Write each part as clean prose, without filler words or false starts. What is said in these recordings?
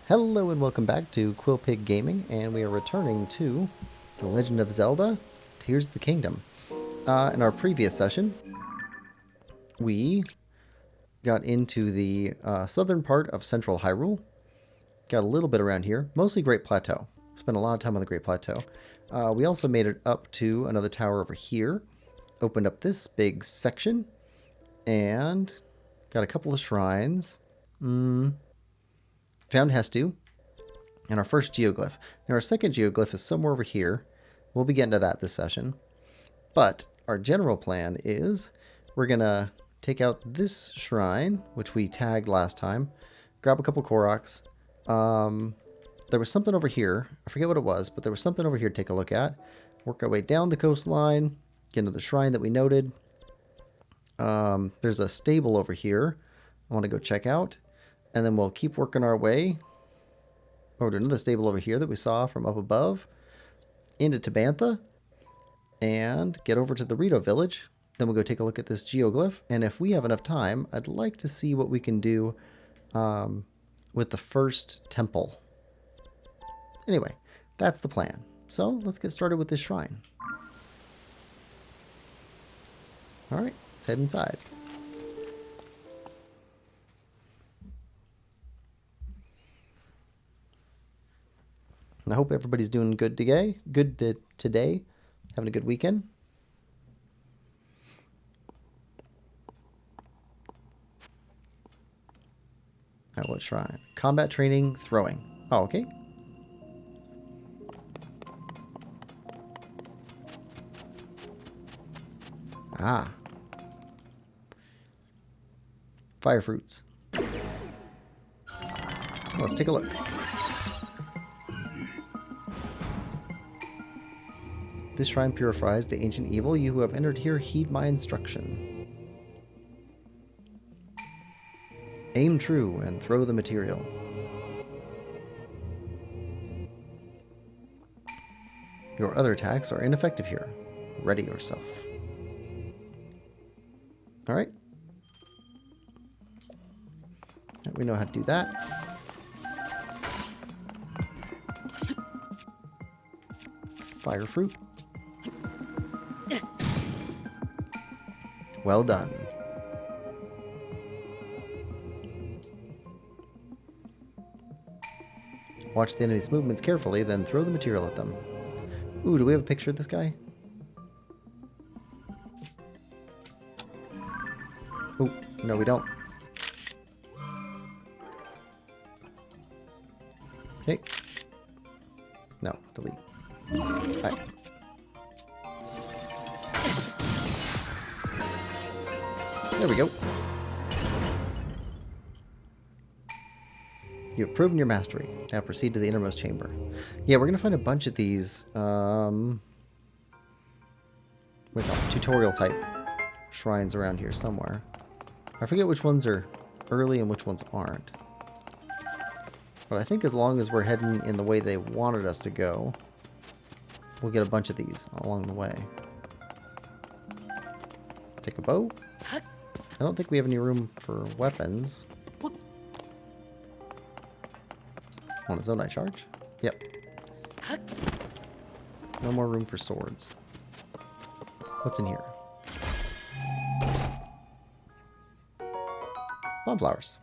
Hello and welcome back to Quillpig Gaming, and we are returning to The Legend of Zelda, Tears of the Kingdom. In our previous session, we got into the southern part of central Hyrule, got a little bit around here, mostly Great Plateau. Spent a lot of time on the Great Plateau. We also made it up to another tower over here, opened up this big section, and got a couple of shrines. Found Hestu, and our first geoglyph. Now our second geoglyph is somewhere over here. We'll be getting to that this session. But our general plan is we're going to take out this shrine, which we tagged last time, grab a couple Koroks. There was something over here. I forget what it was, but there was something over here to take a look at. Work our way down the coastline, get into the shrine that we noted. There's a stable over here I want to go check out. And then we'll keep working our way over to another stable over here that we saw from up above, into Tabantha, and get over to the Rito village. Then we'll go take a look at this geoglyph, and if we have enough time, I'd like to see what we can do with the first temple. Anyway, that's the plan. So let's get started with this shrine. Alright, let's head inside. And I hope everybody's doing good today. Today. Having a good weekend. Alright, what shrine? Combat training, throwing. Oh, okay. Ah. Fire fruits. Let's take a look. This shrine purifies the ancient evil. You who have entered here, heed my instruction. Aim true and throw the material. Your other attacks are ineffective here. Ready yourself. Alright. We know how to do that. Fire fruit. Well done. Watch the enemy's movements carefully, then throw the material at them. Ooh, do we have a picture of this guy? Ooh, no we don't. Okay. No, delete. Alright. There we go. You have proven your mastery. Now proceed to the innermost chamber. Yeah, we're going to find a bunch of these tutorial type shrines around here somewhere. I forget which ones are early and which ones aren't. But I think as long as we're heading in the way they wanted us to go, we'll get a bunch of these along the way. Take a bow. I don't think we have any room for weapons. On its own, I charge? Yep. No more room for swords. What's in here? Bonflowers.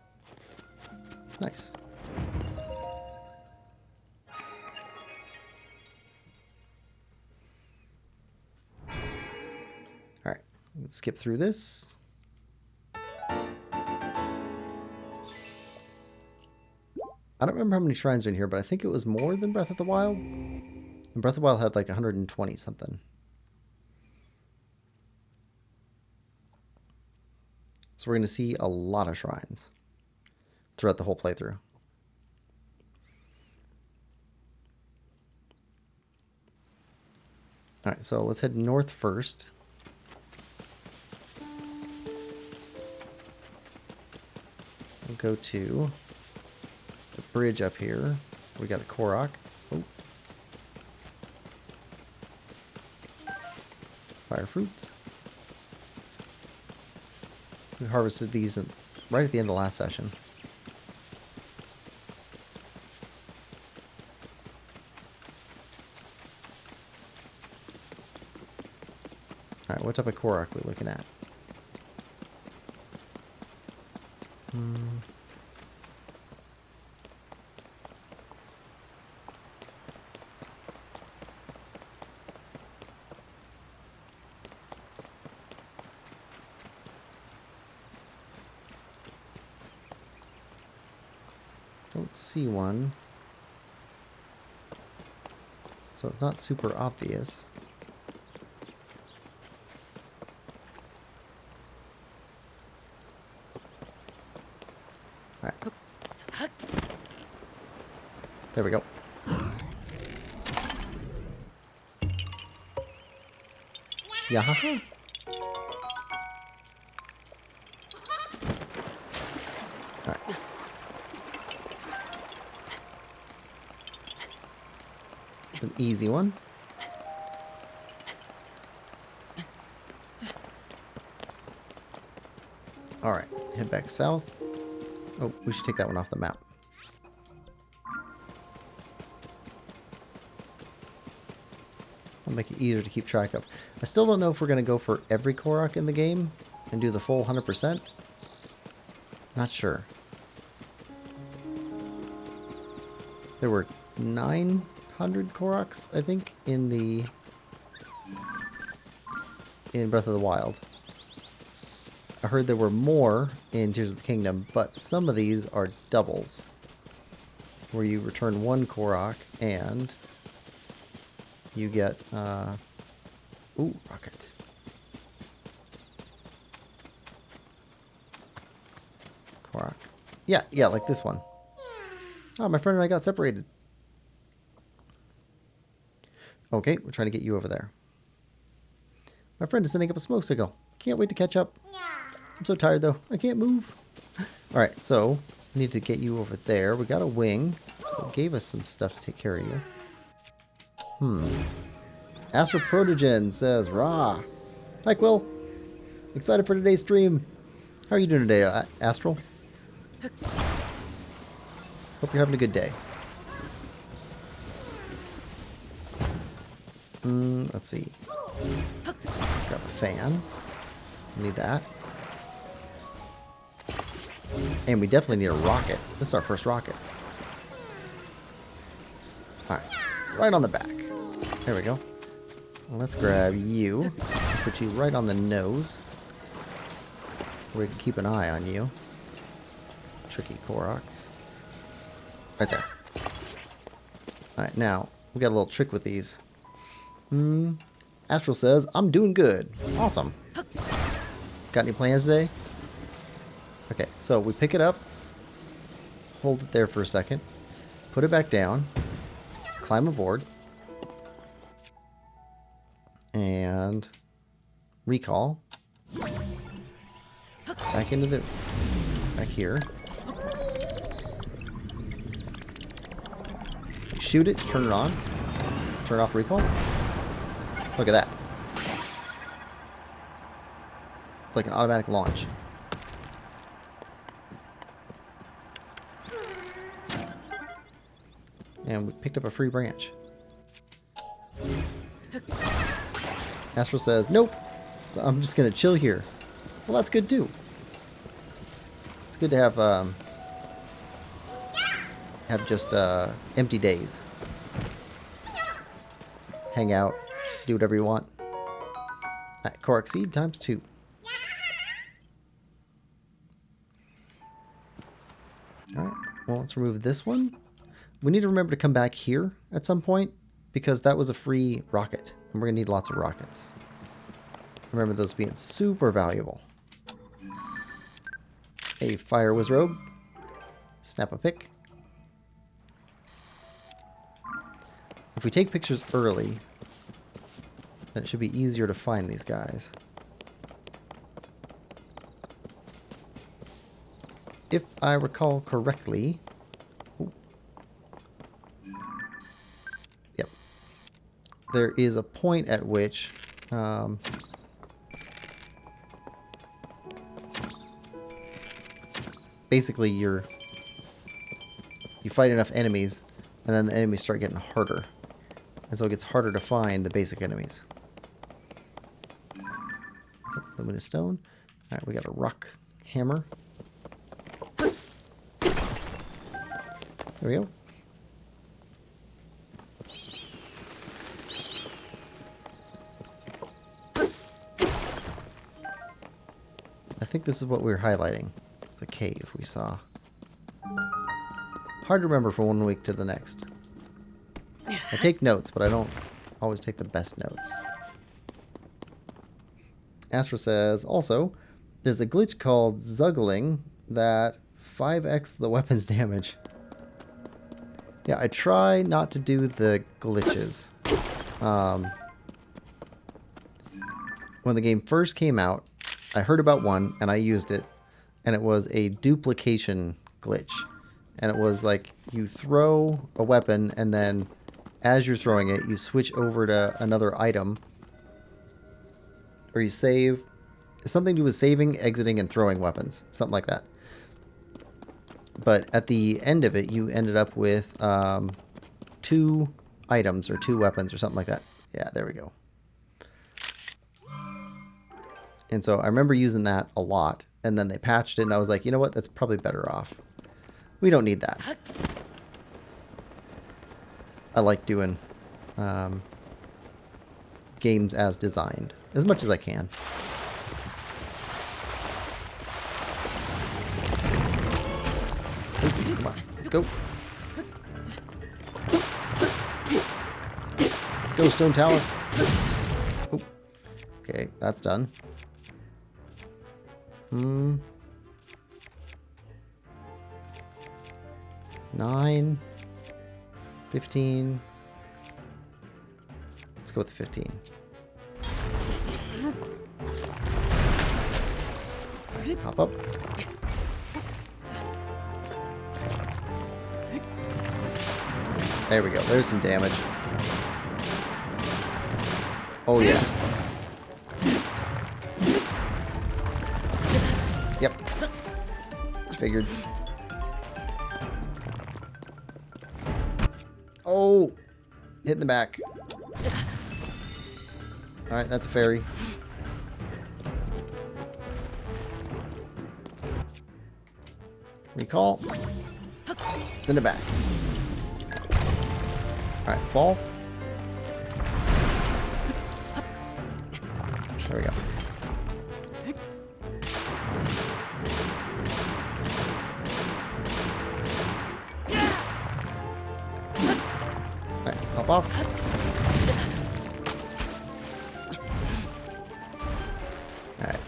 Nice. Alright, let's skip through this. I don't remember how many shrines are in here, but I think it was more than Breath of the Wild. And Breath of the Wild had like 120 something. So we're going to see a lot of shrines throughout the whole playthrough. Alright, so let's head north first. We'll go to the bridge up here. We got a Korok. Oh. Fire fruits. We harvested these right at the end of the last session. Alright, what type of Korok are we looking at? Don't see one. So it's not super obvious. Alright. There we go. Yeah. Alright. An easy one. Alright, head back south. Oh, we should take that one off the map. I'll make it easier to keep track of. I still don't know if we're going to go for every Korok in the game and do the full 100%. Not sure. There were 900 Koroks, I think, in Breath of the Wild. I heard there were more in Tears of the Kingdom, but some of these are doubles, where you return one Korok and you get, ooh, rocket. Korok. Yeah, like this one. Oh, my friend and I got separated. Okay, we're trying to get you over there. My friend is sending up a smoke signal. Can't wait to catch up. I'm so tired, though. I can't move. Alright, so we need to get you over there. We got a wing. So it gave us some stuff to take care of you. Astral Protogen says, Rah. Hi, Quill. Excited for today's stream. How are you doing today, Astral? Hope you're having a good day. Let's see. Grab a fan. Need that. And we definitely need a rocket. This is our first rocket. Alright. Right on the back. There we go. Let's grab you. Put you right on the nose. We can keep an eye on you. Tricky Koroks. Right there. Alright, now, we got a little trick with these. Astral says, I'm doing good. Awesome. Got any plans today? Okay, so we pick it up. Hold it there for a second. Put it back down. Climb aboard. And recall. Back into the... back here. Shoot it, turn it on. Turn off recall. Look at that. It's like an automatic launch. And we picked up a free branch. Astral says, nope. So I'm just going to chill here. Well, that's good too. It's good to have just empty days. Hang out. Do whatever you want. Alright, Korok Seed times 2. Alright, well, let's remove this one. We need to remember to come back here at some point, because that was a free rocket, and we're going to need lots of rockets. Remember those being super valuable. A Fire Wizrobe. Snap a pick. If we take pictures early, then it should be easier to find these guys. If I recall correctly... Ooh. Yep. There is a point at which... basically, you fight enough enemies, and then the enemies start getting harder. And so it gets harder to find the basic enemies. luminous stone. Alright, we got a rock hammer. There we go. I think this is what we were highlighting. It's a cave we saw. Hard to remember from one week to the next. I take notes, but I don't always take the best notes. Astro says, also, there's a glitch called Zuggling that 5x the weapon's damage. Yeah, I try not to do the glitches. When the game first came out, I heard about one, and I used it, and it was a duplication glitch. And it was like, you throw a weapon, and then as you're throwing it, you switch over to another item. Or you save. Something to do with saving, exiting, and throwing weapons. Something like that. But at the end of it, you ended up with 2 items, or 2 weapons, or something like that. Yeah, there we go. And so I remember using that a lot. And then they patched it, and I was like, you know what? That's probably better off. We don't need that. I like doing games as designed, as much as I can. Ooh, come on, let's go. Let's go, Stone Talus. Ooh. Okay, that's done. 9, 15. Let's go with 15. Hop up. There we go. There's some damage. Oh yeah. Yep. Figured. Oh! Hit in the back. Alright, that's a fairy. Recall. Send it back. Alright, fall. There we go. Alright, hop off. Alright.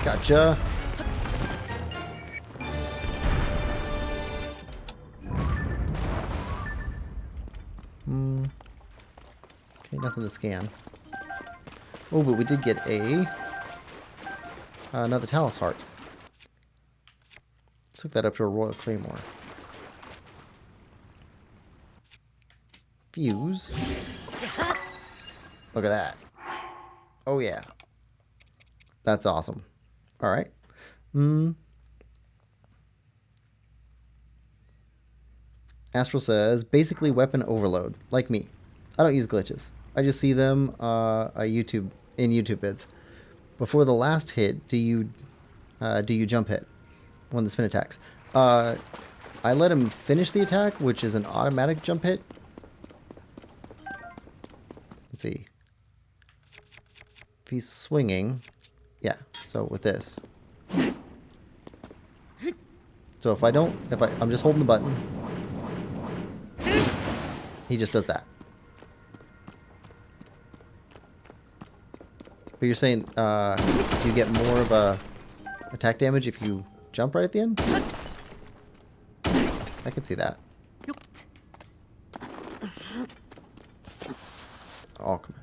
Gotcha. Okay, nothing to scan. Oh, but we did get another Talus Heart. Let's hook that up to a Royal Claymore. Fuse. Look at that. Oh yeah. That's awesome. Alright. Astral says, basically weapon overload, like me. I don't use glitches. I just see them in YouTube vids. Before the last hit, do you jump hit when the spin attacks? I let him finish the attack, which is an automatic jump hit. Let's see. If he's swinging, yeah. So with this, so if I'm just holding the button, he just does that. But you're saying, do you get more of a attack damage if you jump right at the end? I can see that. Oh, come on.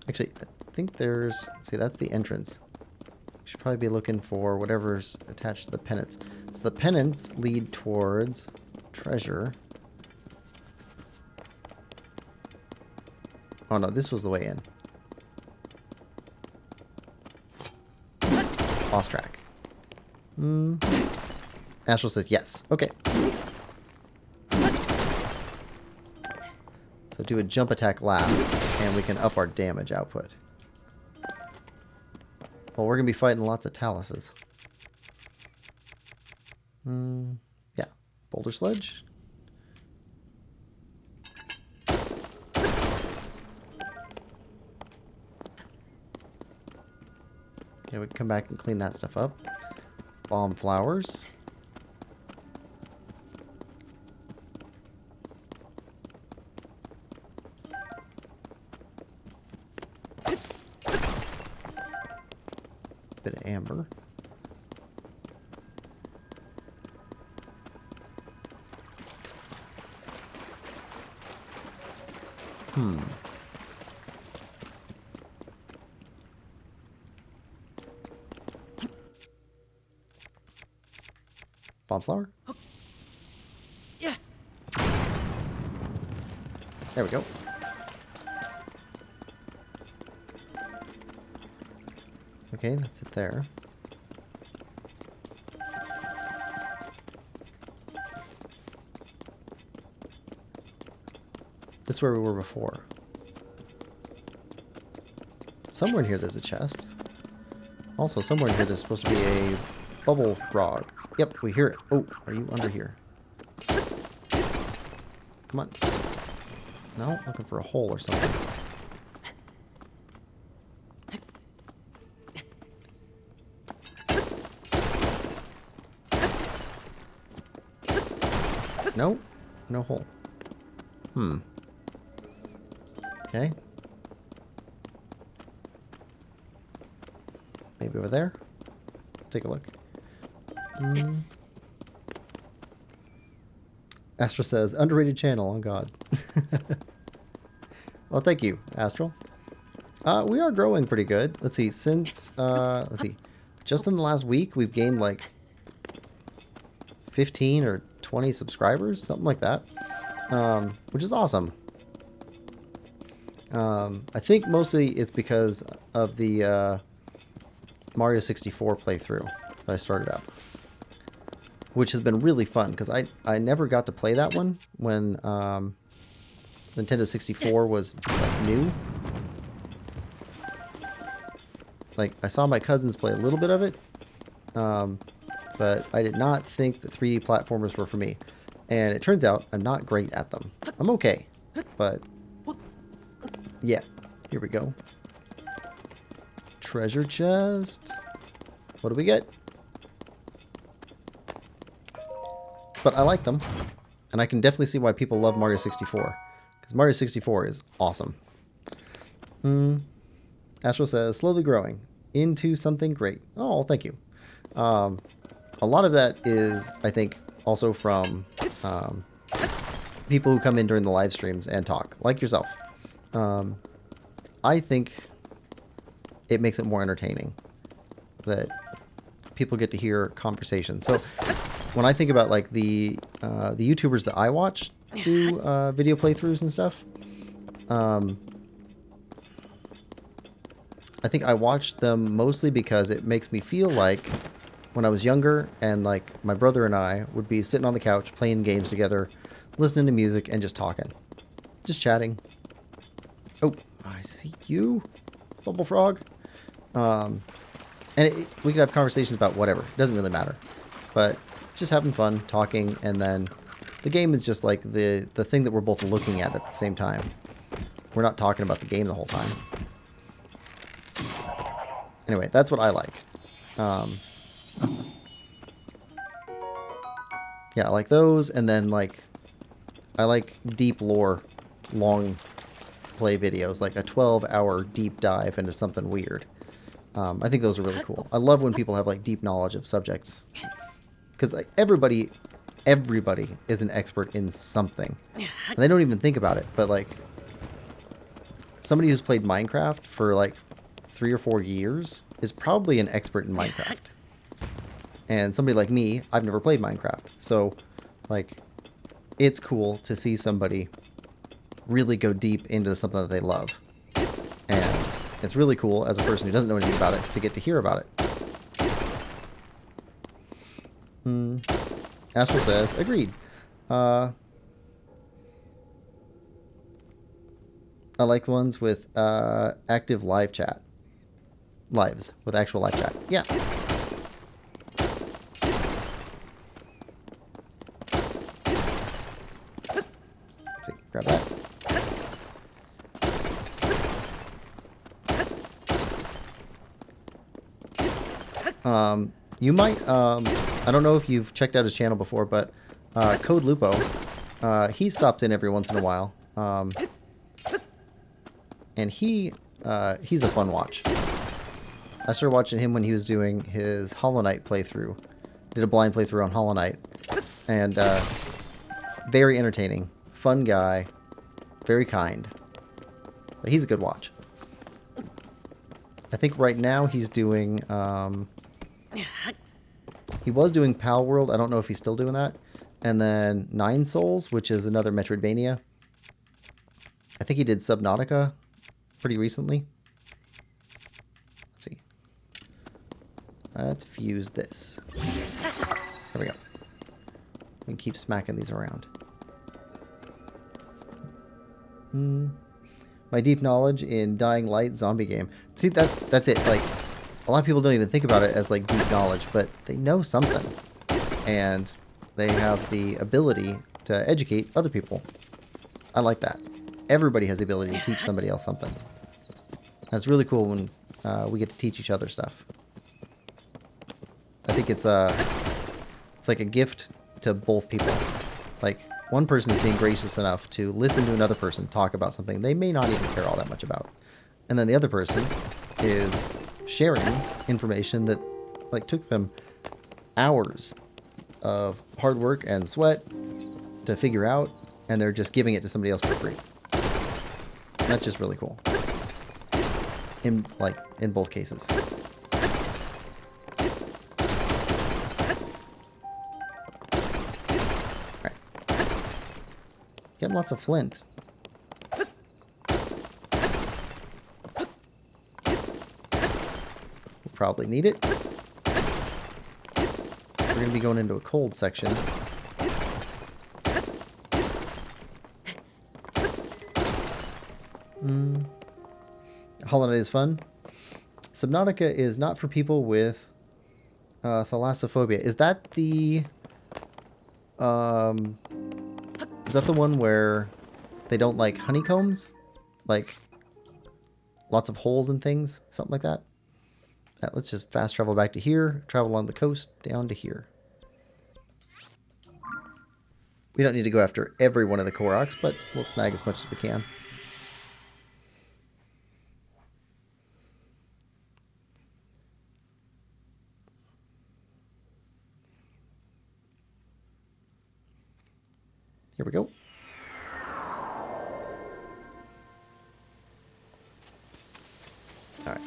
Actually, I think there's... See, that's the entrance. We should probably be looking for whatever's attached to the pennants. So the pennants lead towards treasure. Oh no, this was the way in. Lost track. Astral says yes. Okay. So do a jump attack last, and we can up our damage output. Well, we're going to be fighting lots of Taluses. Yeah. Boulder Sledge. Okay, we can come back and clean that stuff up. Bomb flowers. Bit of amber. Bomb flower. Yeah. There we go. Okay, that's it there. This is where we were before. Somewhere in here there's a chest. Also, somewhere in here there's supposed to be a bubble frog. Yep, we hear it. Oh, are you under here? Come on. No, looking for a hole or something. No, no hole. Okay. Maybe over there? Take a look. Astral says, underrated channel, oh god. Well, thank you, Astral. We are growing pretty good. Let's see, since, let's see, just in the last week, we've gained like 15 or 20 subscribers, something like that, which is awesome. I think mostly it's because of the Mario 64 playthrough that I started out, which has been really fun because I never got to play that one when Nintendo 64 was like, new. Like, I saw my cousins play a little bit of it, but I did not think that 3D platformers were for me. And it turns out I'm not great at them. I'm okay, but yeah, here we go. Treasure chest. What do we get? But I like them, and I can definitely see why people love Mario 64, because Mario 64 is awesome. Astral says, slowly growing into something great. Oh, thank you. A lot of that is, I think, also from people who come in during the live streams and talk, like yourself. I think it makes it more entertaining that people get to hear conversations. So when I think about like the YouTubers that I watch do video playthroughs and stuff, I think I watch them mostly because it makes me feel like when I was younger and like my brother and I would be sitting on the couch playing games together, listening to music and just talking, just chatting. Oh, I see you, Bubble Frog. And we could have conversations about whatever. It doesn't really matter. But just having fun, talking, and then the game is just like the thing that we're both looking at the same time. We're not talking about the game the whole time. Anyway, that's what I like. Yeah, I like those, and then like I like deep lore, long play videos, like a 12-hour deep dive into something weird. I think those are really cool. I love when people have like deep knowledge of subjects, because like everybody is an expert in something, and they don't even think about it. But like somebody who's played Minecraft for like 3 or 4 years is probably an expert in Minecraft. And somebody like me, I've never played Minecraft. So, like, it's cool to see somebody really go deep into something that they love. And it's really cool as a person who doesn't know anything about it to get to hear about it. Astral says, agreed. I like ones with active live chat. Lives with actual live chat. Yeah. Let's see. Grab that. You might, I don't know if you've checked out his channel before, but Code Lupo, he stops in every once in a while. And he's a fun watch. I started watching him when he was doing his Hollow Knight playthrough. Did a blind playthrough on Hollow Knight. And very entertaining. Fun guy. Very kind. But he's a good watch. I think right now he's doing... he was doing Pal World. I don't know if he's still doing that. And then Nine Souls, which is another Metroidvania. I think he did Subnautica pretty recently. Let's see. Let's fuse this. There we go. We can keep smacking these around. My deep knowledge in Dying Light zombie game. See, that's it. Like, a lot of people don't even think about it as like deep knowledge, but they know something. And they have the ability to educate other people. I like that. Everybody has the ability to teach somebody else something. And it's really cool when we get to teach each other stuff. I think it's like a gift to both people. Like, one person is being gracious enough to listen to another person talk about something they may not even care all that much about. And then the other person is sharing information that like took them hours of hard work and sweat to figure out, and they're just giving it to somebody else for free. And that's just really cool. In both cases. Alright. Getting lots of flint. We'll probably need it. We're going to be going into a cold section. Hollow Knight is fun. Subnautica is not for people with thalassophobia. Is that the... is that the one where they don't like honeycombs? Like, lots of holes and things? Something like that? Let's just fast travel back to here. Travel along the coast down to here. We don't need to go after every one of the Koroks, but we'll snag as much as we can. Here we go. Alright,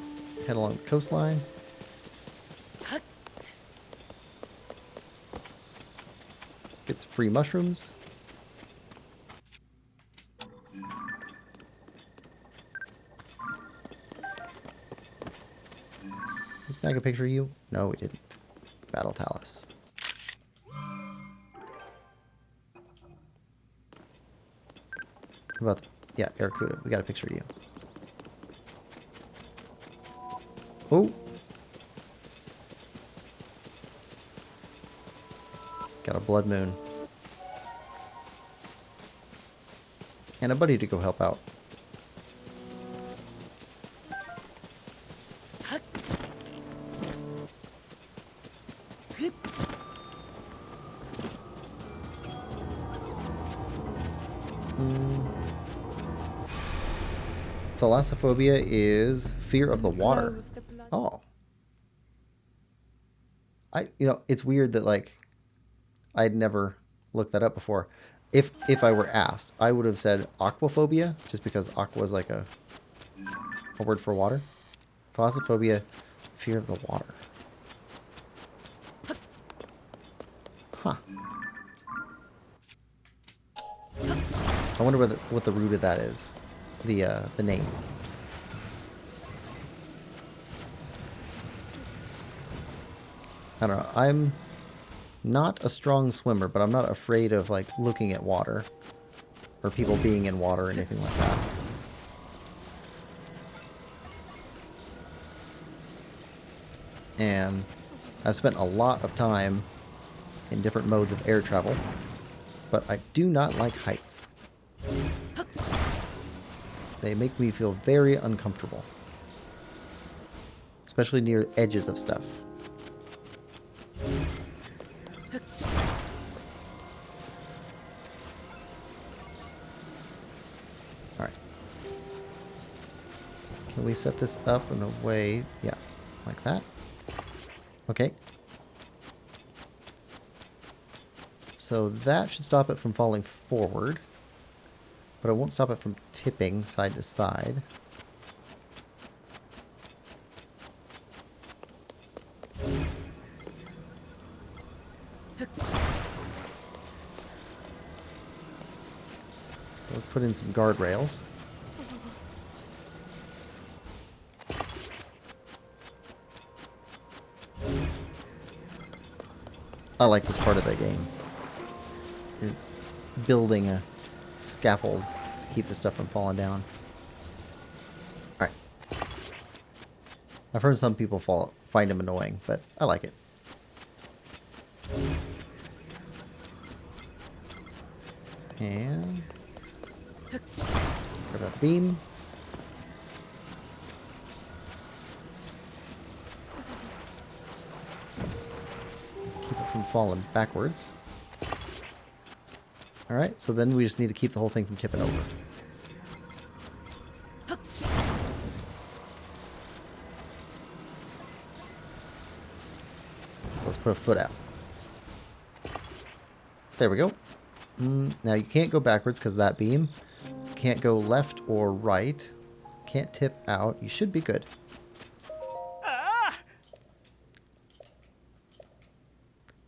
head along the coastline. Get some free mushrooms. Did snag a picture of you? No, we didn't. Battle Talus. How about, yeah, Aracuda. We got a picture of you. Oh! Got a blood moon. And a buddy to go help out. Thalassophobia is fear of the water. Oh. You know, it's weird that, like, I'd never looked that up before. If I were asked, I would have said aquaphobia, just because aqua is like a word for water. Thalassophobia, fear of the water. Huh. I wonder what the root of that is. The name. I don't know. not a strong swimmer, but I'm not afraid of like looking at water or people being in water or anything like that. And I've spent a lot of time in different modes of air travel, but I do not like heights. They make me feel very uncomfortable, especially near edges of stuff. Alright. Can we set this up in a way, yeah, like that? Okay. So that should stop it from falling forward, but it won't stop it from tipping side to side. So let's put in some guardrails. I like this part of the game. You're building a scaffold to keep the stuff from falling down. Alright. I've heard some people find them annoying, but I like it. And put a beam. Keep it from falling backwards. Alright, so then we just need to keep the whole thing from tipping over. So let's put a foot out. There we go. Now you can't go backwards because of that beam. Can't go left or right. Can't tip out. You should be good.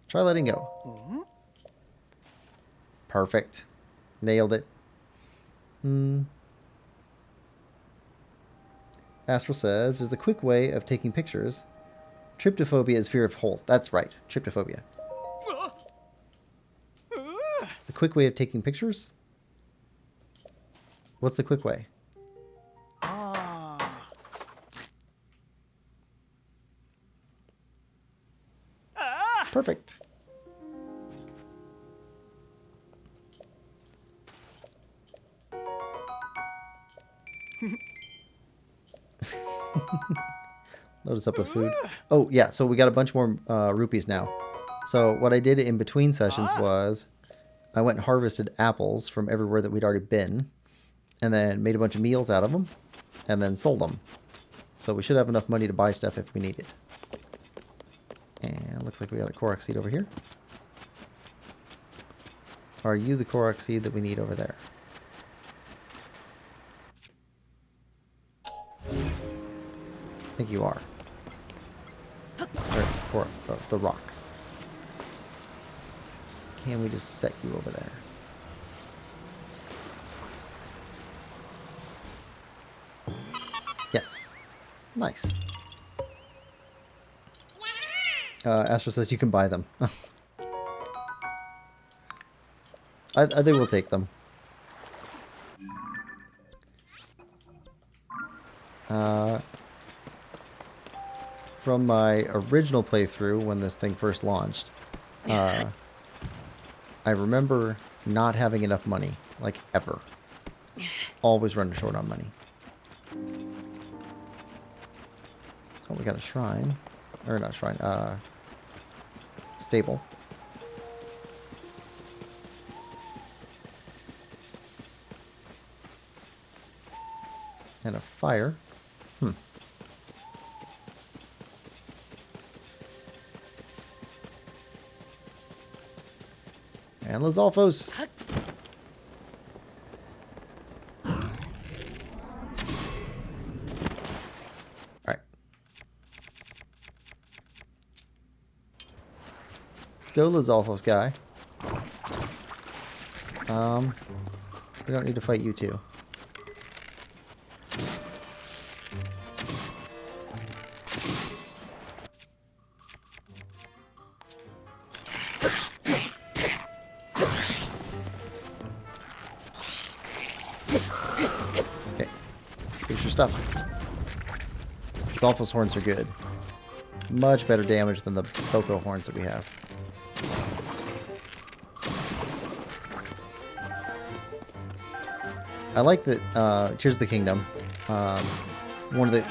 Try letting go. Perfect. Nailed it. Astral says, there's a quick way of taking pictures. Tryptophobia is fear of holes. That's right. Tryptophobia. The quick way of taking pictures? What's the quick way? Perfect. Load us up with food. Oh, yeah, so we got a bunch more rupees now. So what I did in between sessions was I went and harvested apples from everywhere that we'd already been, and then made a bunch of meals out of them, and then sold them. So we should have enough money to buy stuff if we need it. And it looks like we got a Korok seed over here. Are you the Korok seed that we need over there? I think you are. Or the rock. Can we just set you over there? Yes. Nice. Astro says you can buy them. I think we'll take them. From my original playthrough when this thing first launched, I remember not having enough money, like ever. Always running short on money. Oh, we got a shrine. Or not shrine, stable. And a fire. And Lizalfos. Alright. Let's go, Lizalfos guy. We don't need to fight you two. stuff. Zolfos horns are good. Much better damage than the Boko horns that we have. I like that Tears of the Kingdom. One of the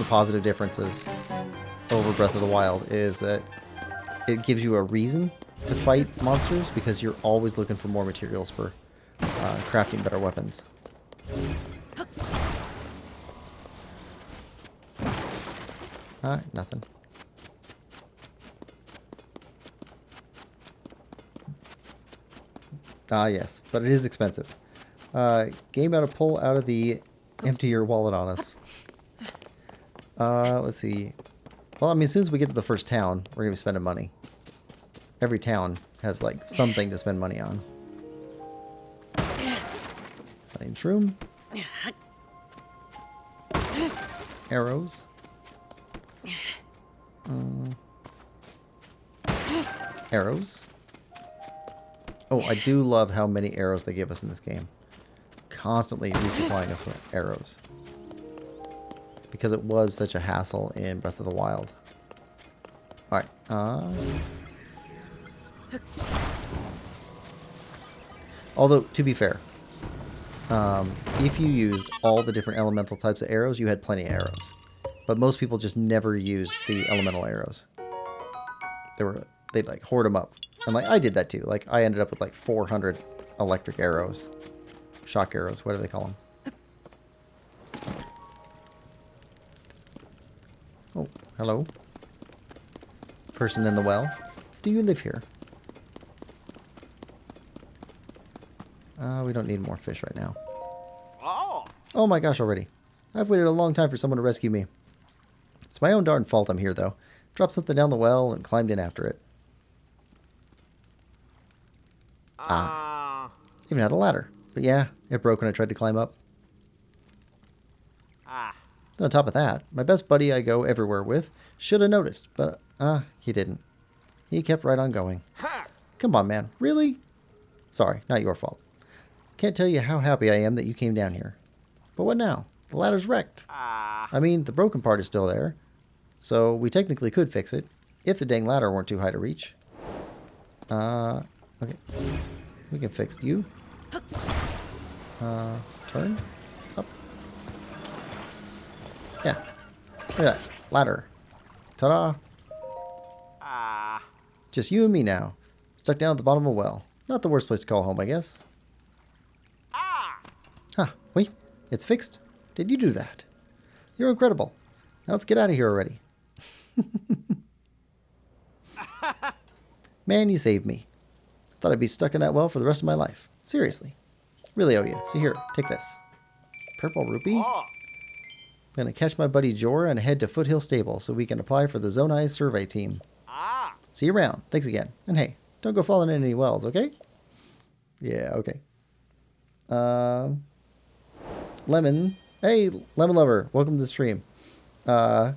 positive differences over Breath of the Wild is that it gives you a reason to fight monsters because you're always looking for more materials for crafting better weapons. Nothing. Yes, but it is expensive. Game out to pull out of the empty your wallet on us. Let's see. Well, I mean, as soon as we get to the first town, we're going to be spending money. Every town has, like, something to spend money on. Playing shroom. Arrows. Arrows. Oh, I do love how many arrows they give us in this game. Constantly resupplying us with arrows. Because it was such a hassle in Breath of the Wild. Alright. Although, to be fair, if you used all the different elemental types of arrows, you had plenty of arrows. But most people just never used the elemental arrows. They'd like hoard them up. And like I did that too. Like I ended up with like 400 electric arrows. Shock arrows, what do they call them? Oh, hello. Person in the well. Do you live here? We don't need more fish right now. Oh my gosh, already. I've waited a long time for someone to rescue me. It's my own darn fault I'm here, though. Dropped something down the well and climbed in after it. Even had a ladder. But yeah, it broke when I tried to climb up. On top of that, my best buddy I go everywhere with should have noticed, but he didn't. He kept right on going. Come on, man. Really? Sorry, not your fault. Can't tell you how happy I am that you came down here. But what now? The ladder's wrecked. I mean, the broken part is still there. So we technically could fix it, if the dang ladder weren't too high to reach. Okay. We can fix you. Turn. Up. Yeah. Look at that. Ladder. Ta-da. Just you and me now. Stuck down at the bottom of a well. Not the worst place to call home, I guess. Huh. Wait. It's fixed. Did you do that? You're incredible. Now let's get out of here already. Man, you saved me. Thought I'd be stuck in that well for the rest of my life. Seriously. Really owe you. So here, take this. Purple rupee. I'm going to catch my buddy Jorah and head to Foothill Stable so we can apply for the Zonai survey team. See you around. Thanks again. And hey, don't go falling in any wells, okay? Yeah, okay. Lemon. Hey, Lemon Lover. Welcome to the stream. Lemon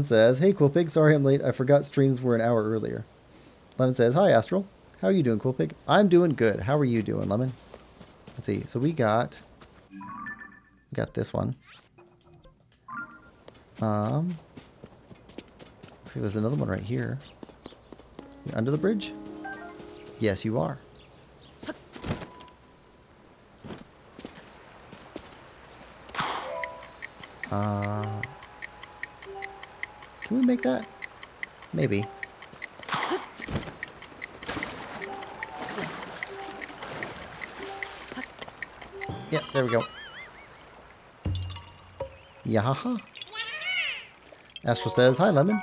says, hey, Quillpig. Sorry I'm late. I forgot streams were an hour earlier. Lemon says, hi, Astral. How are you doing, Quillpig? I'm doing good. How are you doing, Lemon? Let's see. So we got this one. Looks like there's another one right here. You under the bridge? Yes, you are. Can we make that? Maybe. Yep, there we go. Yahaha. Astral says, hi, Lemon.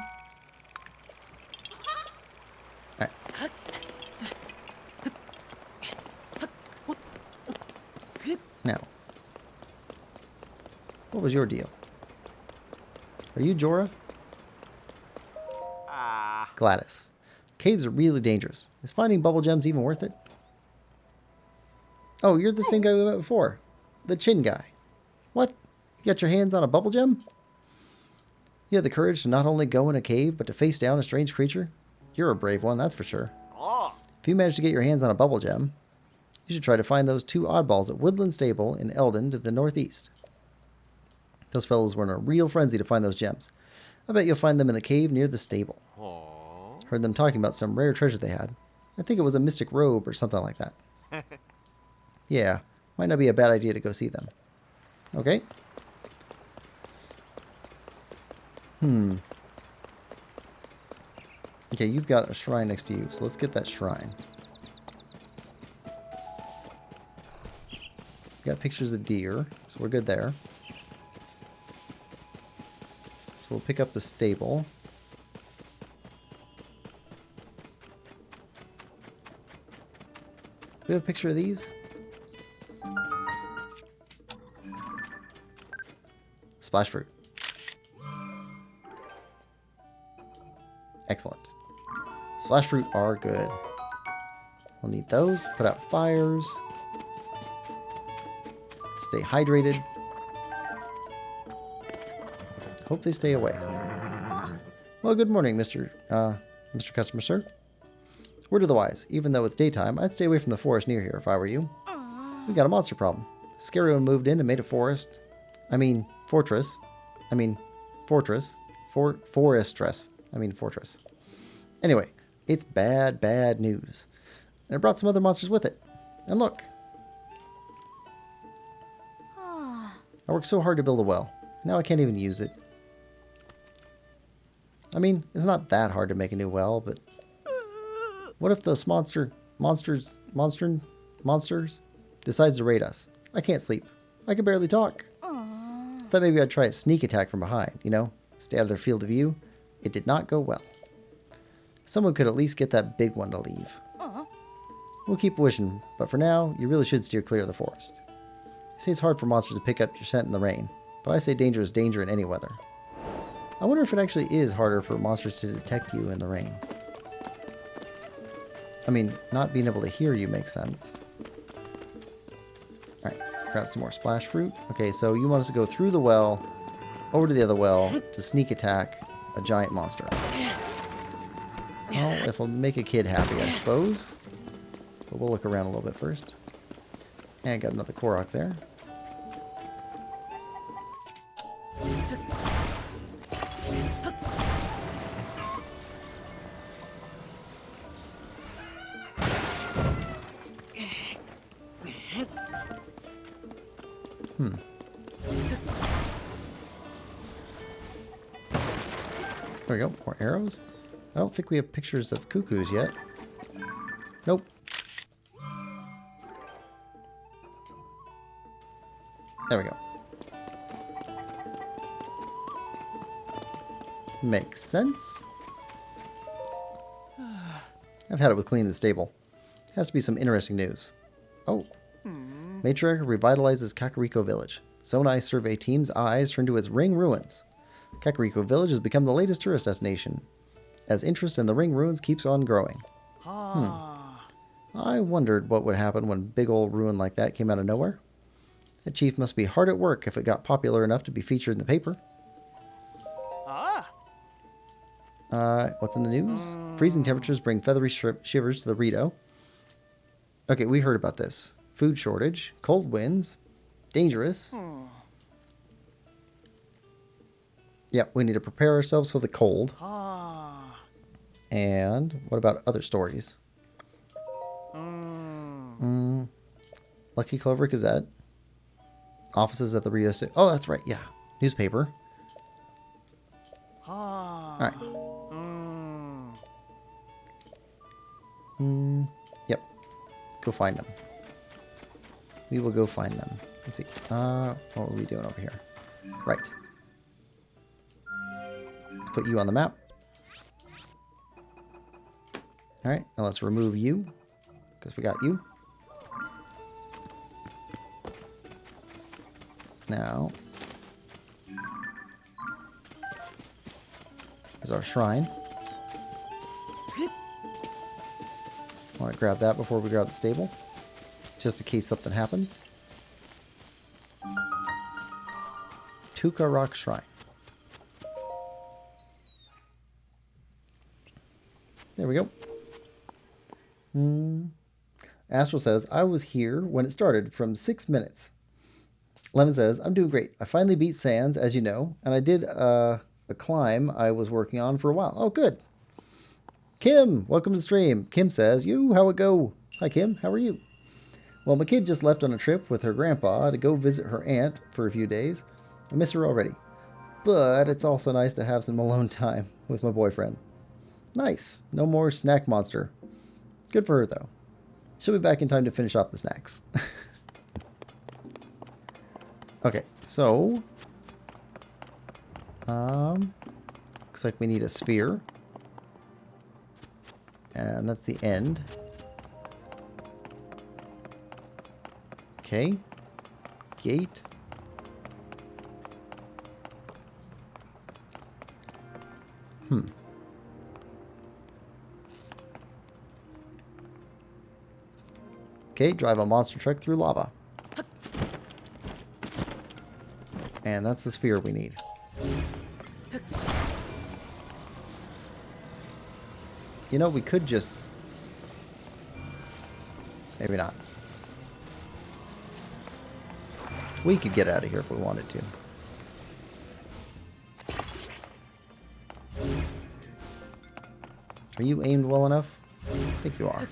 Alright. Now, what was your deal? Are you Jorah? Gladys. Caves are really dangerous. Is finding bubble gems even worth it? Oh, you're the same guy we met before. The chin guy. What? You got your hands on a bubble gem? You had the courage to not only go in a cave, but to face down a strange creature? You're a brave one, that's for sure. If you manage to get your hands on a bubble gem, you should try to find those two oddballs at Woodland Stable in Eldon to the northeast. Those fellows were in a real frenzy to find those gems. I bet you'll find them in the cave near the stable. Heard them talking about some rare treasure they had. I think it was a mystic robe or something like that. Yeah, might not be a bad idea to go see them. Okay. Okay, you've got a shrine next to you, so let's get that shrine. Got pictures of deer, so we're good there. So we'll pick up the stable. Do we have a picture of these? Splash fruit. Excellent. Splash fruit are good. We'll need those. Put out fires. Stay hydrated. Hope they stay away. Well, good morning, Mr. Customer, sir. Word to the wise. Even though it's daytime, I'd stay away from the forest near here if I were you. We got a monster problem. Scary one moved in and made a forest. I mean, fortress. I mean, fortress. Forestress. I mean, fortress. Anyway, it's bad, bad news. And it brought some other monsters with it. And look. I worked so hard to build a well. Now I can't even use it. I mean, it's not that hard to make a new well, but... What if those monsters decides to raid us? I can't sleep. I can barely talk. Thought maybe I'd try a sneak attack from behind, you know? Stay out of their field of view. It did not go well. Someone could at least get that big one to leave. We'll keep wishing, but for now, you really should steer clear of the forest. They say it's hard for monsters to pick up your scent in the rain, but I say danger is danger in any weather. I wonder if it actually is harder for monsters to detect you in the rain. I mean, not being able to hear you makes sense. Alright, grab some more splash fruit. Okay, so you want us to go through the well, over to the other well, to sneak attack a giant monster. Well, if we'll make a kid happy, I suppose. But we'll look around a little bit first. And got another Korok there. There we go. More arrows. I don't think we have pictures of cuckoos yet. Nope. There we go. Makes sense. I've had it with cleaning the stable. Has to be some interesting news. Oh. Matriarch revitalizes Kakariko Village. Zonai survey team's eyes turn to its ring ruins. Kakariko Village has become the latest tourist destination, as interest in the ring ruins keeps on growing. I wondered what would happen when a big old ruin like that came out of nowhere. That chief must be hard at work if it got popular enough to be featured in the paper. What's in the news? Freezing temperatures bring feathery shivers to the Rito. Okay, we heard about this. Food shortage, cold winds, dangerous. Yep, we need to prepare ourselves for the cold. And what about other stories? Lucky Clover Gazette. Offices at the Rio City. Oh, that's right. Yeah. Newspaper. Alright. Yep. Go find them. We will go find them. Let's see. What are we doing over here? Right. Let's put you on the map. Alright. Now let's remove you. Because we got you. Now, there's our shrine. I want to grab that before we grab the stable, just in case something happens. Tuka Rock Shrine. There we go. Astral says, I was here when it started from 6 minutes. Lemon says, I'm doing great. I finally beat Sans, as you know, and I did a climb I was working on for a while. Oh, good. Kim, welcome to the stream. Kim says, how it go? Hi, Kim. How are you? Well, my kid just left on a trip with her grandpa to go visit her aunt for a few days. I miss her already. But it's also nice to have some alone time with my boyfriend. Nice. No more snack monster. Good for her, though. She'll be back in time to finish off the snacks. Okay, so... looks like we need a sphere. And that's the end. Okay. Gate. Okay, drive a monster truck through lava. And that's the sphere we need. You know, we could just... Maybe not. We could get out of here if we wanted to. Are you aimed well enough? I think you are.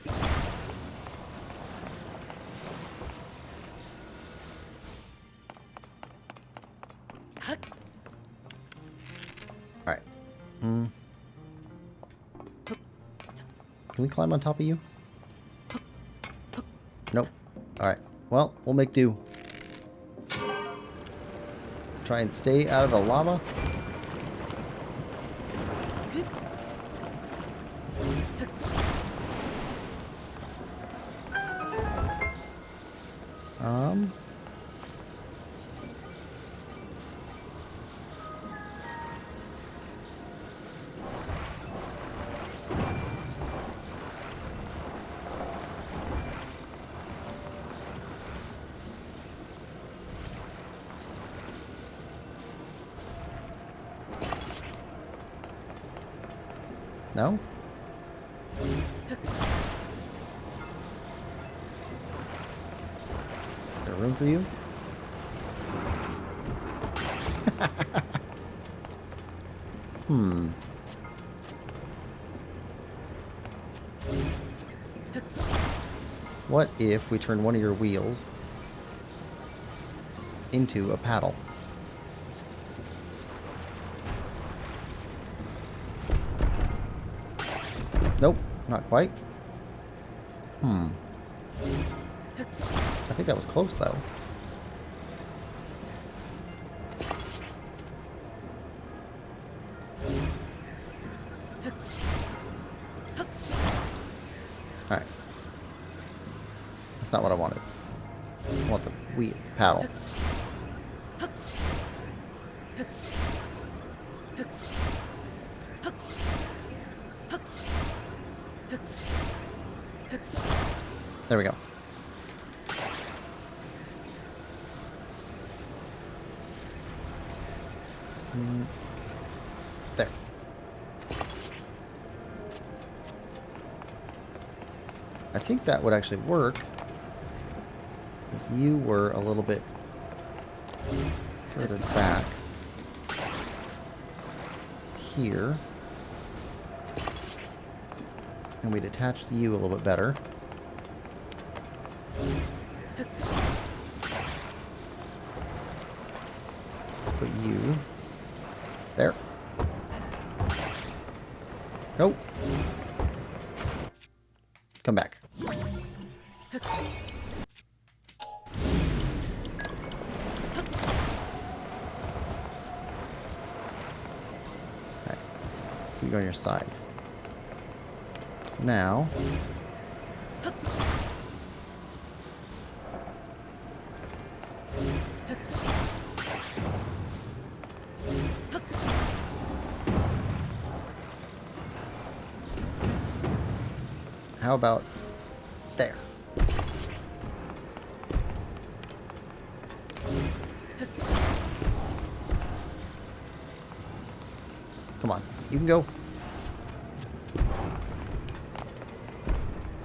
Alright. Can we climb on top of you? Nope. Alright. Well, we'll make do. Try and stay out of the lava. No? Is there room for you? What if we turn one of your wheels into a paddle? Nope, not quite. I think that was close, though. Alright. That's not what I wanted. I want the wheel paddle. There we go. There. I think that would actually work if you were a little bit further back here. And we'd attach you a little bit better. Let's put you there. Nope. Come back. Alright. You go on your side. Now, how about there? Come on, you can go.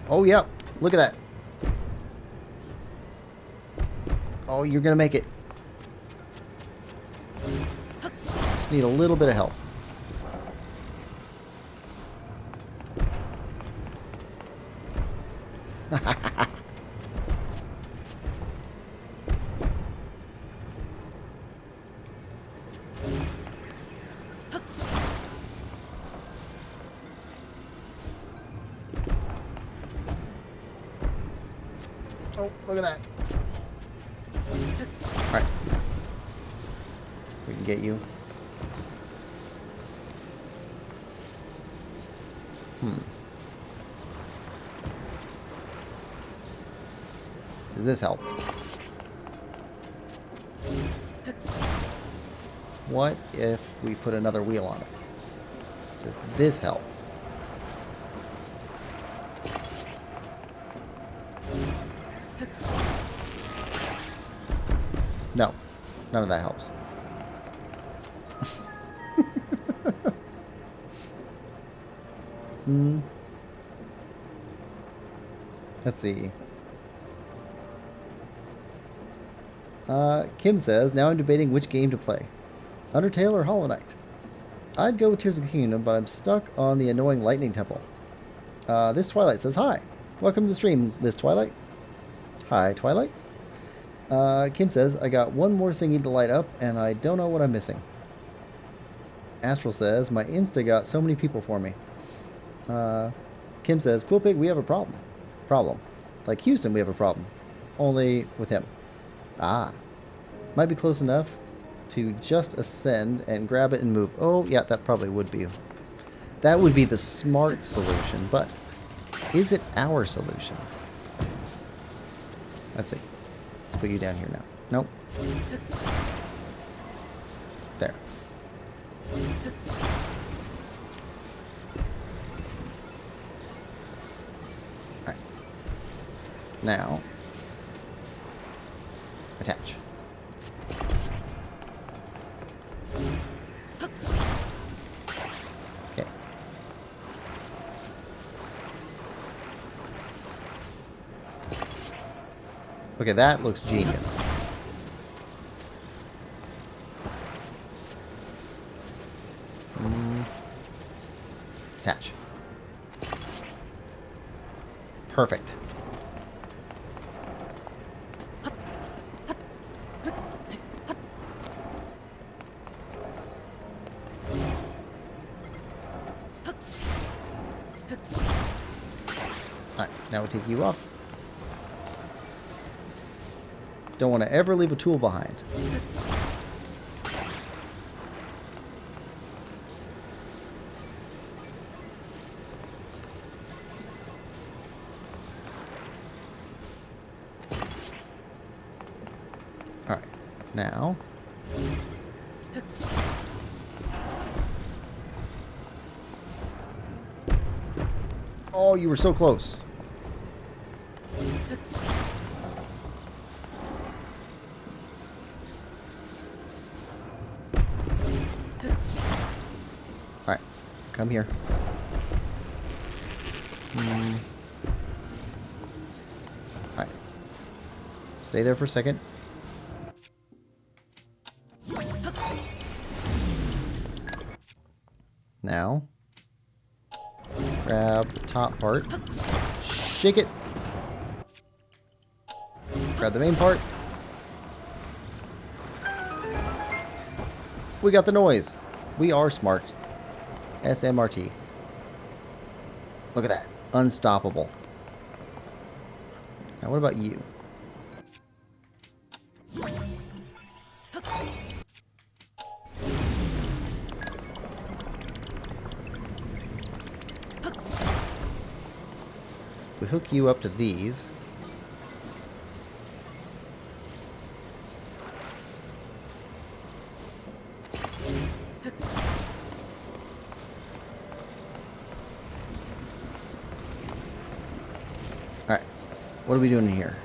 Oh, yeah. Look at that. Oh, you're going to make it. Just need a little bit of help. Oh, look at that. Alright. We can get you. Does this help? What if we put another wheel on it? Does this help? No. None of that helps. Let's see. Kim says, now I'm debating which game to play. Undertale or Hollow Knight? I'd go with Tears of the Kingdom, but I'm stuck on the annoying Lightning Temple. This Twilight says, hi. Welcome to the stream, this Twilight. Hi, Twilight. Kim says, I got one more thingy to light up, and I don't know what I'm missing. Astral says, my Insta got so many people for me. Kim says, Quillpig, we have a problem. Like Houston, we have a problem. Only with him. Ah. Might be close enough to just ascend and grab it and move. Oh, yeah, that probably would be. That would be the smart solution, but is it our solution? Let's see. Let's put you down here now. Nope. There. Alright. Now, attach. Okay. Okay, that looks genius. Attach. Perfect. Alright, now we take you off. Don't want to ever leave a tool behind. Alright, now. Oh, you were so close. Alright, come here. Alright. Stay there for a second. Now, grab the top part, shake it, grab the main part. We got the noise. We are smart. SMRT. Look at that. Unstoppable. Now what about you? We hook you up to these. Alright, what are we doing here?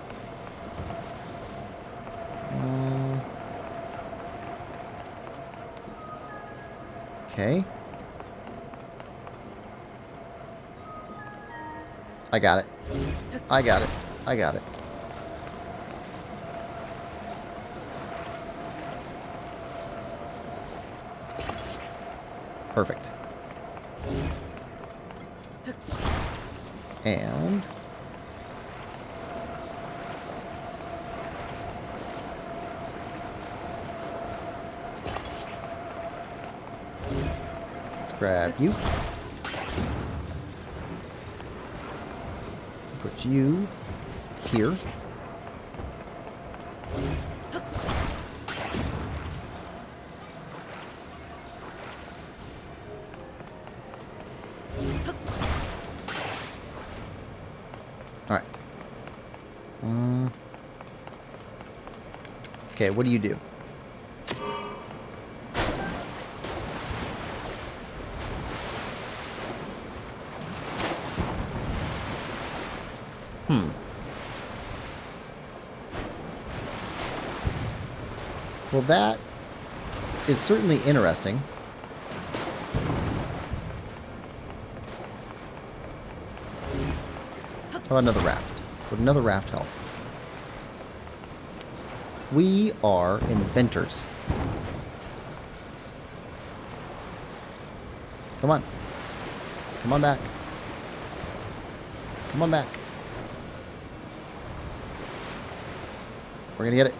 Okay. I got it. I got it. I got it. Perfect. And let's grab you. Put you here. Alright. Okay, what do you do? Well, that is certainly interesting. How about another raft? Would another raft help? We are inventors. Come on. Come on back. Come on back. We're gonna get it.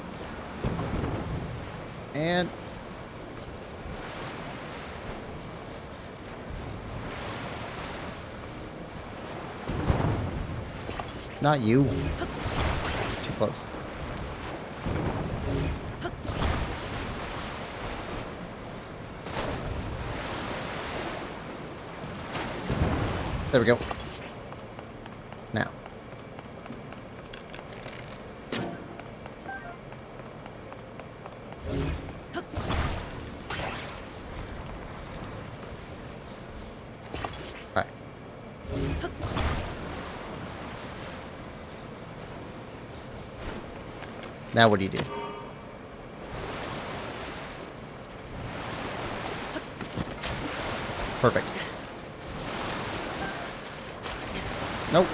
And not you. Too close. There we go. Now. Alright. Now what do you do? Perfect. Nope.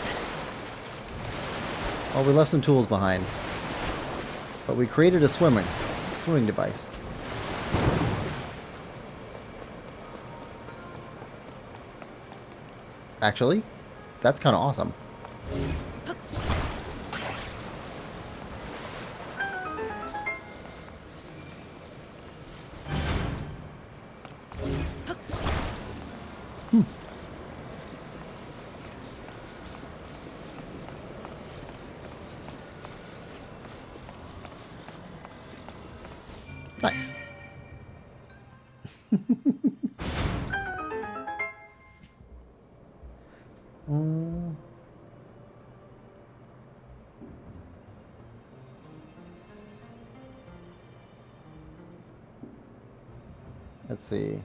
Well, we left some tools behind. But we created a swimming device. Actually, that's kind of awesome. Nice. Let's see.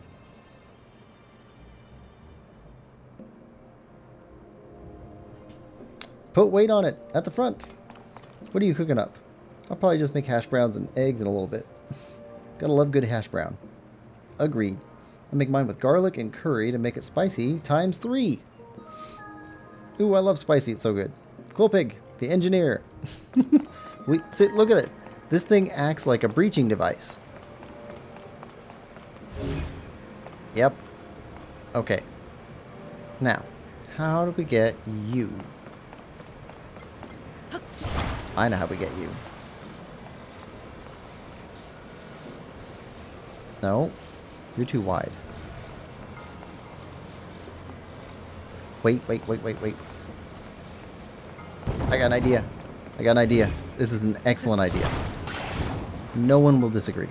Put weight on it at the front. What are you cooking up? I'll probably just make hash browns and eggs in a little bit. Gotta love good hash brown. Agreed. I'll make mine with garlic and curry to make it spicy times 3. Ooh, I love spicy. It's so good. Quillpig, the engineer. Look at it. This thing acts like a breaching device. Yep. Okay. Now, how do we get you? I know how we get you. No, you're too wide. Wait. I got an idea. This is an excellent idea. No one will disagree.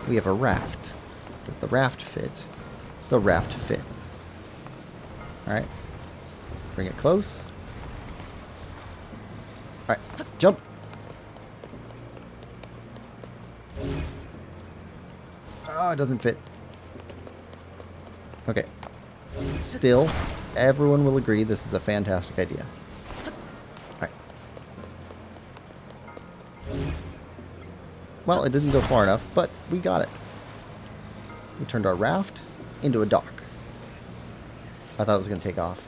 We have a raft. Does the raft fit? The raft fits. Alright. Bring it close. Alright, jump. Oh, it doesn't fit. Okay. Still, everyone will agree this is a fantastic idea. Alright. Well, it didn't go far enough, but we got it. We turned our raft into a dock. I thought it was going to take off.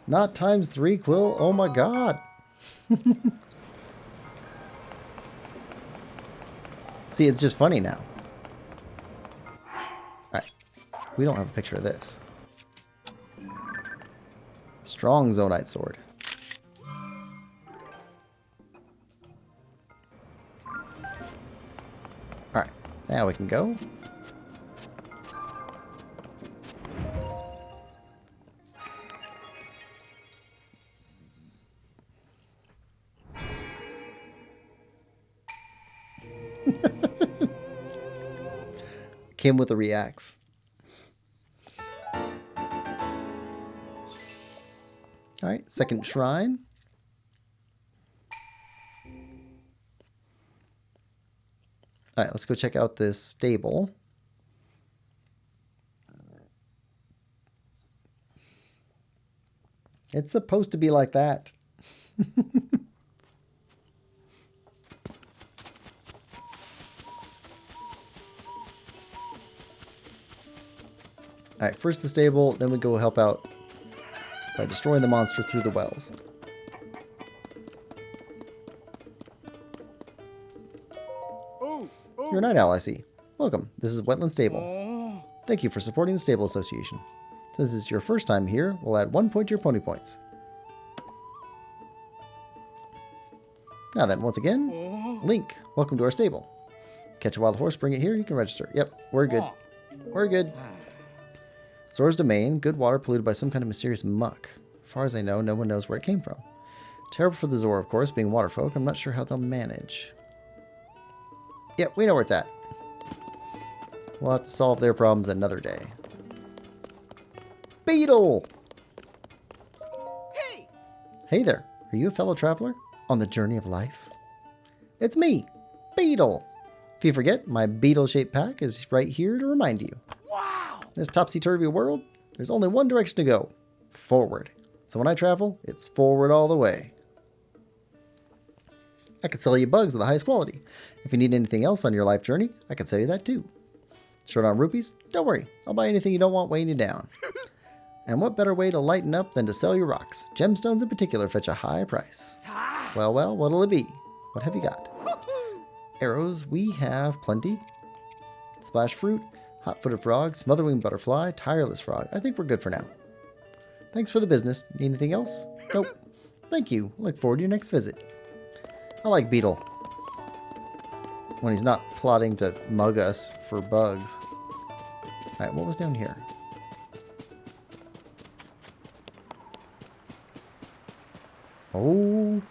Not times 3, Quill. Oh my god. See, it's just funny now. Alright. We don't have a picture of this. Strong Zonite sword. Alright. Now we can go. Came with a reacts. Alright, second shrine. Alright, let's go check out this stable. It's supposed to be like that. Alright, first the stable, then we go help out by destroying the monster through the wells. You're a night owl, I see. Welcome. This is Wetland Stable. Thank you for supporting the Stable Association. Since it's your first time here, we'll add 1 point to your pony points. Now then, once again, Link, welcome to our stable. Catch a wild horse, bring it here, you can register. Yep, we're good. We're good. Zora's domain, good water polluted by some kind of mysterious muck. As far as I know, no one knows where it came from. Terrible for the Zora, of course, being water folk. I'm not sure how they'll manage. Yep, we know where it's at. We'll have to solve their problems another day. Beetle! Hey! Hey there, are you a fellow traveler on the journey of life? It's me, Beetle. If you forget, my beetle-shaped pack is right here to remind you. Wow! In this topsy-turvy world, there's only one direction to go. Forward. So when I travel, it's forward all the way. I can sell you bugs of the highest quality. If you need anything else on your life journey, I can sell you that too. Short on rupees? Don't worry. I'll buy anything you don't want weighing you down. And what better way to lighten up than to sell your rocks? Gemstones in particular fetch a high price. Well, well, what'll it be? What have you got? Arrows, we have plenty. Splash fruit, hot-footed frog, smotherwing butterfly, tireless frog. I think we're good for now. Thanks for the business. Need anything else? Nope. Thank you. Look forward to your next visit. I like Beetle. When he's not plotting to mug us for bugs. Alright, what was down here? Oh.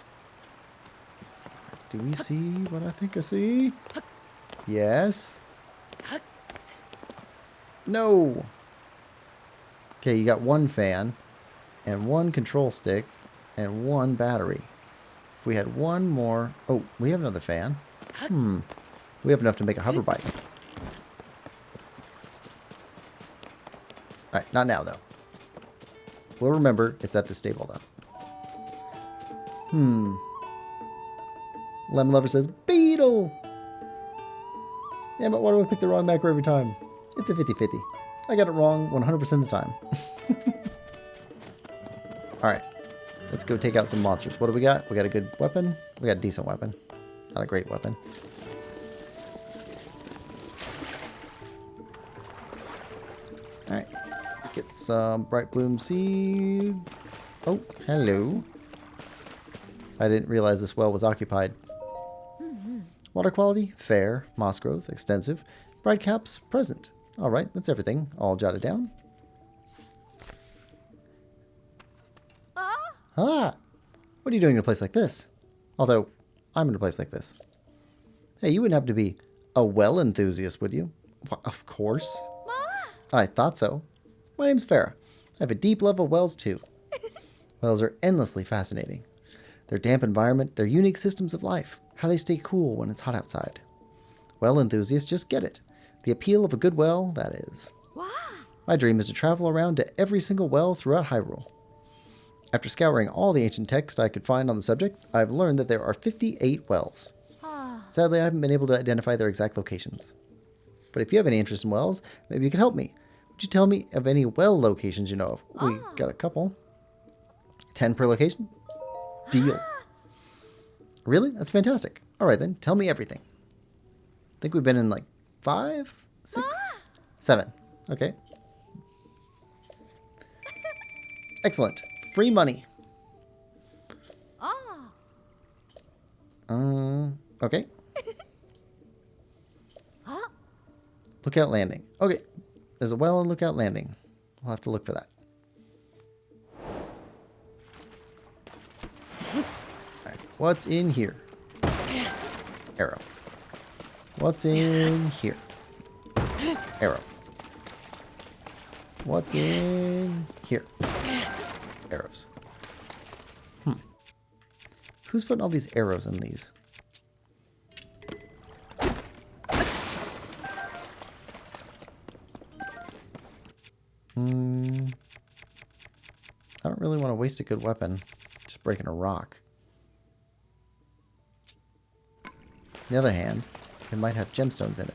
Do we see what I think I see? Yes. No. Okay, you got one fan and one control stick and one battery. If we had one more... Oh, we have another fan. We have enough to make a hover bike. Alright, not now, though. We'll remember it's at the stable, though. Lemon Lover says, Beetle! Damn it, why do I pick the wrong macro every time? It's a 50-50. I got it wrong 100% of the time. Alright. Let's go take out some monsters. What do we got? We got a good weapon. We got a decent weapon. Not a great weapon. Alright. Get some bright bloom seed. Oh, hello. I didn't realize this well was occupied. Water quality, fair. Moss growth, extensive. Bright caps, present. Alright, that's everything. All jotted down. Ah! What are you doing in a place like this? Although, I'm in a place like this. Hey, you wouldn't happen to be a well enthusiast, would you? Well, of course. I thought so. My name's Farah. I have a deep love of wells, too. Wells are endlessly fascinating. Their damp environment, their unique systems of life, how they stay cool when it's hot outside. Well enthusiasts just get it. The appeal of a good well, that is. Wow. My dream is to travel around to every single well throughout Hyrule. After scouring all the ancient texts I could find on the subject, I've learned that there are 58 wells. Sadly, I haven't been able to identify their exact locations. But if you have any interest in wells, maybe you could help me. Would you tell me of any well locations you know of? We got a couple. 10 per location? Deal. Really? That's fantastic. All right, then. Tell me everything. I think we've been in like 5, 6, 7. Okay. Excellent. Free money. Okay. Lookout Landing. Okay. There's a well in Lookout Landing. We'll have to look for that. Alright. What's in here? Arrow. What's in here? Arrow. What's in here? Arrows. Who's putting all these arrows in these? I don't really want to waste a good weapon just breaking a rock. On the other hand, it might have gemstones in it.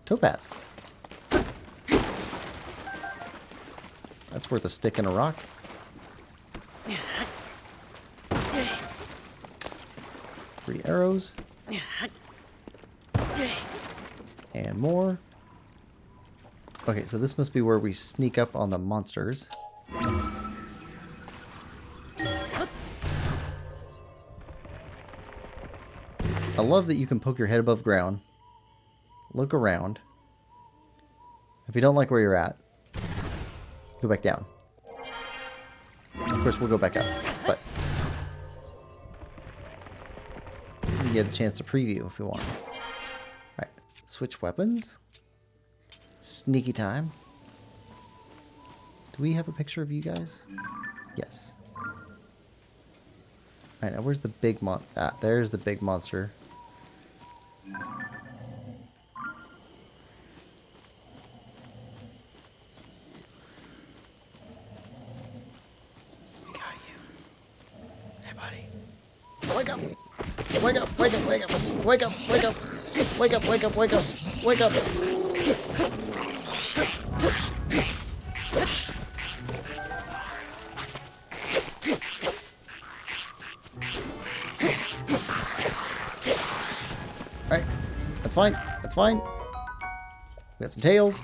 Topaz. That's worth a stick and a rock. Free arrows. And more. Okay, so this must be where we sneak up on the monsters. I love that you can poke your head above ground. Look around. If you don't like where you're at, go back down. Of course, we'll go back up, but you get a chance to preview if you want. Alright, switch weapons. Sneaky time. Do we have a picture of you guys? Yes. Alright, now where's the big there's the big monster. Wake up! Wake up! Wake up! Wake up! Wake up! Wake up! Wake up! Wake up! Wake up! Wake up! Alright. That's fine. That's fine. We got some tails.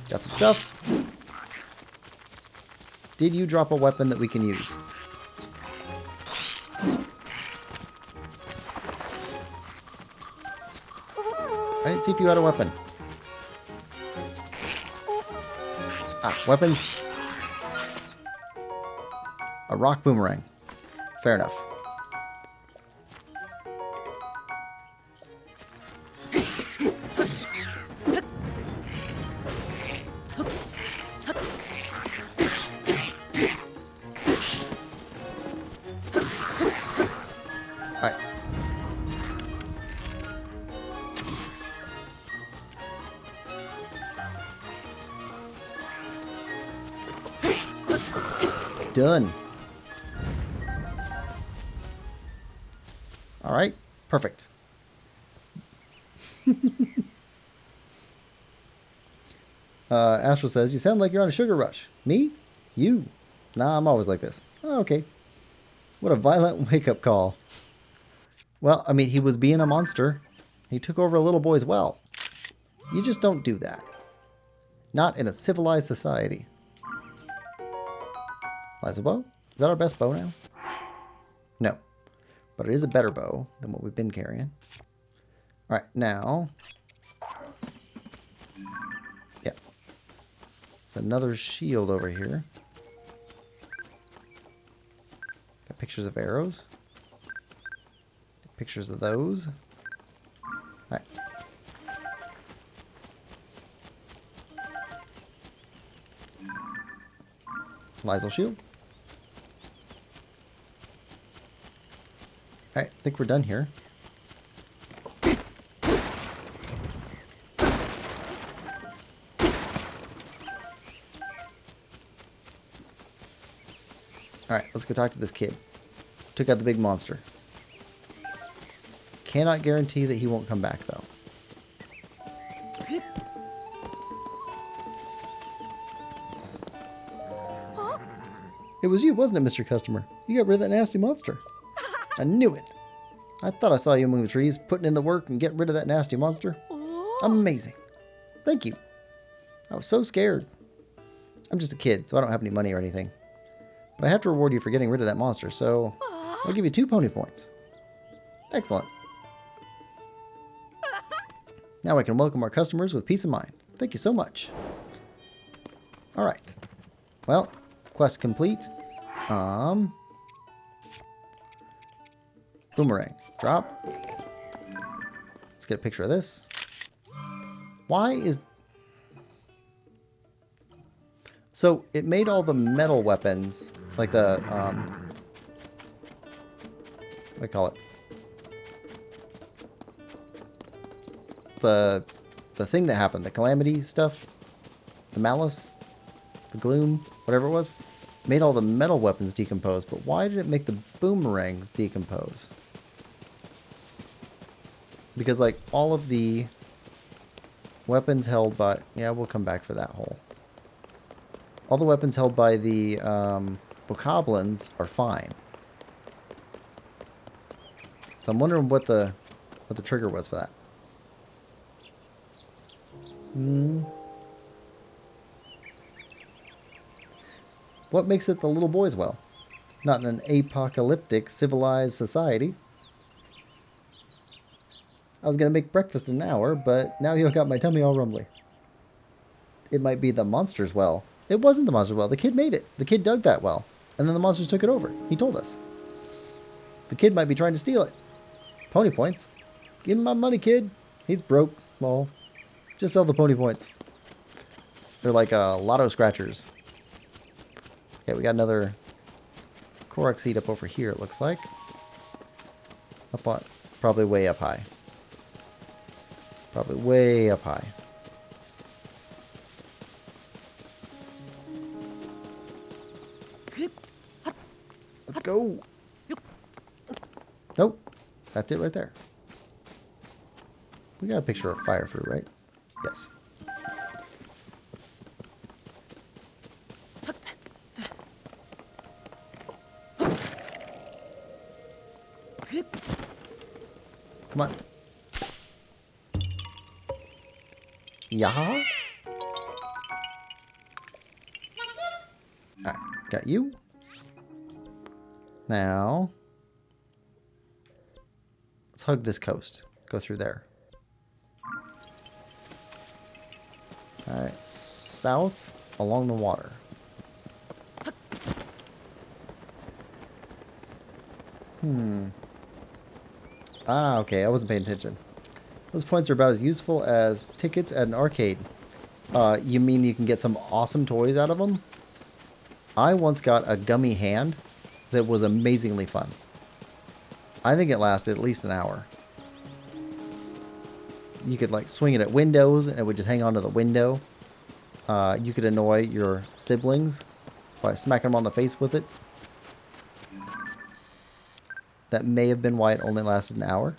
Got some stuff. Did you drop a weapon that we can use? I didn't see if you had a weapon. Ah, weapons. A rock boomerang. Fair enough. Alright. Done. All right, perfect. Astral says, you sound like you're on a sugar rush. Me? You? Nah, I'm always like this. Oh, okay. What a violent wake-up call. Well, I mean, he was being a monster. He took over a little boy's well. You just don't do that. Not in a civilized society. Laser bow? Is that our best bow now? No. But it is a better bow than what we've been carrying. Alright, now... yeah. There's another shield over here. Got pictures of arrows. Got pictures of those. Alright. Lysol shield. Alright, I think we're done here. Alright, let's go talk to this kid. Took out the big monster. cannot guarantee that he won't come back, though. It was you, wasn't it, Mr. Customer? You got rid of that nasty monster. I knew it. I thought I saw you among the trees, putting in the work and getting rid of that nasty monster. Amazing. Thank you. I was so scared. I'm just a kid, so I don't have any money or anything. But I have to reward you for getting rid of that monster, so I'll give you 2 pony points. Excellent. Now I can welcome our customers with peace of mind. Thank you so much. Alright. Well, quest complete. Boomerang. Drop. Let's get a picture of this. Why is... So, it made all the metal weapons, like the, what do I call it? The thing that happened, the calamity stuff, the malice, the gloom, whatever it was, made all the metal weapons decompose, but why did it make the boomerangs decompose? Because, like, all of the weapons held by... Yeah, we'll come back for that hole. All the weapons held by the bokoblins are fine. So I'm wondering what the trigger was for that. What makes it the little boy's well? Not in an apocalyptic, civilized society. I was going to make breakfast in an hour, but now you got my tummy all rumbly. It might be the monster's well. It wasn't the monster's well. The kid made it. The kid dug that well. And then the monsters took it over. He told us. The kid might be trying to steal it. Pony points. Give him my money, kid. He's broke. Well, just sell the pony points. They're like lotto scratchers. Okay, we got another Korok seed up over here, it looks like. Up on, probably way up high. Probably way up high. Let's go. Nope. That's it right there. We got a picture of fire fruit, right? Yes. Come on. Yeah. Alright, got you. Now, let's hug this coast. Go through there. Alright, south along the water. Ah, okay, I wasn't paying attention. Those points are about as useful as tickets at an arcade. You mean you can get some awesome toys out of them? I once got a gummy hand that was amazingly fun. I think it lasted at least an hour. You could like swing it at windows and it would just hang onto the window. You could annoy your siblings by smacking them on the face with it. That may have been why it only lasted an hour.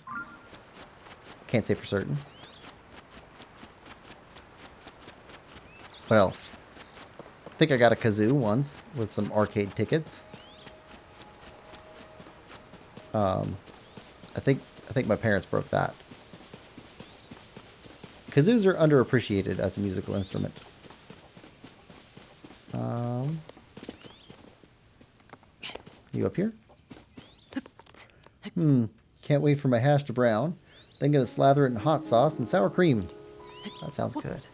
Can't say for certain. What else? I think I got a kazoo once with some arcade tickets. I think my parents broke that. Kazoos are underappreciated as a musical instrument. You up here? Can't wait for my hash to brown. Then gonna slather it in hot sauce and sour cream. That sounds good.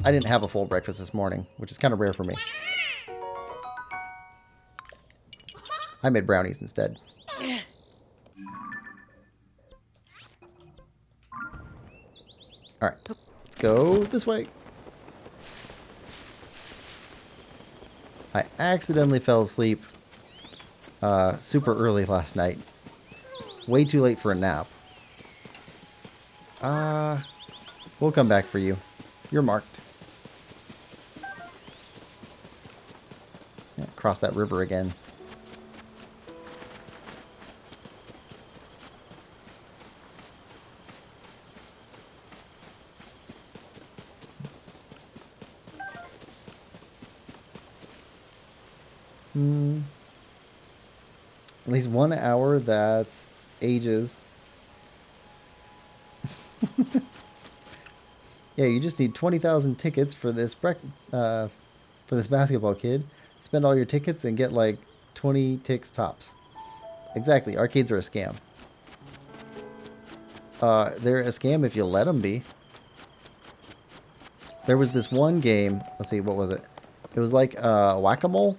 I didn't have a full breakfast this morning, which is kind of rare for me. I made brownies instead. Alright, let's go this way. I accidentally fell asleep super early last night. Way too late for a nap. We'll come back for you. You're marked. Yeah, cross that river again. At least 1 hour, that's ages. Yeah, you just need 20,000 tickets for this basketball kid. Spend all your tickets and get like 20 ticks tops. Exactly. Arcades are a scam. They're a scam if you let them be. There was this one game. Let's see, what was it? It was like whack-a-mole,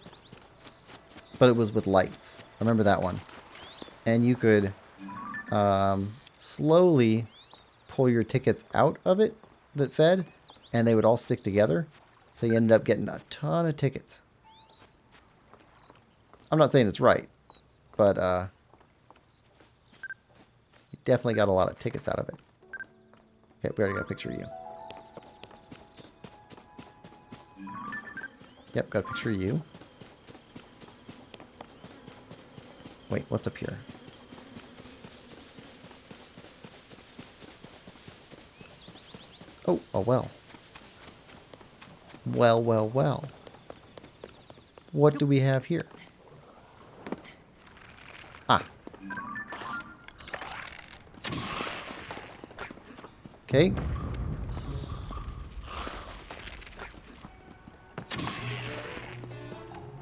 but it was with lights. I remember that one. And you could slowly pull your tickets out of it that fed, and they would all stick together. So you ended up getting a ton of tickets. I'm not saying it's right, but you definitely got a lot of tickets out of it. Okay, we already got a picture of you. Yep, got a picture of you. Wait, what's up here? Oh, a well. Well, well, well. What do we have here? Ah. Okay.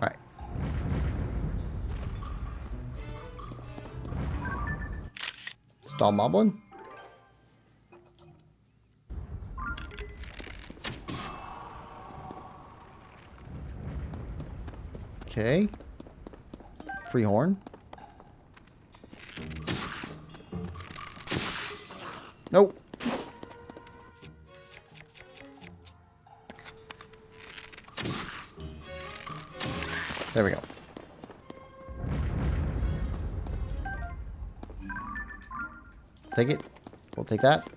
Alright. Stall moblin. Okay. Free horn. Nope. There we go. Take it. We'll take that.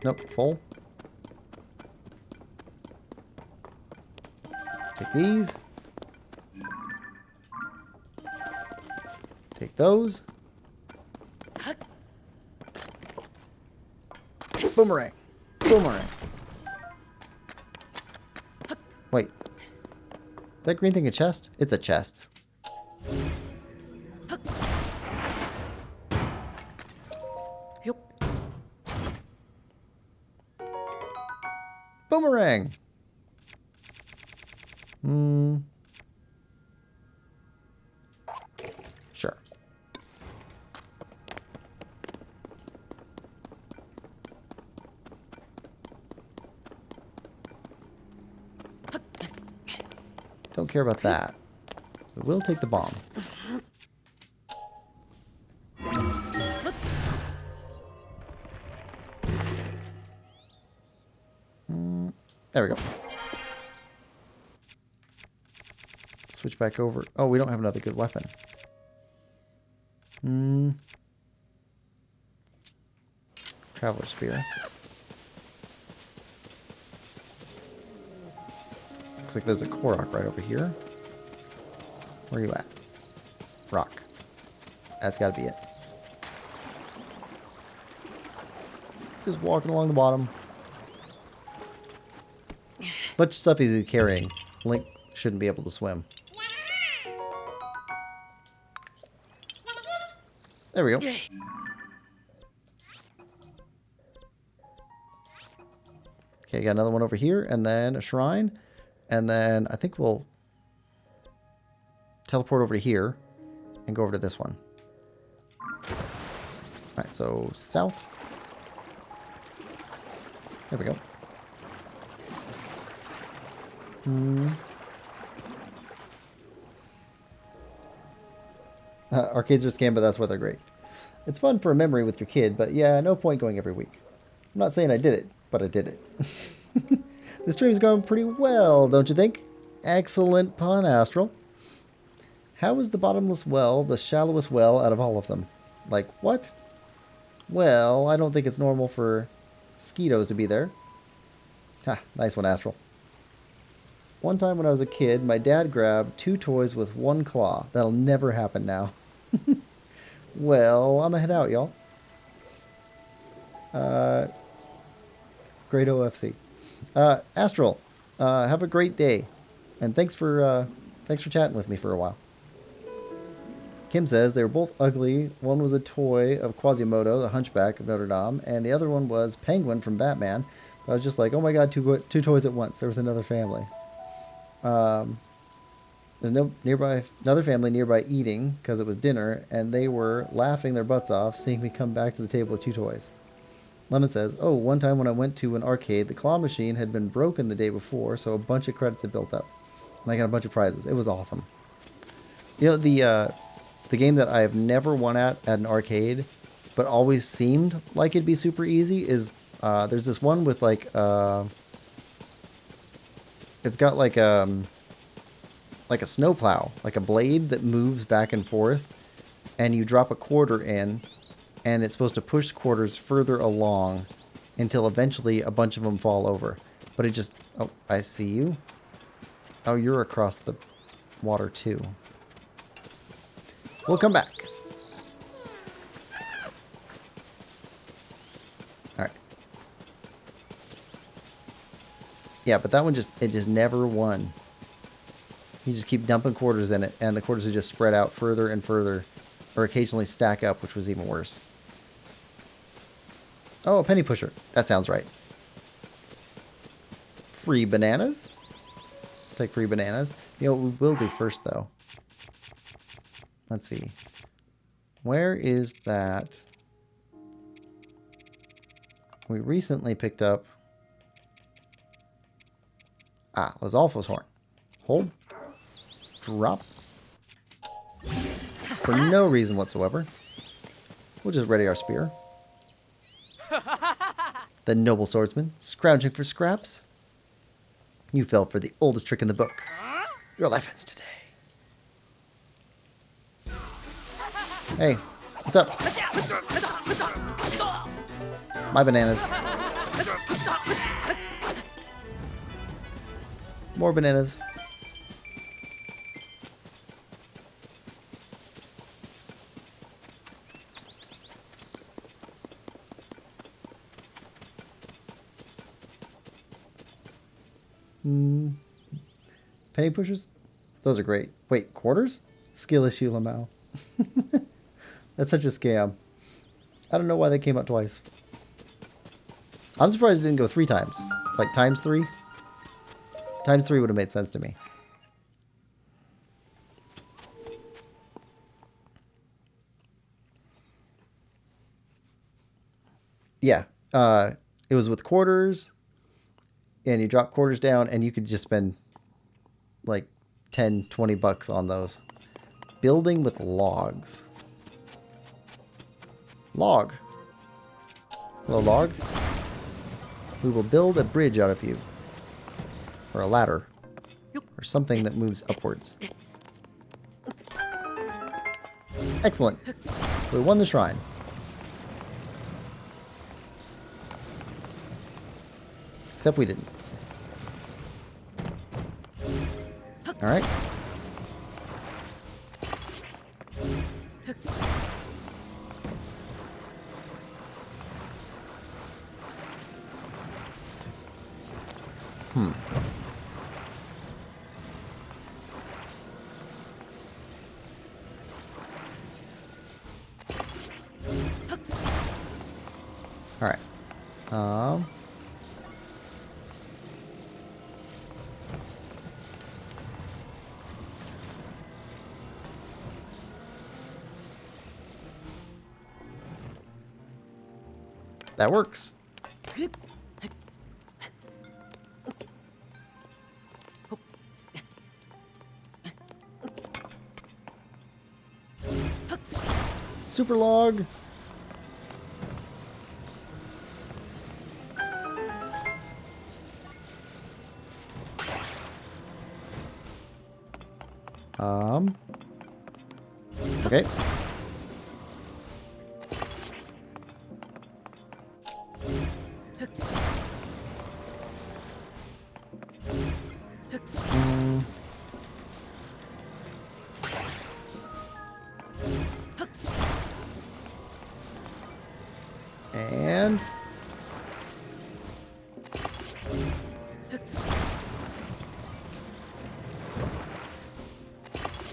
Nope, full. Take these. Take those. Boomerang. Boomerang. Wait. Is that green thing a chest? It's a chest. Boomerang. Sure. Don't care about that. We will take the bomb. There we go. Switch back over. Oh, we don't have another good weapon. Traveler spear. Looks like there's a Korok right over here. Where are you at? Rock. That's got to be it. Just walking along the bottom. Much stuff he's carrying. Link shouldn't be able to swim. There we go. Okay, got another one over here, and then a shrine. And then I think we'll teleport over to here and go over to this one. Alright, so south. There we go. Arcades are a scam, but that's why they're great. It's fun for a memory with your kid, but yeah, no point going every week. I'm not saying I did it, but I did it. The stream's going pretty well, don't you think? Excellent pun, Astral. How is the bottomless well the shallowest well out of all of them? Like, what? Well, I don't think it's normal for mosquitoes to be there. Ha, nice one, Astral. One time when I was a kid, my dad grabbed 2 toys with 1 claw. That'll never happen now. Well, I'm gonna head out, y'all. Great OFC. Astral, have a great day, and thanks for chatting with me for a while. Kim says they were both ugly. One was a toy of Quasimodo, the Hunchback of Notre Dame, and the other one was Penguin from Batman. But I was just like, oh my god, two toys at once. There was another family. There's another family nearby eating because it was dinner, and they were laughing their butts off seeing me come back to the table with two toys. Lemon says, oh, one time when I went to an arcade, the claw machine had been broken the day before, so a bunch of credits had built up. And I got a bunch of prizes. It was awesome. You know, the game that I have never won at an arcade, but always seemed like it'd be super easy is, there's this one with like, it's got like a snowplow, like a blade that moves back and forth, and you drop a quarter in, and it's supposed to push quarters further along until eventually a bunch of them fall over. But it just, oh, I see you. Oh, you're across the water too. We'll come back. All right. Yeah, but that one it just never won. You just keep dumping quarters in it, and the quarters are just spread out further and further, or occasionally stack up, which was even worse. Oh, a penny pusher. That sounds right. Free bananas? Take free bananas. You know what we will do first, though? Let's see. Where is that? We recently picked up... Ah, Lizalfo's horn. Hold. Drop. For no reason whatsoever. We'll just ready our spear. The noble swordsman, scrounging for scraps. You fell for the oldest trick in the book. Your life ends today. Hey, what's up? My bananas. More bananas. Penny pushers? Those are great. Wait, quarters? Skill issue, Lamau. That's such a scam. I don't know why they came out twice. I'm surprised it didn't go 3 times. Like times 3? Times 3 would have made sense to me. Yeah. It was with quarters. And you drop quarters down, and you could just spend like 10, 20 bucks on those. Building with logs. Log. Hello, log. We will build a bridge out of you. Or a ladder. Or something that moves upwards. Excellent. We won the shrine. Except we didn't. Alright. Alright. That works. Super log. Okay. And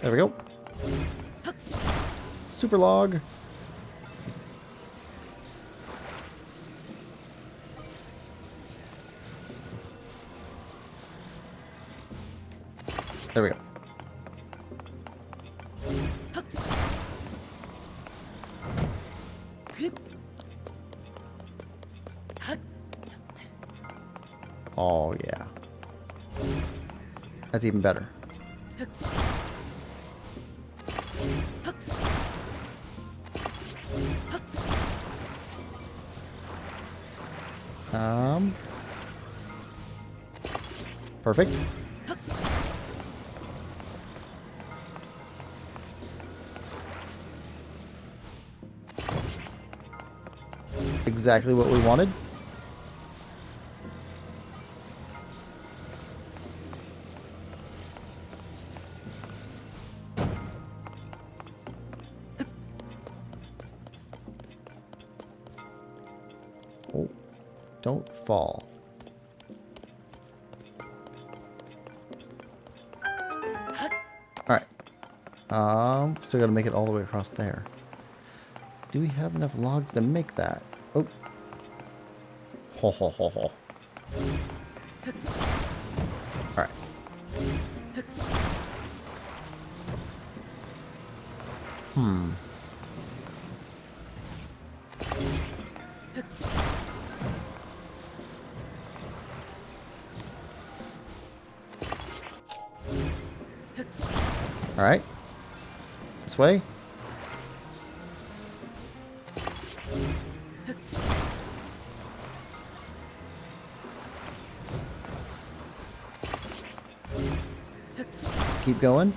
There we go. Super log. There we go. Oh, yeah. That's even better. Perfect. Exactly what we wanted. Oh, don't fall. Alright. Still gotta make it all the way across there. Do we have enough logs to make that? Oh. Ho ho ho ho. Alright. Alright. This way. Keep going.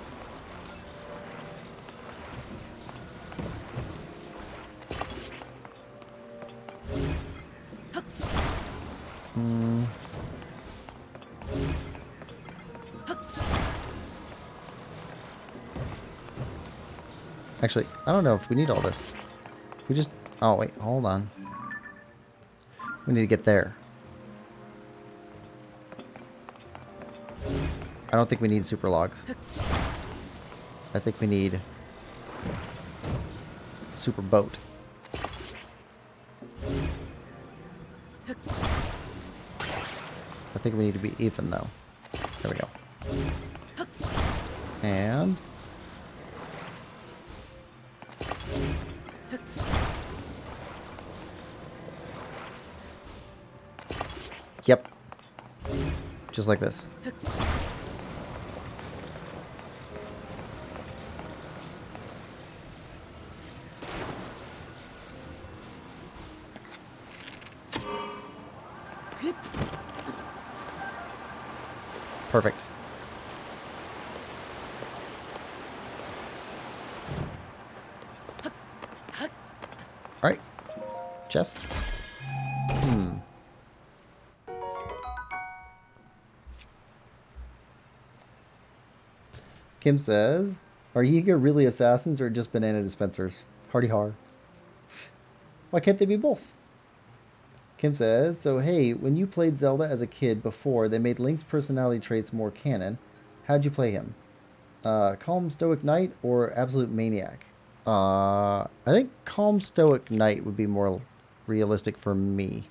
Actually, I don't know if we need all this. We just... Oh, wait. Hold on. We need to get there. I don't think we need super logs. I think we need super boat. I think we need to be even, though. There we go. And... Yep. Just like this. Perfect. Alright. Chest. Kim says, are Yiga really assassins or just banana dispensers? Hardy har. Why can't they be both? Kim says, so hey, when you played Zelda as a kid before, they made Link's personality traits more canon. How'd you play him? Calm Stoic Knight or Absolute Maniac? I think Calm Stoic Knight would be more realistic for me.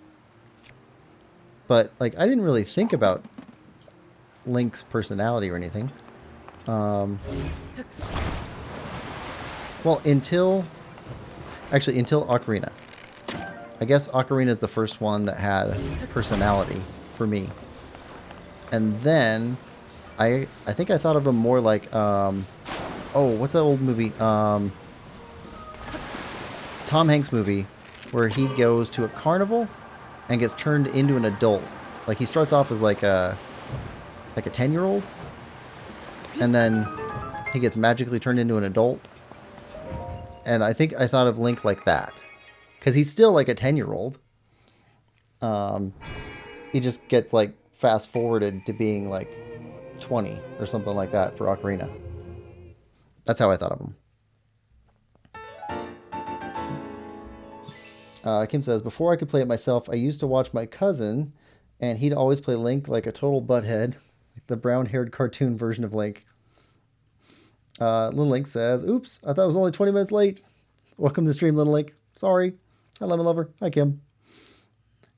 But, like, I didn't really think about Link's personality or anything. Well, until Ocarina. I guess Ocarina is the first one that had personality for me. And then I think I thought of him more like oh, what's that old movie? Tom Hanks movie where he goes to a carnival and gets turned into an adult. Like he starts off as like a 10-year-old and then he gets magically turned into an adult. And I think I thought of Link like that. Because he's still like a 10-year-old. He just gets like fast forwarded to being like 20 or something like that for Ocarina. That's how I thought of him. Kim says, before I could play it myself, I used to watch my cousin and he'd always play Link like a total butthead, like the brown-haired cartoon version of Link. Little Link says, "Oops, I thought it was only 20 minutes late. Welcome to the stream, Little Link. Sorry. Hi, Lemon Lover. Hi, Kim."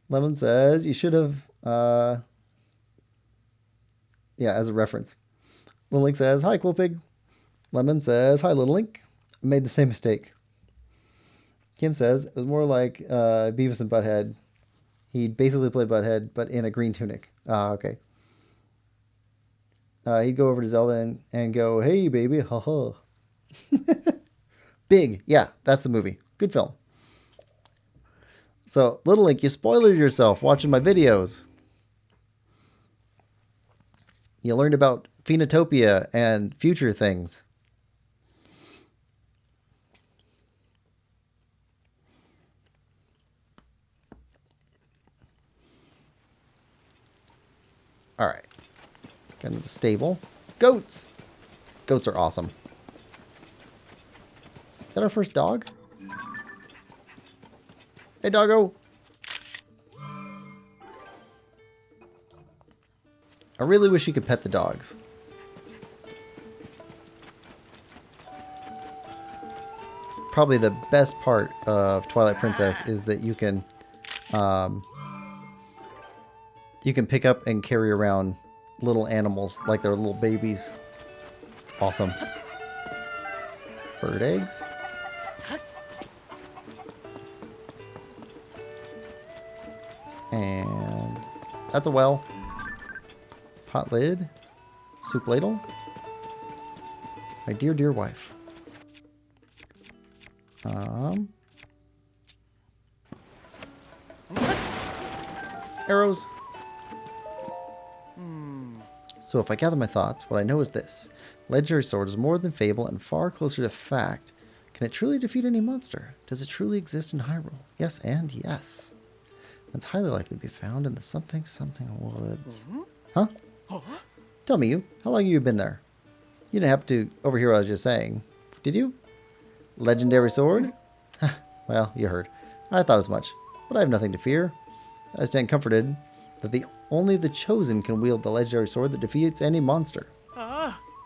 Lemon says, "You should have..." Yeah, as a reference. Little Link says, "Hi, Quillpig." Lemon says, "Hi, Little Link. I made the same mistake." Kim says, "It was more like Beavis and Butthead. He'd basically play Butthead, but in a green tunic." Ah, okay. He'd go over to Zelda and go, "Hey, baby, haha." Big. Yeah, that's the movie. Good film. So, Little Link, you spoiled yourself watching my videos. You learned about Phenotopia and future things. All right. Got into the stable. Goats. Goats are awesome. Is that our first dog? Hey, doggo. I really wish you could pet the dogs. Probably the best part of Twilight Princess is that you can pick up and carry around little animals like they're little babies. It's awesome. Bird eggs. And that's a well. Pot lid. Soup ladle. My dear, dear wife. Arrows. So if I gather my thoughts, what I know is this. Legendary sword is more than fable and far closer to fact. Can it truly defeat any monster? Does it truly exist in Hyrule? Yes and yes. It's highly likely to be found in the something woods. Huh? Tell me, how long have you been there? You didn't have to overhear what I was just saying, did you? Legendary sword? Well, you heard. I thought as much, but I have nothing to fear. I stand comforted that only the chosen can wield the legendary sword that defeats any monster.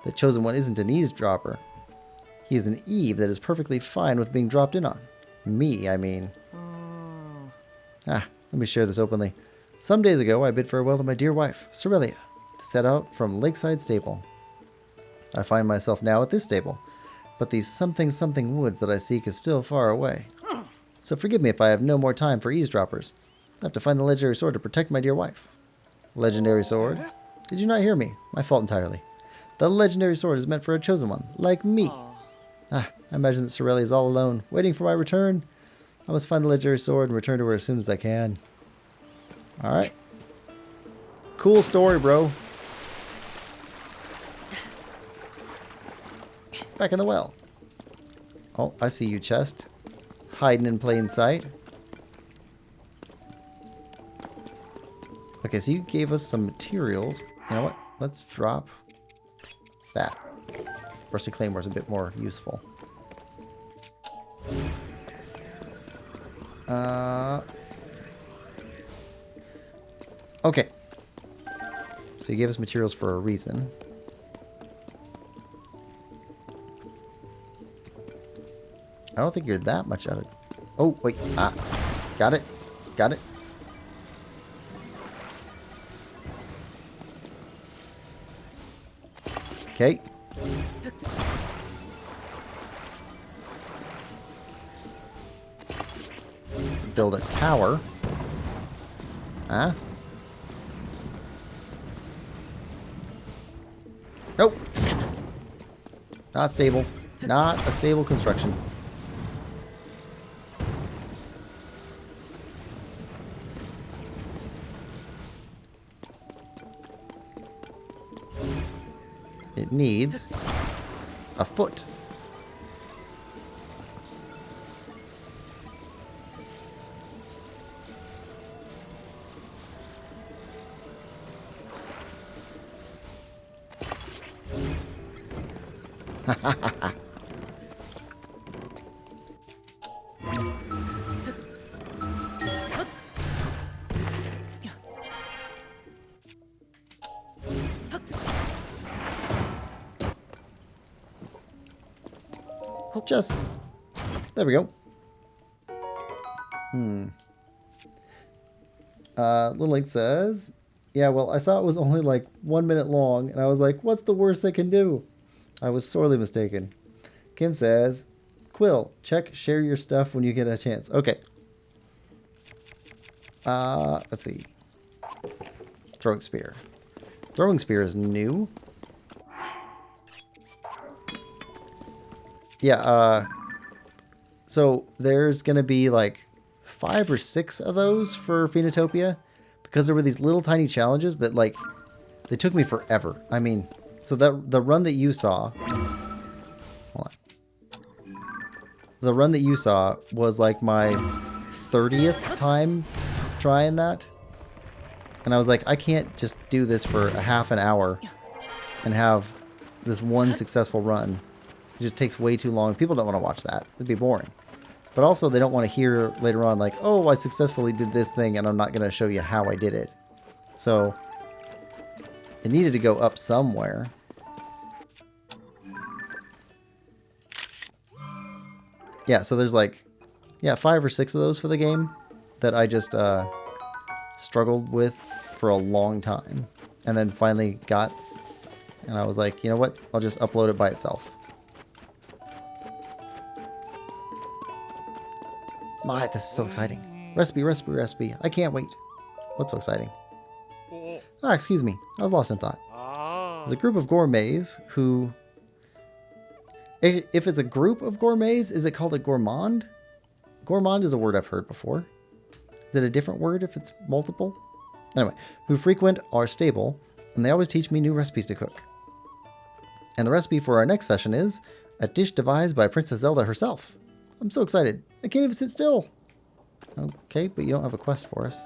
The chosen one isn't an eavesdropper. He is an Eve that is perfectly fine with being dropped in on. Me, I mean. Let me share this openly. Some days ago, I bid farewell to my dear wife, Cerelia, to set out from Lakeside Stable. I find myself now at this stable, but the something woods that I seek is still far away. So forgive me if I have no more time for eavesdroppers. I have to find the legendary sword to protect my dear wife. Legendary sword? Did you not hear me? My fault entirely. The legendary sword is meant for a chosen one, like me. I imagine that Cerelia is all alone, waiting for my return. I must find the legendary sword and return to her as soon as I can. Alright. Cool story, bro. Back in the well. Oh, I see you, chest. Hiding in plain sight. Okay, so you gave us some materials. You know what? Let's drop that. Rusty Claymore is a bit more useful. Okay. So you gave us materials for a reason. I don't think you're that much out of... Oh, wait. Got it. Got it. Okay. Build a tower. Nope. Not stable. Not a stable construction. It needs a foot. Just... There we go. Little Link says, yeah, well, I saw it was only like 1 minute long, and I was like, what's the worst they can do? I was sorely mistaken. Kim says, Quill, check share your stuff when you get a chance. Okay. Let's see. Throwing Spear. Throwing Spear is new. Yeah, so there's going to be like 5 or 6 of those for Phoenotopia because there were these little tiny challenges that like they took me forever. I mean, so that the run that you saw, hold on. The run that you saw was like my 30th time trying that. And I was like, I can't just do this for a half an hour and have this one successful run. It just takes way too long. People don't want to watch that. It'd be boring. But also they don't want to hear later on like, oh, I successfully did this thing and I'm not going to show you how I did it. So it needed to go up somewhere. Yeah, so there's like, yeah, 5 or 6 of those for the game that I just struggled with for a long time. And then finally got, and I was like, you know what? I'll just upload it by itself. My, this is so exciting. Recipe, recipe, recipe. I can't wait. What's so exciting? Ah, excuse me. I was lost in thought. There's a group of gourmets who... If it's a group of gourmets, is it called a gourmand? Gourmand is a word I've heard before. Is it a different word if it's multiple? Anyway, who frequent our stable, and they always teach me new recipes to cook. And the recipe for our next session is a dish devised by Princess Zelda herself. I'm so excited. I can't even sit still. Okay, but you don't have a quest for us.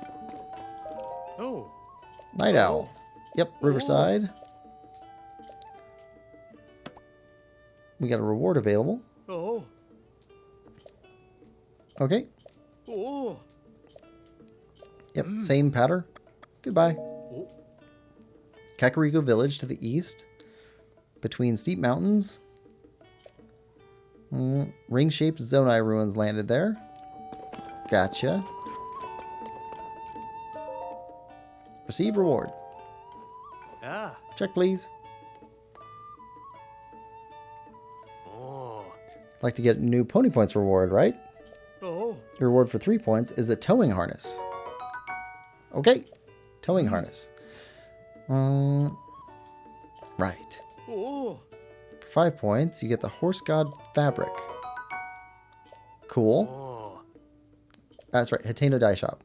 Oh. Night Owl. Yep, Riverside. We got a reward available. Oh. Okay. Oh. Yep, same pattern. Goodbye. Oh. Kakariko Village to the east. Between steep mountains. Ring-shaped Zonai ruins landed there. Gotcha. Receive reward. Ah. Check, please. Oh. Like to get new pony points reward, right? Oh. Your reward for 3 points is a towing harness. Okay. Towing harness. Right. Oh. For 5 points, you get the Horse God Fabric. Cool. Oh. That's right. Hateno Dye Shop.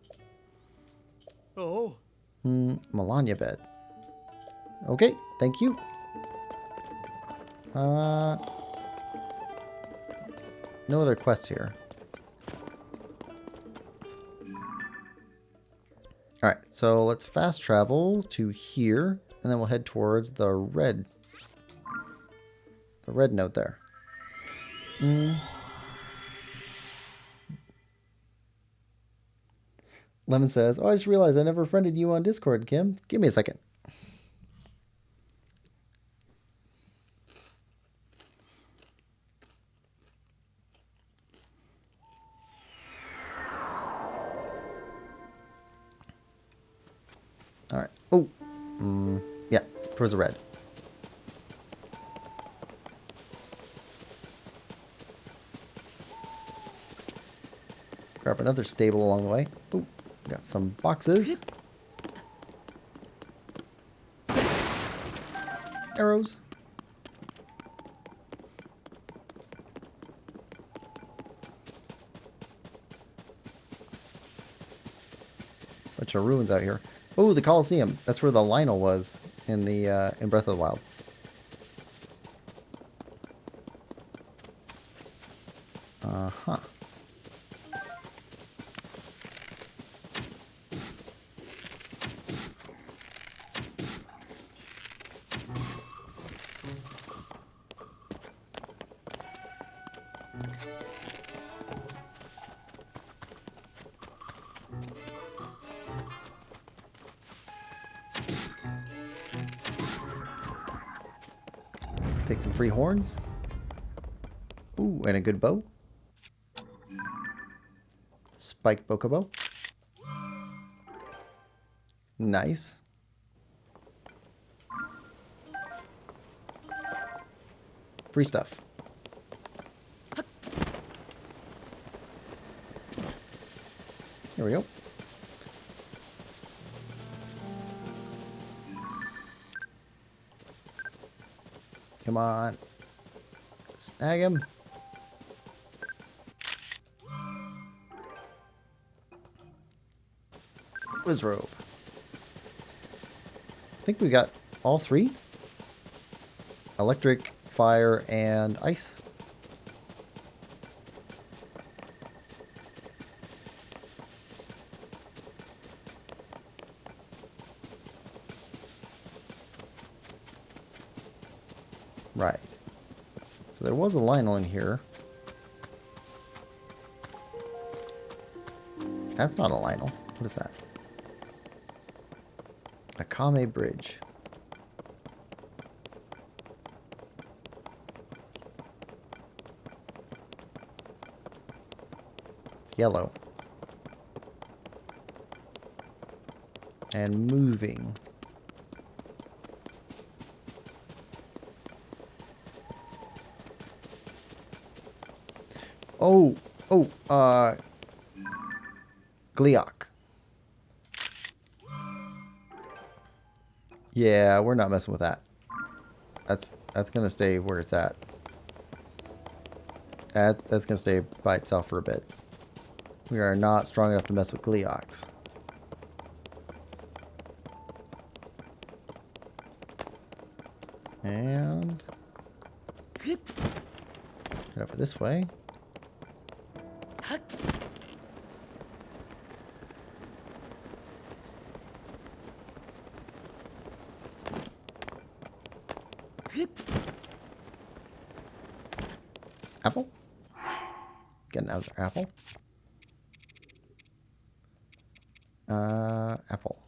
Oh. Melania Bed. Okay. Thank you. No other quests here. Alright, so let's fast travel to here, and then we'll head towards the red note there. Lemon says, oh, I just realized I never friended you on Discord, Kim. Give me a second. All right. Oh, yeah, towards the red. Grab another stable along the way. Oh, got some boxes. Arrows. Bunch of ruins out here. Oh, the Colosseum. That's where the Lionel was in the in Breath of the Wild. Uh-huh. Take some free horns. Ooh, Ooh, and a good bow. Spiked bokobo. Nice. Free stuff. There we go. Come on. Snag him. Wizrobe. I think we got all three. Electric, fire, and ice. Right. So there was a Lionel in here. That's not a Lionel. What is that? A Kame Bridge. It's yellow. And moving. Gleok. Yeah, we're not messing with that. That's gonna stay where it's at. That's gonna stay by itself for a bit. We are not strong enough to mess with Gleoks. And head over this way. Apple? Get another apple. Apple.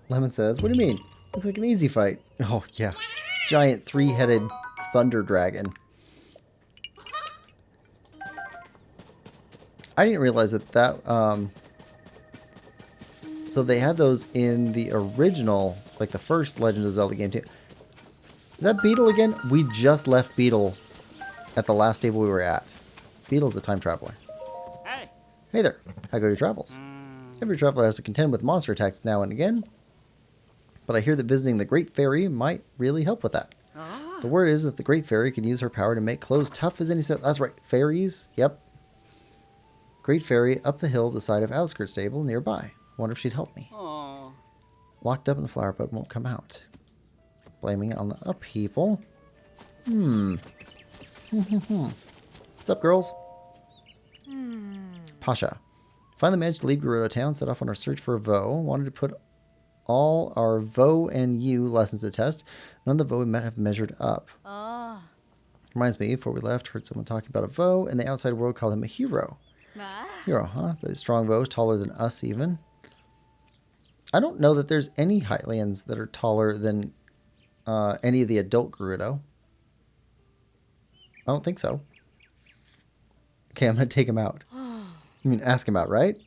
Lemon says, what do you mean? Looks like an easy fight. Oh, yeah. Giant three-headed thunder dragon. I didn't realize that so they had those in the original, like the first Legend of Zelda game too. Is that Beetle again? We just left Beetle at the last stable we were at. Beetle's a time traveler. Hey. Hey there. How go your travels? Every traveler has to contend with monster attacks now and again. But I hear that visiting the Great Fairy might really help with that. The word is that the Great Fairy can use her power to make clothes tough as any set. That's right. Fairies. Yep. Great Fairy up the hill, the side of Outskirt Stable nearby. Wonder if she'd help me. Aww. Locked up in the flower bud, won't come out. Blaming it on the upheaval. What's up, girls? Pasha. Finally managed to leave Gerudo Town, set off on our search for a Vo. Wanted to put all our Vo and U lessons to test. None of the Vo we met have measured up. Reminds me, before we left, heard someone talking about a Vo, and the outside world called him a hero. Hero, huh? But his strong Vo is taller than us even. I don't know that there's any Hylians that are taller than any of the adult Gerudo. I don't think so. Okay, I'm going to take him out. I mean, ask him out, right?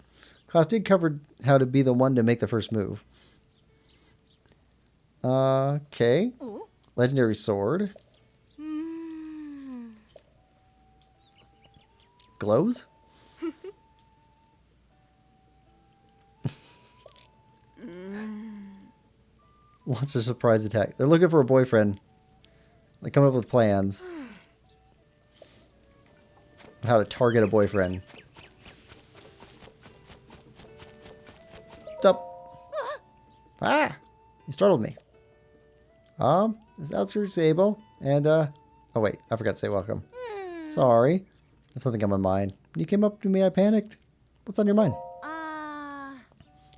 Class did cover how to be the one to make the first move. Okay. Legendary sword. Glows? Launch a surprise attack. They're looking for a boyfriend. They're coming up with plans. How to target a boyfriend. What's up? Ah! You startled me. This outskirts Abel. And, oh wait, I forgot to say welcome. Sorry. I have something on my mind. When you came up to me, I panicked. What's on your mind?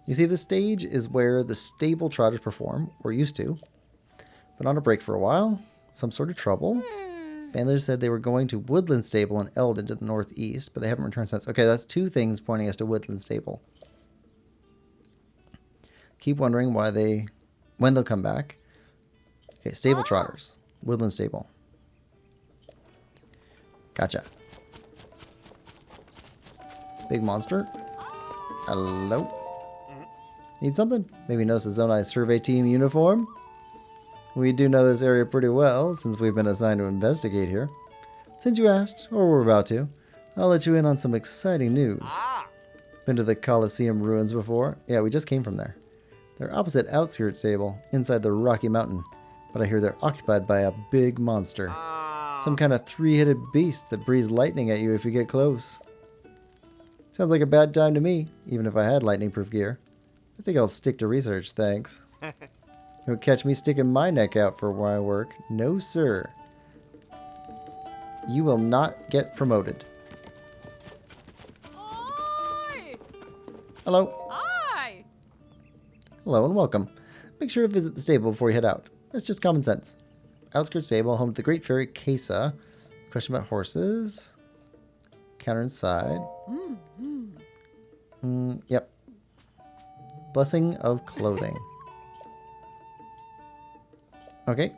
You see, this stage is where the stable trotters perform, or used to. Been on a break for a while. Some sort of trouble. Bandler said they were going to Woodland Stable in Eldon to the northeast, but they haven't returned since. Okay, that's two things pointing us to Woodland Stable. Keep wondering when they'll come back. Okay, stable trotters. Woodland stable. Gotcha. Big monster. Hello. Need something? Maybe notice the Zonai survey team uniform? We do know this area pretty well, since we've been assigned to investigate here. Since you asked, or we're about to, I'll let you in on some exciting news. Been to the Colosseum ruins before? Yeah, we just came from there. They're opposite outskirts stable, inside the Rocky Mountain, but I hear they're occupied by a big monster. Some kind of three-headed beast that breathes lightning at you if you get close. Sounds like a bad time to me, even if I had lightning-proof gear. I think I'll stick to research, thanks. You'll catch me sticking my neck out for my work. No, sir. You will not get promoted. Oi! Hello. Aye! Hello and welcome. Make sure to visit the stable before you head out. That's just common sense. Outskirts stable, home to the Great Fairy Kesa. Question about horses. Counter inside. Yep. Blessing of clothing. Okay.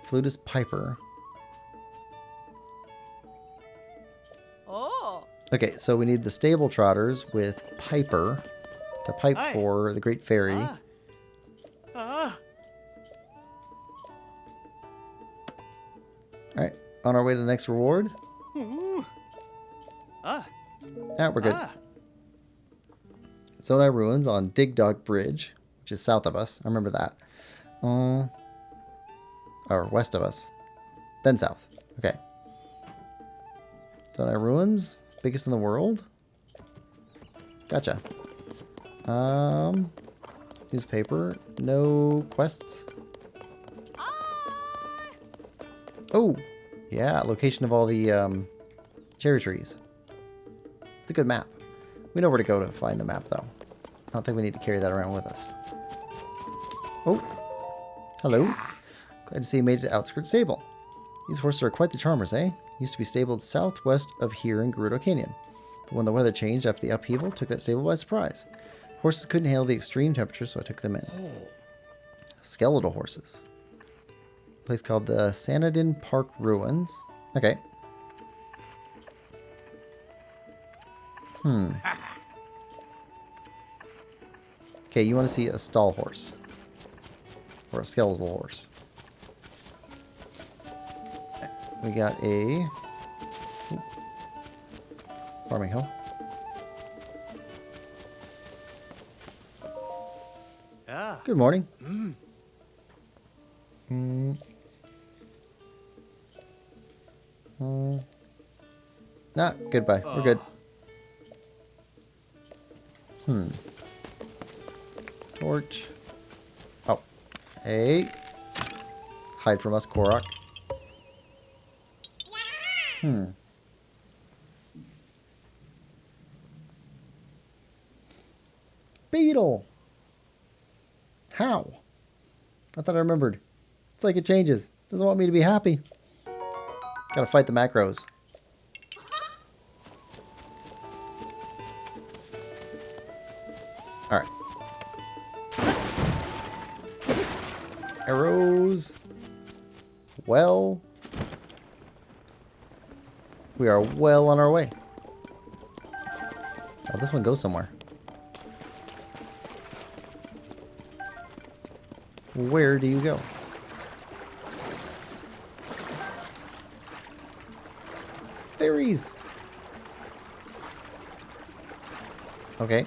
Flutist Piper. Oh! Okay, so we need the stable trotters with Piper to pipe Aye. for the Great Fairy. Alright, on our way to the next reward. We're good. Zonai Ruins on Dig Dog Bridge, which is south of us. I remember that. Or west of us. Then south. Okay. Zonai Ruins, biggest in the world. Gotcha. Newspaper. No quests. Oh, yeah. Location of all the cherry trees. It's a good map. We know where to go to find the map, though. I don't think we need to carry that around with us. Oh, hello. Glad to see you made it to Outskirts Stable. These horses are quite the charmers, eh? Used to be stabled southwest of here in Gerudo Canyon. But when the weather changed after the upheaval, took that stable by surprise. Horses couldn't handle the extreme temperature, so I took them in. Skeletal horses. Place called the Sanadin Park Ruins. Okay. Okay, you want to see a stall horse. Or a skeletal horse. We got a farming hill. Good morning. Goodbye. We're good. Torch. Oh. Hey. Hide from us, Korok. Beetle. How? I thought I remembered. It's like it changes. Doesn't want me to be happy. Gotta fight the macros. Alright. Arrows. Well. We are well on our way. Oh, this one goes somewhere. Where do you go? Fairies. Okay.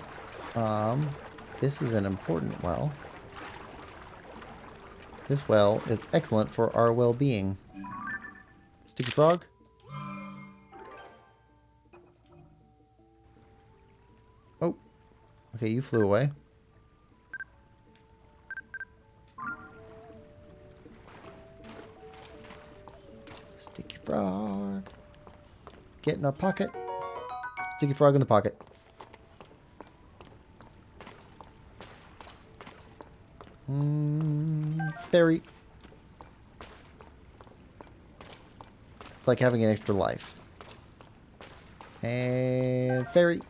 This is an important well. This well is excellent for our well-being. Sticky frog. Oh. Okay, you flew away. Sticky frog. Get in our pocket. Sticky frog in the pocket. Fairy. It's like having an extra life. And fairy.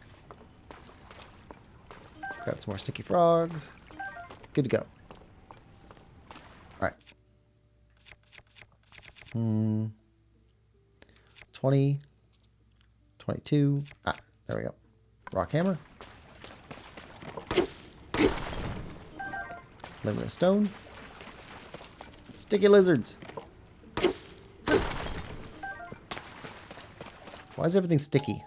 Got some more sticky frogs. Good to go. Alright. 20. 22. Ah, there we go. Rock hammer. Limit of stone. Sticky lizards. Why is everything sticky?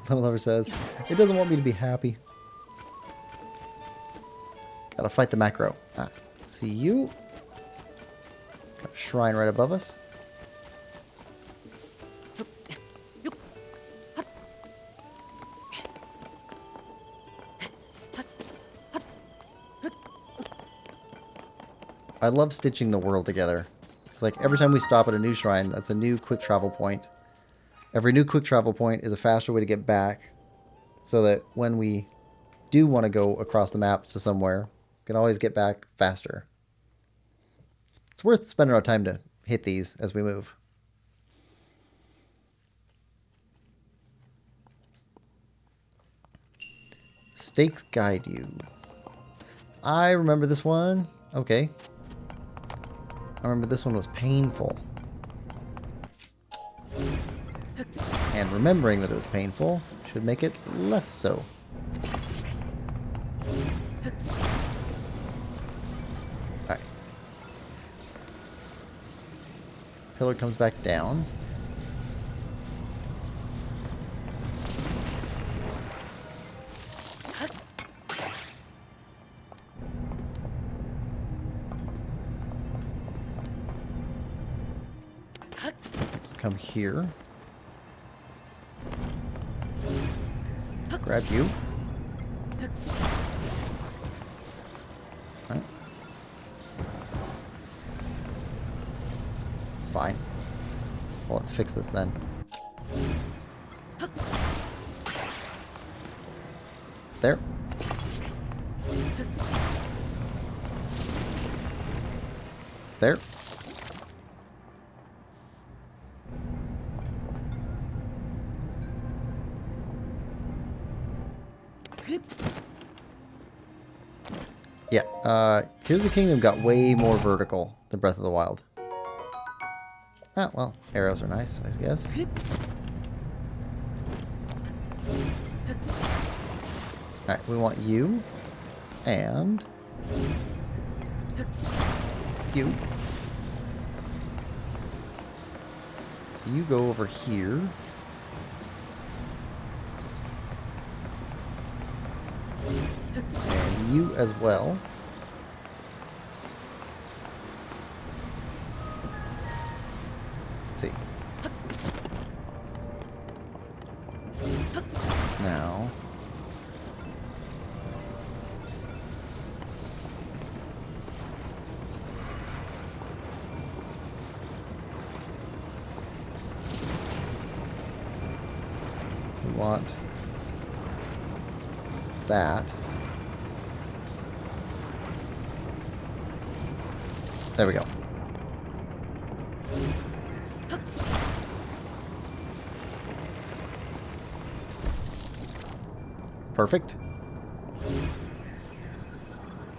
Level Lover says, it doesn't want me to be happy. Gotta fight the macro. Ah, see you. Got a shrine right above us. I love stitching the world together. It's like every time we stop at a new shrine, that's a new quick travel point. Every new quick travel point is a faster way to get back, so that when we do want to go across the map to somewhere, we can always get back faster. It's worth spending our time to hit these as we move. Stakes guide you. I remember this one. Okay. I remember this one was painful. And remembering that it was painful should make it less so. Alright. Pillar comes back down. Let's come here. Grab you. Right. Fine. Well, let's fix this then. There. There. Yeah, Tears of the Kingdom got way more vertical than Breath of the Wild. Ah, well, arrows are nice, I guess. Alright, we want you. And... you. So you go over here. And you as well. Let's see. Now. We want that. There we go. Perfect.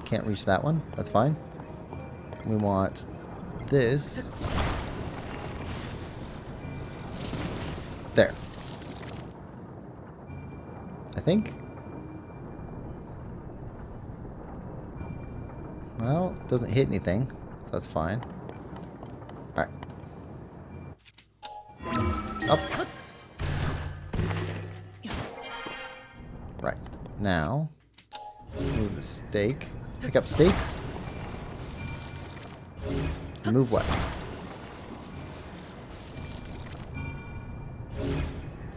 Can't reach that one. That's fine. We want this. There. I think. Well, it doesn't hit anything, so that's fine. Alright. Up. Right. Now, move the stake. Pick up stakes. And move west.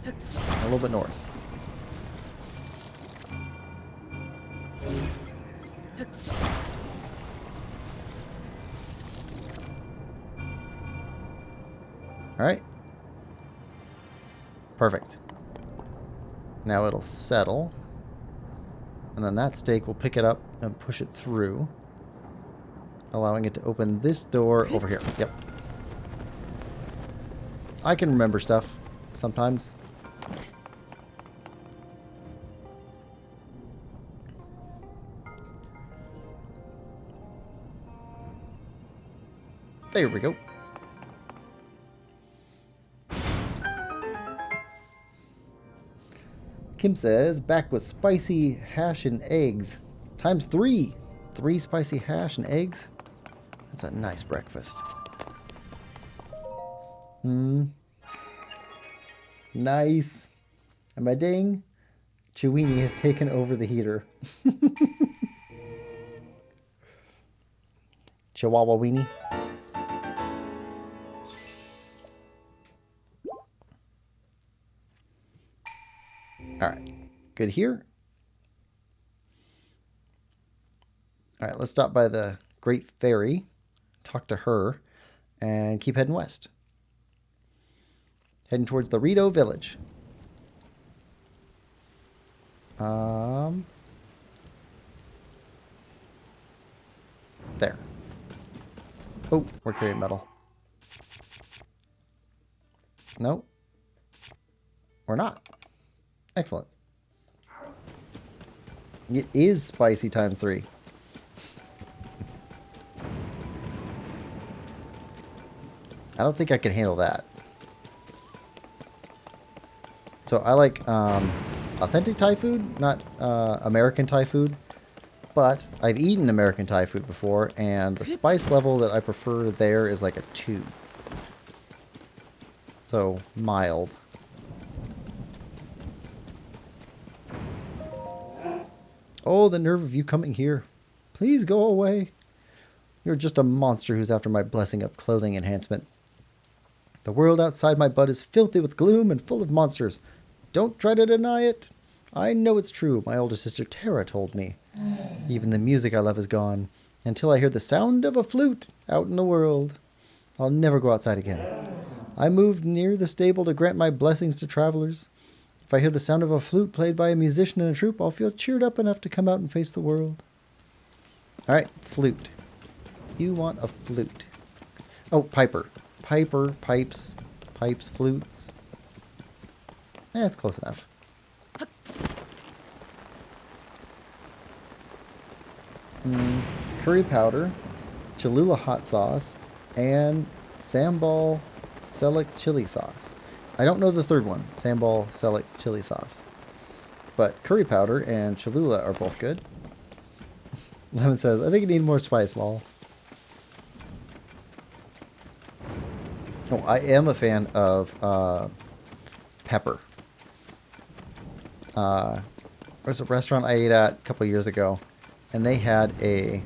A little bit north. Alright. Perfect. Now it'll settle. And then that stake will pick it up and push it through, allowing it to open this door over here. Yep. I can remember stuff sometimes. There we go. Kim says, back with spicy hash and eggs. Times 3. 3 spicy hash and eggs. That's a nice breakfast. Nice. And my dang Chewini has taken over the heater. Chihuahua weenie. Alright. Good here. Alright, let's stop by the Great Fairy. Talk to her. And keep heading west. Heading towards the Rito Village. There. Oh, we're carrying metal. No. We're not. Excellent. It is spicy times 3. I don't think I can handle that. So I like authentic Thai food, not American Thai food. But I've eaten American Thai food before, and the spice level that I prefer there is like a 2. So, mild. Oh, the nerve of you coming here. Please go away. You're just a monster who's after my blessing of clothing enhancement. The world outside my butt is filthy with gloom and full of monsters. Don't try to deny it. I know it's true. My older sister Tara told me. Even the music I love is gone. Until I hear the sound of a flute out in the world. I'll never go outside again. I moved near the stable to grant my blessings to travelers. If I hear the sound of a flute played by a musician in a troupe, I'll feel cheered up enough to come out and face the world. Alright, flute. You want a flute. Oh, piper. Piper, pipes, flutes. That's close enough. Curry powder, Cholula hot sauce, and sambal selic chili sauce. I don't know the third one, sambal selic chili sauce. But curry powder and Cholula are both good. Lemon says, I think you need more spice, lol. Oh, I am a fan of pepper. There's a restaurant I ate at a couple years ago, and they had it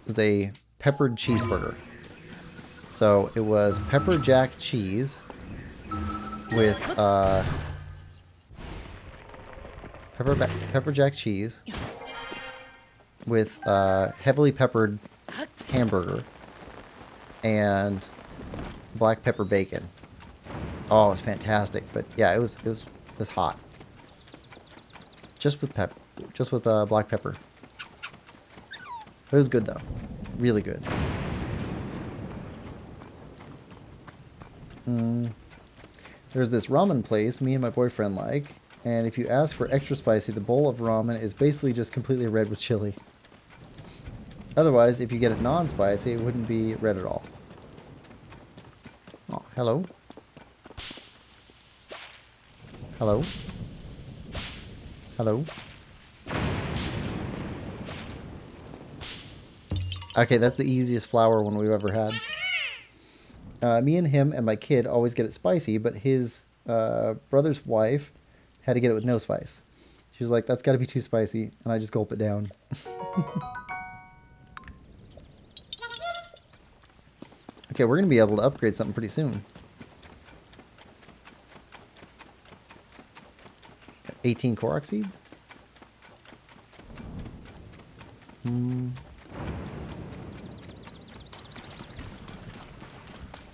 was a peppered cheeseburger. So it was pepper jack cheese with pepper jack cheese with heavily peppered hamburger and black pepper bacon. Oh, it was fantastic. But yeah, it was hot. Just with black pepper. It was good though. Really good. There's this ramen place me and my boyfriend like, and if you ask for extra spicy, the bowl of ramen is basically just completely red with chili. Otherwise, if you get it non-spicy, it wouldn't be red at all. Oh, hello. Hello. Hello. Okay, that's the easiest flower one we've ever had. Me and him and my kid always get it spicy, but his brother's wife had to get it with no spice. She was like, that's got to be too spicy, and I just gulp it down. Okay, we're going to be able to upgrade something pretty soon. 18 Korok seeds?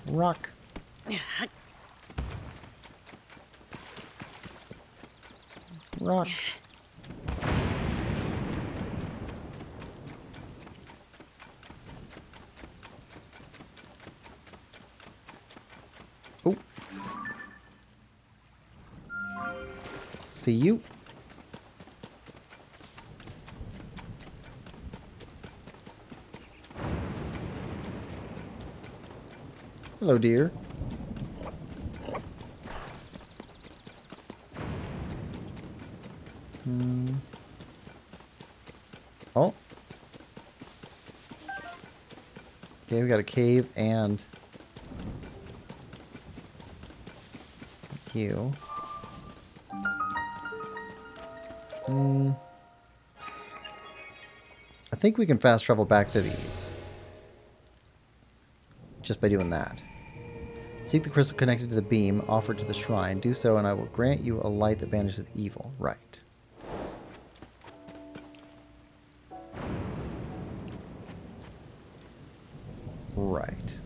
Rock. Rock. Oh. See you. Hello, dear. Oh. Okay, we got a cave and you. I think we can fast travel back to these. Just by doing that. Seek the crystal connected to the beam, offer it to the shrine. Do so and I will grant you a light that banishes evil. Right. Right.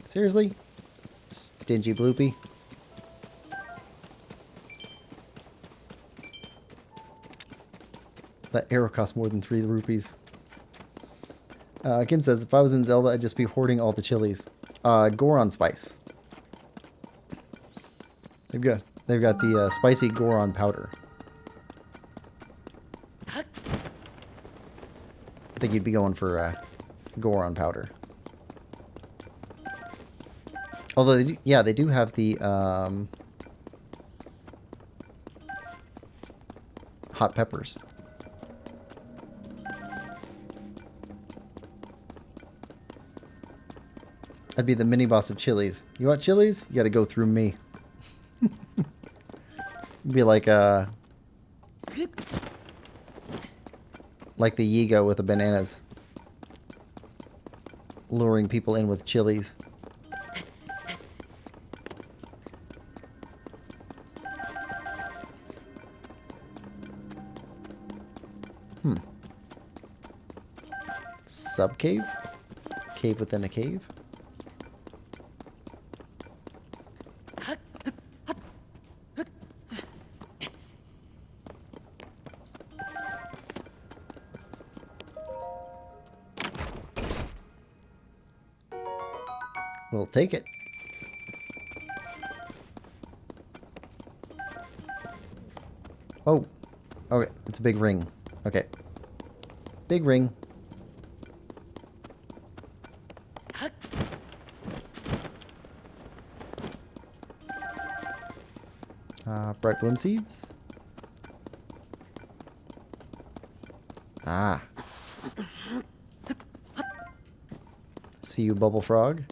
Seriously? Stingy bloopy? That arrow costs more than 3 rupees. Kim says, if I was in Zelda, I'd just be hoarding all the chilies. Goron spice. They've got the spicy Goron powder. I think you'd be going for Goron powder. Although, they do have the hot peppers. I'd be the mini boss of chilies. You want chilies? You gotta go through me. Be like the Yiga with the bananas. Luring people in with chilies. Sub-cave? Cave within a cave? We'll take it. Oh. Okay, it's a big ring. Okay. Big ring. Bright bloom seeds. Ah. See you, bubble frog.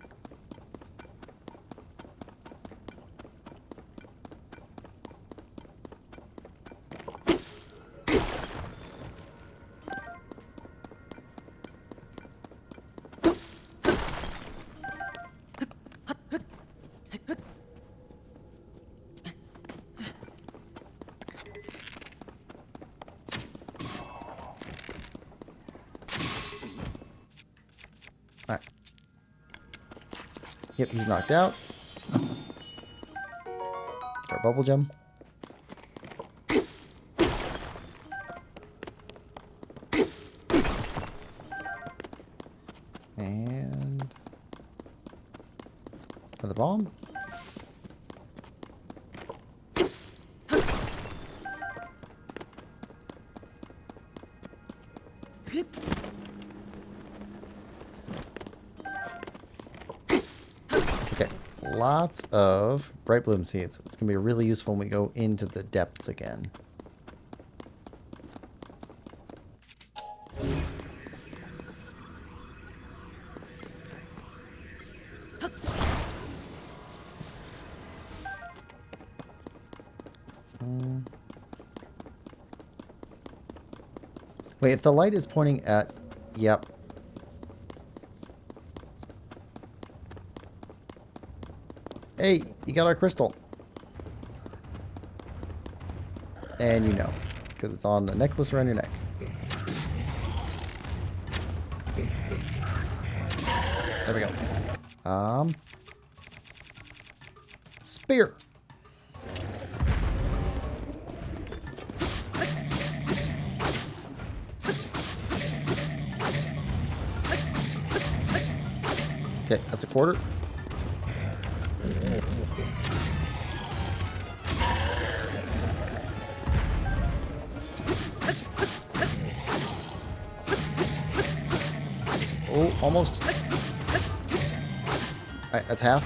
Alright. Yep, he's knocked out. Our bubble gem. And another bomb. Okay, lots of bright bloom seeds. It's going to be really useful when we go into the depths again. Wait, if the light is pointing at... Yep. Hey, you got our crystal. And you know, because it's on a necklace around your neck. There we go. Spear. Okay, that's a quarter. Almost. Alright, that's half.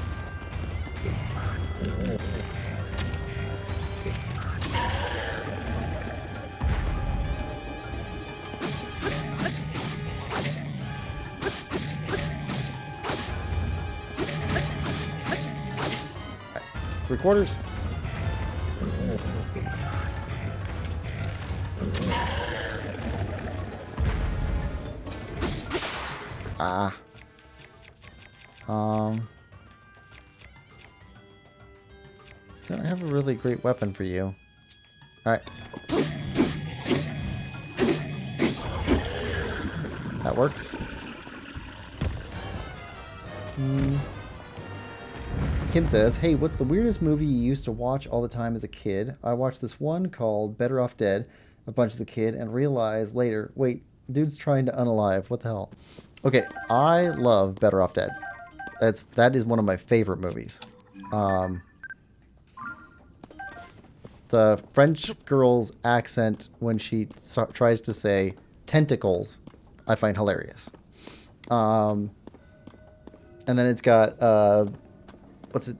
Right, 3/4. Ah. Don't have a really great weapon for you. Alright. That works. Kim says, hey, what's the weirdest movie you used to watch all the time as a kid? I watched this one called Better Off Dead a bunch as a kid and realized later, wait, dude's trying to unalive. What the hell? Okay, I love Better Off Dead. That is one of my favorite movies. The French girl's accent when she tries to say tentacles, I find hilarious. And then it's got it's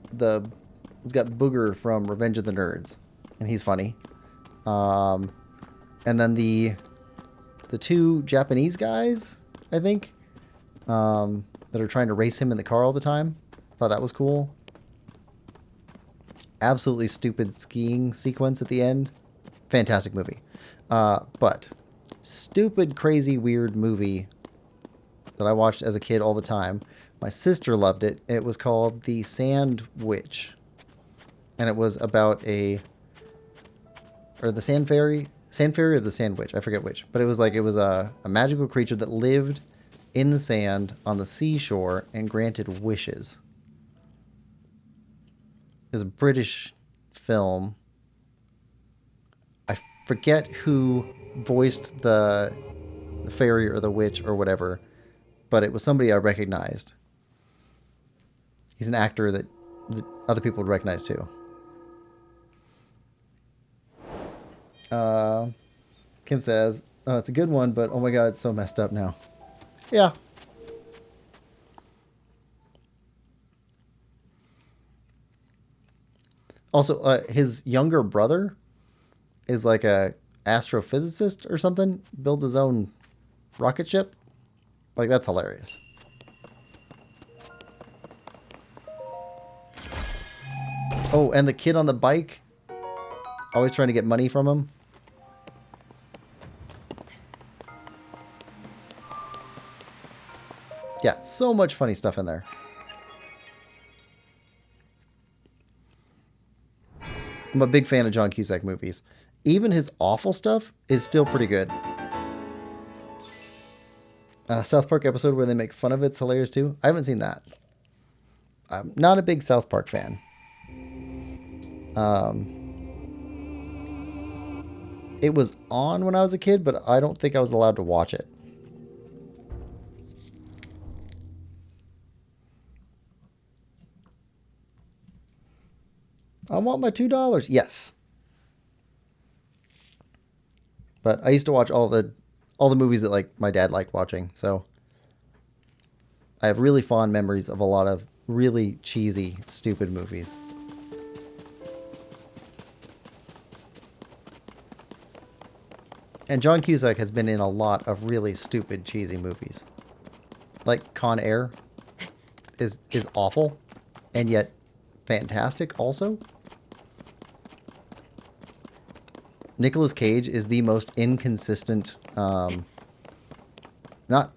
got Booger from Revenge of the Nerds, and he's funny. And then the two Japanese guys, I think, that are trying to race him in the car all the time. Thought that was cool. Absolutely stupid skiing sequence at the end. Fantastic movie. But stupid, crazy, weird movie that I watched as a kid all the time. My sister loved it. It was called The Sand Witch. And it was about the Sand Fairy? Sand Fairy or the Sand Witch? I forget which. But it was a magical creature that lived in the sand on the seashore and granted wishes. It's a British film. I forget who voiced the fairy or the witch or whatever, but it was somebody I recognized. He's an actor that other people would recognize too. Kim says, oh, it's a good one, but oh my god, it's so messed up now. Yeah. Also, his younger brother is like a astrophysicist or something. Builds his own rocket ship. Like, that's hilarious. Oh, and the kid on the bike. Always trying to get money from him. Yeah, so much funny stuff in there. I'm a big fan of John Cusack movies. Even his awful stuff is still pretty good. South Park episode where they make fun of it's hilarious too. I haven't seen that. I'm not a big South Park fan. It was on when I was a kid, but I don't think I was allowed to watch it. I want my $2. Yes. But I used to watch all the movies that like my dad liked watching, so I have really fond memories of a lot of really cheesy, stupid movies. And John Cusack has been in a lot of really stupid, cheesy movies. Like Con Air is awful, and yet fantastic also. Nicolas Cage is the most inconsistent, not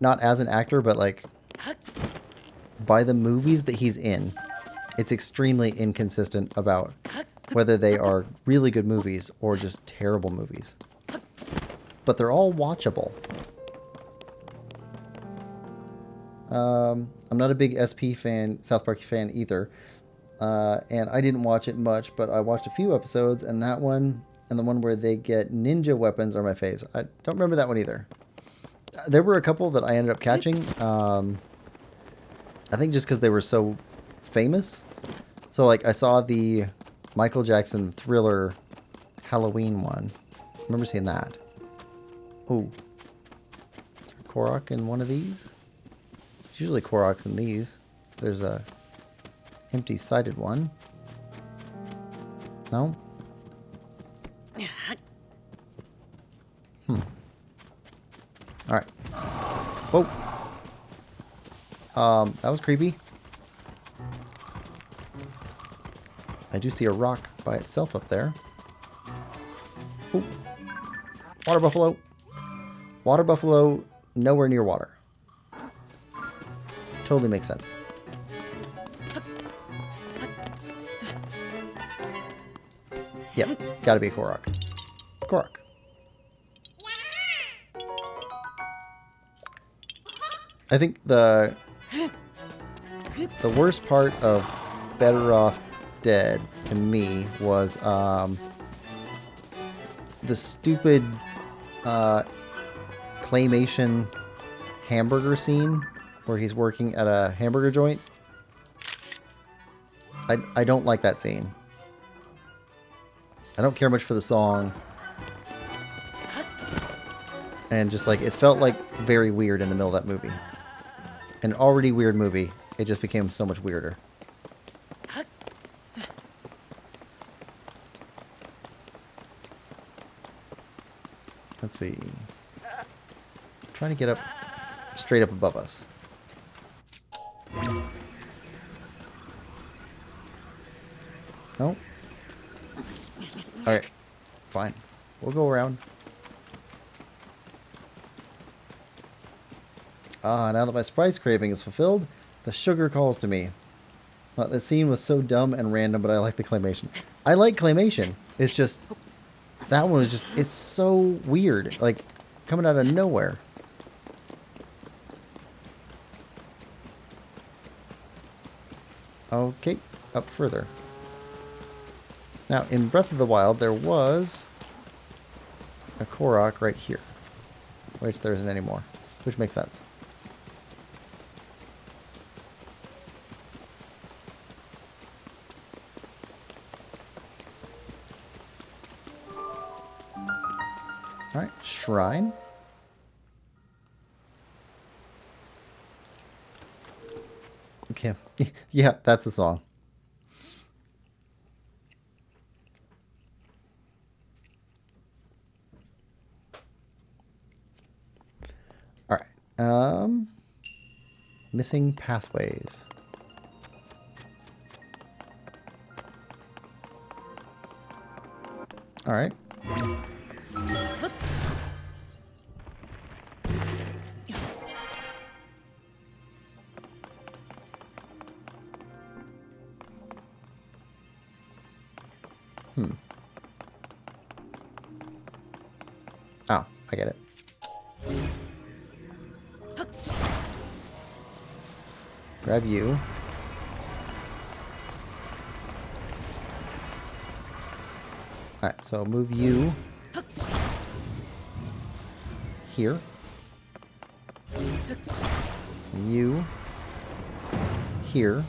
as an actor, but like by the movies that he's in, it's extremely inconsistent about whether they are really good movies or just terrible movies. But they're all watchable. I'm not a big SP fan, South Park fan either. And I didn't watch it much, but I watched a few episodes, and that one and the one where they get ninja weapons are my faves. I don't remember that one either. There were a couple that I ended up catching. I think just because they were so famous. So like I saw the Michael Jackson Thriller Halloween one. I remember seeing that. Oh. Korok in one of these? usually Koroks in these. There's a empty-sided one. No? Alright. Whoa. That was creepy. I do see a rock by itself up there. Ooh. Water buffalo. Water buffalo, nowhere near water. Totally makes sense. Yep, gotta be a Korok. Korok. I think the worst part of Better Off Dead to me was the stupid claymation hamburger scene where he's working at a hamburger joint. I don't like that scene. I don't care much for the song. And just like, it felt like very weird in the middle of that movie. An already weird movie, it just became so much weirder. Let's see. I'm trying to get up straight up above us. No? Alright. Fine. We'll go around. Ah, now that my spice craving is fulfilled, the sugar calls to me. The scene was so dumb and random, but I like the claymation. I like claymation. It's just... That one was just... It's so weird. Like, coming out of nowhere. Okay, up further. Now, in Breath of the Wild, there was a Korok right here. Which there isn't anymore. Which makes sense. Alright, shrine. Okay. Yeah, that's the song. Alright. Missing pathways. Alright. Oh, I get it. Grab you. Alright, so move you here. You here.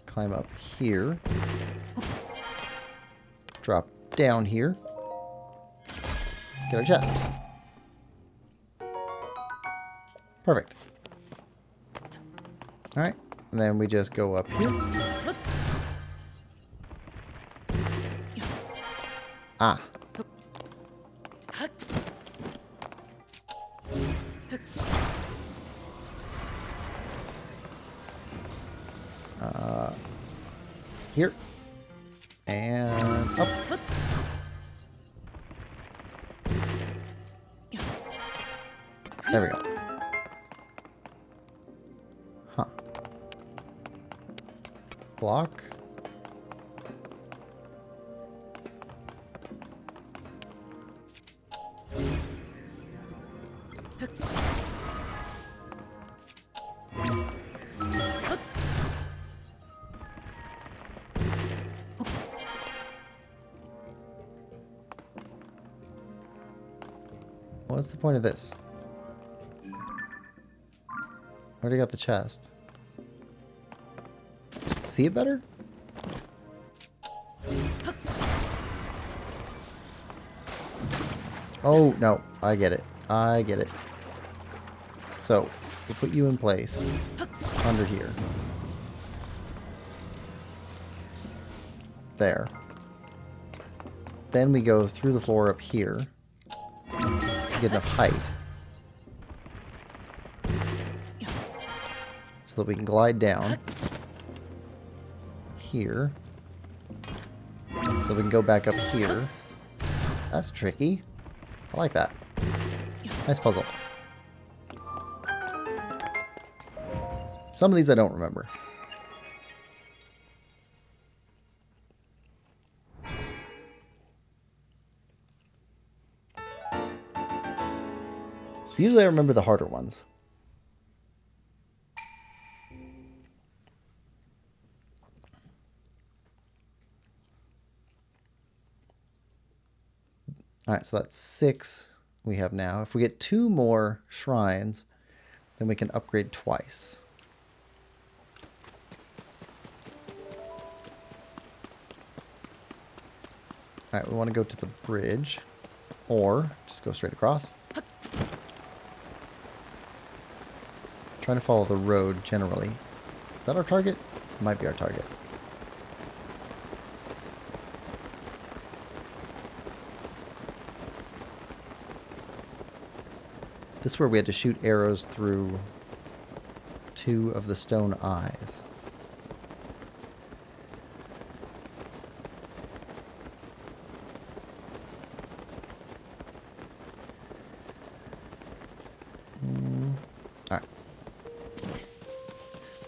Climb up here. Drop down here. Get our chest. Perfect. Alright. And then we just go up here. Ah. Here. And up. There we go. Huh. Block. What's the point of this? Already got the chest. Just to see it better? Oh, no. I get it. I get it. So, we'll put you in place under here. There. Then we go through the floor up here to get enough height so that we can glide down here so we can go back up here. That's tricky. I like that. Nice puzzle. Some of these I don't remember. Usually I remember the harder ones. Alright, so that's 6 we have now. If we get 2 more shrines, then we can upgrade twice. Alright, we want to go to the bridge. Or just go straight across. Trying to follow the road generally. Is that our target? Might be our target. This is where we had to shoot arrows through 2 of the stone eyes. Alright.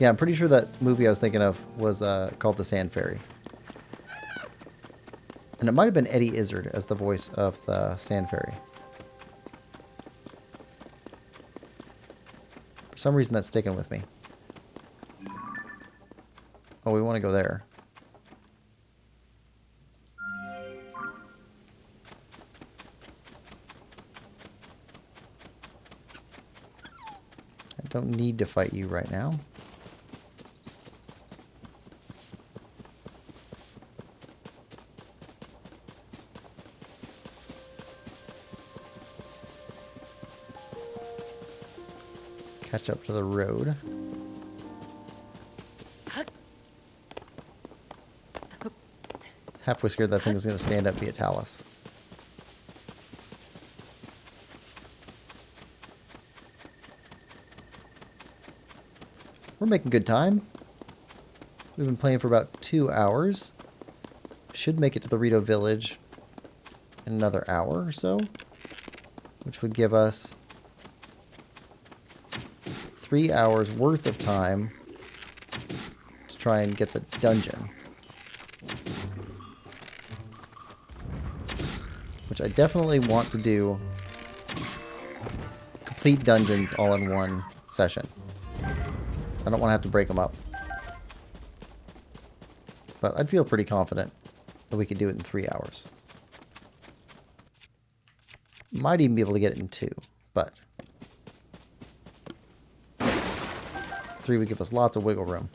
Yeah, I'm pretty sure that movie I was thinking of was called The Sand Fairy. And it might have been Eddie Izzard as the voice of the Sand Fairy. For some reason that's sticking with me. Oh, we want to go there. I don't need to fight you right now. Catch up to the road. Halfway scared that thing was going to stand up and be a Talus. We're making good time. We've been playing for about 2 hours. Should make it to the Rito village in another hour or so, which would give us 3 hours worth of time to try and get the dungeon. Which I definitely want to do complete dungeons all in one session. I don't want to have to break them up. But I'd feel pretty confident that we could do it in 3 hours. Might even be able to get it in 2, but 3 would give us lots of wiggle room.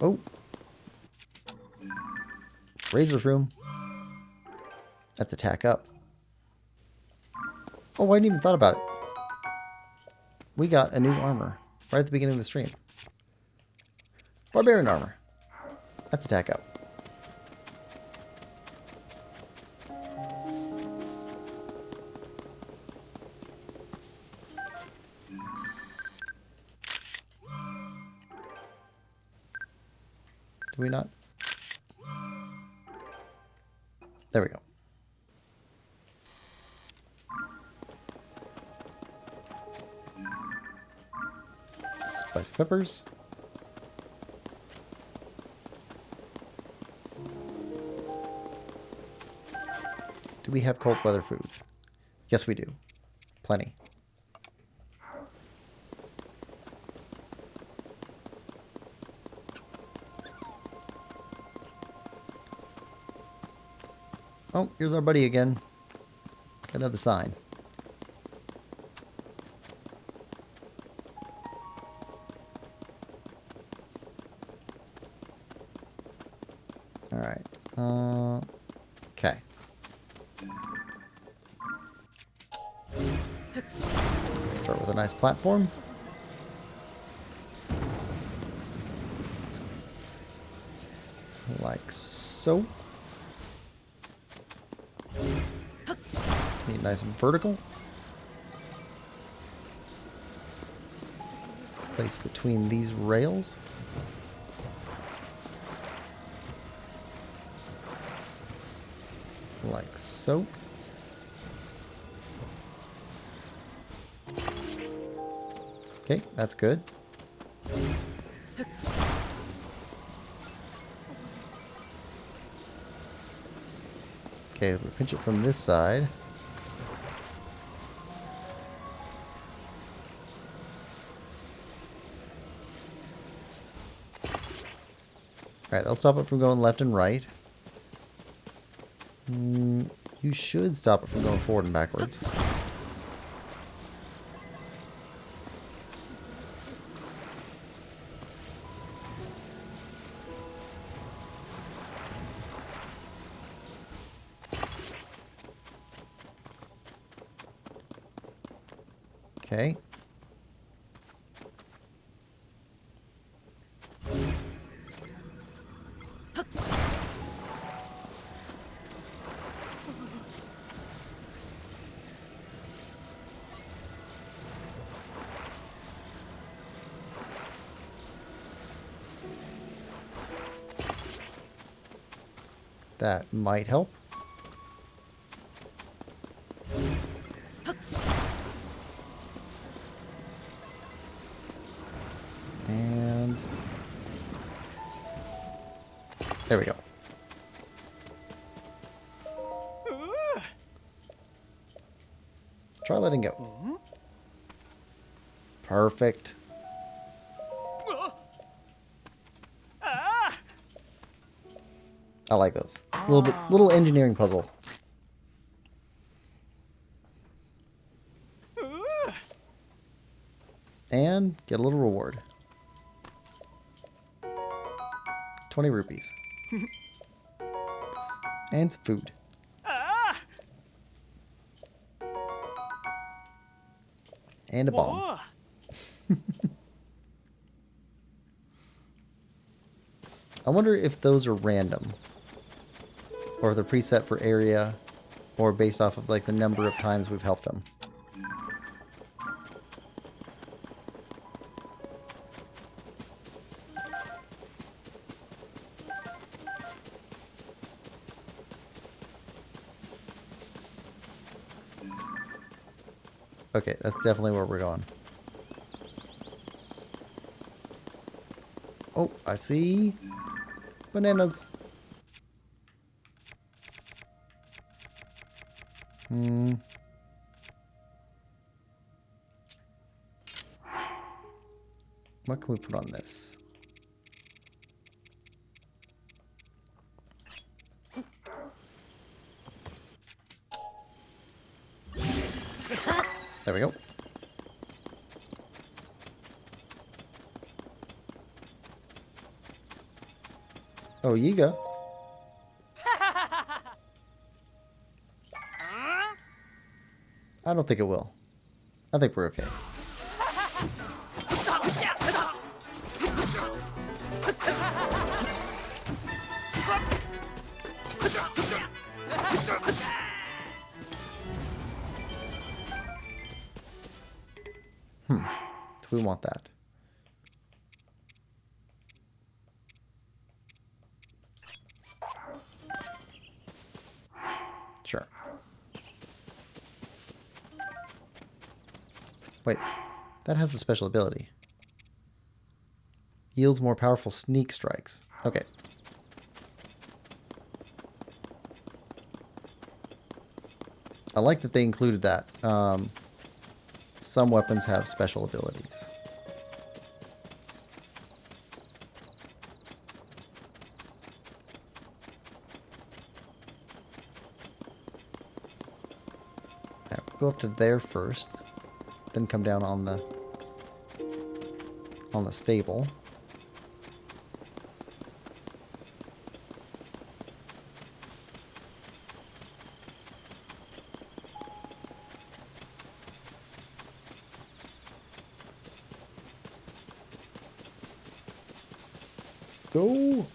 Oh. Razor's room. That's attack up. Oh, I hadn't even thought about it. We got a new armor right at the beginning of the stream. Barbarian armor. That's attack up. Do we not? There we go. Spicy peppers. Do we have cold weather food? Yes, we do. Plenty. Oh, here's our buddy again. Got another sign. Alright. Okay. Start with a nice platform. Like so. Need nice and vertical. Place between these rails. Like so. Okay, that's good. Okay, we pinch it from this side. Alright, that'll stop it from going left and right. You should stop it from going forward and backwards. Okay. That might help. And there we go. Try letting go. Perfect. I like those. Little engineering puzzle. And get a little reward. 20 rupees. And some food. And a bomb. I wonder if those are random. Or if they're preset for area. Or based off of like the number of times we've helped them. Okay, that's definitely where we're going. Oh, I see bananas. What can we put on this? There we go. Oh, Yiga. I don't think it will. I think we're okay. Do we want that? Sure. Wait, that has a special ability. Yields more powerful sneak strikes. Okay. I like that they included that. Some weapons have special abilities. go up to there first, then come down on the stable. Let's go.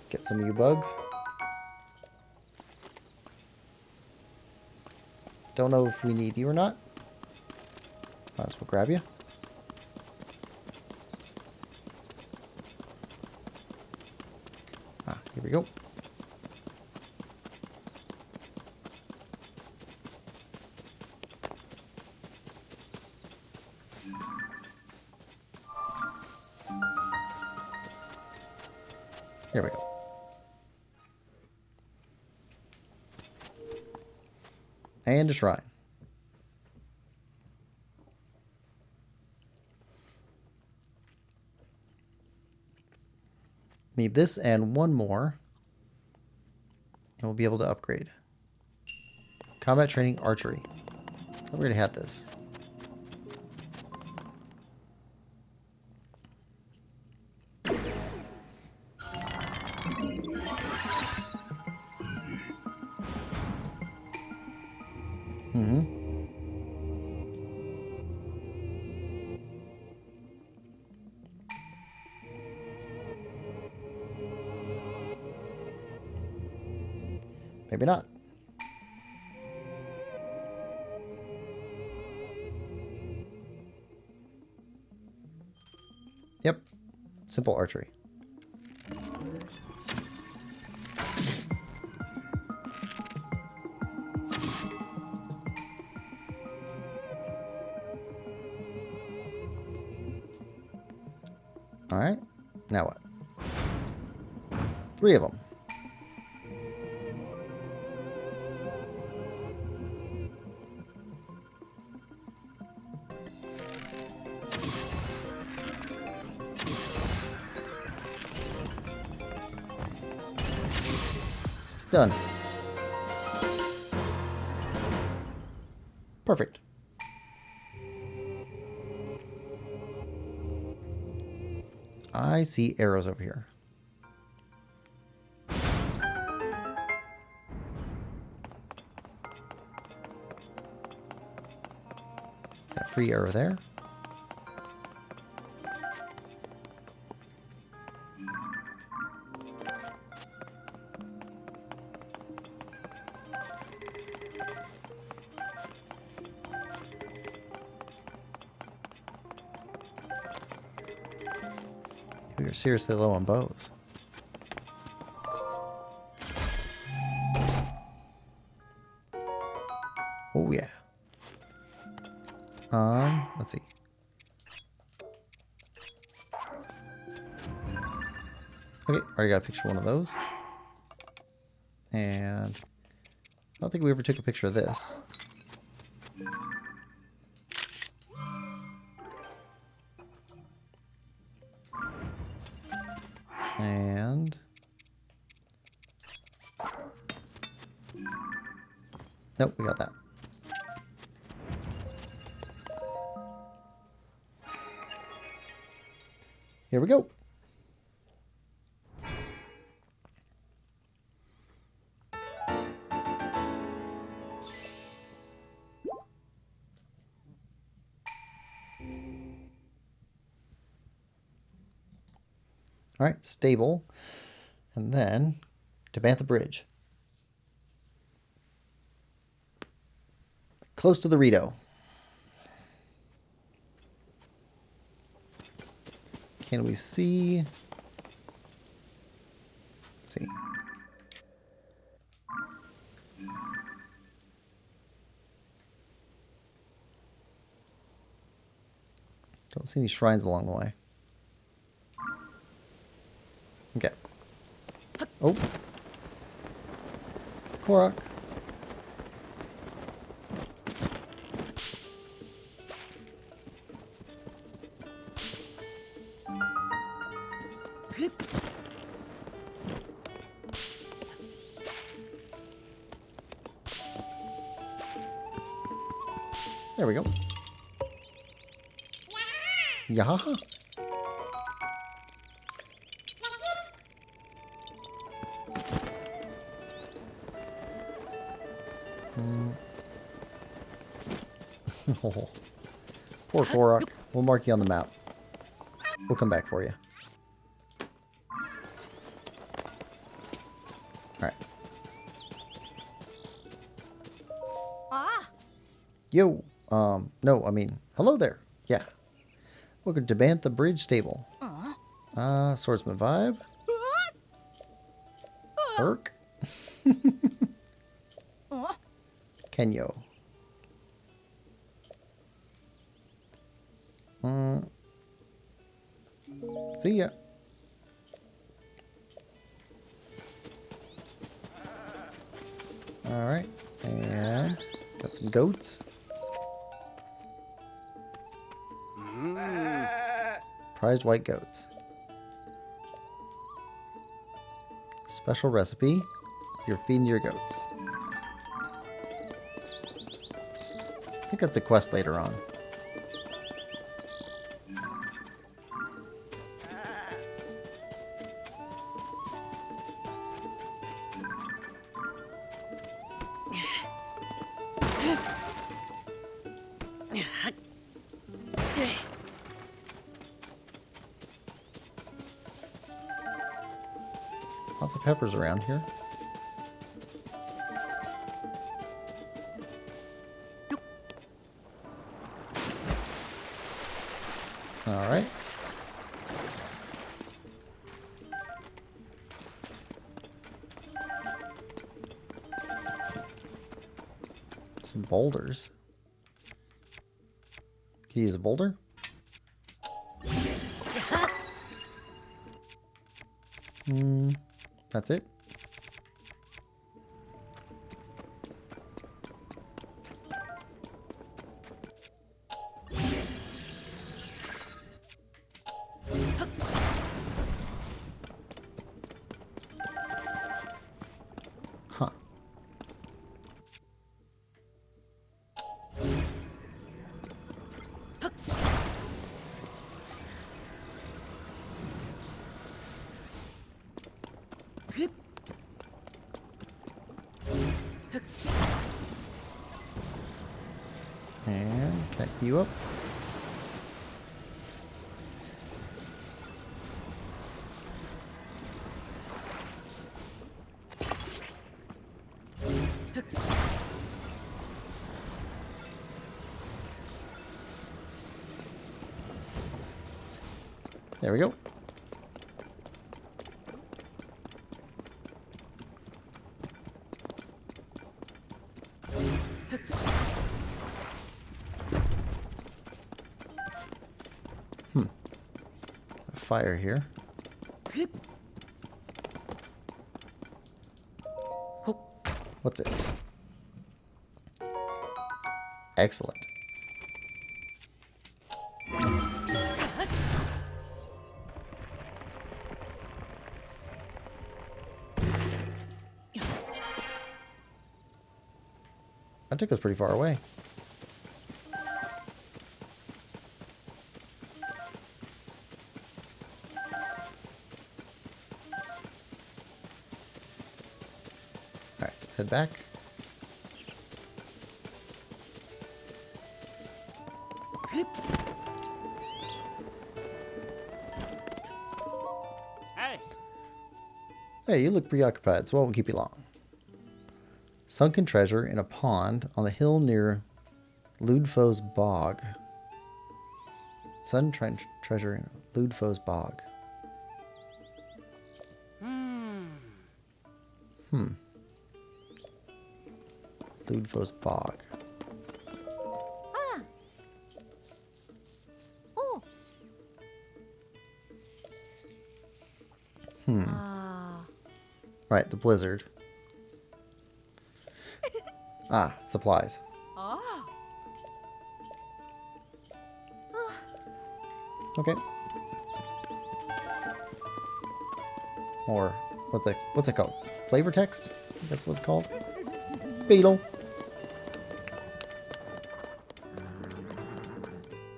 Get some of you bugs. Don't know if we need you or not. Might as well grab you. Ah, here we go. Here we go. And a shrine. Need this and one more. And we'll be able to upgrade. Combat training archery. I already had this. Maybe not. Yep. Simple archery. Alright. Now what? 3 of them. Done. Perfect. I see arrows over here. Got a free arrow there. We are seriously low on bows. Oh yeah. Let's see. Okay, already got a picture of one of those. And I don't think we ever took a picture of this. And nope, we got that. Here we go. All right, stable. And then to Bantha Bridge. Close to the Rito. Can we see? Let's see. Don't see any shrines along the way. Okay. Oh. Korok. There we go. Yeah. Oh, poor Korok. We'll mark you on the map. We'll come back for you. Alright. Yo. No, I mean, hello there. Yeah. Welcome to Bantha Bridge Stable. Swordsman vibe. Urk. Kenyo. See ya. Alright. And got some goats. Prized white goats. Special recipe. You're feeding your goats. I think that's a quest later on. Lots of peppers around here. All right. Some boulders. Can you use a boulder? That's it? Huh. And connect you up. There we go. Fire here. What's this? Excellent. That took us pretty far away. Alright, let's head back. Hey. Hey, you look preoccupied, so I won't keep you long. Sunken treasure in a pond on the hill near Ludfo's Bog. Treasure in Ludfo's Bog. Ludfo's Bog. Right, the blizzard. Ah, supplies. Ah. Okay. Or what's it called? Flavor text? I think that's what it's called. Beetle.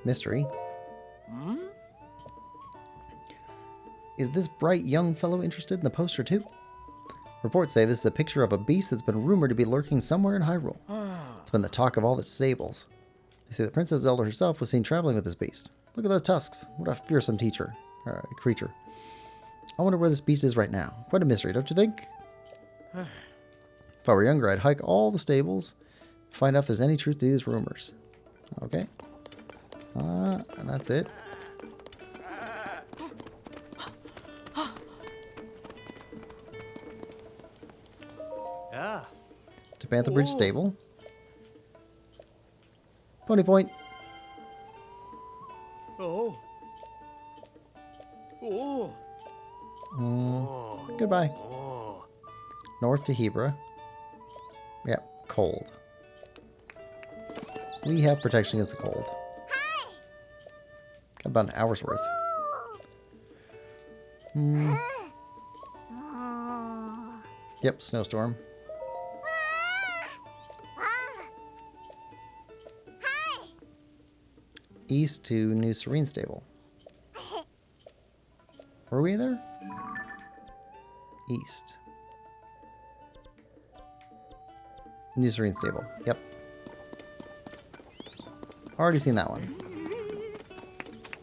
Mystery. Is this bright young fellow interested in the poster too? Reports say this is a picture of a beast that's been rumored to be lurking somewhere in Hyrule. It's been the talk of all the stables. They say that Princess Zelda herself was seen traveling with this beast. Look at those tusks. What a fearsome creature. I wonder where this beast is right now. Quite a mystery, don't you think? If I were younger, I'd hike all the stables, find out if there's any truth to these rumors. Okay. And that's it. Yeah. To Panther Bridge Stable. Pony Point. Oh. Oh. Goodbye. Oh. North to Hebra. Yep, cold. We have protection against the cold. Got about an hour's worth. Yep, snowstorm. East to New Serene Stable. Were we there? East. New Serene Stable. Yep. Already seen that one.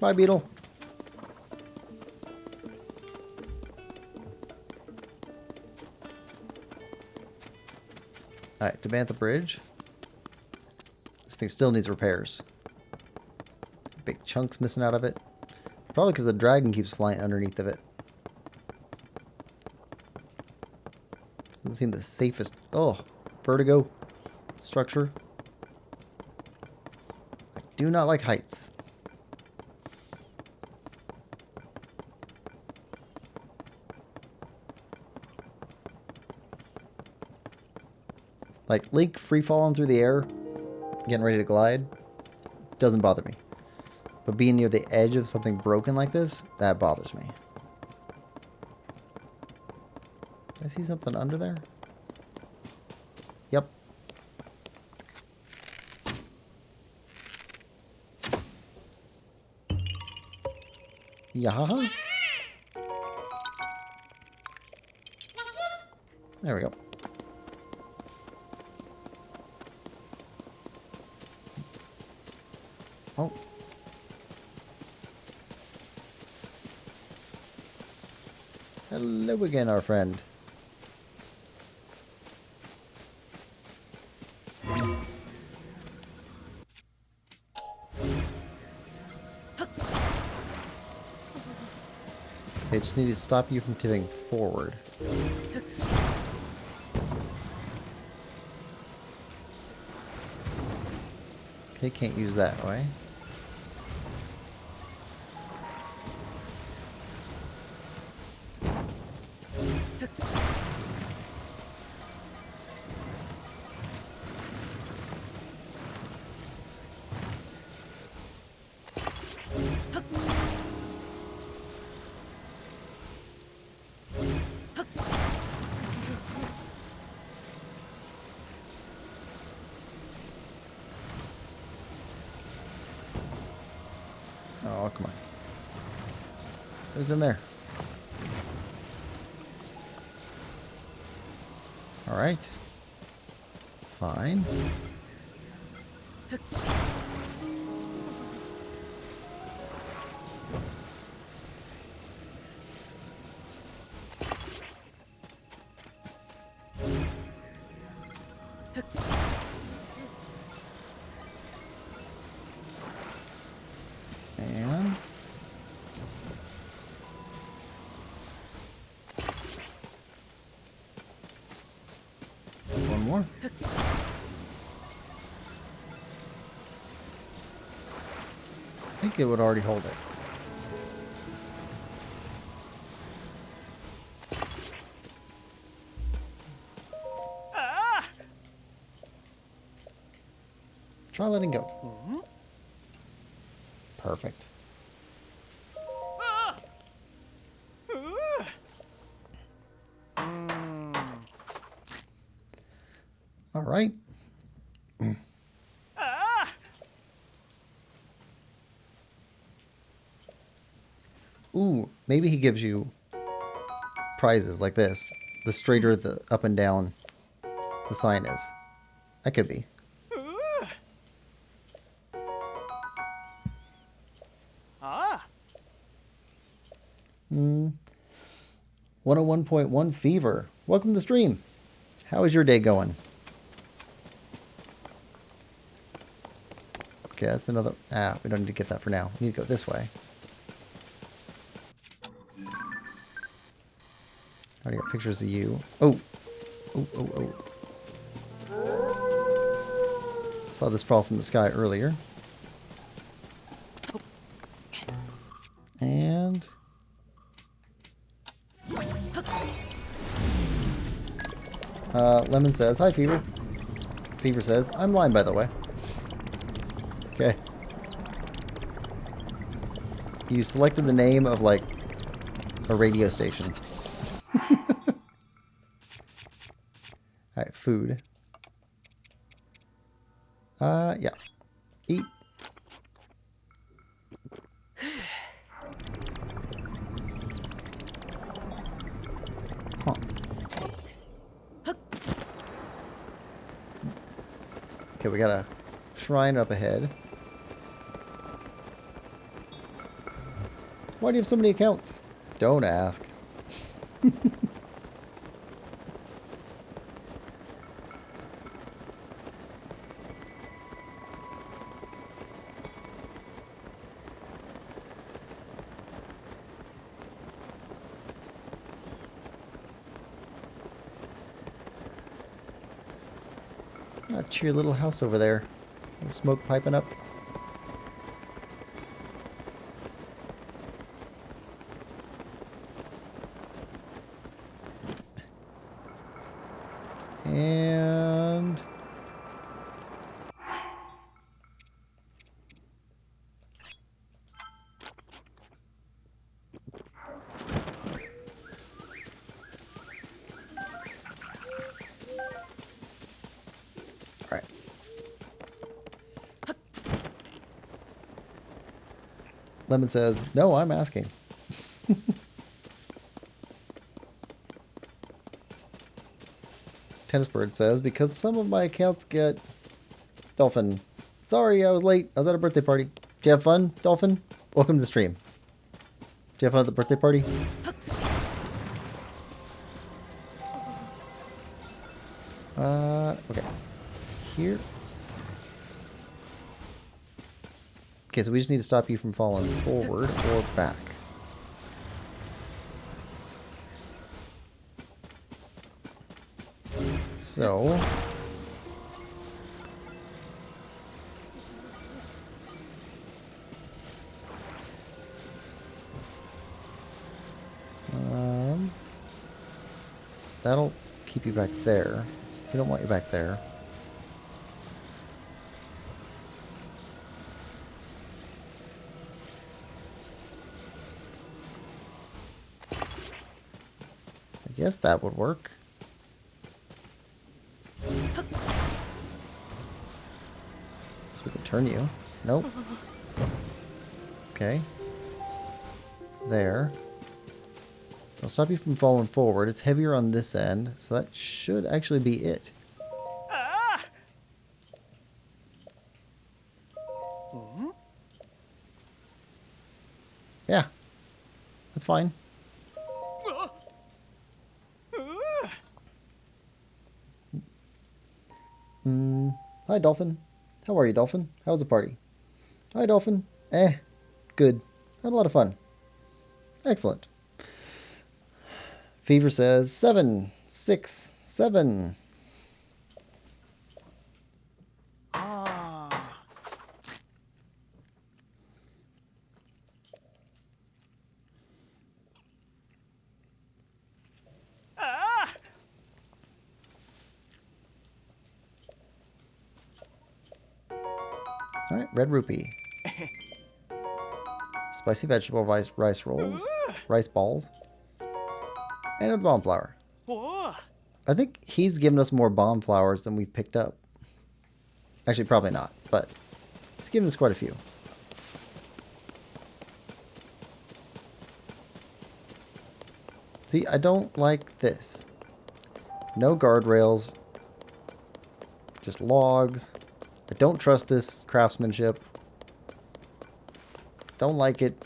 Bye, Beetle. Alright, to Bantha Bridge. This thing still needs repairs. Big chunks missing out of it. Probably because the dragon keeps flying underneath of it. Doesn't seem the safest. Oh, vertigo structure. I do not like heights. Like Link free falling through the air, getting ready to glide, doesn't bother me. But being near the edge of something broken like this, that bothers me. I see something under there? Yep. Yeah. There we go. Oh. Hello again, our friend. Okay, just need to stop you from tipping forward. Okay, can't use that way. Oh, come on. Who's in there? Alright. Fine. And one more. I think it would already hold it. Try letting go. Perfect. All right. Ooh, maybe he gives you prizes like this. The straighter the up and down the sign is. That could be. Ah. 101.1 Fever. Welcome to the stream. How is your day going? Okay, that's another... Ah, we don't need to get that for now. We need to go this way. I already got pictures of you. Oh! Oh, oh, oh. Saw this fall from the sky earlier. And... Lemon says, hi, Fever. Fever says, I'm Lime, by the way. Okay. You selected the name of, like, a radio station. Alright, food. Yeah. Eat. Huh. Okay, we got a shrine up ahead. Why do you have so many accounts? Don't ask. A cheery little house over there. Little smoke piping up. And... Alright. Lemon says, no, I'm asking. Tennis Bird says, because some of my accounts get... Dolphin. Sorry, I was late. I was at a birthday party. Did you have fun, Dolphin? Welcome to the stream. Did you have fun at the birthday party? Okay. Here. Okay, so we just need to stop you from falling forward or back. So... that'll keep you back there. We don't want you back there. I guess that would work. So we can turn you. Nope. Okay. There. I'll stop you from falling forward. It's heavier on this end, so that should actually be it. Ah. Yeah. That's fine. Hi, Dolphin. How are you, Dolphin? How was the party? Hi, Dolphin. Good. Had a lot of fun. Excellent. Fever says 7, 6, 7. Ah. Ah. Alright, red rupee. Spicy vegetable rice rolls. Rice balls. And a bomb flower. Whoa. I think he's given us more bomb flowers than we've picked up. Actually, probably not, but he's given us quite a few. See, I don't like this. No guardrails. Just logs. I don't trust this craftsmanship. Don't like it.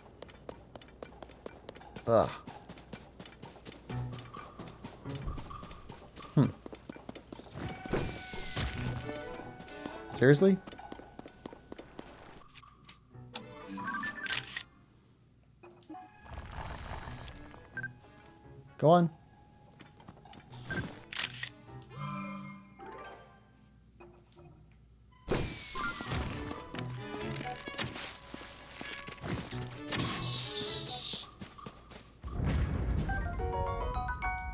Ugh. Seriously? Go on.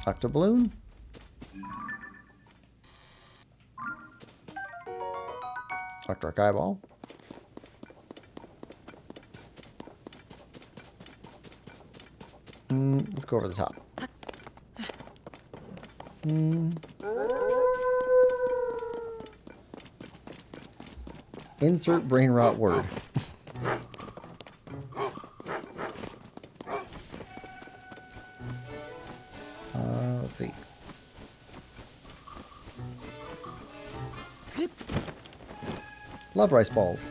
Octoballoon. Octorok eyeball. Let's go over the top. Insert brain rot word. Let's see. Love rice balls.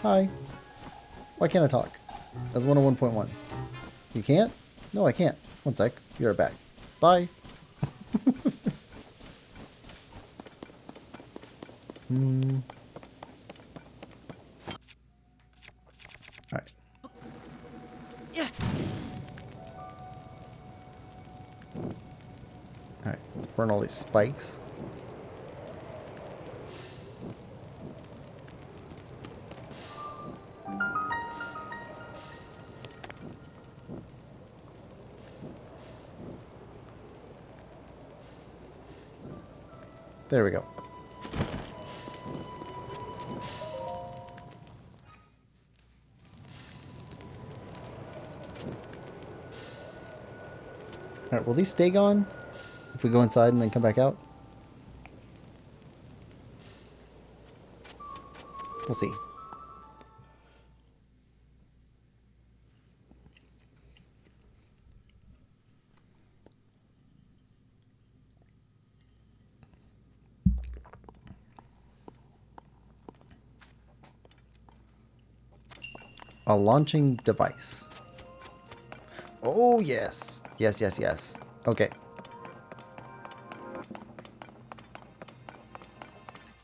Hi. Why can't I talk? That's 101.1. You can't? No, I can't. One sec. Be right back. Bye. Alright. Yeah. Alright, let's burn all these spikes. There we go. Alright, will these stay gone if we go inside and then come back out? We'll see. A launching device. Oh, yes. Yes, yes, yes. Okay.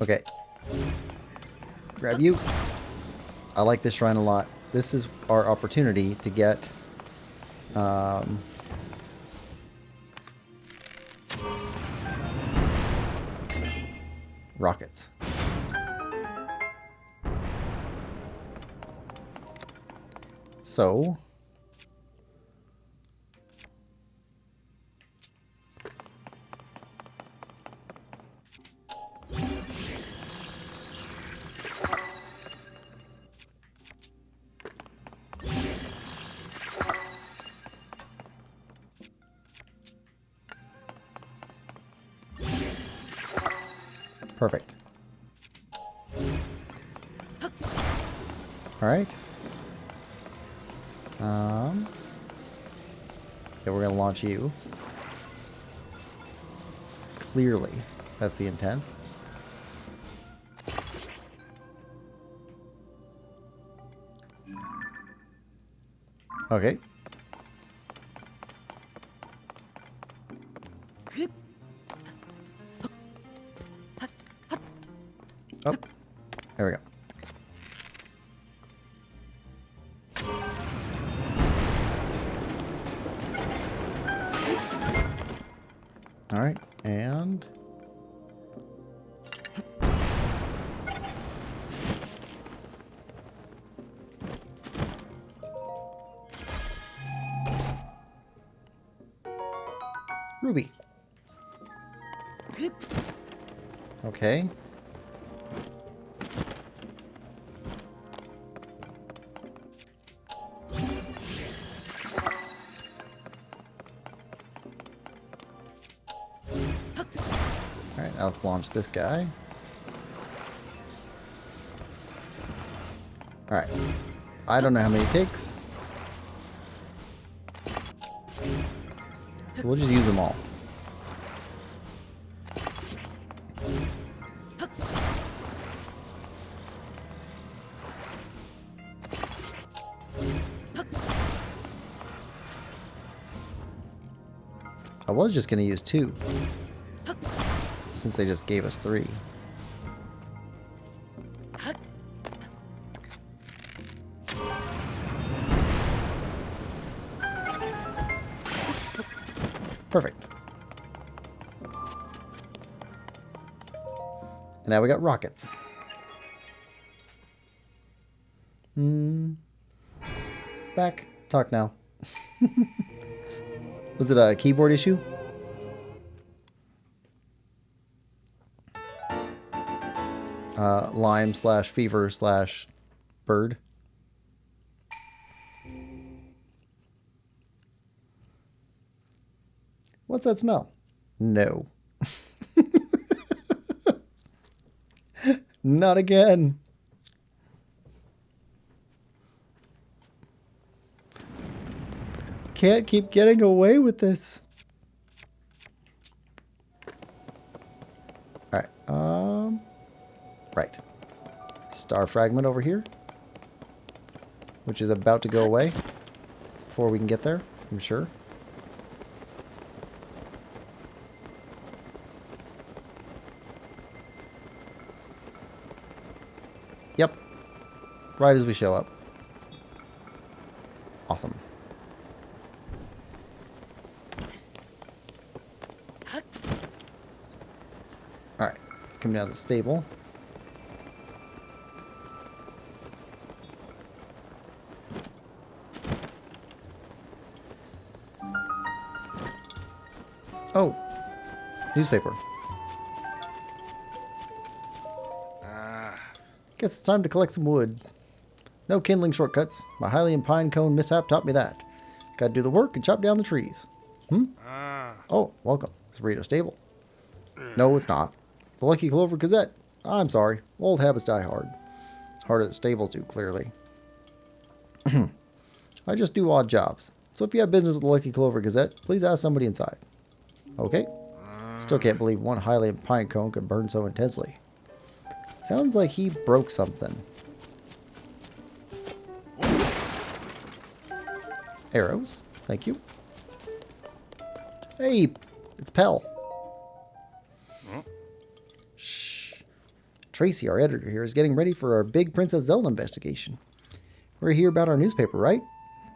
Okay. Grab you. I like this shrine a lot. This is our opportunity to get rockets. So perfect. All right. Okay, we're gonna launch you. Clearly, that's the intent. Okay. Oh, there we go. All right, and Ruby. Okay. Now let's launch this guy. Alright. I don't know how many it takes. So we'll just use them all. I was just going to use 2. Since they just gave us 3. Perfect. And now we got rockets. Back. Talk now. Was it a keyboard issue? Lyme / fever / bird. What's that smell? No. Not again. Can't keep getting away with this. Alright, right. Star fragment over here. Which is about to go away. Before we can get there, I'm sure. Yep. Right as we show up. Awesome. Alright. Let's come down to the stable. Oh. Newspaper. Guess it's time to collect some wood. No kindling shortcuts. My Hylian pine cone mishap taught me that. Gotta do the work and chop down the trees. Oh, welcome. It's Rito Stable. No, it's not. The Lucky Clover Gazette. I'm sorry. Old habits die hard. Harder than stables do, clearly. I just do odd jobs. So if you have business with the Lucky Clover Gazette, please ask somebody inside. Okay. Still can't believe one Hylian pine cone could burn so intensely. Sounds like he broke something. Arrows. Thank you. Hey, it's Pell. Shh. Tracy, our editor here, is getting ready for our big Princess Zelda investigation. We're here about our newspaper, right?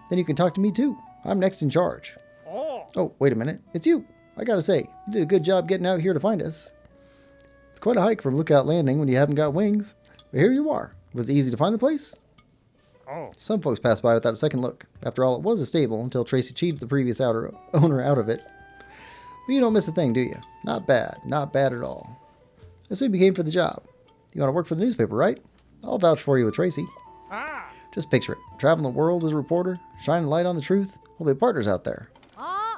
Then you can talk to me too. I'm next in charge. Oh, wait a minute. It's you. I gotta say, you did a good job getting out here to find us. It's quite a hike from Lookout Landing when you haven't got wings. But here you are. Was it easy to find the place? Some folks passed by without a second look. After all, it was a stable until Tracy cheated the previous owner out of it. But you don't miss a thing, do you? Not bad. Not bad at all. I assume you came for the job. You want to work for the newspaper, right? I'll vouch for you with Tracy. Just picture it. Traveling the world as a reporter, shining light on the truth. We'll be partners out there.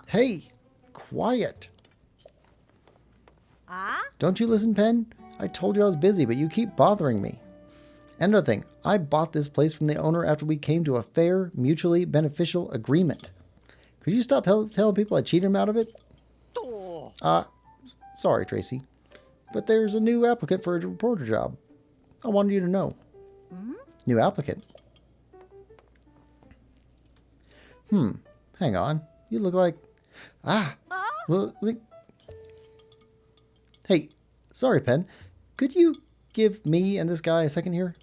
Hey, quiet. Don't you listen, Pen? I told you I was busy, but you keep bothering me. And another thing, I bought this place from the owner after we came to a fair, mutually beneficial agreement. Could you stop telling people I cheated him out of it? Sorry, Tracy. But there's a new applicant for a reporter job. I wanted you to know. New applicant? Hang on. You look like... Hey, sorry, Pen. Could you give me and this guy a second here?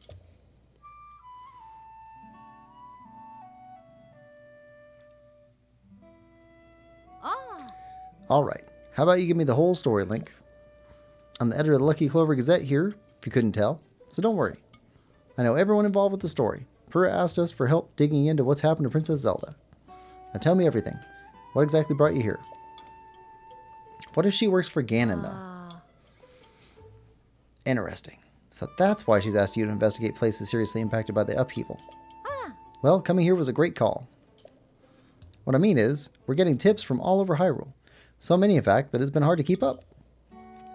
Alright. How about you give me the whole story, Link? I'm the editor of the Lucky Clover Gazette here, if you couldn't tell. So don't worry. I know everyone involved with the story. Pura asked us for help digging into what's happened to Princess Zelda. Now tell me everything. What exactly brought you here? What if she works for Ganon, though? Interesting. So that's why she's asked you to investigate places seriously impacted by the upheaval. Well, coming here was a great call. What I mean is, we're getting tips from all over Hyrule. So many, in fact, that it's been hard to keep up.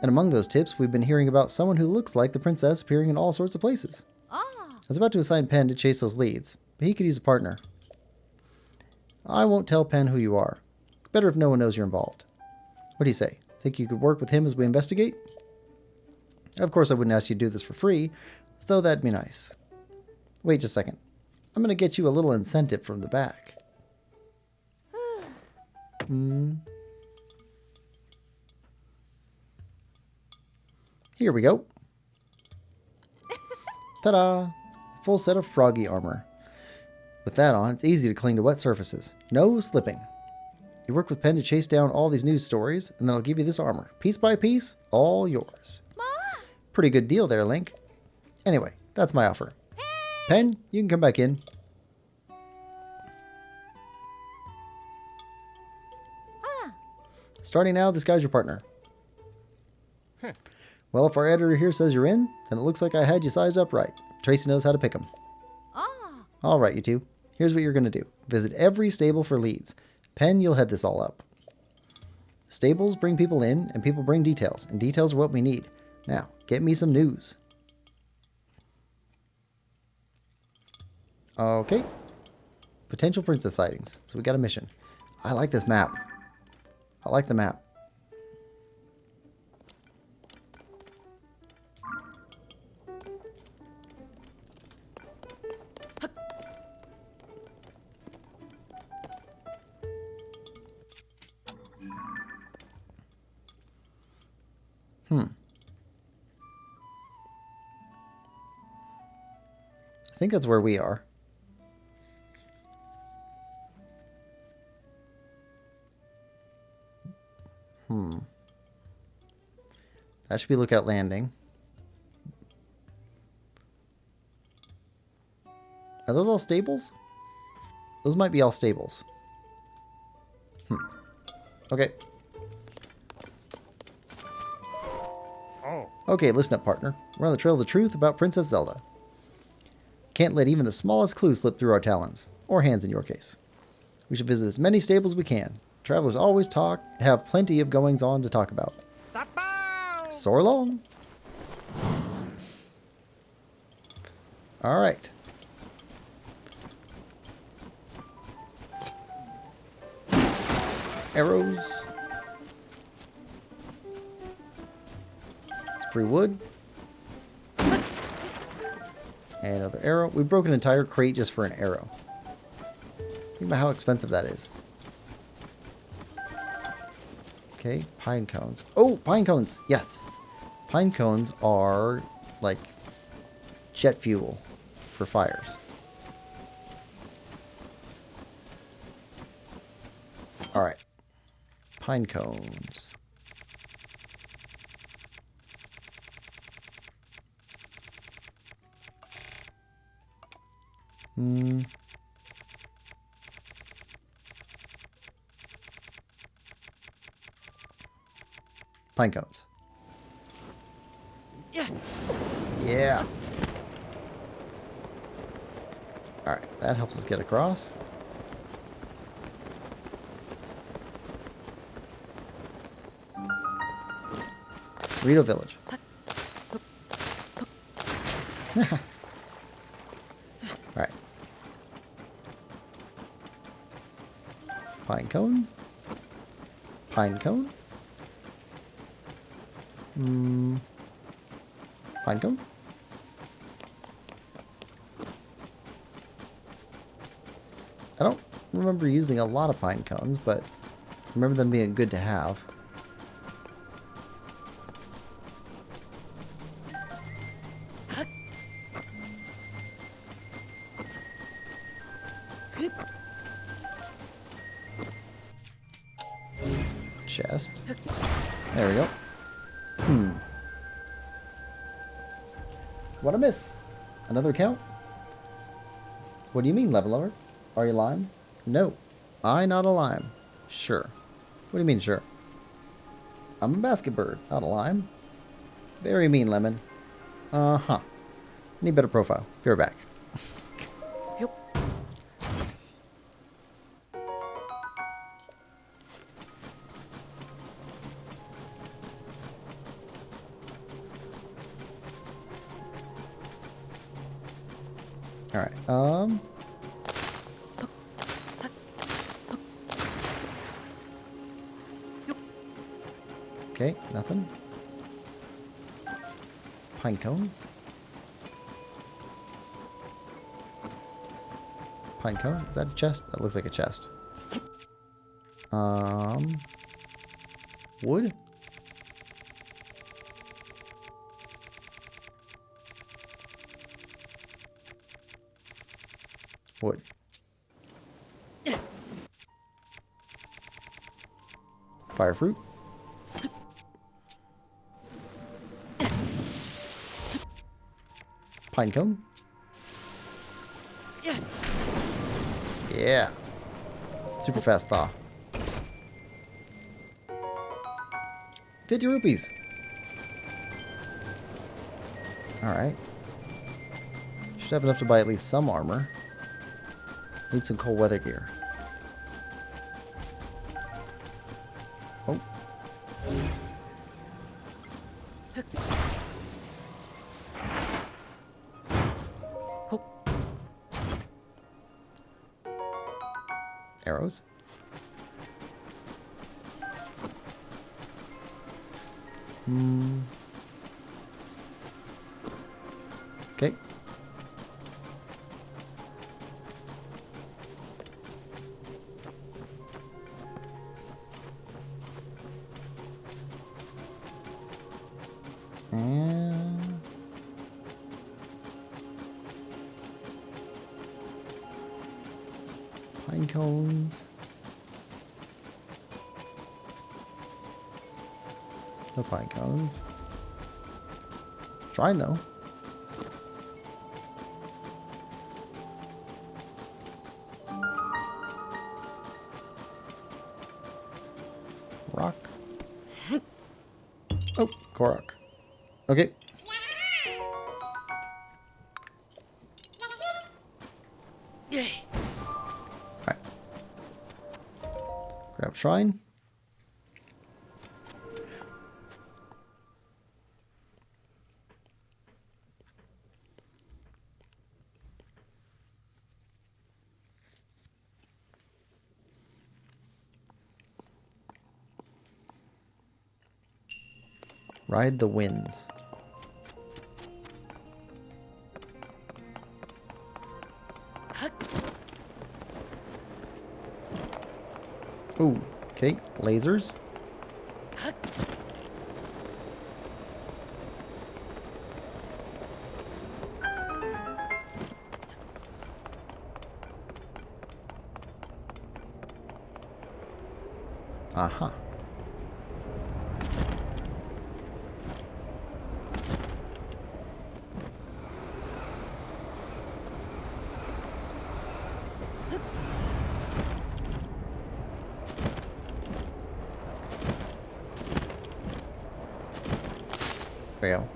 And among those tips, we've been hearing about someone who looks like the princess appearing in all sorts of places. I was about to assign Penn to chase those leads, but he could use a partner. I won't tell Penn who you are. It's better if no one knows you're involved. What do you say? Think you could work with him as we investigate? Of course, I wouldn't ask you to do this for free, though that'd be nice. Wait just a second. I'm going to get you a little incentive from the back. Here we go. Ta-da! Full set of froggy armor. With that on, it's easy to cling to wet surfaces. No slipping. You work with Penn to chase down all these news stories, and then I'll give you this armor. Piece by piece, all yours. Pretty good deal there, Link. Anyway, that's my offer. Penn, you can come back in. Starting now, this guy's your partner. Well, if our editor here says you're in, then it looks like I had you sized up right. Tracy knows how to pick them. All right, you two. Here's what you're going to do. Visit every stable for leads. Penn, you'll head this all up. Stables bring people in, and people bring details, and details are what we need. Now, get me some news. Okay. Potential princess sightings. So we got a mission. I like this map. I like the map. I think that's where we are. That should be Lookout Landing. Are those all stables? Those might be all stables. Okay. Okay, listen up, partner. We're on the trail of the truth about Princess Zelda. Can't let even the smallest clue slip through our talons. Or hands in your case. We should visit as many stables as we can. Travelers always have plenty of goings-on to talk about. So long. Alright. Arrows. It's free wood. And another arrow. We broke an entire crate just for an arrow. Think about how expensive that is. Okay, pine cones. Oh, pine cones. Yes. Pine cones are like jet fuel for fires. All right. Pine cones. Pine cones. Yeah. Alright, that helps us get across. Rito Village. Alright. Pine cone. Pine cone. Pine cone. I don't remember using a lot of pine cones, but I remember them being good to have. Chest. There we go. What a miss. Another count? What do you mean, leveler? Are you lime? No. I not a lime. Sure. What do you mean, sure? I'm a basket bird, not a lime. Very mean, Lemon. Uh-huh. Need better profile. Be right back. Alright, okay, nothing. Pine cone. Pine cone? Is that a chest? That looks like a chest. Wood? Wood. Fire fruit. Pine cone. Yeah. Super fast thaw. 50 rupees. Alright. Should have enough to buy at least some armor. Need some cold weather gear. Oh. Arrows. Okay. And pine cones. No pine cones. Shrine though. Rock. Oh, Korok. Okay. Alright. Grab shrine. Ride the winds. Ooh, okay. Lasers. Aha. There we go.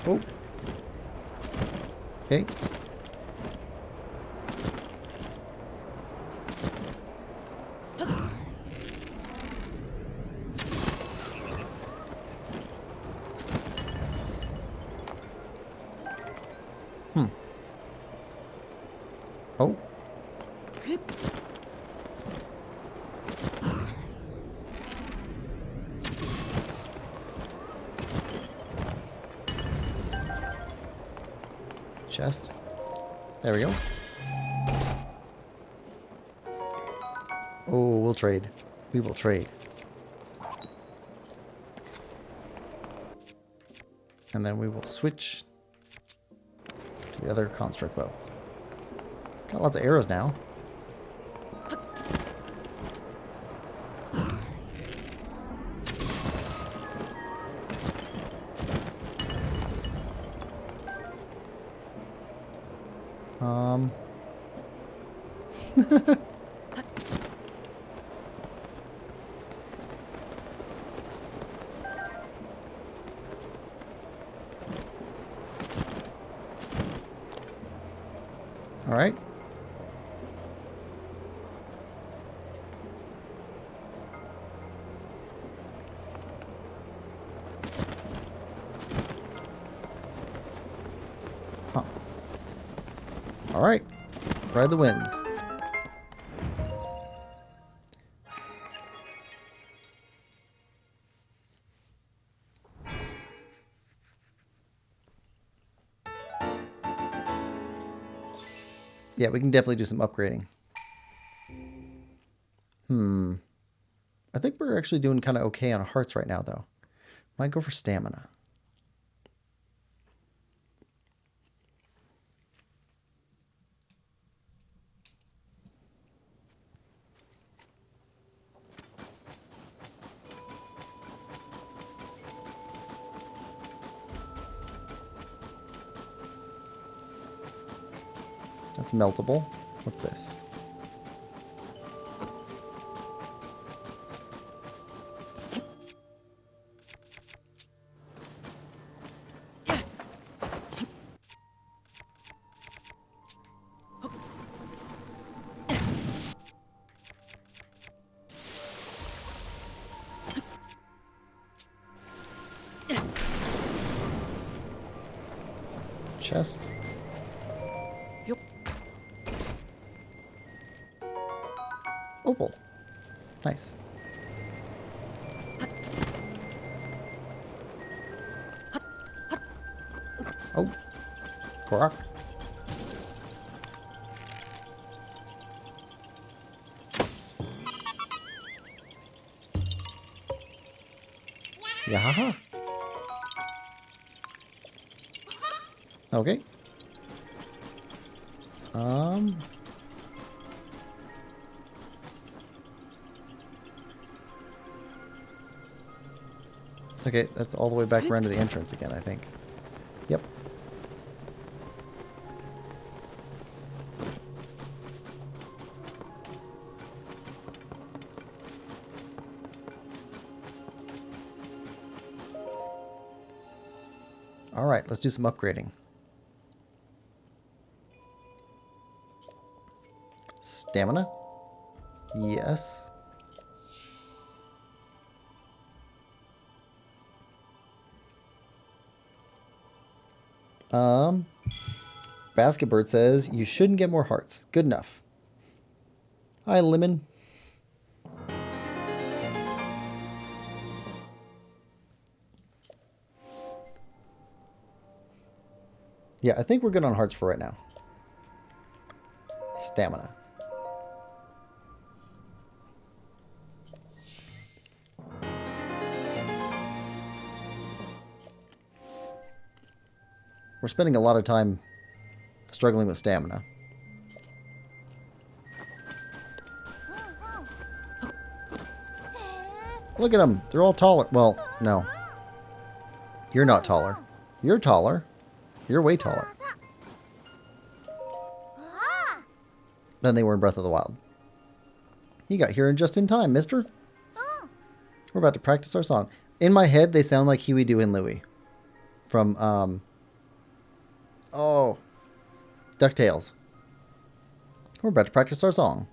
Oh. Okay. Oh. Chest. There we go. Oh, we'll trade. We will trade. And then we will switch to the other construct bow. Got lots of arrows now. All right. Alright. Ride the winds. Yeah, we can definitely do some upgrading. I think we're actually doing kind of okay on hearts right now, though. Might go for stamina. That's meltable. What's this? Chest. Yup. Opal. Nice. Oh. Korok. Yahaha. Okay. Okay, that's all the way back around to the entrance again, I think. Yep. Alright, let's do some upgrading. Stamina? Yes. Basketbird says you shouldn't get more hearts. Good enough. Hi, Lemon. Yeah, I think we're good on hearts for right now. Stamina. We're spending a lot of time struggling with stamina. Look at them. They're all taller. Well, no. You're not taller. You're taller. You're way taller than they were in Breath of the Wild. You got here just in time, mister. We're about to practice our song. In my head, they sound like Huey, Dewey, and Louie. From, DuckTales. We're about to practice our song.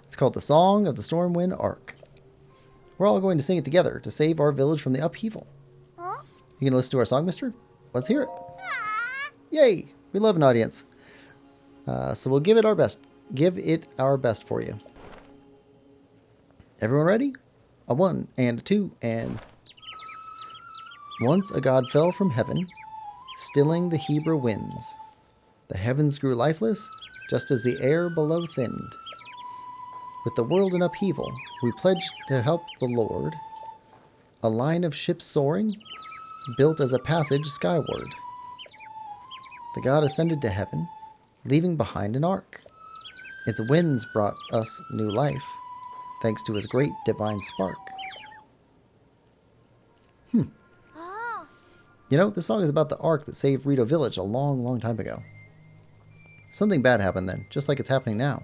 It's called the Song of the Stormwind Arc. We're all going to sing it together to save our village from the upheaval. You gonna listen to our song, mister? Let's hear it. Yay! We love an audience. So we'll give it our best. Give it our best for you. Everyone ready? A 1 and a 2 and... Once a god fell from heaven, stilling the Hebrew winds. The heavens grew lifeless, just as the air below thinned. With the world in upheaval, we pledged to help the Lord. A line of ships soaring, built as a passage skyward. The god ascended to heaven, leaving behind an ark. Its winds brought us new life, thanks to his great divine spark. You know, this song is about the ark that saved Rito Village a long, long time ago. Something bad happened then, just like it's happening now.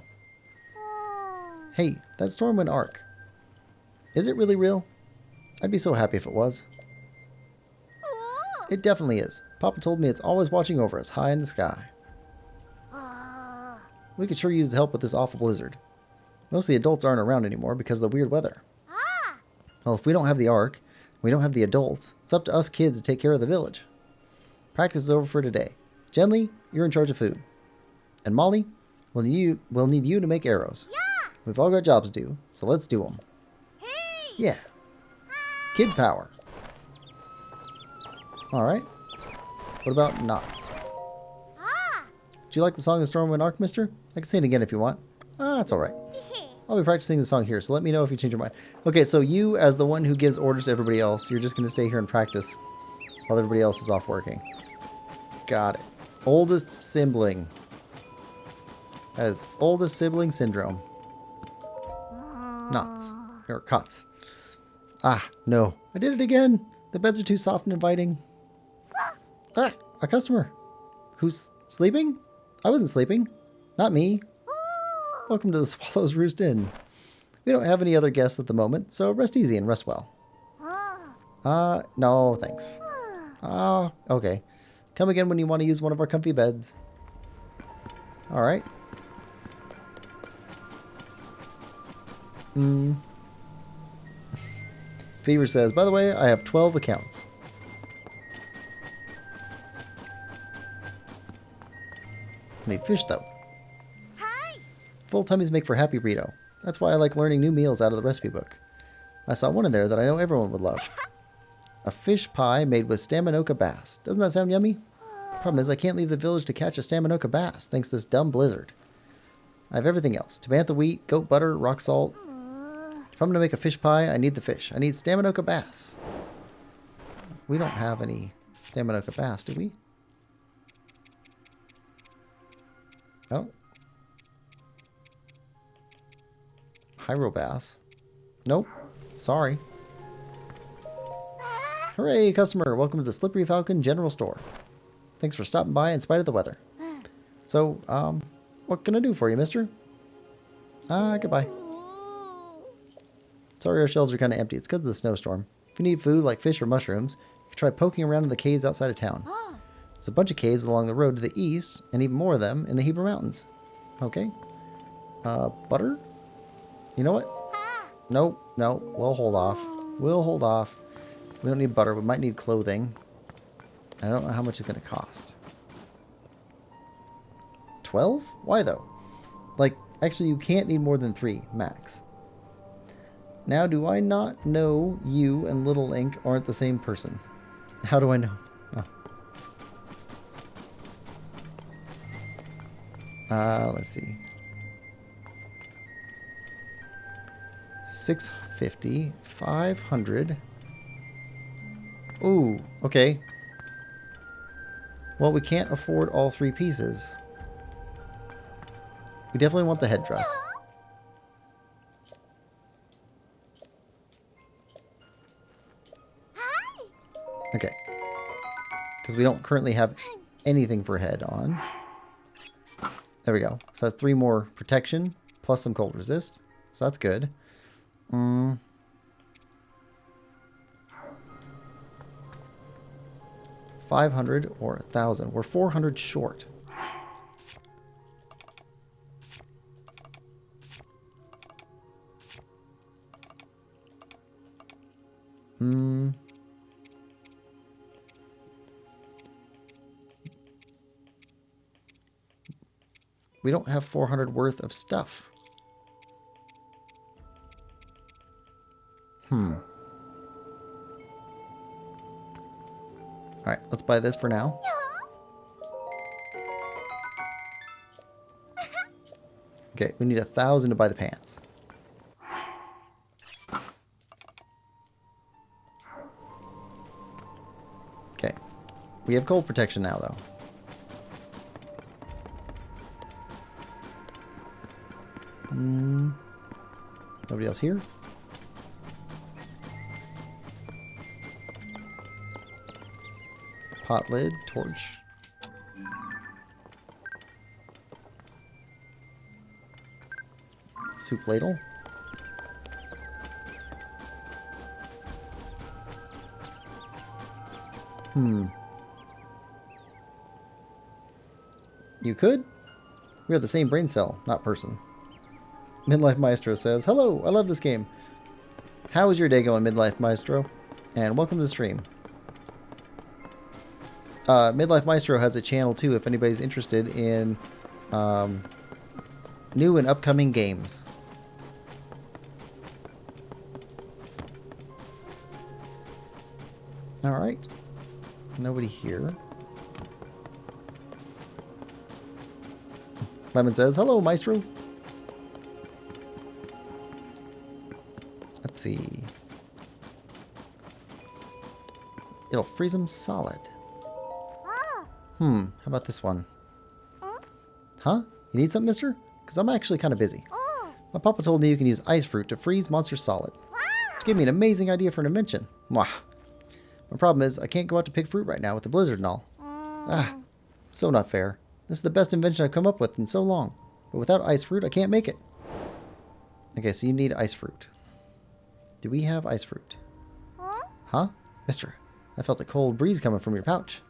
Hey, that Stormwind arc. Is it really real? I'd be so happy if it was. It definitely is. Papa told me it's always watching over us, high in the sky. We could sure use the help with this awful blizzard. Most of the adults aren't around anymore because of the weird weather. Well, if we don't have the ark, we don't have the adults, it's up to us kids to take care of the village. Practice is over for today. Genly, you're in charge of food. And Molly, we'll need you to make arrows. Yeah. We've all got jobs to do, so let's do them. Hey. Yeah. Kid power. Alright. What about knots? Ah. Do you like the song The Stormwind Arc, mister? I can sing it again if you want. Ah, that's alright. I'll be practicing the song here, so let me know if you change your mind. Okay, so you, as the one who gives orders to everybody else, you're just going to stay here and practice while everybody else is off working. Got it. Oldest sibling. That is oldest sibling syndrome. Knots. Or cots. Ah, no. I did it again. The beds are too soft and inviting. Ah, a customer. Who's sleeping? I wasn't sleeping. Not me. Welcome to the Swallow's Roost Inn. We don't have any other guests at the moment, so rest easy and rest well. No, thanks. Oh, okay. Come again when you want to use one of our comfy beds. Alright. Fever says, by the way, I have 12 accounts. I need fish, though. Hi. Full tummies make for happy burrito. That's why I like learning new meals out of the recipe book. I saw one in there that I know everyone would love. A fish pie made with Staminoka bass. Doesn't that sound yummy? Problem is, I can't leave the village to catch a Staminoka bass, thanks to this dumb blizzard. I have everything else. Tabantha wheat, goat butter, rock salt. If I'm going to make a fish pie, I need the fish. I need Staminoka bass. We don't have any Staminoka bass, do we? Oh. Hyro bass. Nope. Sorry. Hooray, customer. Welcome to the Slippery Falcon General Store. Thanks for stopping by in spite of the weather. So, what can I do for you, mister? Goodbye. Sorry our shelves are kind of empty. It's because of the snowstorm. If you need food like fish or mushrooms, you can try poking around in the caves outside of town. There's a bunch of caves along the road to the east, and even more of them in the Hebrew Mountains. Okay. Butter? You know what? Nope, no, we'll hold off. We'll hold off. We don't need butter. We might need clothing. I don't know how much it's going to cost. 12? Why though? Like, actually you can't need more than 3, max. Now, do I not know you and Little Ink aren't the same person? How do I know? Oh. Let's see. 650, 500. Ooh, okay. Well, we can't afford all 3 pieces. We definitely want the headdress. Okay. Because we don't currently have anything for head on. There we go. So that's 3 more protection, plus some cold resist. So that's good. 500 or 1,000. We're 400 short. We don't have 400 worth of stuff. Alright, let's buy this for now. Okay, we need 1,000 to buy the pants. Okay. We have cold protection now, though. Nobody else here? Pot lid, torch. Soup ladle. You could? We are the same brain cell, not person. Midlife Maestro says, hello, I love this game. How is your day going, Midlife Maestro? And welcome to the stream. Midlife Maestro has a channel too if anybody's interested in new and upcoming games. Alright. Nobody here. Lemon says, hello, Maestro. Let's see. It'll freeze him solid. How about this one? Huh? You need something, mister? Because I'm actually kind of busy. My papa told me you can use ice fruit to freeze monsters solid. Which gave me an amazing idea for an invention. Mwah. My problem is, I can't go out to pick fruit right now with the blizzard and all. So not fair. This is the best invention I've come up with in so long. But without ice fruit, I can't make it. Okay, so you need ice fruit. Do we have ice fruit? Huh? Mister, I felt a cold breeze coming from your pouch.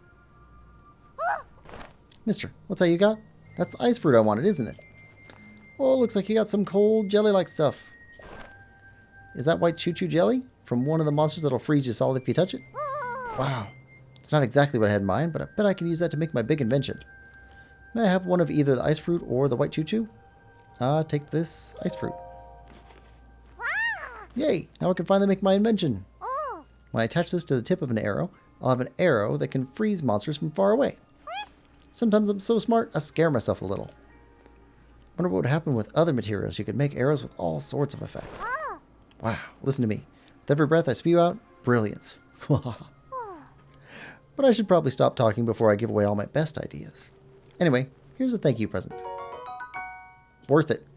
Mister, what's that you got? That's the ice fruit I wanted, isn't it? Oh, looks like you got some cold jelly-like stuff. Is that white choo-choo jelly? From one of the monsters that'll freeze you solid if you touch it? Wow. It's not exactly what I had in mind, but I bet I can use that to make my big invention. May I have one of either the ice fruit or the white choo-choo? Take this ice fruit. Yay! Now I can finally make my invention. When I attach this to the tip of an arrow, I'll have an arrow that can freeze monsters from far away. Sometimes I'm so smart, I scare myself a little. Wonder what would happen with other materials. You could make arrows with all sorts of effects. Wow, listen to me. With every breath I spew out, brilliance. But I should probably stop talking before I give away all my best ideas. Anyway, here's a thank you present. Worth it.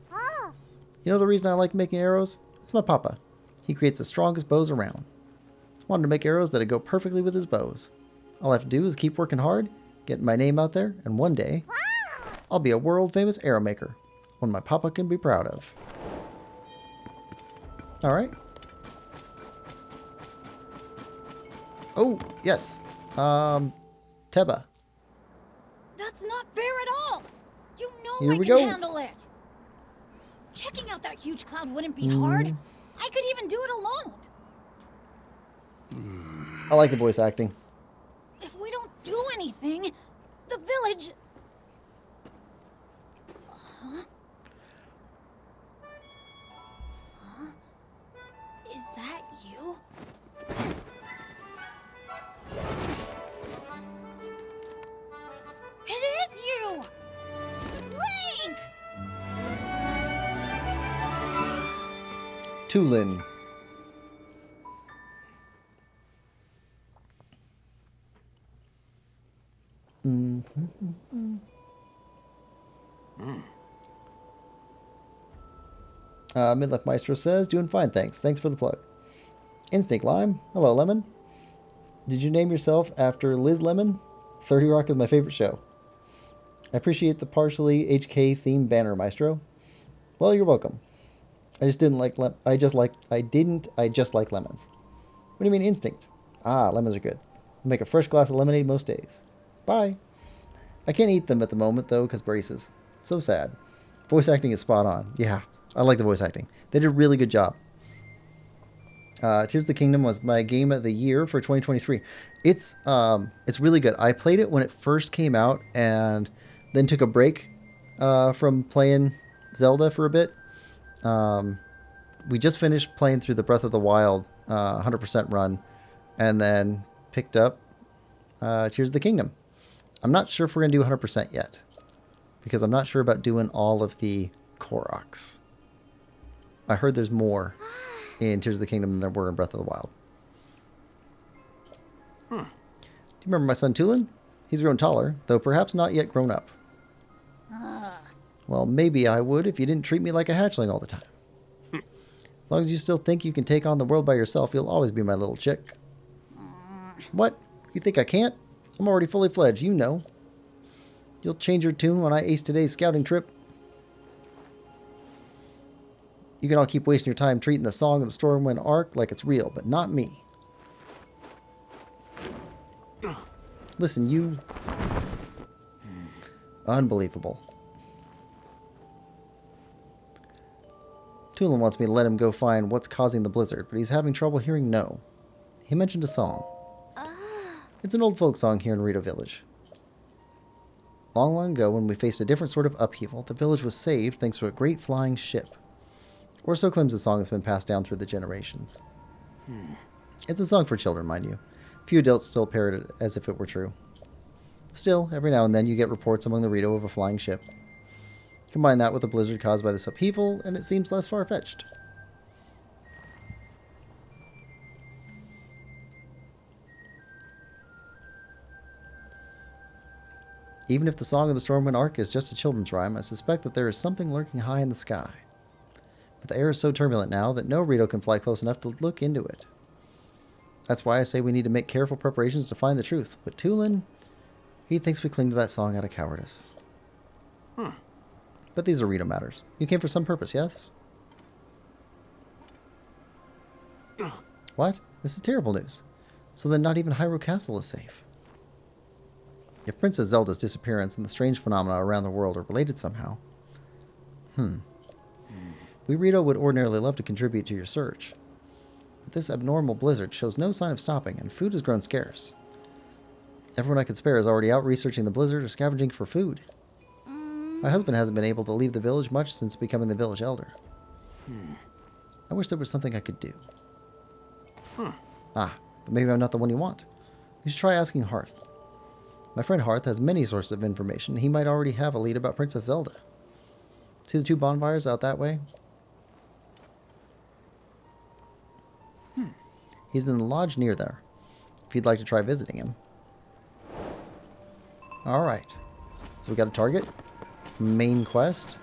You know the reason I like making arrows? It's my papa. He creates the strongest bows around. I wanted to make arrows that'd go perfectly with his bows. All I have to do is keep working hard, get my name out there, and one day, I'll be a world-famous arrow maker. One my papa can be proud of. Alright. Oh, yes. Teba. That's not fair at all. You know Here I we can go. handle it. Checking out that huge cloud wouldn't be hard. I could even do it alone. I like the voice acting. If we don't do anything, the village... Huh? Huh? Is that you? It is you! Link! Tulin. Midlife Maestro says, doing fine, thanks. Thanks for the plug. Instinct Lime. Hello, Lemon. Did you name yourself after Liz Lemon? 30 Rock is my favorite show. I appreciate the partially HK themed banner, Maestro. Well, you're welcome. I just like lemons. What do you mean instinct? Ah, lemons are good. I make a fresh glass of lemonade most days. Bye. I can't eat them at the moment, though, because braces. So sad. Voice acting is spot on. Yeah, I like the voice acting. They did a really good job. Tears of the Kingdom was my game of the year for 2023. It's really good. I played it when it first came out and then took a break from playing Zelda for a bit. We just finished playing through the Breath of the Wild 100% run and then picked up Tears of the Kingdom. I'm not sure if we're going to do 100% yet because I'm not sure about doing all of the Koroks. I heard there's more in Tears of the Kingdom than there were in Breath of the Wild. Do you remember my son Tulin? He's grown taller, though perhaps not yet grown up. Well, maybe I would if you didn't treat me like a hatchling all the time. As long as you still think you can take on the world by yourself, you'll always be my little chick. What? You think I can't? I'm already fully fledged, you know. You'll change your tune when I ace today's scouting trip. You can all keep wasting your time treating the Song of the Stormwind arc like it's real, but not me. Listen, you... Unbelievable. Tulin wants me to let him go find what's causing the blizzard, but he's having trouble hearing no. He mentioned a song. It's an old folk song here in Rito Village. Long, long ago, when we faced a different sort of upheaval, the village was saved thanks to a great flying ship. Or so claims the song that's been passed down through the generations. It's a song for children, mind you. Few adults still parrot it as if it were true. Still, every now and then you get reports among the Rito of a flying ship. Combine that with a blizzard caused by this upheaval, and it seems less far-fetched. Even if the Song of the Stormwind Arc is just a children's rhyme, I suspect that there is something lurking high in the sky. But the air is so turbulent now that no Rito can fly close enough to look into it. That's why I say we need to make careful preparations to find the truth. But Tulin, he thinks we cling to that song out of cowardice. But these are Rito matters. You came for some purpose, yes? What? This is terrible news. So then not even Hyrule Castle is safe. If Princess Zelda's disappearance and the strange phenomena around the world are related somehow. We Rito would ordinarily love to contribute to your search. But this abnormal blizzard shows no sign of stopping, and food has grown scarce. Everyone I could spare is already out researching the blizzard or scavenging for food. My husband hasn't been able to leave the village much since becoming the village elder. I wish there was something I could do. But maybe I'm not the one you want. You should try asking Hearth. My friend Hearth has many sources of information. He might already have a lead about Princess Zelda. See the 2 bonfires out that way? He's in the lodge near there, if you'd like to try visiting him. Alright. So we got a target, main quest,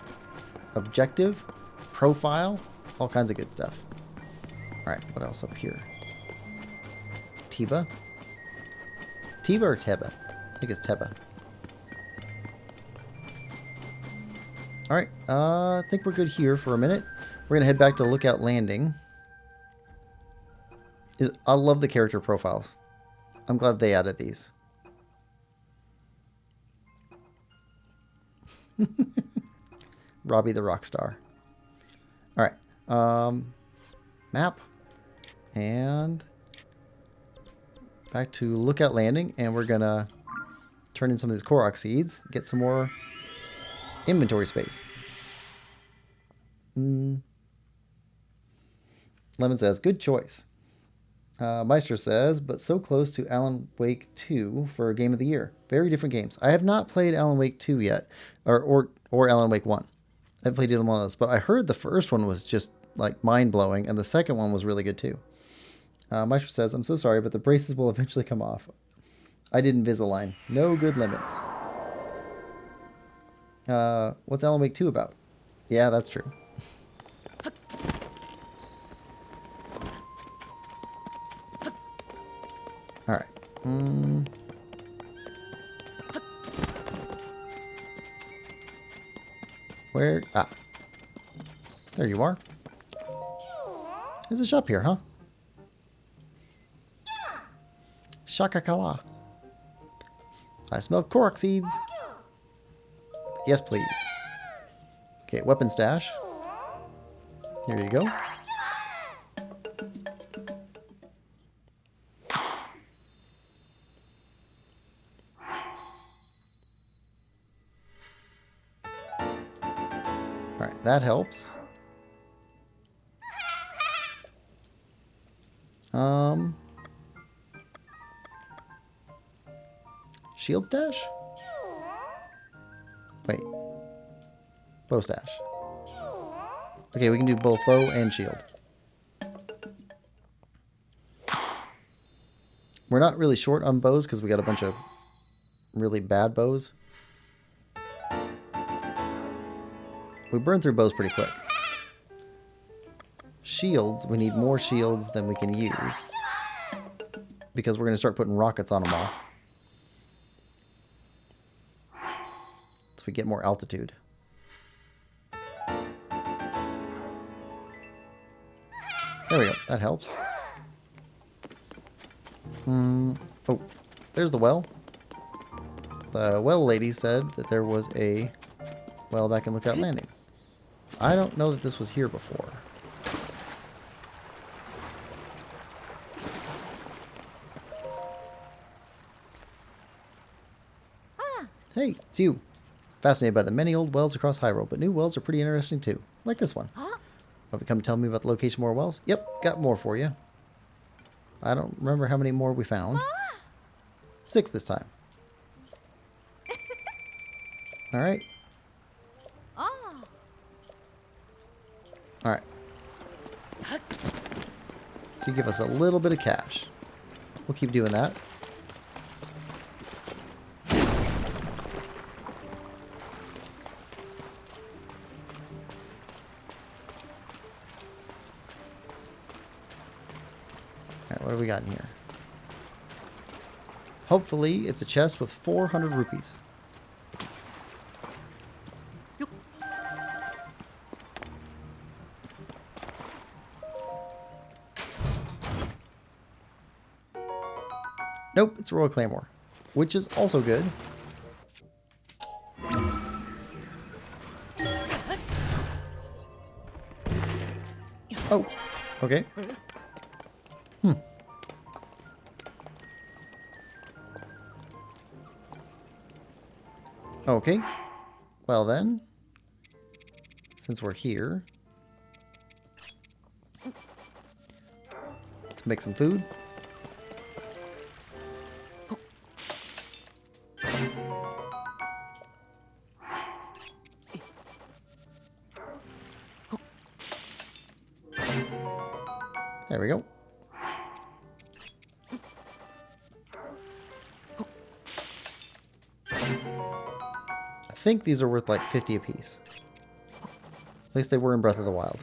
objective, profile, all kinds of good stuff. Alright, what else up here? Teba? Teba or Teba? I think it's Teba. Alright, I think we're good here for a minute. We're going to head back to Lookout Landing. I love the character profiles. I'm glad they added these. Robbie the Rockstar. Alright, map. And back to Lookout Landing, and we're going to turn in some of these Korok seeds, get some more inventory space. Lemon says, good choice. Meister says, but so close to Alan Wake 2 for Game of the Year. Very different games. I have not played Alan Wake 2 yet, or Alan Wake 1. I haven't played either one of those, but I heard the first one was just like mind-blowing, and the second one was really good too. Meister says, I'm so sorry, but the braces will eventually come off. I did Invisalign. No good limits. What's Alan Wake 2 about? Yeah, that's true. Alright. Where? Ah. There you are. There's a shop here, huh? Shaka-kala. I smell Korok seeds. Yes, please. Okay, weapon stash. Here you go. Alright, that helps. Shield stash? Wait. Bow stash. Okay, we can do both bow and shield. We're not really short on bows because we got a bunch of really bad bows. We burn through bows pretty quick. Shields, we need more shields than we can use. Because we're going to start putting rockets on them all. So we get more altitude. There we go. That helps. Oh, there's the well. The well lady said that there was a well back in Lookout Landing. I don't know that this was here before. Hey, it's you. Fascinated by the many old wells across Hyrule, but new wells are pretty interesting too. Like this one. Huh? Have you come to tell me about the location of more wells? Yep, got more for you. I don't remember how many more we found. 6 this time. Alright. Oh. Alright. So you give us a little bit of cash. We'll keep doing that. Alright, what do we got in here? Hopefully it's a chest with 400 rupees. Nope, it's Royal Claymore, which is also good. Oh, okay. Okay. Well then, since we're here, let's make some food. There we go. I think these are worth like 50 apiece. At least they were in Breath of the Wild.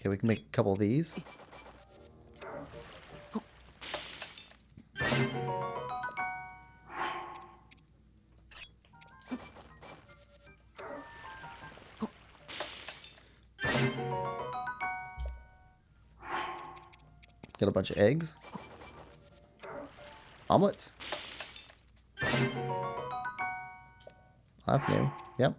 Okay, we can make a couple of these. Got a bunch of eggs. Omelets. That's new. Yep.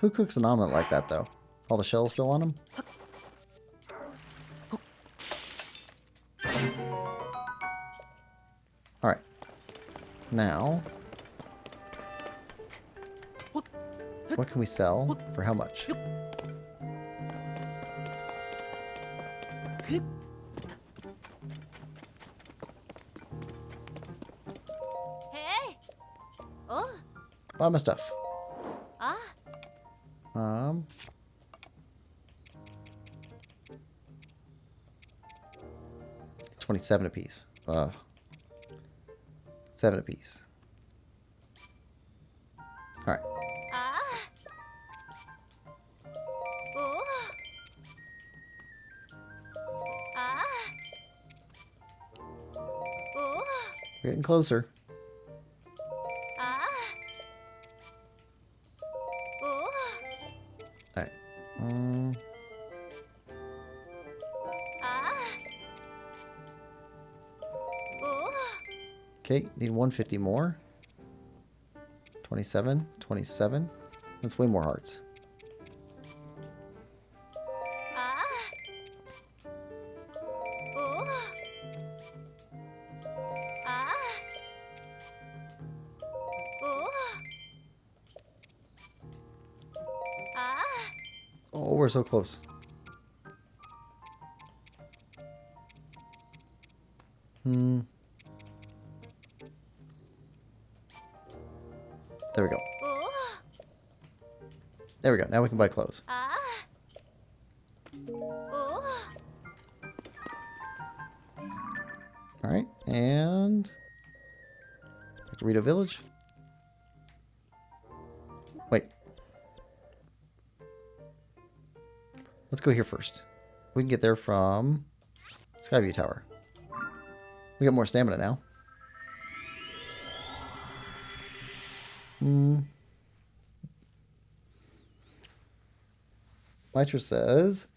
Who cooks an omelet like that, though? All the shells still on them? Alright. Now, what can we sell? For how much? Hey. Oh. Buy my stuff. Ah. 27 apiece. 7 apiece. Alright. Ah. Oh. Ah. Oh. We're getting closer. Ah. Oh. Alright. Ah. Oh. Okay, need 150 more. 27, 27. That's way more hearts. Ah. Oh. Ah. Oh. Ah. Oh, we're so close. There we go. Oh. There we go. Now we can buy clothes. Ah. Oh. Alright, and... Back to Rito Village. Wait. Let's go here first. We can get there from Skyview Tower. We got more stamina now. Mitra says,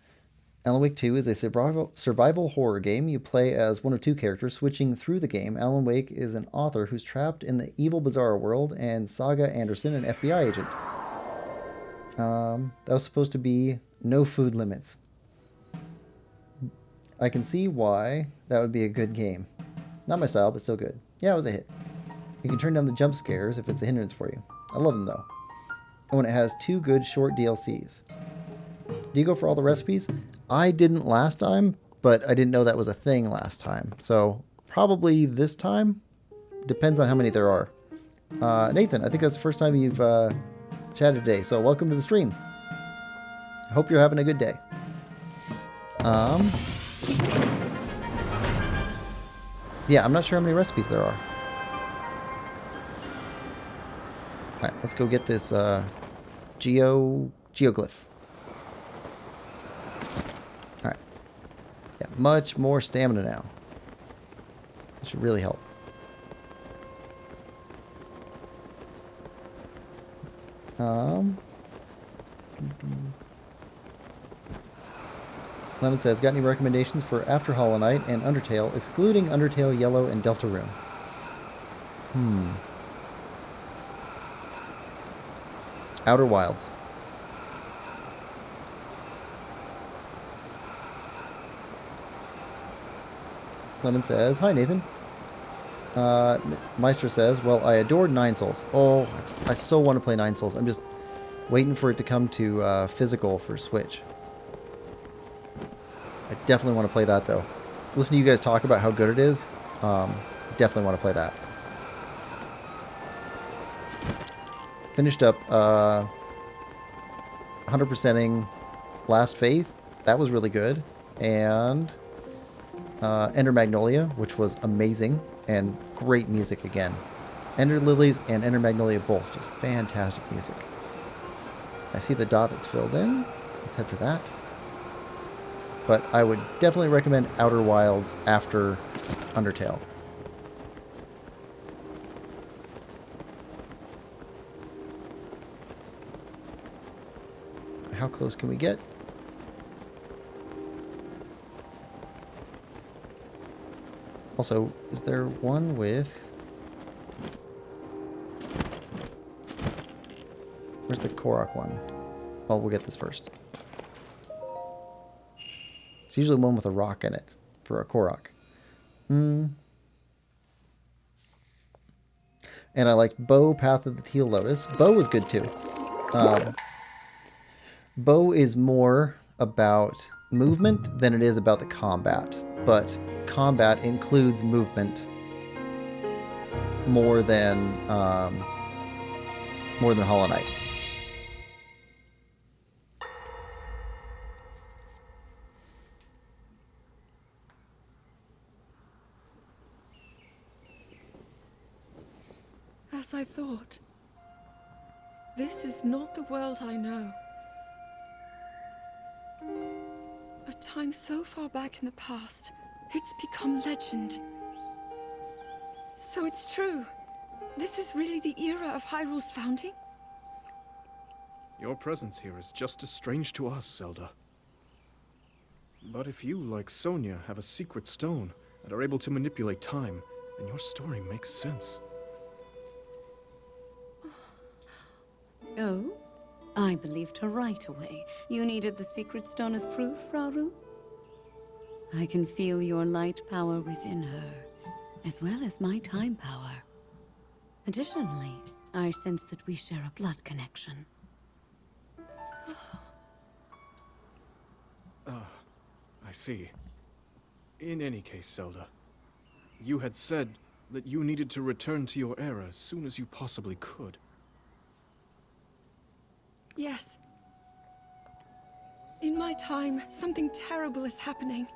Alan Wake 2 is a survival horror game. You play as one of two characters switching through the game. Alan Wake is an author who's trapped in the evil, bizarre world, and Saga Anderson, an FBI agent. That was supposed to be no food limits. I can see why that would be a good game. Not my style, but still good. Yeah, it was a hit. You can turn down the jump scares if it's a hindrance for you. I love them though. And when it has 2 good short DLCs. Do you go for all the recipes? I didn't last time, but I didn't know that was a thing last time. So probably this time. Depends on how many there are. Nathan, I think that's the first time you've chatted today. So welcome to the stream. I hope you're having a good day. Yeah, I'm not sure how many recipes there are. Alright, let's go get this geoglyph. Alright. Yeah, much more stamina now. That should really help. Lemon says, got any recommendations for After Hollow Knight and Undertale, excluding Undertale Yellow and Deltarune? Outer Wilds. Lemon says, hi Nathan. Meister says, well, I adored Nine Souls. Oh, I so want to play Nine Souls. I'm just waiting for it to come to physical for Switch. I definitely want to play that though. Listen to you guys talk about how good it is. Definitely want to play that. Finished up 100%ing Last Faith. That was really good. And Ender Magnolia, which was amazing. And great music again. Ender Lilies and Ender Magnolia both just fantastic music. I see the dot that's filled in. Let's head for that. But I would definitely recommend Outer Wilds after Undertale. How close can we get? Also, is there one with... Where's the Korok one? Well, we'll get this first. It's usually one with a rock in it for a Korok. And I liked Bow, Path of the Teal Lotus. Bow was good too. Bow is more about movement than it is about the combat. But combat includes movement more than Hollow Knight. As I thought. This is not the world I know. A time so far back in the past, it's become legend. So it's true. This is really the era of Hyrule's founding? Your presence here is just as strange to us, Zelda. But if you, like Sonia, have a secret stone and are able to manipulate time, then your story makes sense. Oh? I believed her right away. You needed the secret stone as proof, Rauru? I can feel your light power within her, as well as my time power. Additionally, I sense that we share a blood connection. I see. In any case, Zelda, you had said that you needed to return to your era as soon as you possibly could. Yes. In my time, something terrible is happening.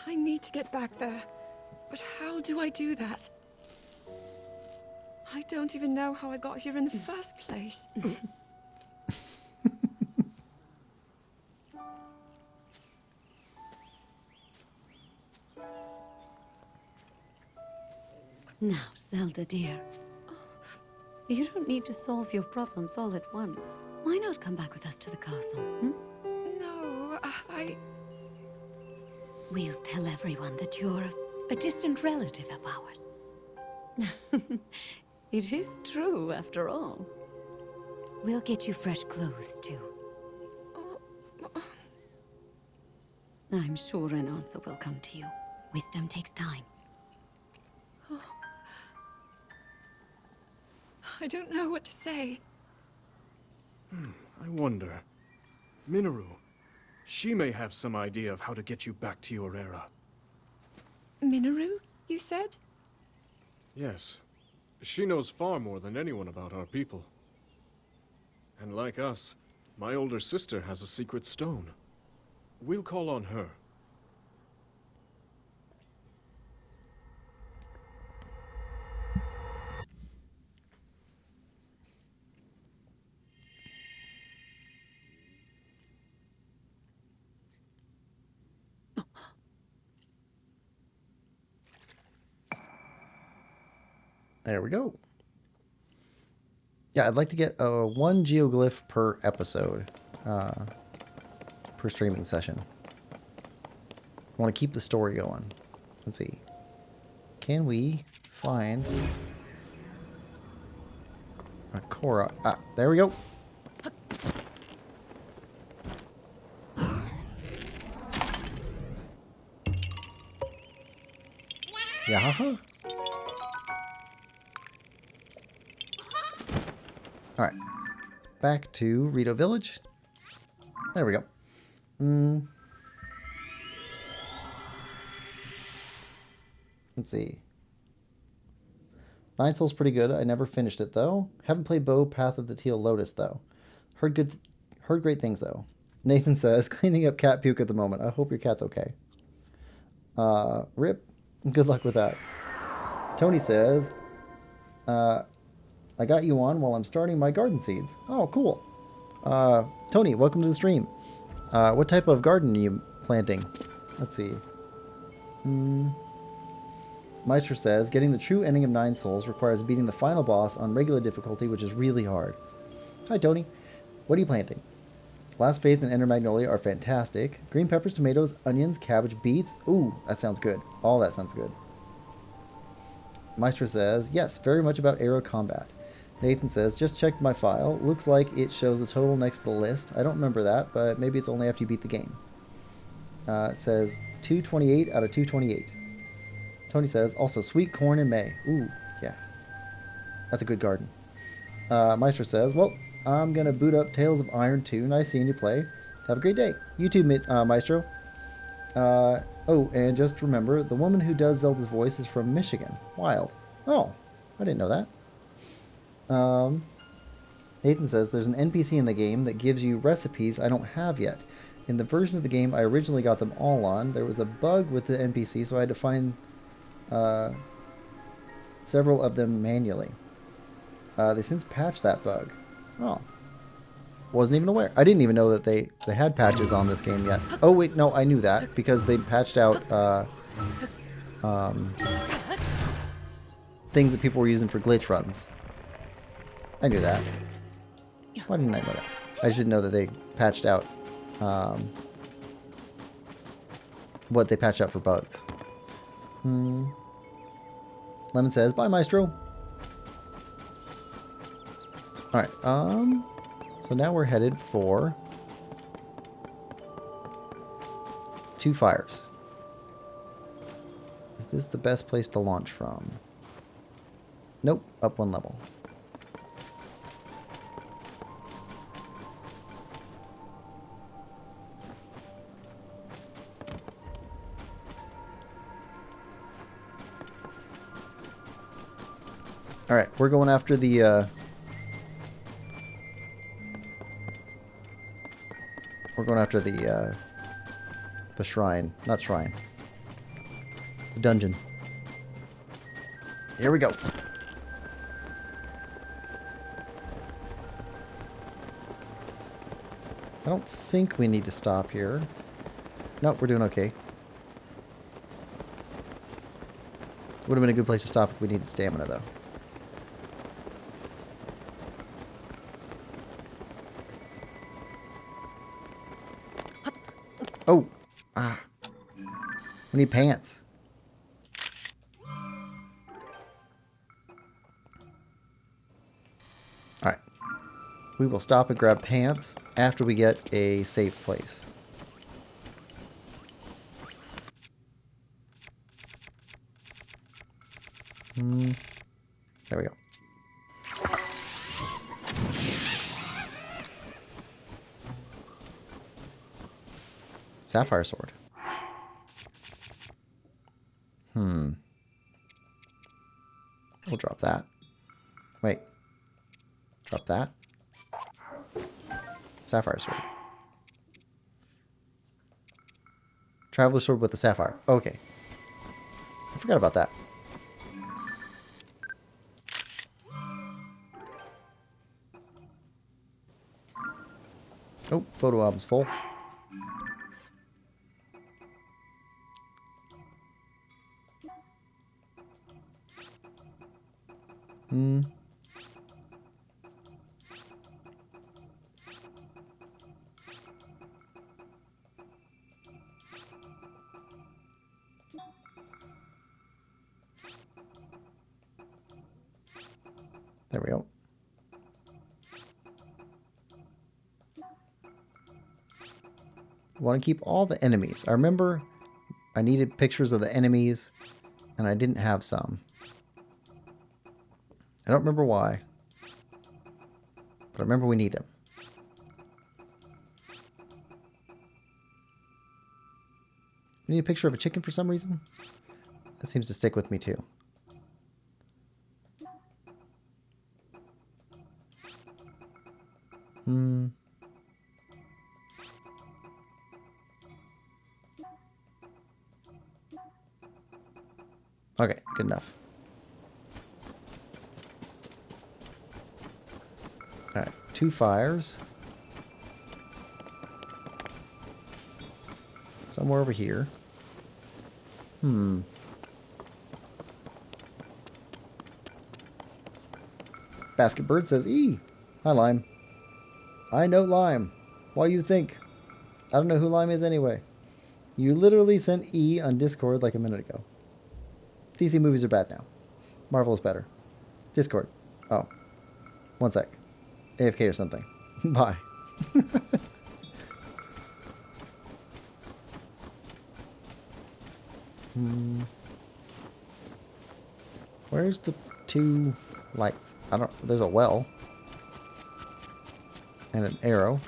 I need to get back there. But how do I do that? I don't even know how I got here in the first place. Now, Zelda dear. You don't need to solve your problems all at once. Why not come back with us to the castle, hmm? We'll tell everyone that you're a distant relative of ours. It is true, after all. We'll get you fresh clothes, too. I'm sure an answer will come to you. Wisdom takes time. I don't know what to say. I wonder. Minoru. She may have some idea of how to get you back to your era. Minoru, you said? Yes. She knows far more than anyone about our people. And like us, my older sister has a secret stone. We'll call on her. There we go. Yeah, I'd like to get one geoglyph per episode, per streaming session. I want to keep the story going. Let's see. Can we find a Korok? Ah, there we go. Yeah. All right, back to Rito Village. There we go. Let's see. Nine Souls pretty good. I never finished it though. Haven't played Bow Path of the Teal Lotus though. Heard great things though. Nathan says cleaning up cat puke at the moment. I hope your cat's okay. Rip. Good luck with that. Tony says, I got you on while I'm starting my garden seeds. Oh, cool. Tony, welcome to the stream. What type of garden are you planting? Let's see. Meister says, getting the true ending of Nine Souls requires beating the final boss on regular difficulty, which is really hard. Hi, Tony. What are you planting? Last Faith and Ender Magnolia are fantastic. Green peppers, tomatoes, onions, cabbage, beets. Ooh, that sounds good. All that sounds good. Meister says, yes, very much about aero combat. Nathan says, just checked my file. Looks like it shows a total next to the list. I don't remember that, but maybe it's only after you beat the game. It says 228 out of 228. Tony says, also sweet corn in May. Ooh, yeah. That's a good garden. Meister says, well, I'm going to boot up Tales of Iron 2. Nice seeing you play. Have a great day. You too, Maestro. Oh, and just remember, the woman who does Zelda's voice is from Michigan. Wild. Oh, I didn't know that. Nathan says, there's an NPC in the game that gives you recipes I don't have yet. In the version of the game I originally got them all on, there was a bug with the NPC, so I had to find several of them manually. They since patched that bug. Oh. Wasn't even aware. I didn't even know that they had patches on this game yet. Oh, wait, no, I knew that because they patched out things that people were using for glitch runs. I knew that. Why didn't I know that? I just didn't know that they patched out what they patched out for bugs. Lemon says, bye, Maestro. Alright, so now we're headed for 2 fires. Is this the best place to launch from? Nope, up 1 level. Alright, we're going after the the shrine. Not shrine. The dungeon. Here we go. I don't think we need to stop here. Nope, we're doing okay. Would have been a good place to stop if we needed stamina, though. Oh! Ah. We need pants. Alright. We will stop and grab pants after we get a safe place. There we go. Sapphire sword. We'll drop that. Wait. Drop that. Sapphire sword. Traveler sword with the sapphire. Okay. I forgot about that. Oh, photo album's full. There we go. Want to keep all the enemies. I remember I needed pictures of the enemies, and I didn't have some. I don't remember why, but I remember we need them. We need a picture of a chicken for some reason. That seems to stick with me too. Okay, good enough. Alright, 2 fires. Somewhere over here. Basket Bird says, "E! Hi, Lime. I know Lime. Why you think? I don't know who Lime is anyway. You literally sent E on Discord like a minute ago. DC movies are bad now. Marvel is better. Discord. Oh. One sec. AFK or something. Bye." Where's the 2 lights? I don't... There's a well. And an arrow.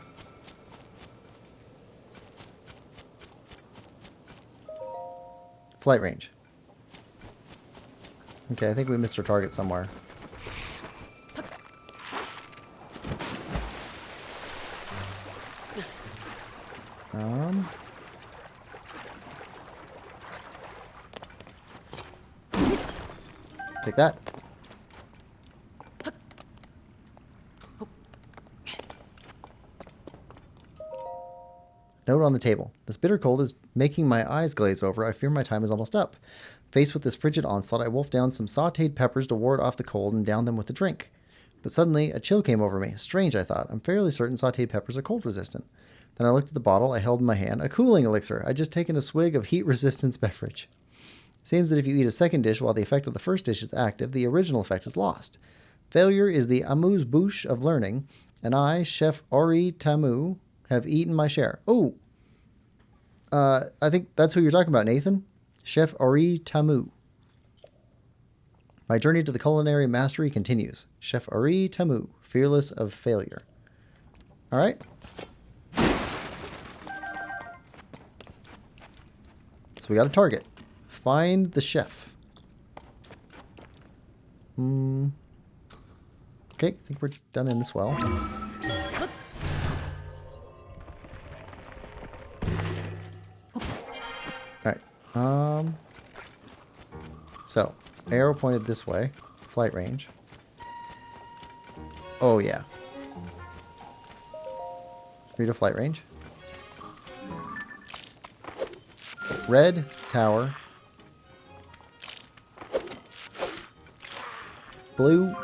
Flight range. Okay, I think we missed our target somewhere. Take that. Note on the table. This bitter cold is making my eyes glaze over. I fear my time is almost up. Faced with this frigid onslaught, I wolfed down some sautéed peppers to ward off the cold and downed them with a drink. But suddenly, a chill came over me. Strange, I thought. I'm fairly certain sautéed peppers are cold resistant. Then I looked at the bottle I held in my hand. A cooling elixir. I'd just taken a swig of heat resistance beverage. Seems that if you eat a second dish while the effect of the first dish is active, the original effect is lost. Failure is the amuse-bouche of learning, and I, Chef Ori Tamu, have eaten my share. Oh! I think that's who you're talking about, Nathan. Chef Ori Tamu. My journey to the culinary mastery continues. Chef Ori Tamu, fearless of failure. Alright. So we got a target. Find the chef. Okay, I think we're done in this well. Alright. So, arrow pointed this way. Flight range. Oh, yeah. Read a flight range. Red tower. Blue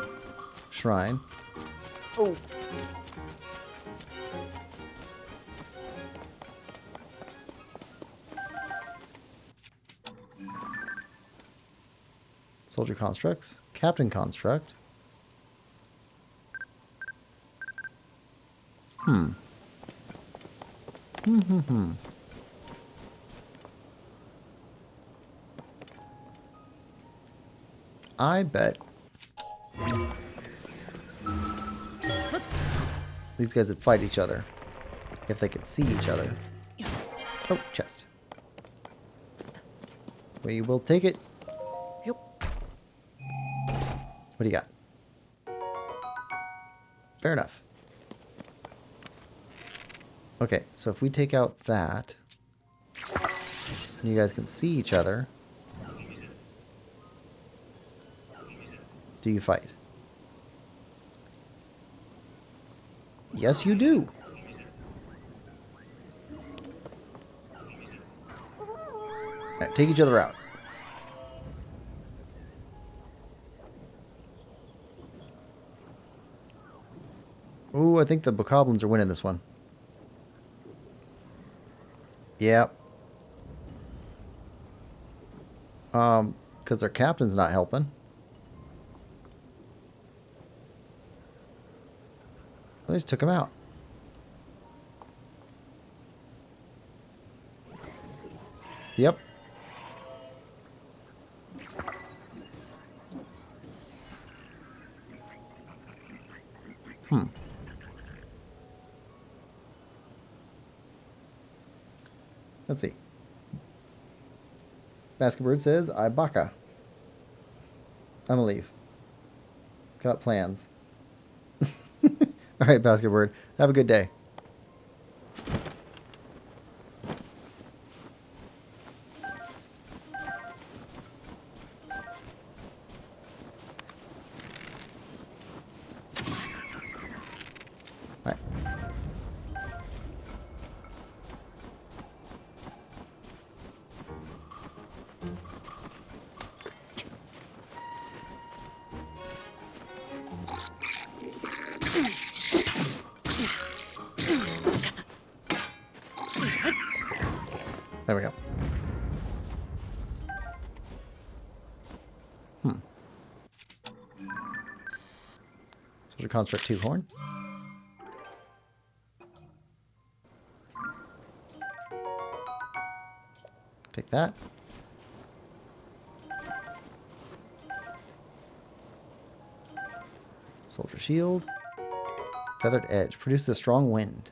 shrine. Oh. Soldier constructs. Captain construct. I bet these guys would fight each other if they could see each other. Oh, chest. We will take it. What do you got? Fair enough. Okay, so if we take out that, and you guys can see each other, do you fight? Yes, you do. Alright, take each other out. Ooh, I think the bokoblins are winning this one. Yep. Because their captain's not helping. They just took him out. Yep. Let's see. Basketbird says, I baka. I'm gonna leave. Got plans. Alright, Basketbird. Have a good day. Alright. There we go. Soldier construct 2 horn. Take that. Soldier shield. Feathered edge. Produces a strong wind.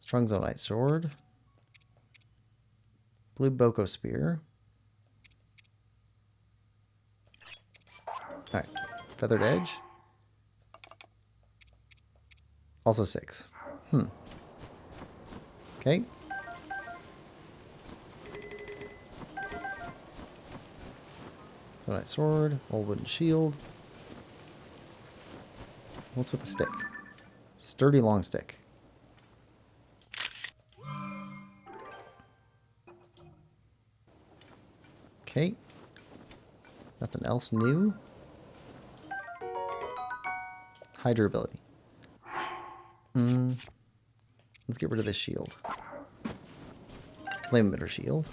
Strong Zonite sword. Blue Boko spear. Alright. Feathered edge. Also 6. Okay. Zonite sword. Old wooden shield. What's with the stick? Sturdy long stick. Okay. Nothing else new. High durability. Let's get rid of this shield. Flame emitter shield.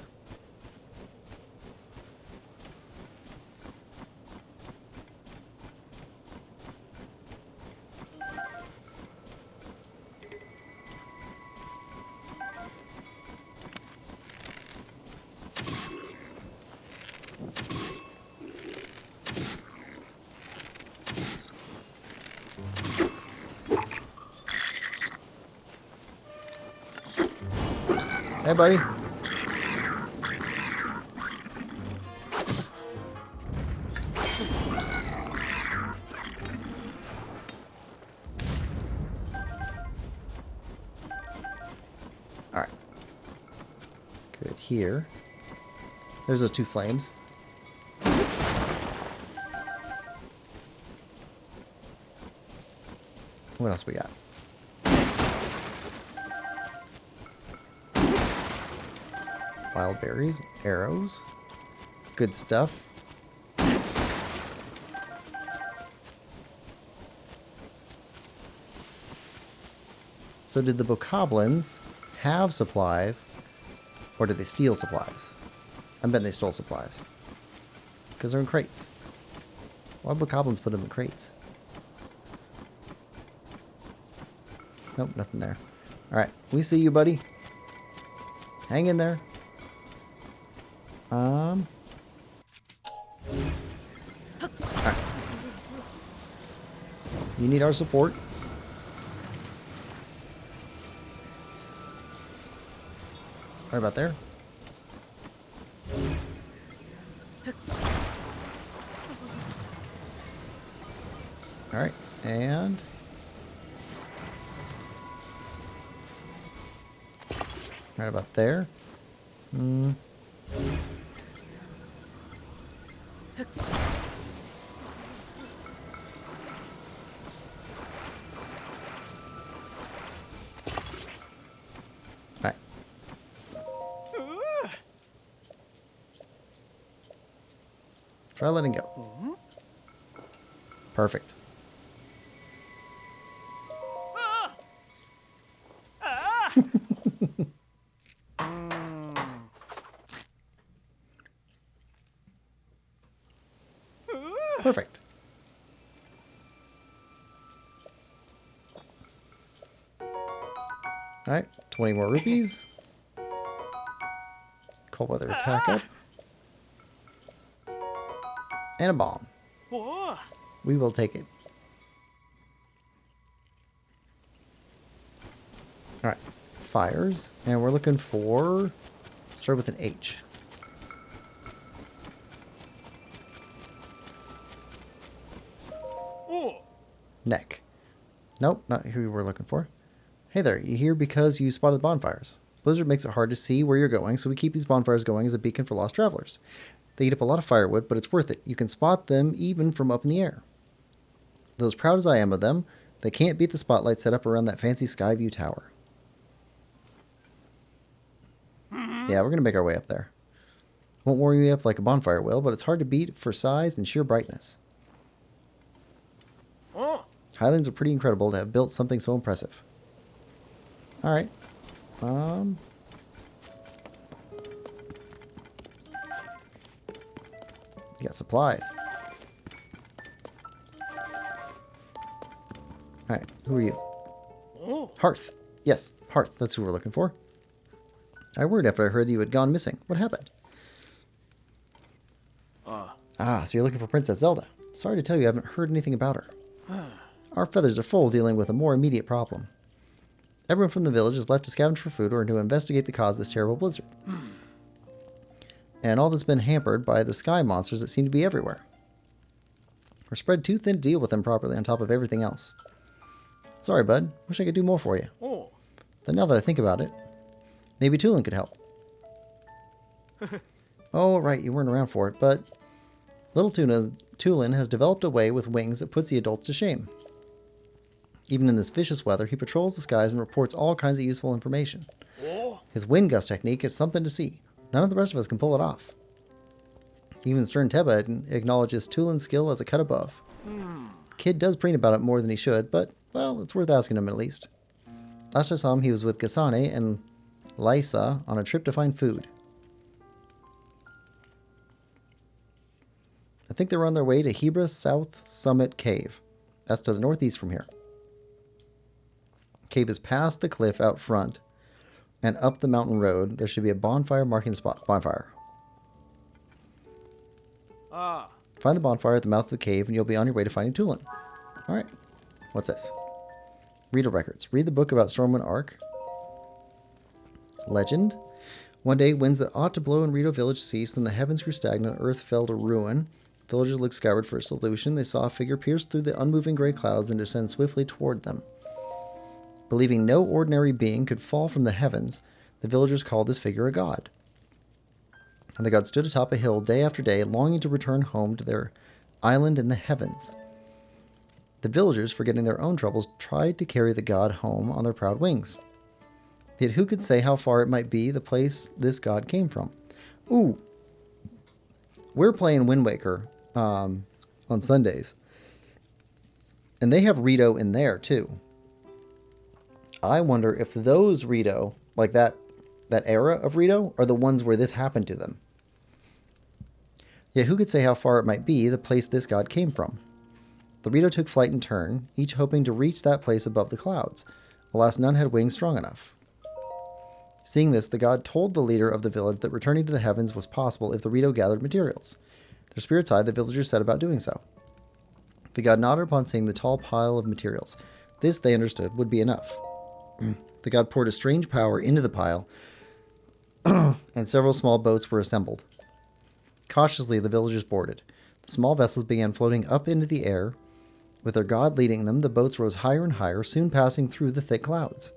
Hey, buddy. All right. Good here. There's those 2 flames. What else we got? Wild berries, arrows. Good stuff. So did the bokoblins have supplies, Or did they steal supplies? I bet they stole supplies. Because they're in crates. Why would goblins put them in crates? Nope, nothing there. Alright, we see you, buddy. Hang in there. Alright. You need our support. Right about there. Alright, and... right about there. Alright. Try letting go. Perfect. Perfect. Alright, 20 more rupees. Cold weather attack up. And a bomb. We will take it. Alright, fires. And we're looking for... start with an H. Neck. Nope, not who we were looking for. Hey there, you here because you spotted bonfires. Blizzard makes it hard to see where you're going, so we keep these bonfires going as a beacon for lost travelers. They eat up a lot of firewood, but it's worth it. You can spot them even from up in the air. Though as proud as I am of them, they can't beat the spotlight set up around that fancy Skyview tower. Yeah, we're going to make our way up there. Won't warm you up like a bonfire will, but it's hard to beat for size and sheer brightness. Highlands are pretty incredible to have built something so impressive. Alright. You got supplies. Alright, who are you? Hearth. Yes, Hearth. That's who we're looking for. I worried after I heard you had gone missing. What happened? So you're looking for Princess Zelda. Sorry to tell you I haven't heard anything about her. Our feathers are full dealing with a more immediate problem. Everyone from the village is left to scavenge for food or to investigate the cause of this terrible blizzard. And all that's been hampered by the sky monsters that seem to be everywhere. We're spread too thin to deal with them properly on top of everything else. Sorry, bud. Wish I could do more for you. But now that I think about it, maybe Tulin could help. Oh, right, you weren't around for it, but little Tulin has developed a way with wings that puts the adults to shame. Even in this vicious weather, he patrols the skies and reports all kinds of useful information. His wind gust technique is something to see. None of the rest of us can pull it off. Even Stern Teba acknowledges Tulin's skill as a cut above. Kid does preen about it more than he should, but, well, it's worth asking him at least. Last I saw him, he was with Gasane and Lysa on a trip to find food. I think they were on their way to Hebra South Summit Cave. That's to the northeast from here. Cave is past the cliff out front, and up the mountain road, there should be a bonfire marking the spot. Bonfire. Find the bonfire at the mouth of the cave, and you'll be on your way to finding Tulin. Alright. What's this? Rito records. Read the book about Stormwind Arc. Legend. One day, winds that ought to blow in Rito village ceased, and the heavens grew stagnant, earth fell to ruin. Villagers looked skyward for a solution. They saw a figure pierce through the unmoving gray clouds and descend swiftly toward them. Believing no ordinary being could fall from the heavens, the villagers called this figure a god. And the god stood atop a hill day after day, longing to return home to their island in the heavens. The villagers, forgetting their own troubles, tried to carry the god home on their proud wings. Yet who could say how far it might be the place this god came from? Ooh! We're playing Wind Waker on Sundays. And they have Rito in there, too. I wonder if those Rito, like that that era of Rito are the ones where this happened to them. Yet who could say how far it might be the place this god came from? The Rito took flight in turn, each hoping to reach that place above the clouds. Alas, none had wings strong enough. Seeing this, the god told the leader of the village that returning to the heavens was possible if the Rito gathered materials. Their spirits high, the villagers set about doing so. The god nodded upon seeing the tall pile of materials. This, they understood, would be enough. The god poured a strange power into the pile, and several small boats were assembled. Cautiously, the villagers boarded. The small vessels began floating up into the air. With their god leading them, the boats rose higher and higher, soon passing through the thick clouds.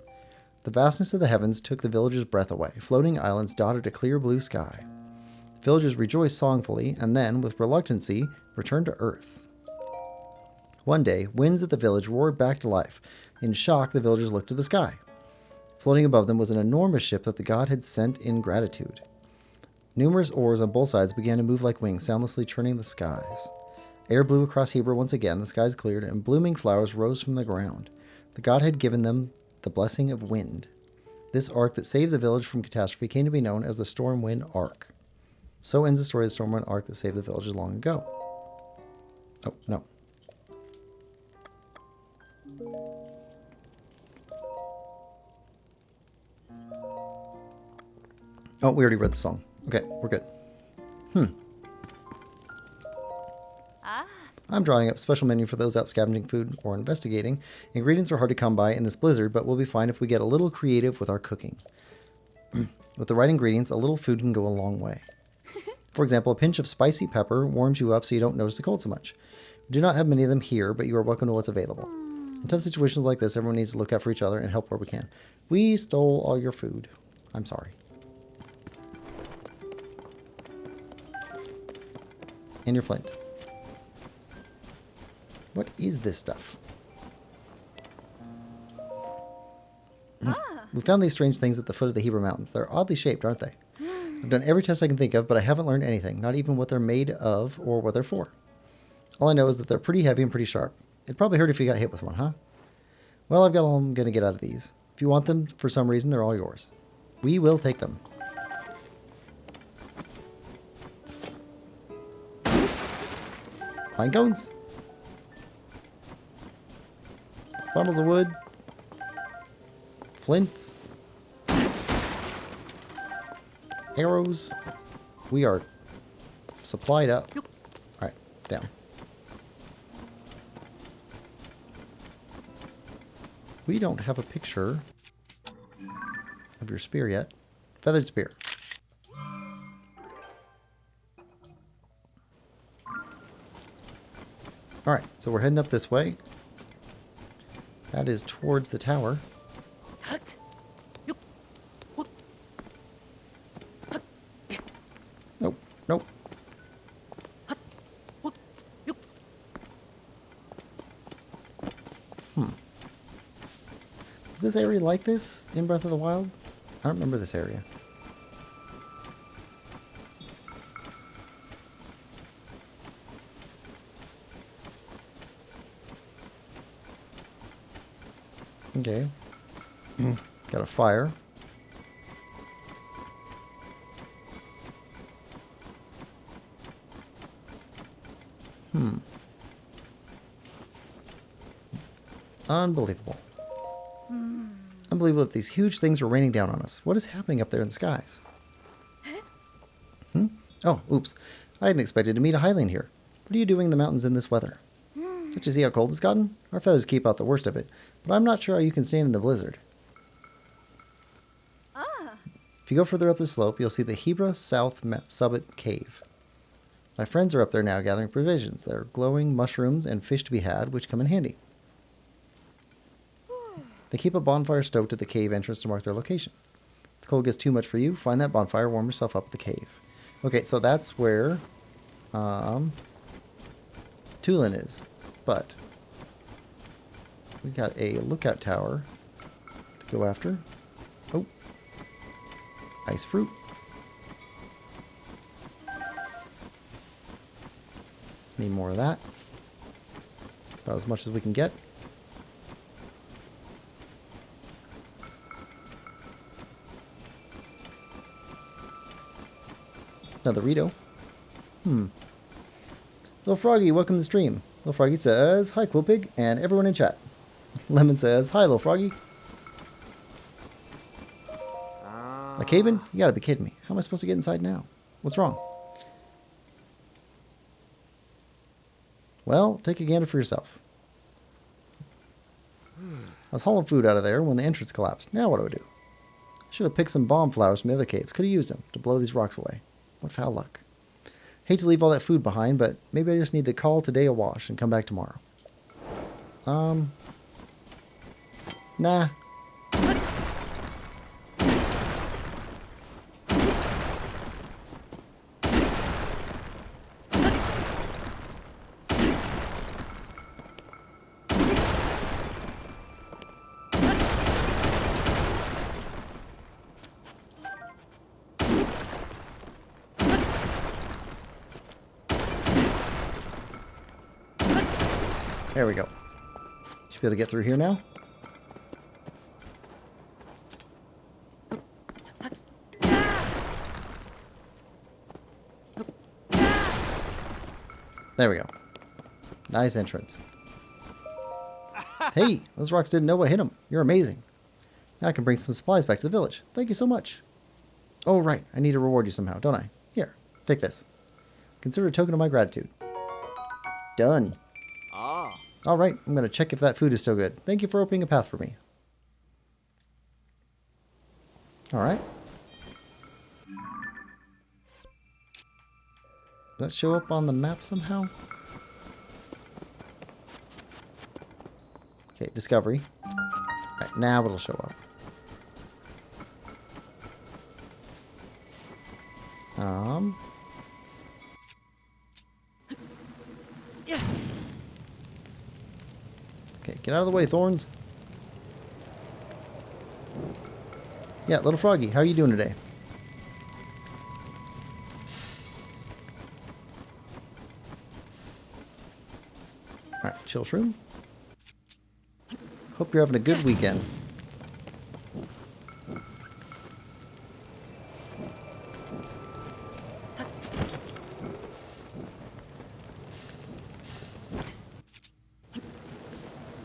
The vastness of the heavens took the villagers' breath away. Floating islands dotted a clear blue sky. The villagers rejoiced songfully, and then, with reluctancy, returned to earth. One day, winds at the village roared back to life. In shock, the villagers looked to the sky. Floating above them was an enormous ship that the god had sent in gratitude. Numerous oars on both sides began to move like wings, soundlessly churning the skies. Air blew across Hebra once again, the skies cleared, and blooming flowers rose from the ground. The god had given them the blessing of wind. This ark that saved the village from catastrophe came to be known as the Stormwind Ark. So ends the story of the Stormwind Ark that saved the villagers long ago. Oh, no. Oh, we already read the song. Okay, we're good. I'm drawing up a special menu for those out scavenging food or investigating. Ingredients are hard to come by in this blizzard, but we'll be fine if we get a little creative with our cooking. With the right ingredients, a little food can go a long way. For example, a pinch of spicy pepper warms you up so you don't notice the cold so much. We do not have many of them here, but you are welcome to what's available. In tough situations like this, everyone needs to look out for each other and help where we can. We stole all your food. I'm sorry. And your flint. What is this stuff? We found these strange things at the foot of the Hebra Mountains. They're oddly shaped, aren't they? I've done every test I can think of, but I haven't learned anything. Not even what they're made of or what they're for. All I know is that they're pretty heavy and pretty sharp. It'd probably hurt if you got hit with one, huh? Well, I've got all I'm going to get out of these. If you want them for some reason, they're all yours. We will take them. Pine cones. Bundles of wood. Flints. Arrows. We are supplied up. Alright, down. We don't have a picture of your spear yet. Feathered spear. Alright, so we're heading up this way. That is towards the tower. Nope, nope. Is this area like this in Breath of the Wild? I don't remember this area. Okay. Got a fire. Unbelievable. Unbelievable that these huge things are raining down on us. What is happening up there in the skies? Oh, oops. I hadn't expected to meet a highland here. What are you doing in the mountains in this weather? Don't you see how cold it's gotten? Our feathers keep out the worst of it, but I'm not sure how you can stand in the blizzard. If you go further up the slope, you'll see the Hebra South Summit Cave. My friends are up there now gathering provisions. There are glowing mushrooms and fish to be had, which come in handy. They keep a bonfire stoked at the cave entrance to mark their location. If the cold gets too much for you, find that bonfire, warm yourself up at the cave. Okay, so that's where Tulin is. But we got a lookout tower to go after. Oh, ice fruit. Need more of that. About as much as we can get. Another Rito. Little Froggy, welcome to the stream. Little Froggy says, hi, Quillpig, and everyone in chat. Lemon says, hi, Little Froggy. A cave-in? You gotta be kidding me. How am I supposed to get inside now? What's wrong? Well, take a gander for yourself. I was hauling food out of there when the entrance collapsed. Now what do I do? Should have picked some bomb flowers from the other caves. Could have used them to blow these rocks away. What foul luck. Hate to leave all that food behind, but maybe I just need to call today a wash and come back tomorrow. Nah. There we go. Should be able to get through here now. There we go. Nice entrance. Hey, those rocks didn't know what hit them. You're amazing. Now I can bring some supplies back to the village. Thank you so much. Oh, right. I need to reward you somehow, don't I? Here, take this. Consider a token of my gratitude. Done. All right, I'm going to check if that food is still good. Thank you for opening a path for me. All right. Let's show up on the map somehow. Okay, discovery. All right, now it'll show up. Okay, get out of the way, thorns. Yeah, little froggy, how are you doing today? Alright, chill shroom. Hope you're having a good weekend.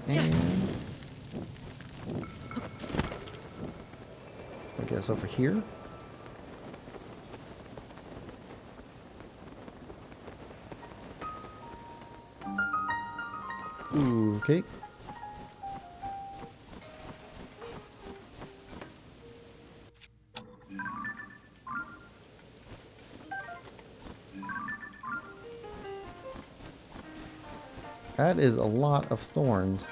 And I guess over here. Ooh, okay. That is a lot of thorns.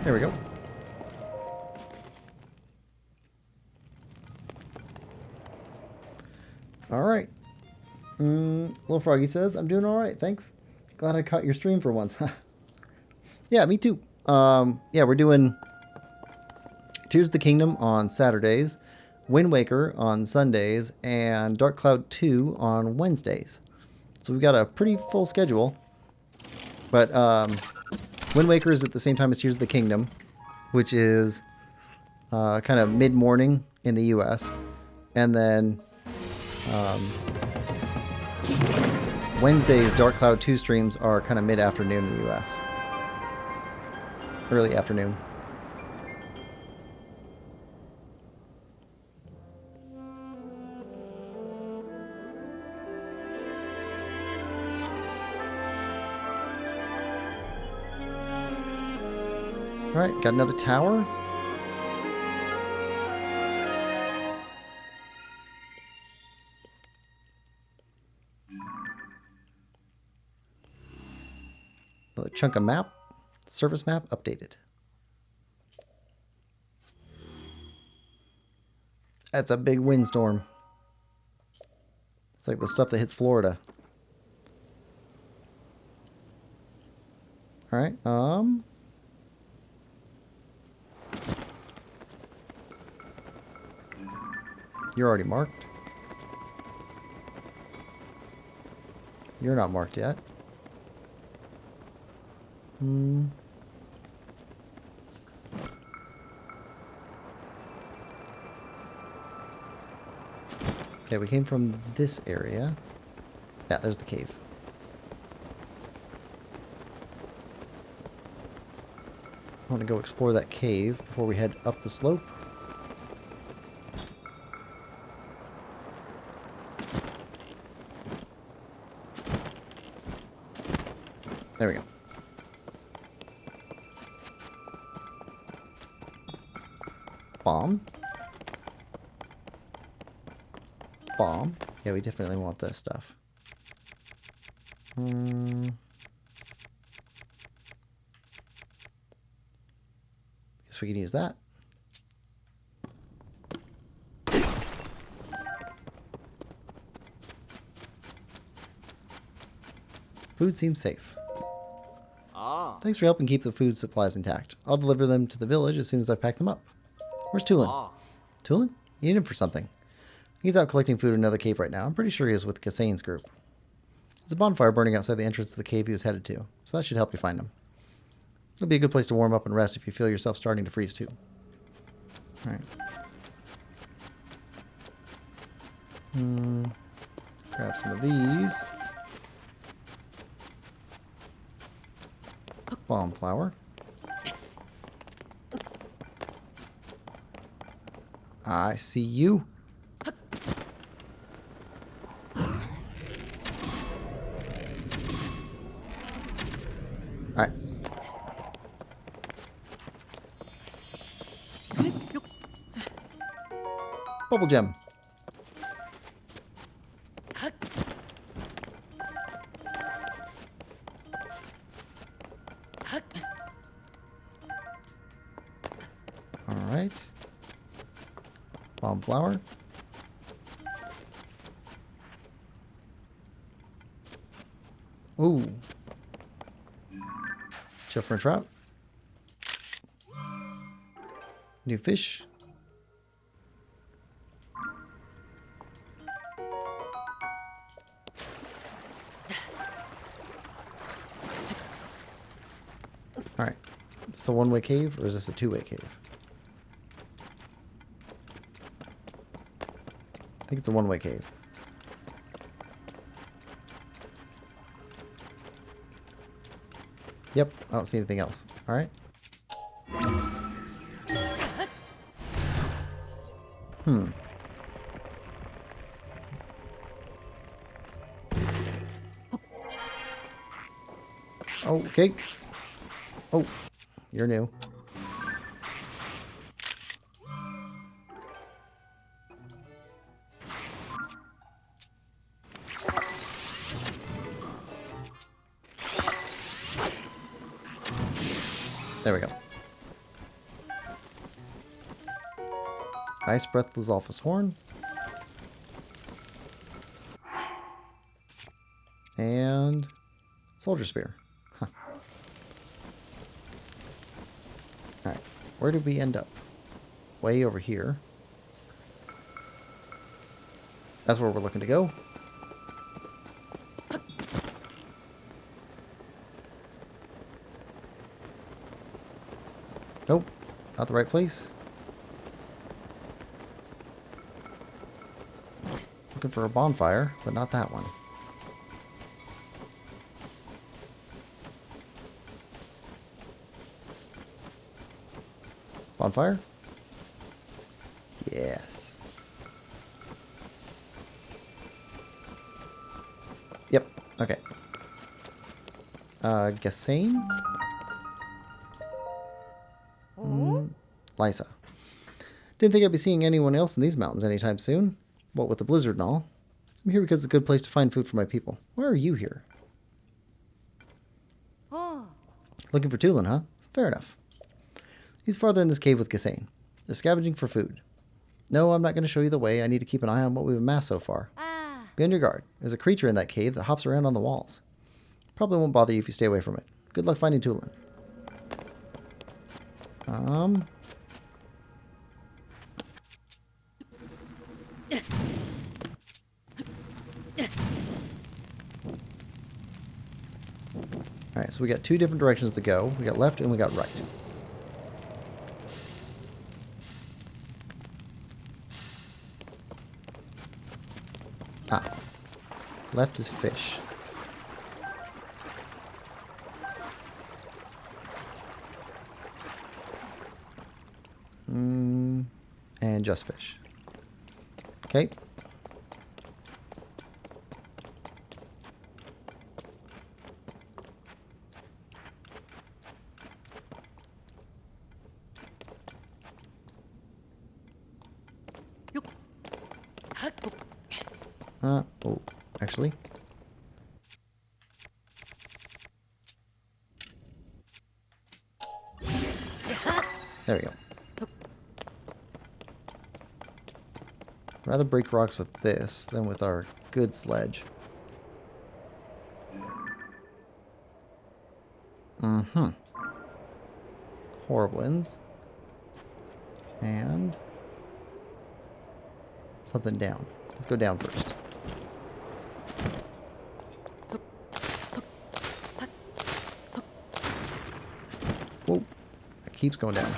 There we go. All right. Little Froggy says, I'm doing all right, thanks. Glad I caught your stream for once. Yeah, me too. Yeah, we're doing Tears of the Kingdom on Saturdays, Wind Waker on Sundays, and Dark Cloud 2 on Wednesdays. So we've got a pretty full schedule. But Wind Waker is at the same time as Tears of the Kingdom, which is kind of mid-morning in the US. And then Wednesday's Dark Cloud 2 streams are kind of mid-afternoon in the US. Early afternoon. Alright, got another tower. Another chunk of map. Surface map updated. That's a big windstorm. It's like the stuff that hits Florida. Alright, you're already marked. You're not marked yet. Okay, we came from this area. Yeah, there's the cave. I want to go explore that cave before we head up the slope. There we go. Bomb. Bomb. Yeah, we definitely want this stuff. Guess we can use that. Food seems safe. Thanks for helping keep the food supplies intact. I'll deliver them to the village as soon as I pack them up. Where's Tulin? Tulin? You need him for something. He's out collecting food in another cave right now. I'm pretty sure he is with Kassane's group. There's a bonfire burning outside the entrance to the cave he was headed to, so that should help you find him. It'll be a good place to warm up and rest if you feel yourself starting to freeze too. Alright. Grab some of these. Bomb flower. I see you. Alright. Bubble gem. Alright. Bomb flower. Ooh. Chill French trout. New fish. Alright. Is this a one-way cave or is this a two-way cave? I think it's a one-way cave. Yep, I don't see anything else. Alright. Okay. Oh, you're new. There we go. Ice Breath Lizalfa's Horn. And Soldier Spear. Huh. Alright, where did we end up? Way over here. That's where we're looking to go. Nope, not the right place. Looking for a bonfire, but not that one. Bonfire? Yes. Yep, okay. Gassane? Lysa. Didn't think I'd be seeing anyone else in these mountains anytime soon. What with the blizzard and all. I'm here because it's a good place to find food for my people. Why are you here? Looking for Tulin, huh? Fair enough. He's farther in this cave with Gassane. They're scavenging for food. No, I'm not going to show you the way. I need to keep an eye on what we've amassed so far. Be on your guard. There's a creature in that cave that hops around on the walls. Probably won't bother you if you stay away from it. Good luck finding Tulin. Alright, so we got 2 different directions to go. We got left and we got right. Ah. Left is fish. And just fish. Okay. Oh, actually. There we go. Rather break rocks with this than with our good sledge. Horriblins. And something down. Let's go down first. Whoa. It keeps going down.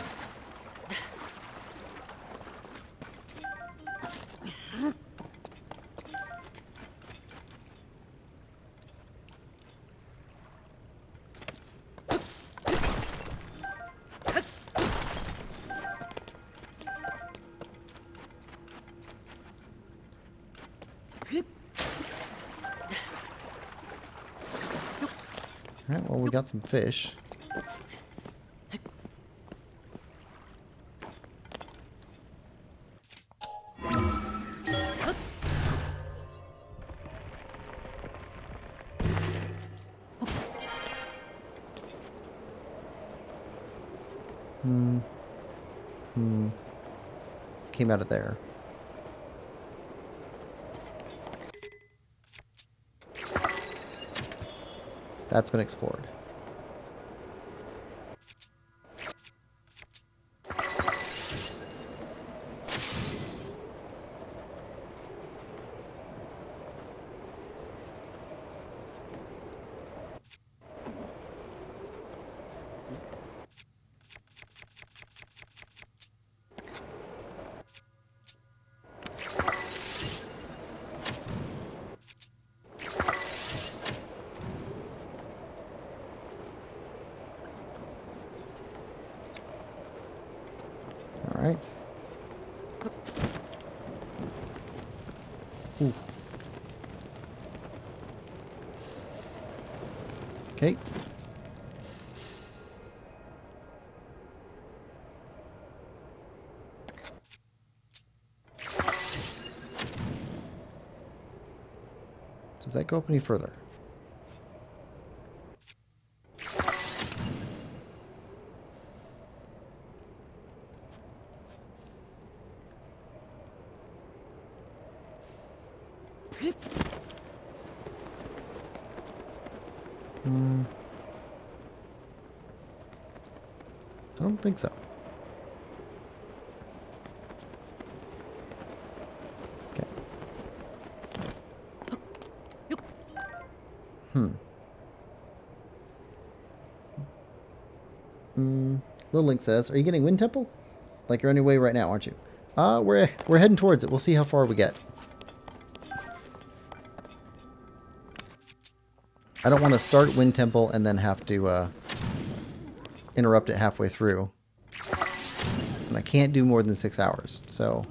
Alright, well, we got some fish. Came out of there. That's been explored. All right. Ooh. Okay. Does that go up any further? I don't think so. Okay. Little Link says, "Are you getting Wind Temple? Like you're on your way right now, aren't you?" We're heading towards it. We'll see how far we get. I don't want to start Wind Temple and then have to interrupt it halfway through. And I can't do more than 6 hours, so...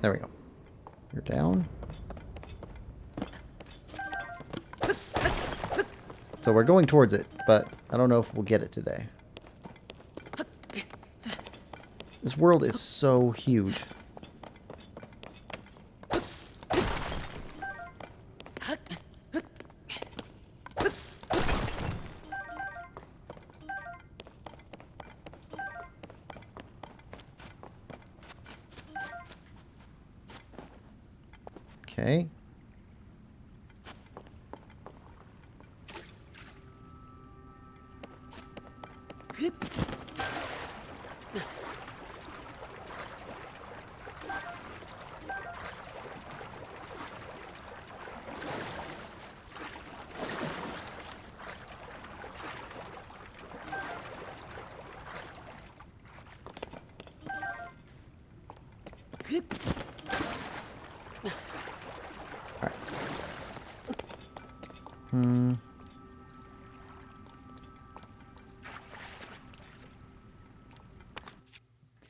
There we go. You're down. So we're going towards it, but I don't know if we'll get it today. This world is so huge. Okay.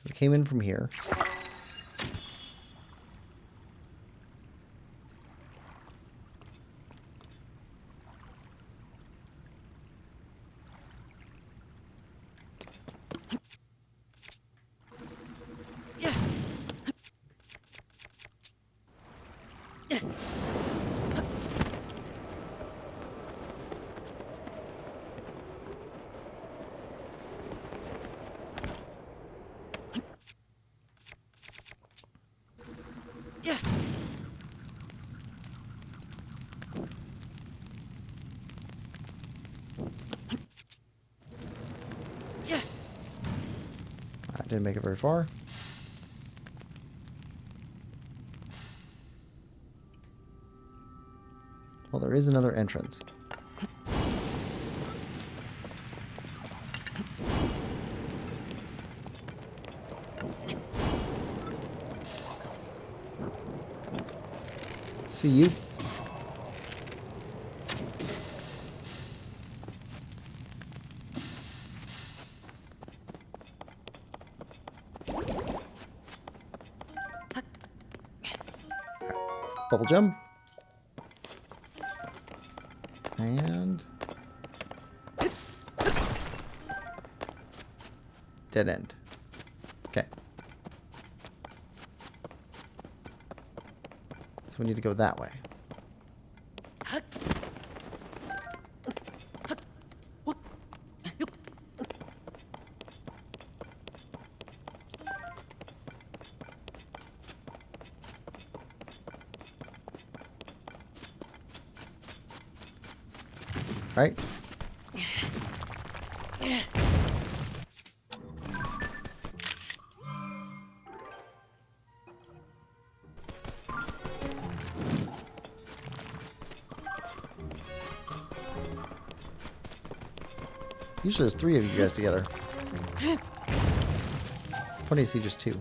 We came in from here. I didn't make it very far. Well, there is another entrance. See you. Bubble jump. And dead end. Okay. So we need to go that way. Right? Usually there's 3 of you guys together. Funny to see just 2.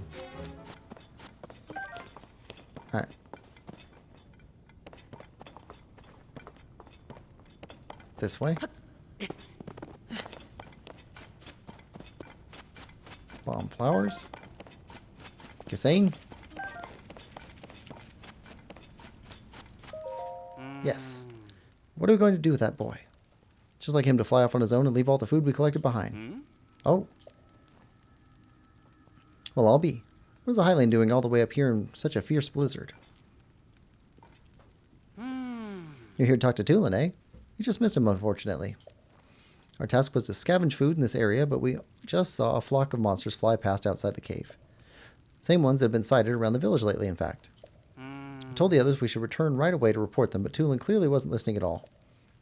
Alright. This way. Bomb flowers. Kissane. Yes. What are we going to do with that boy? Just like him to fly off on his own and leave all the food we collected behind. Oh. Well, I'll be. What is the Highland doing all the way up here in such a fierce blizzard? You're here to talk to Tulin, eh? We just missed him, unfortunately. Our task was to scavenge food in this area, but we just saw a flock of monsters fly past outside the cave. Same ones that have been sighted around the village lately, in fact. I told the others we should return right away to report them, but Tulin clearly wasn't listening at all.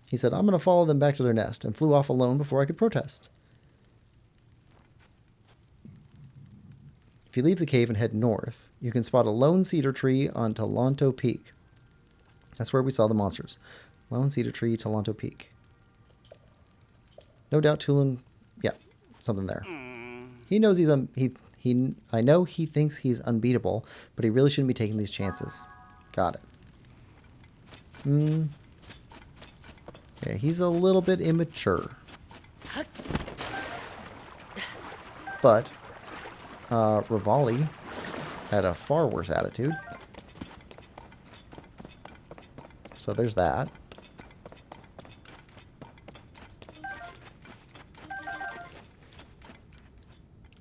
He said, I'm going to follow them back to their nest, and flew off alone before I could protest. If you leave the cave and head north, you can spot a lone cedar tree on Talanto Peak. That's where we saw the monsters. Lone cedar tree, Talanto Peak. No doubt Tulin... Yeah, something there. He knows I know he thinks he's unbeatable, but he really shouldn't be taking these chances. Got it. Yeah, he's a little bit immature. But Rivali had a far worse attitude. So there's that.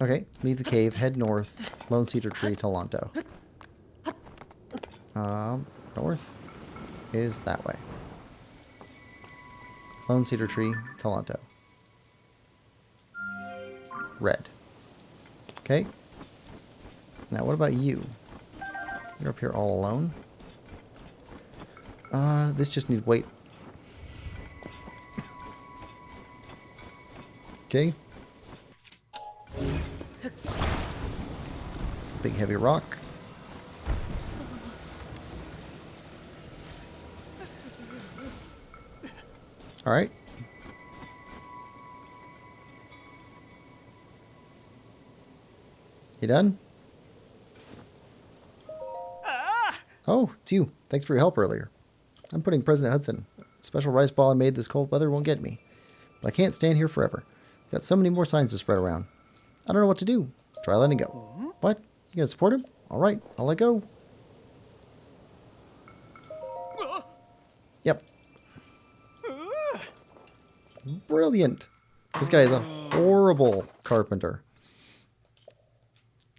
Okay, leave the cave, head north, Lone Cedar Tree, Talanto. North is that way. Lone Cedar Tree, Talanto. Red. Okay. Now what about you? You're up here all alone. This just needs weight. Okay. Big heavy rock. All right. You done? Oh, it's you. Thanks for your help earlier. I'm putting President Hudson. Special rice ball I made this cold weather won't get me. But I can't stand here forever. Got so many more signs to spread around. I don't know what to do. Try letting go. What? You gonna support him? Alright, I'll let go. Yep. Brilliant. This guy is a horrible carpenter.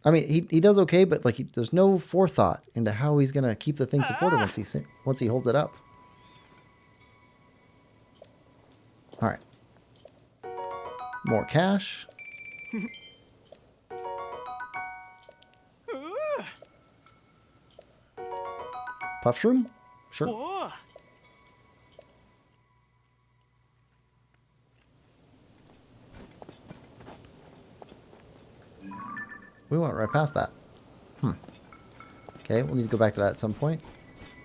I mean, he does okay, but like there's no forethought into how he's gonna keep the thing supported once he holds it up. All right, more cash. Puff shroom, sure. We went right past that. Okay, we'll need to go back to that at some point.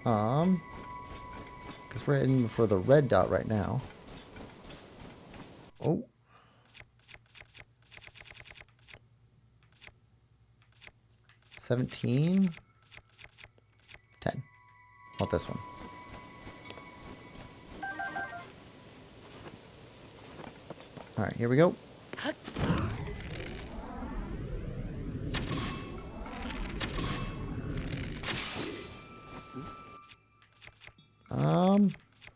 Because we're heading for the red dot right now. Oh. $17. $10. Want this one. Alright, here we go.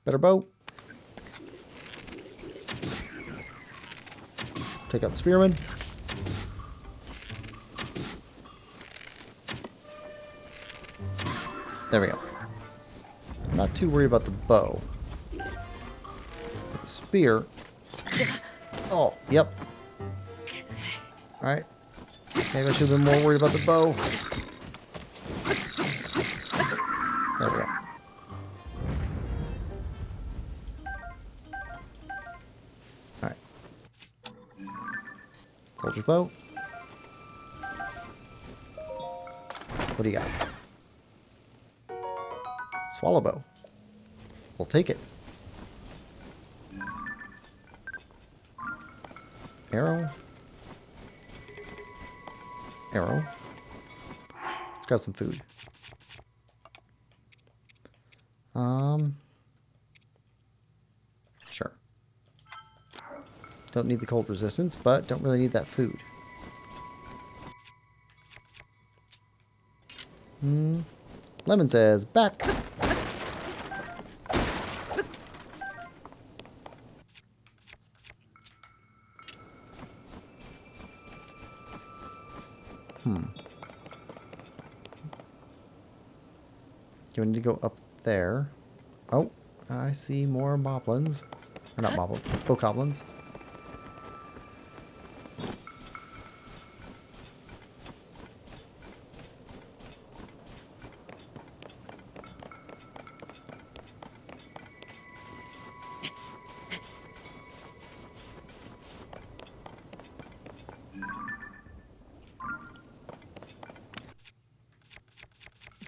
Better bow. Take out the spearman. There we go. I'm not too worried about the bow. But the spear. Oh, yep. Alright. Maybe I should have been more worried about the bow. There we go. Alright. Soldier's bow. What do you got? Swallow bow. We'll take it. Arrow. Arrow. Let's grab some food. Sure. Don't need the cold resistance, but don't really need that food. Lemon says, back. Do we need to go up there? Oh, I see more moblins. Or not moblins, bokoblins.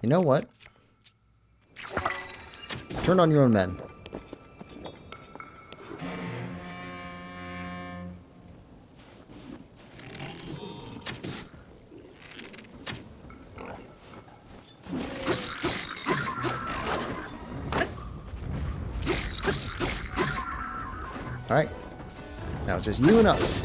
You know what? Turn on your own men. All right. Now it's just you and us.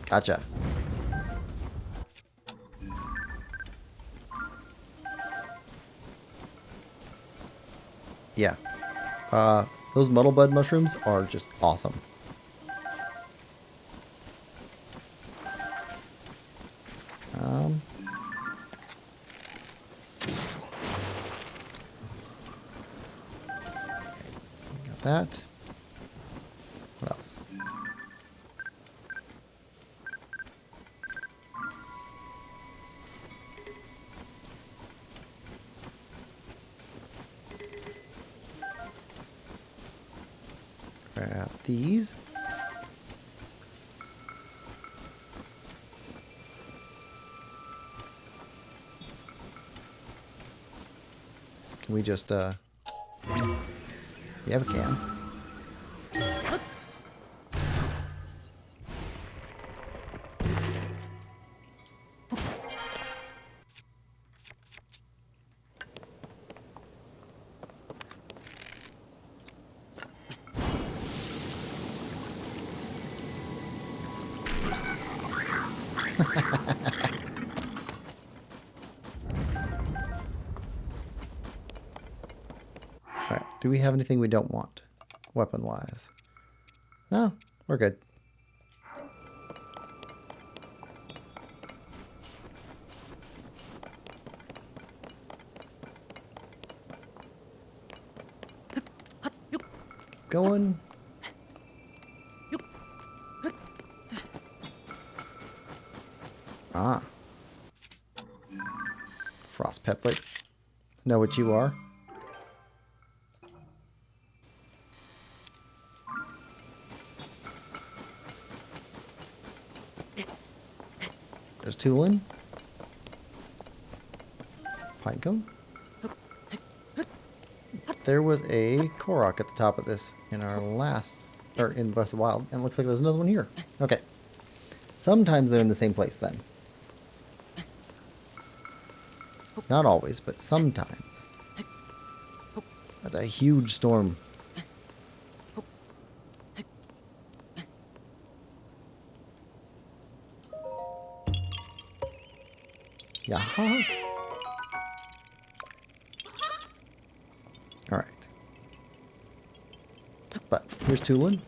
Gotcha. Yeah. Those muddlebud mushrooms are just awesome. that. What else? Grab these. Can we just, yeah, we can. Alright, do we have anything we don't want? Weapon-wise. No, we're good. Going. Ah. Frost Peplet. Know what you are. There's Tulin. Pinecone. There was a Korok at the top of this in our last, or in Breath of the Wild, and it looks like there's another one here. Okay. Sometimes they're in the same place then. Not always, but sometimes. That's a huge storm. Yeah. Alright. But here's Tulin.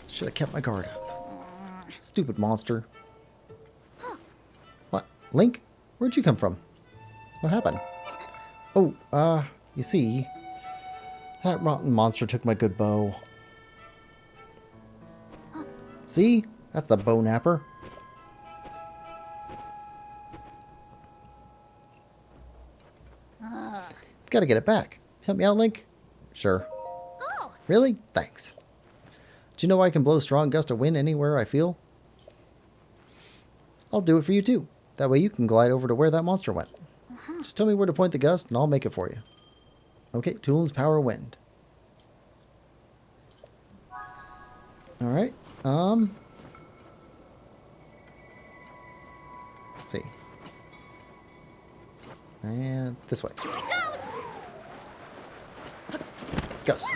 Should have kept my guard up. Stupid monster. What? Link? Where'd you come from? What happened? Oh, you see, that rotten monster took my good bow. See? That's the bow napper. Gotta get it back. Help me out, Link? Sure. Oh, Really? Thanks. Do you know I can blow a strong gust of wind anywhere I feel? I'll do it for you too. That way you can glide over to where that monster went. Just tell me where to point the gust and I'll make it for you. Okay, Tulin's Power Wind. Alright, let's see. And this way. Gust.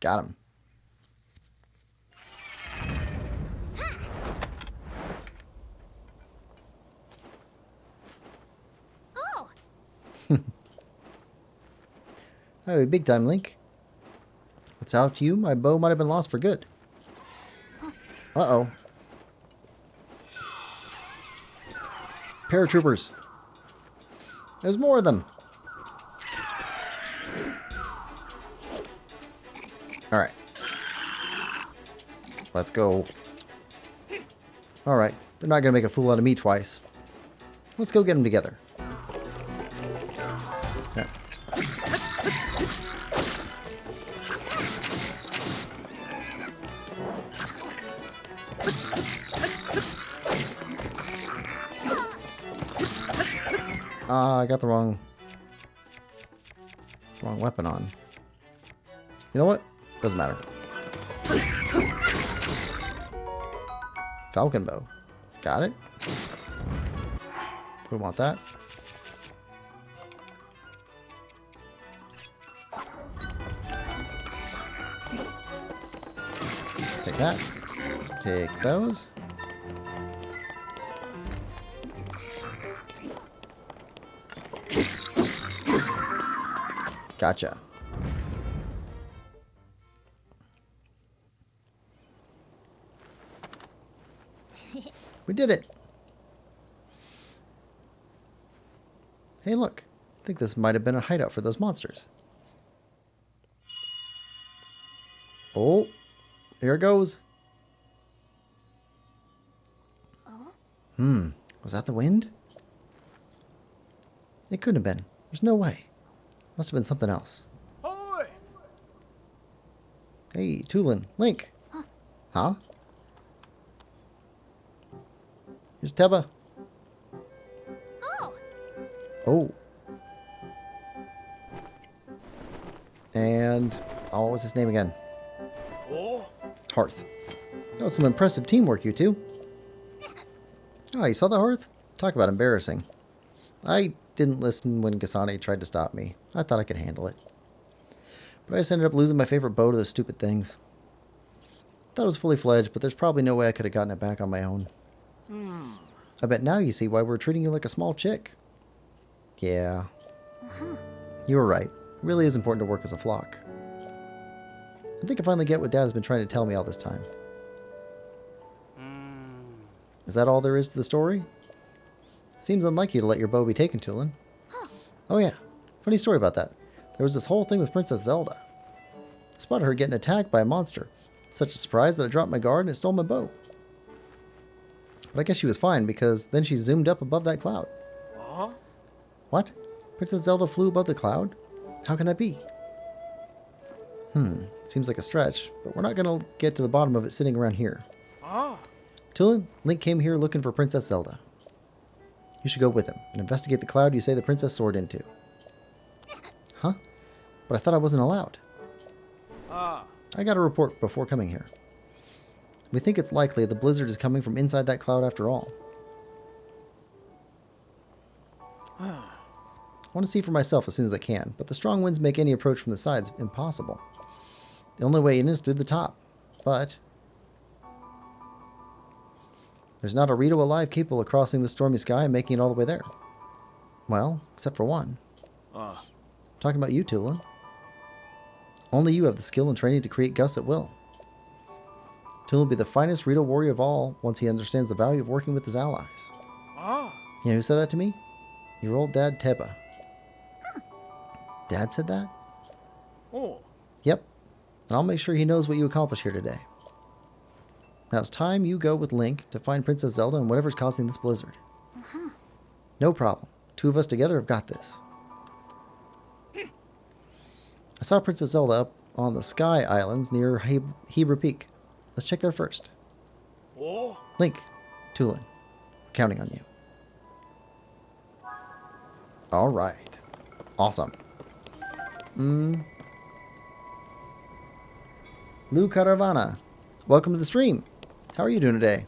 Got him. oh, Hey, big time, Link. What's out to you? My bow might have been lost for good. Uh-oh. Paratroopers. There's more of them. Alright. Let's go. Alright. They're not going to make a fool out of me twice. Let's go get them together. Yeah. I got the wrong weapon on. You know what? Doesn't matter. Falcon bow. Got it. We want that. Take that. Take those. Gotcha. We did it! Hey, look. I think this might have been a hideout for those monsters. Oh, here it goes. Was that the wind? It couldn't have been. There's no way. Must have been something else. Hey, Tulin, Link. Huh? Here's Teba. Oh, Oh. And, oh, what was his name again? Hearth. That was some impressive teamwork, you two. Oh, you saw the Hearth? Talk about embarrassing. I didn't listen when Gasani tried to stop me. I thought I could handle it. But I just ended up losing my favorite bow to those stupid things. Thought it was fully fledged, but there's probably no way I could have gotten it back on my own. I bet now you see why we're treating you like a small chick. Yeah. You were right. It really is important to work as a flock. I think I finally get what Dad has been trying to tell me all this time. Is that all there is to the story? Seems unlike you to let your bow be taken, Tulin. Oh yeah, funny story about that. There was this whole thing with Princess Zelda. I spotted her getting attacked by a monster. Such a surprise that I dropped my guard and it stole my bow. But I guess she was fine because then she zoomed up above that cloud. What? Princess Zelda flew above the cloud? How can that be? Seems like a stretch, but we're not going to get to the bottom of it sitting around here. Tulin, Link came here looking for Princess Zelda. You should go with him and investigate the cloud you say the princess soared into. Huh? But I thought I wasn't allowed. I got a report before coming here. We think it's likely the blizzard is coming from inside that cloud after all. I want to see for myself as soon as I can, but the strong winds make any approach from the sides impossible. The only way in is through the top, but there's not a Rito alive capable of crossing the stormy sky and making it all the way there. Well, except for one. I'm talking about you, Tulin. Only you have the skill and training to create gusts at will. Tulin will be the finest Rito warrior of all once he understands the value of working with his allies. You know who said that to me? Your old dad, Teba. Dad said that? Yep. And I'll make sure he knows what you accomplish here today. Now it's time you go with Link to find Princess Zelda and whatever's causing this blizzard. No problem. Two of us together have got this. I saw Princess Zelda up on the Sky Islands near Hebra Peak. Let's check there first. Link, Tulin, counting on you. All right. Awesome. Lou Caravana, welcome to the stream. How are you doing today?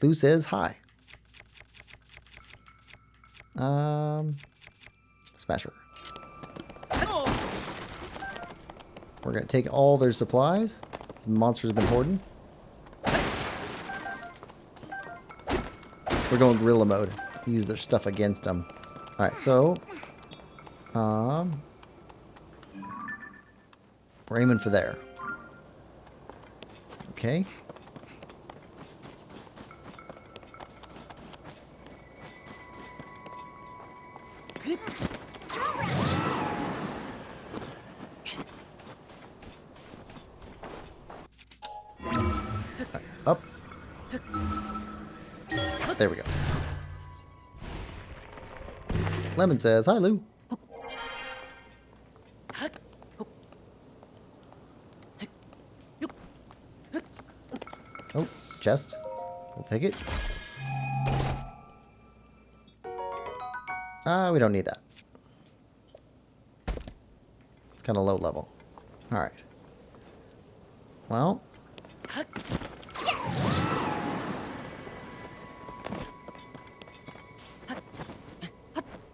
Lou says hi. Smasher. We're going to take all their supplies. These monsters have been hoarding. We're going guerrilla mode. Use their stuff against them. Alright, so we're aiming for there. Okay. Up. There we go. Lemon says, hi, Lou. Oh, chest. We'll take it. We don't need that. It's kind of low level. Alright. Well. I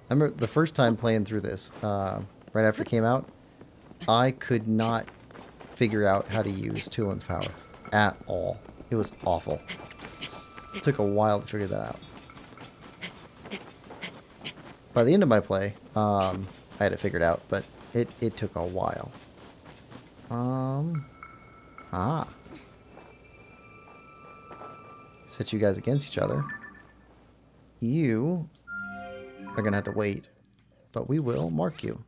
remember the first time playing through this, right after it came out, I could not figure out how to use Tulin's power at all. It was awful. It took a while to figure that out. By the end of my play, I had it figured out, but it took a while. set you guys against each other. You are going to have to wait, but we will mark you.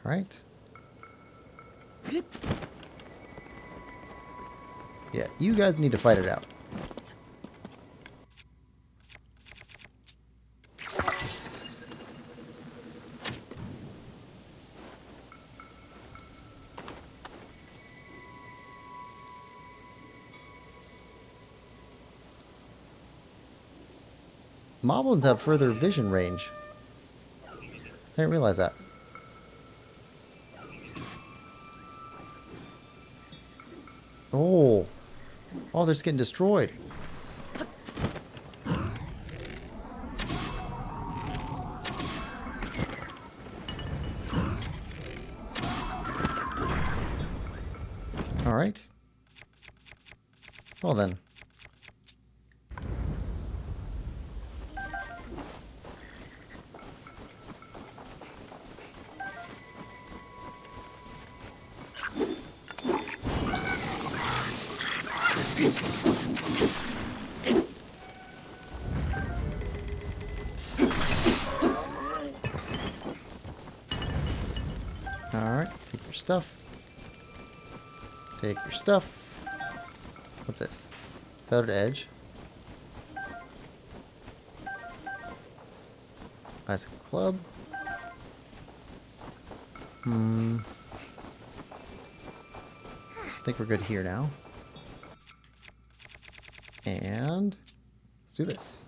Alright. Yeah, you guys need to fight it out. Moblins have further vision range. I didn't realize that. Oh. Oh, they're just getting destroyed. Alright. Well then. Alright, take your stuff. Take your stuff. What's this? Feathered edge. Icicle club. I think we're good here now. And let's do this.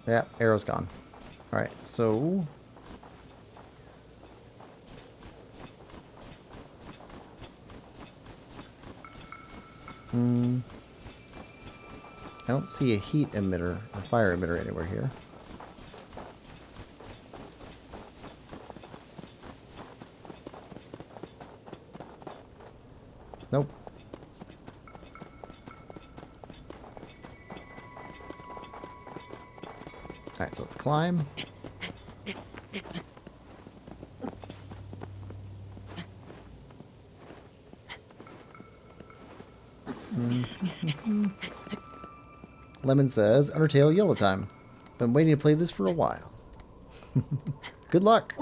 Yeah, arrow's gone. Alright, so... I don't see a heat emitter or fire emitter anywhere here. Nope. Alright, so let's climb. Lemon says, Undertale Yellow Time. Been waiting to play this for a while. Good luck.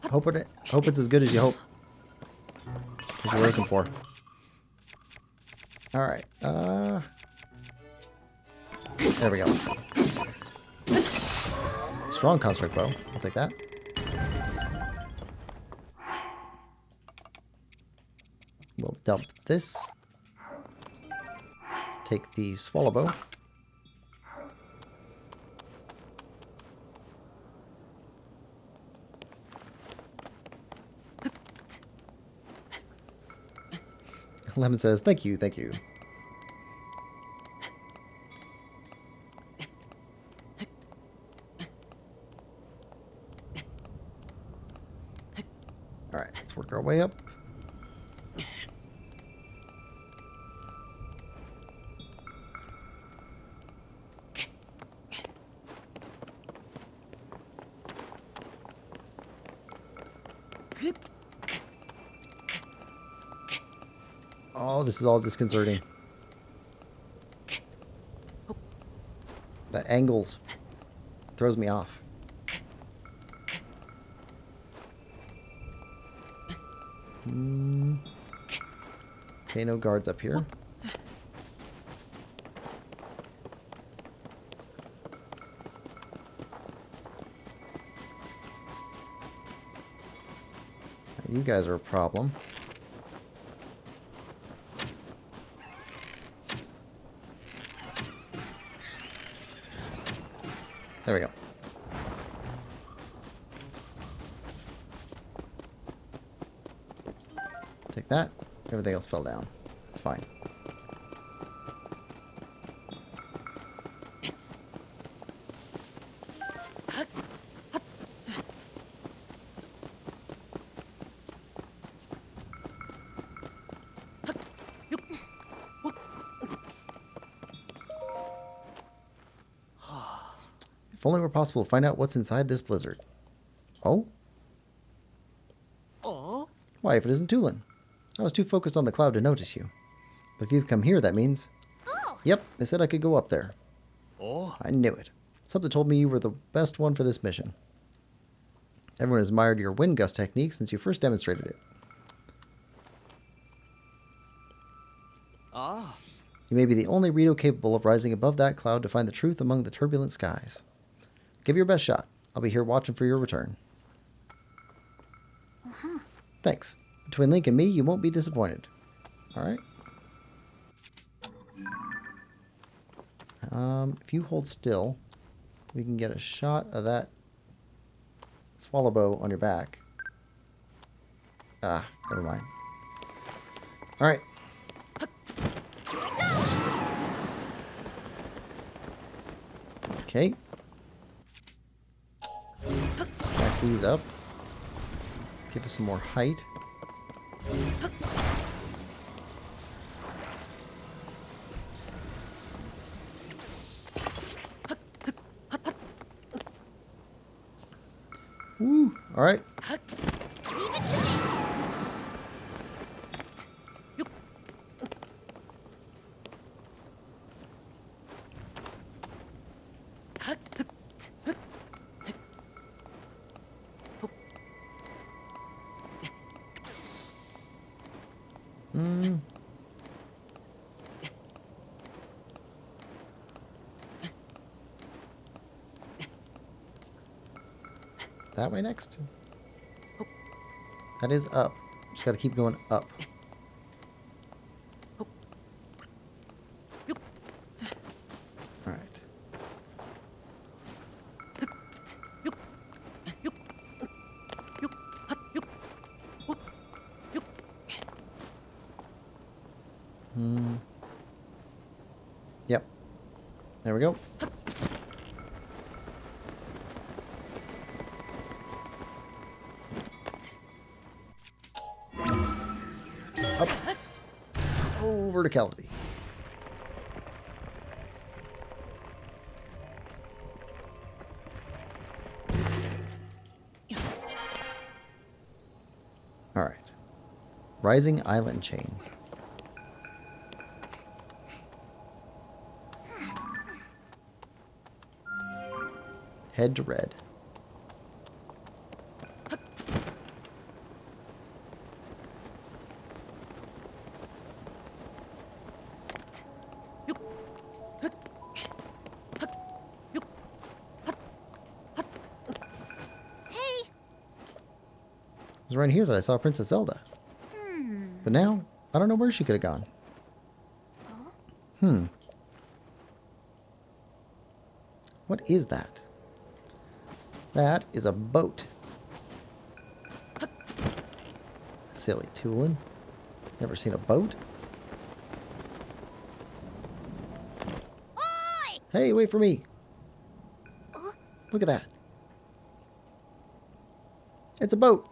Hope it's as good as you hope. As you're looking for. Alright, there we go. Strong construct bow. I'll take that. We'll dump this. Take the swallow bow. Lemon says, thank you, thank you. Alright, let's work our way up. Oh, this is all disconcerting. The angles throws me off. Okay, no guards up here. You guys are a problem. There we go. Take that. Everything else fell down. That's fine. If only it were possible to find out what's inside this blizzard. Oh? Why, if it isn't Tulin? I was too focused on the cloud to notice you. But if you've come here, that means... Oh, Yep, they said I could go up there. I knew it. Something told me you were the best one for this mission. Everyone has admired your wind gust technique since you first demonstrated it. You may be the only Rito capable of rising above that cloud to find the truth among the turbulent skies. Give your best shot. I'll be here watching for your return. Thanks. Between Link and me, you won't be disappointed. Alright. If you hold still, we can get a shot of that swallow bow on your back. Ah, never mind. Alright. Okay. Stack these up. Give us some more height. Woo! All right. That way next? That is up. Just gotta keep going up. Alright. Yep. There we go. Up. Oh, verticality. All right. Rising island chain. Head to red. It was around here that I saw Princess Zelda. But now, I don't know where she could have gone. What is that? That is a boat. Silly Tulin. Never seen a boat? oi! Hey, wait for me. Look at that. It's a boat.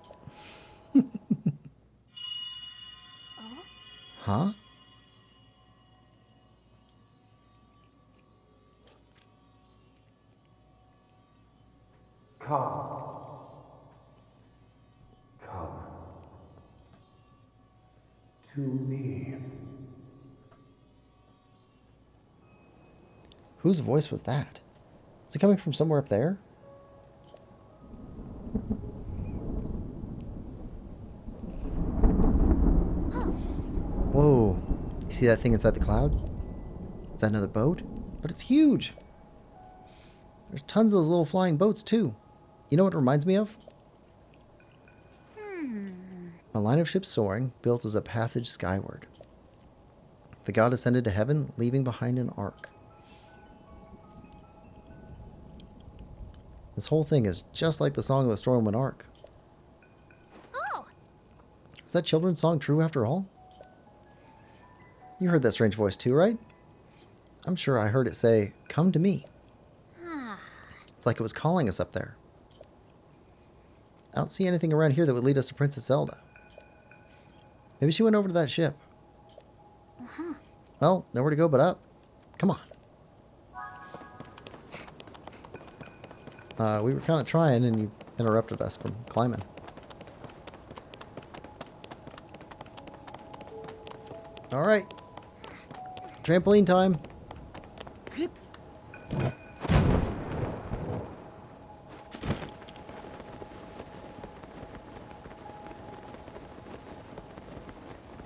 Huh? Come to me. Whose voice was that? Is it coming from somewhere up there? Whoa. You see that thing inside the cloud? Is that another boat? But it's huge. There's tons of those little flying boats, too. You know what it reminds me of? A line of ships soaring, built as a passage skyward. The god ascended to heaven, leaving behind an ark. This whole thing is just like the song of the Stormwind Ark. Oh, Was that children's song true after all? You heard that strange voice too, right? I'm sure I heard it say, "Come to me." It's like it was calling us up there. I don't see anything around here that would lead us to Princess Zelda. Maybe she went over to that ship. Well, nowhere to go but up. Come on. We were kind of trying and you interrupted us from climbing. All right. Trampoline time.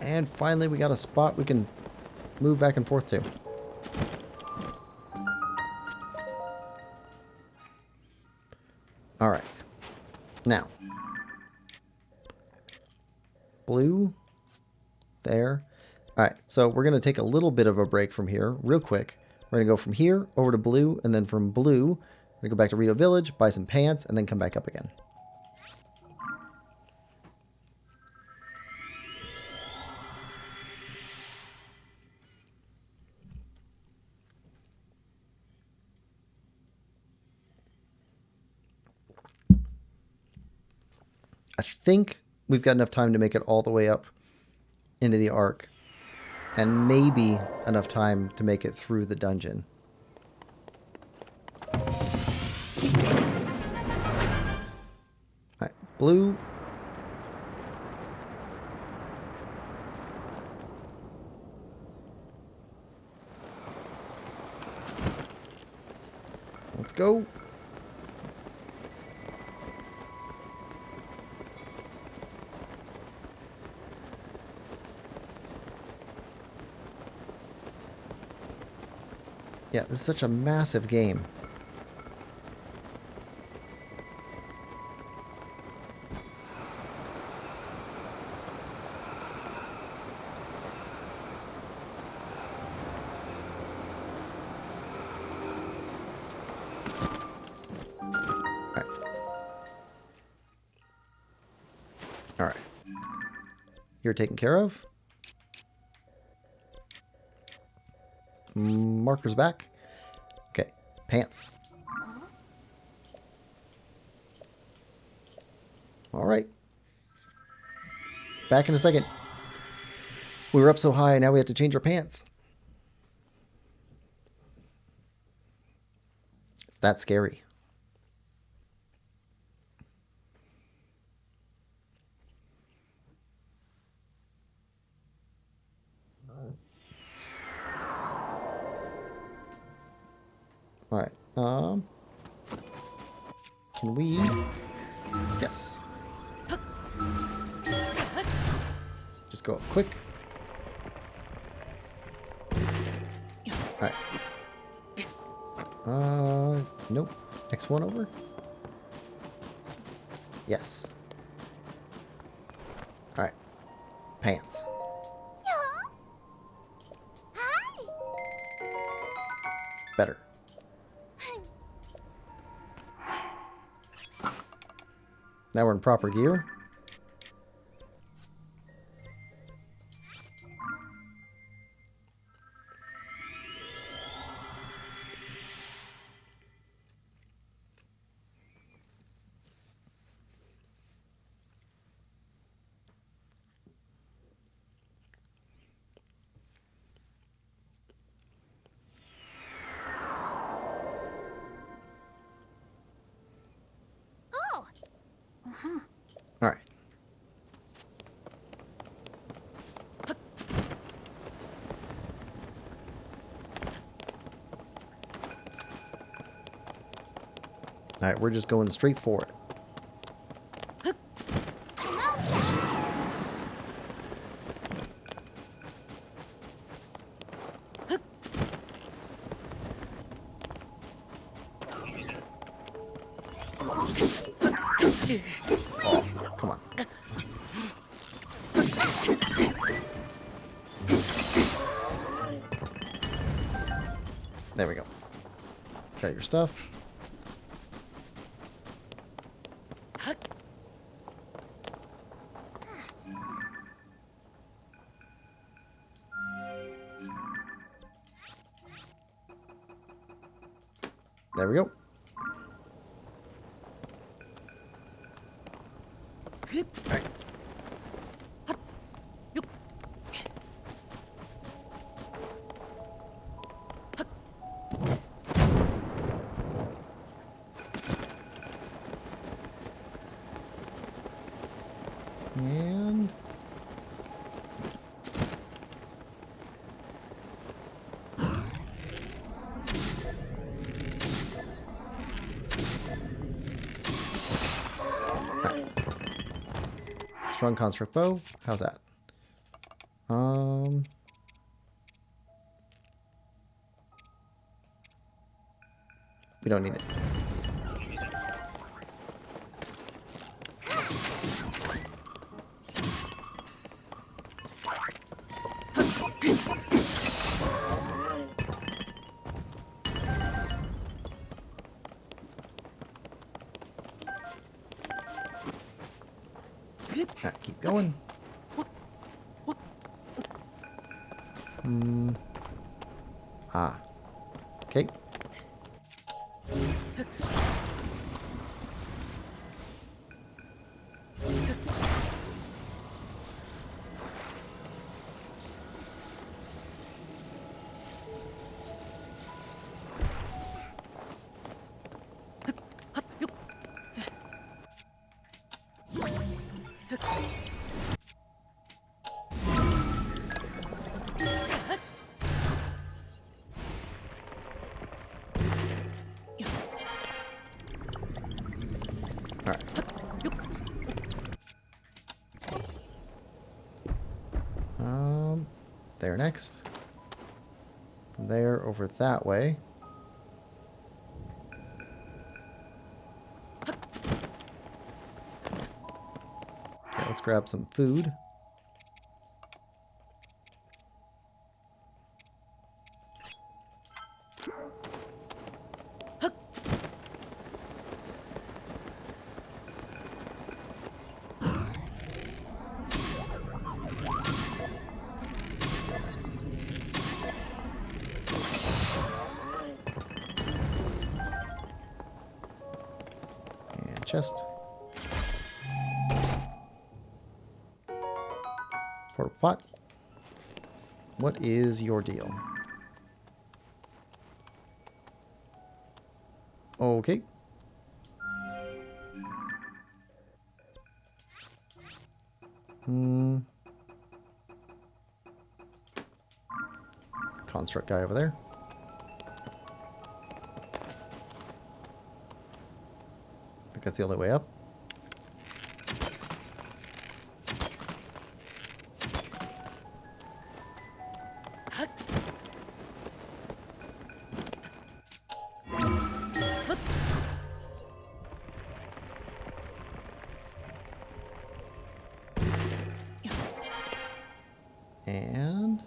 And finally we got a spot we can move back and forth to. All right. Now. Blue. There. All right. So we're going to take a little bit of a break from here real quick. We're going to go from here over to blue, and then from blue, we're going to go back to Rito Village, buy some pants, and then come back up again. I think we've got enough time to make it all the way up into the Ark. And maybe enough time to make it through the dungeon. Alright, blue. Let's go. Yeah, this is such a massive game. All right. You're taken care of. Marker's back. Okay, pants. All right. Back in a second. We were up so high, now we have to change our pants. It's that scary. All right. Can we? Yes. Just go up quick. All right. Nope. Next one over. Yes. All right. Pants. Hi. Better. Now we're in proper gear. Oh. All right. All right, we're just going straight for it. Oh, come on. There we go. Got your stuff. There we go. All right. And... Alright. Strong construct bow. How's that? We don't need it. Alright, keep going. Ah. Okay. Alright. There next. From there over that way. Okay, let's grab some food. Chest. Porta pot. What is your deal? Okay. Construct guy over there. That's the only way up. And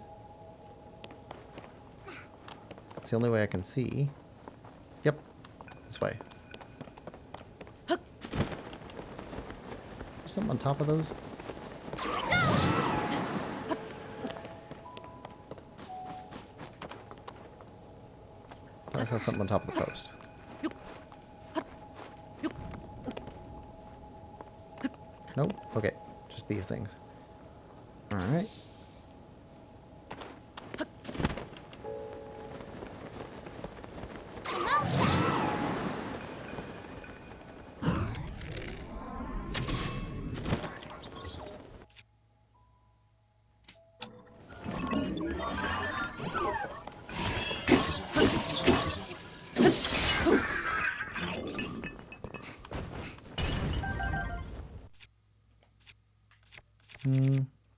that's the only way I can see. Yep, this way. Something on top of those? I saw something on top of the post. Nope. Okay. Just these things. Alright.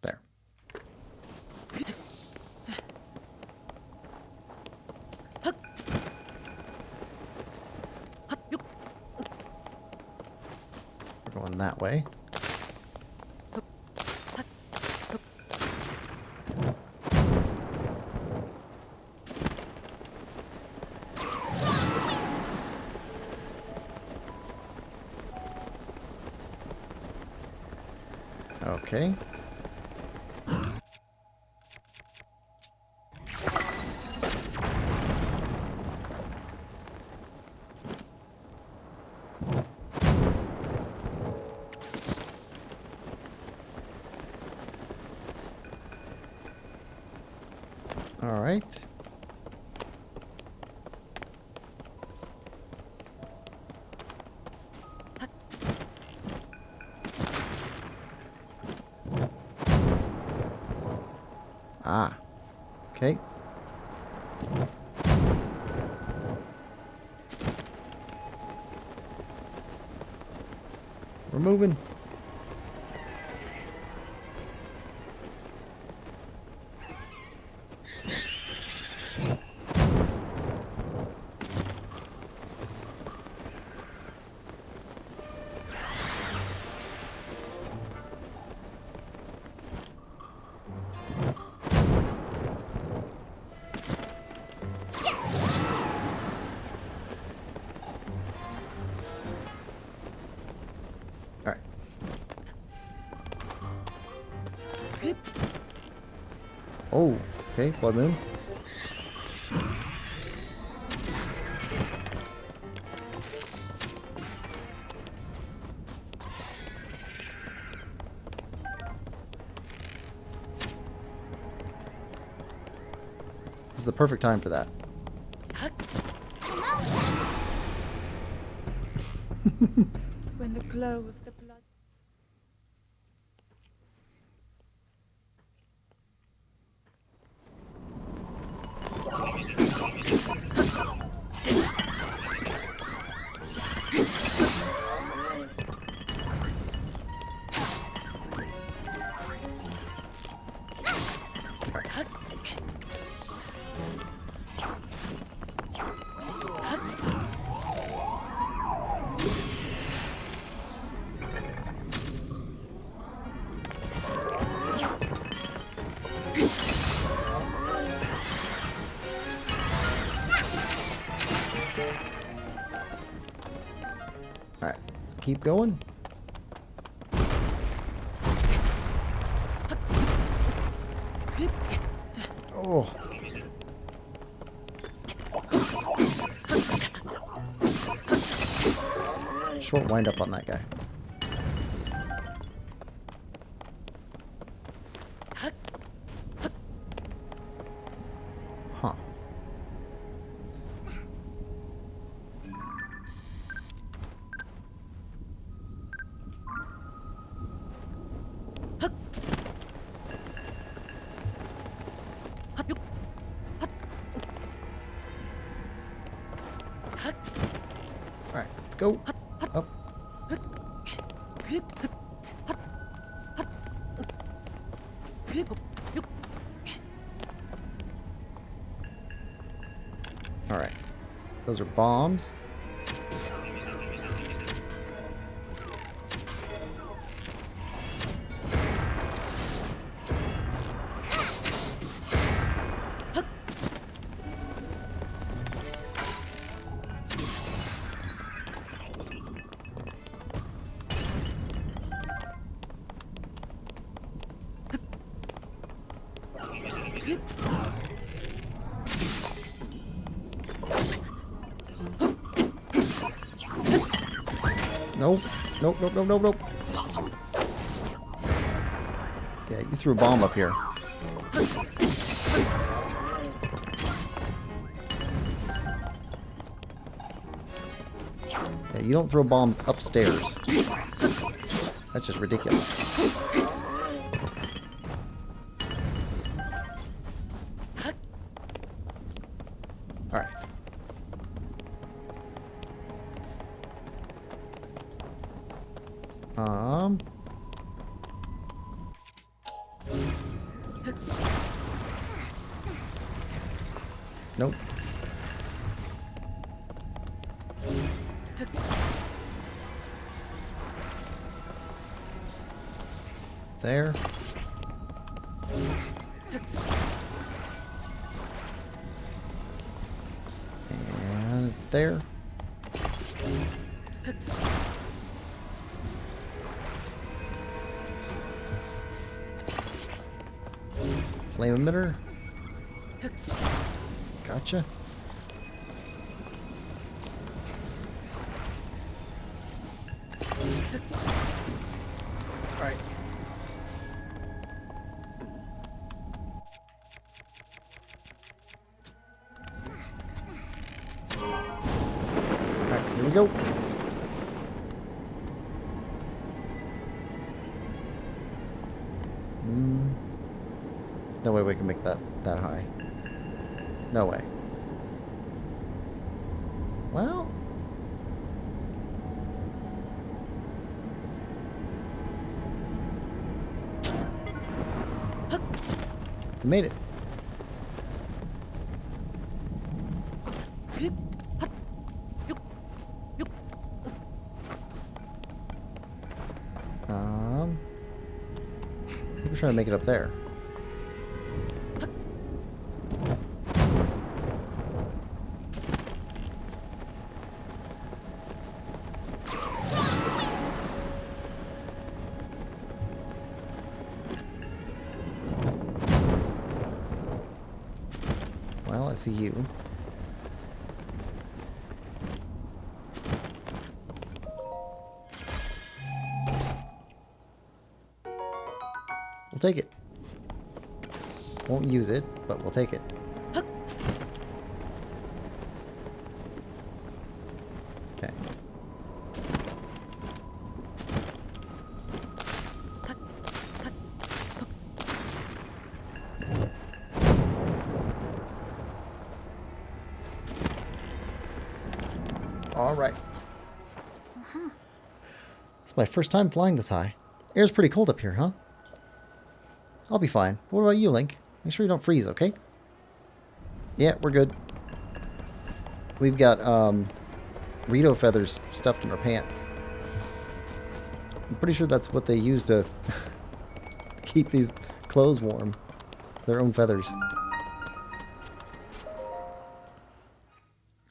There. We're going that way. Okay. All right. Ah. Okay. We're moving. All right. Oh, okay, blood moon. This is the perfect time for that. When the glow of the blood. All right, keep going. Oh. Short wind up on that guy. Huh. Alright, let's go. Up. Alright. Those are bombs. Nope. Nope, nope, nope, nope, nope. Yeah, you threw a bomb up here. Yeah, you don't throw bombs upstairs. That's just ridiculous. Alright. Nope. There. And there. Flame emitter. Gotcha. Alright. Alright, here we go. No way we can make that high. No way. Well. We made it. I think we're trying to make it up there. Well, I see you. We'll take it. Won't use it, but we'll take it. Okay. All right. It's my first time flying this high. Air's pretty cold up here, huh? I'll be fine. What about you, Link? Make sure you don't freeze, okay? Yeah, we're good. We've got Rito feathers stuffed in our pants. I'm pretty sure that's what they use to keep these clothes warm. Their own feathers.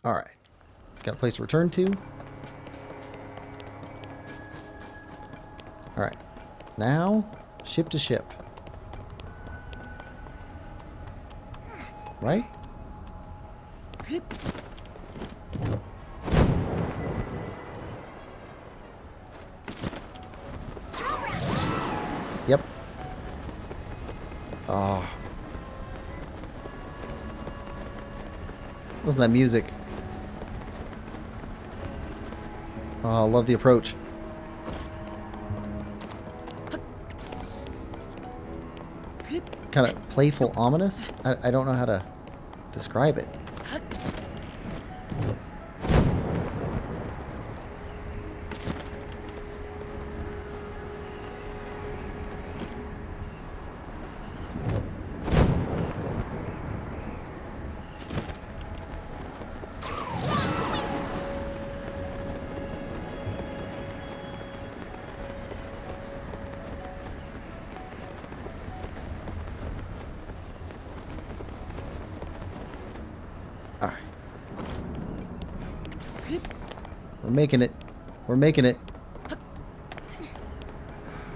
Alright. Got a place to return to. Alright. Now, ship to ship. Right? Yep. Oh. Listen to that music. Oh, I love the approach. Kind of playful, ominous. I don't know how to describe it. Alright. We're making it. We're making it.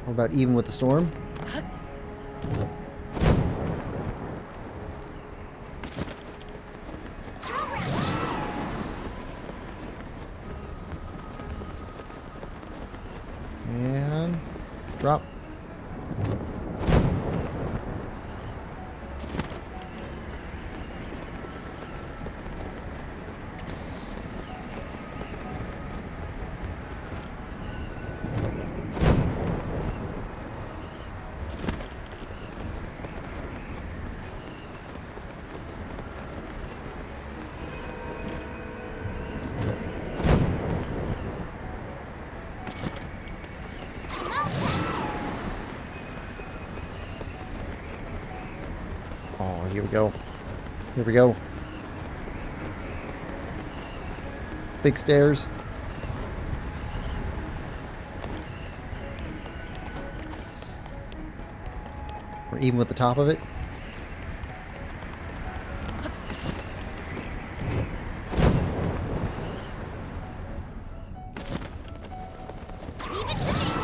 We're about even with the storm. And drop. Oh, here we go. Here we go. Big stairs. We're even with the top of it. Leave it to me.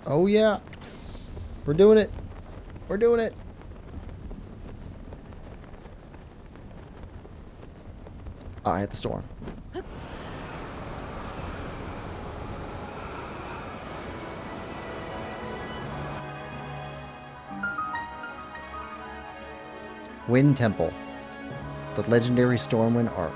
Oh yeah. We're doing it. We're doing it. I hit the storm. Wind Temple. The legendary Stormwind Arc.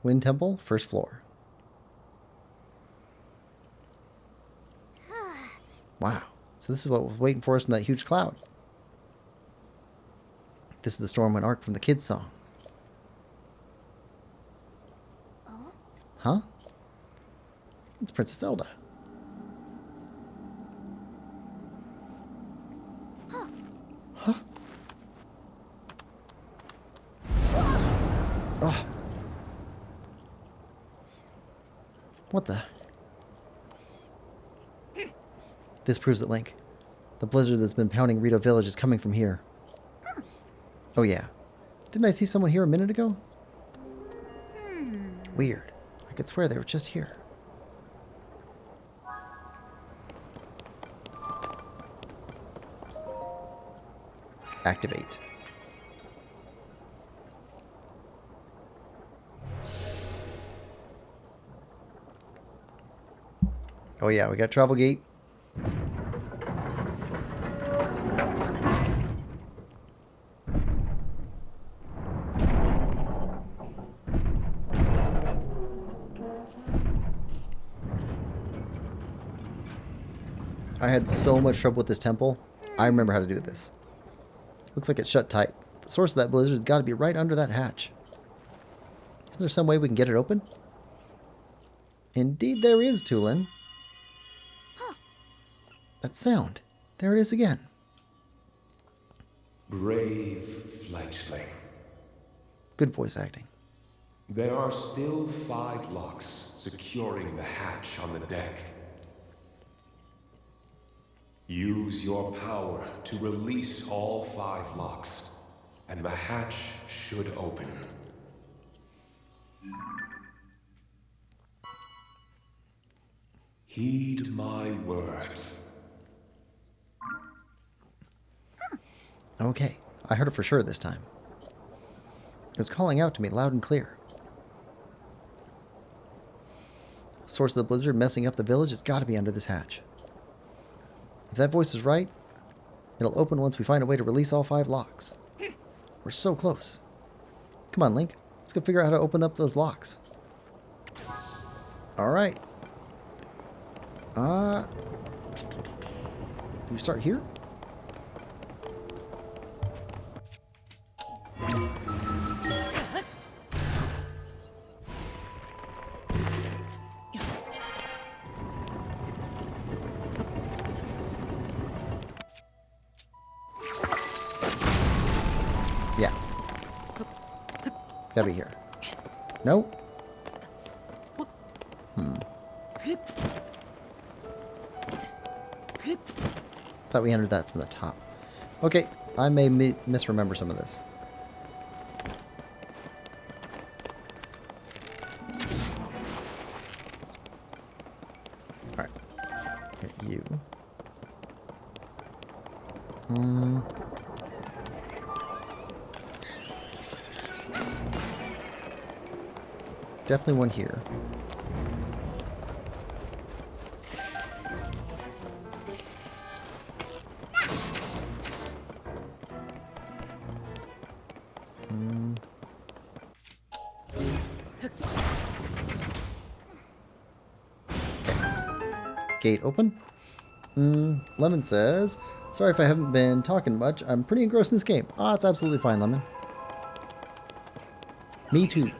Wind Temple, first floor. Wow. So this is what was waiting for us in that huge cloud. This is the Stormwind Arc from the kids' song. Oh? Huh? It's Princess Zelda. Huh? Oh. What the? This proves it, Link. The blizzard that's been pounding Rito Village is coming from here. Oh yeah. Didn't I see someone here a minute ago? Weird. I could swear they were just here. Activate. Oh yeah, we got travel gate. I had so much trouble with this temple. I remember how to do this. Looks like it's shut tight. The source of that blizzard's got to be right under that hatch. Isn't there some way we can get it open? Indeed there is, Tulin. That sound. There it is again. Brave fledgling. Good voice acting. There are still 5 locks securing the hatch on the deck. Use your power to release all 5 locks, and the hatch should open. Heed my words. Okay, I heard it for sure this time. It was calling out to me loud and clear. Source of the blizzard messing up the village has got to be under this hatch. If that voice is right, it'll open once we find a way to release all 5 locks. We're so close. Come on, Link. Let's go figure out how to open up those locks. Alright. Do we start here? Yeah. Gotta be here. Nope. Thought we entered that from the top. Okay, I may misremember some of this. Alright. Get you. Definitely one here. Gate open. Lemon says, sorry if I haven't been talking much. I'm pretty engrossed in this game. Ah, it's absolutely fine, Lemon. Me too.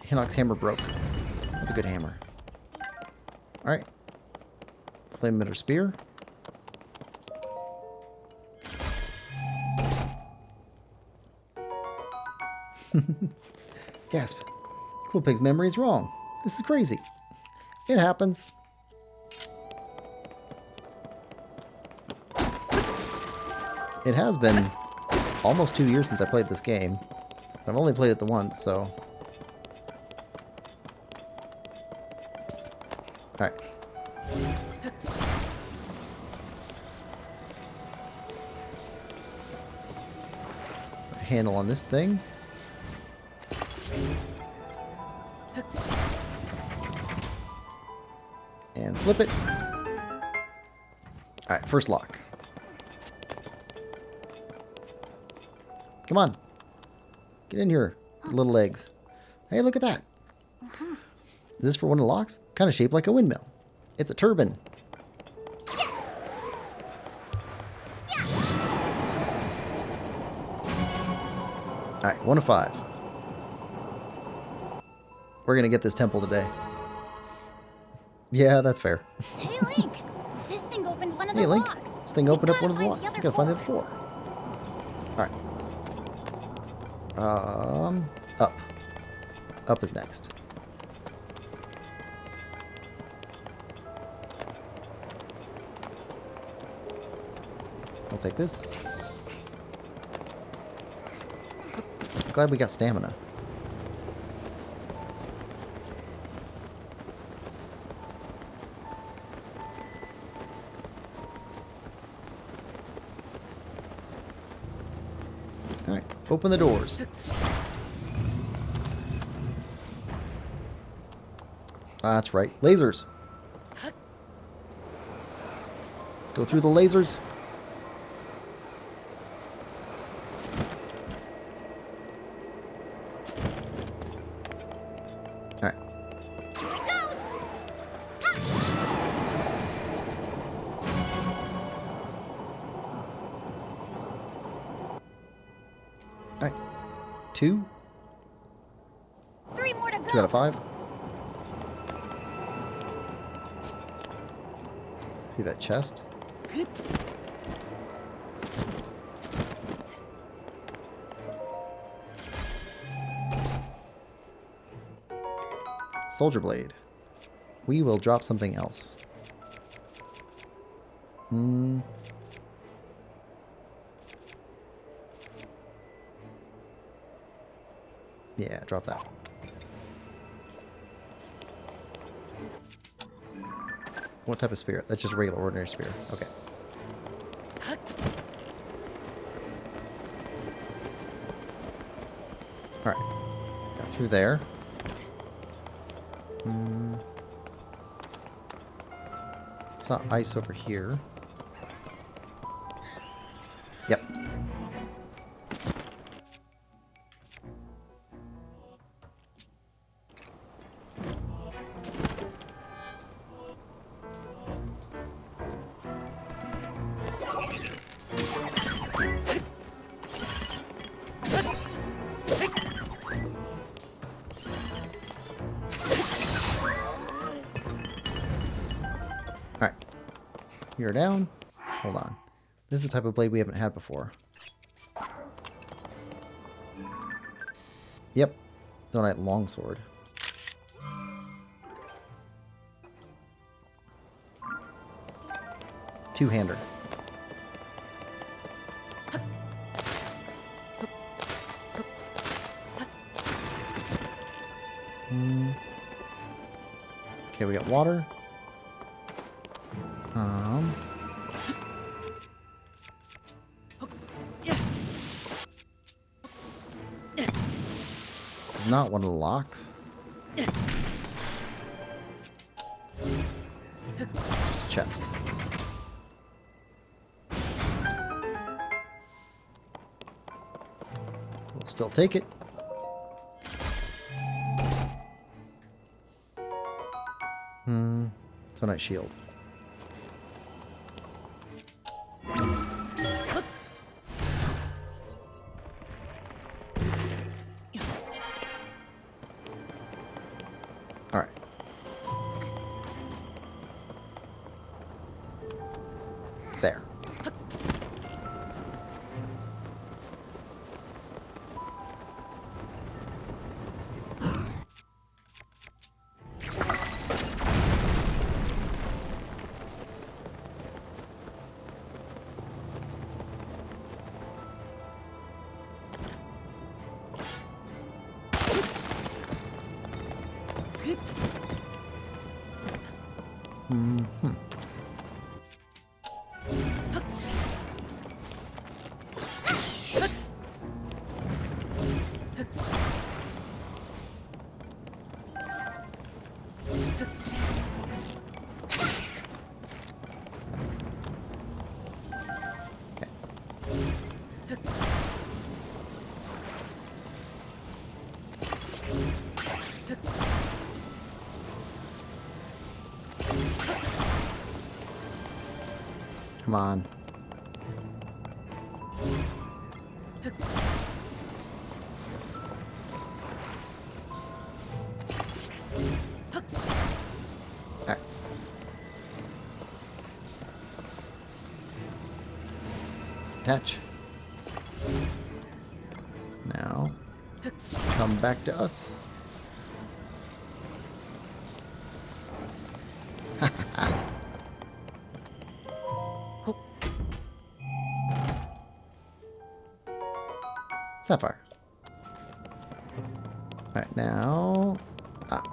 Hinnock's hammer broke. That's a good hammer. Alright. Flame emitter spear. Gasp. Quillpig's memory is wrong. This is crazy. It happens. It has been almost 2 years since I played this game. I've only played it the once, so... Alright. Handle on this thing. And flip it. Alright, first lock. Come on. Get in here, little legs. Hey, look at that. Is this for one of the locks? Kind of shaped like a windmill. It's a turbine. Alright, 1 of 5. We're gonna get this temple today. Yeah, that's fair. Hey, Link. This thing opened one of Hey, the Link. locks. This thing opened up We one of the gotta locks. find We the gotta find the other other 4. Alright. Up. Up is next. I'll take this. Glad we got stamina. Alright, open the doors. Ah, that's right. Lasers. Let's go through the lasers. Alright. Alright. 2. 3 more to go. 2 out of 5. See that chest? Soldier blade. We will drop something else. Yeah, drop that. What type of spear? That's just regular, ordinary spear. Okay. Alright. Got through there. It's not ice over here. Yep. Alright. You're down. Hold on. This is the type of blade we haven't had before. Yep. Zonite longsword. Two-hander. Okay, we got water. This is not one of the locks. Just a chest. We'll still take it. It's a nice shield. All right. There. Mm-hmm. Come on. Alright. Attach. Now, come back to us. Sapphire. Alright, now...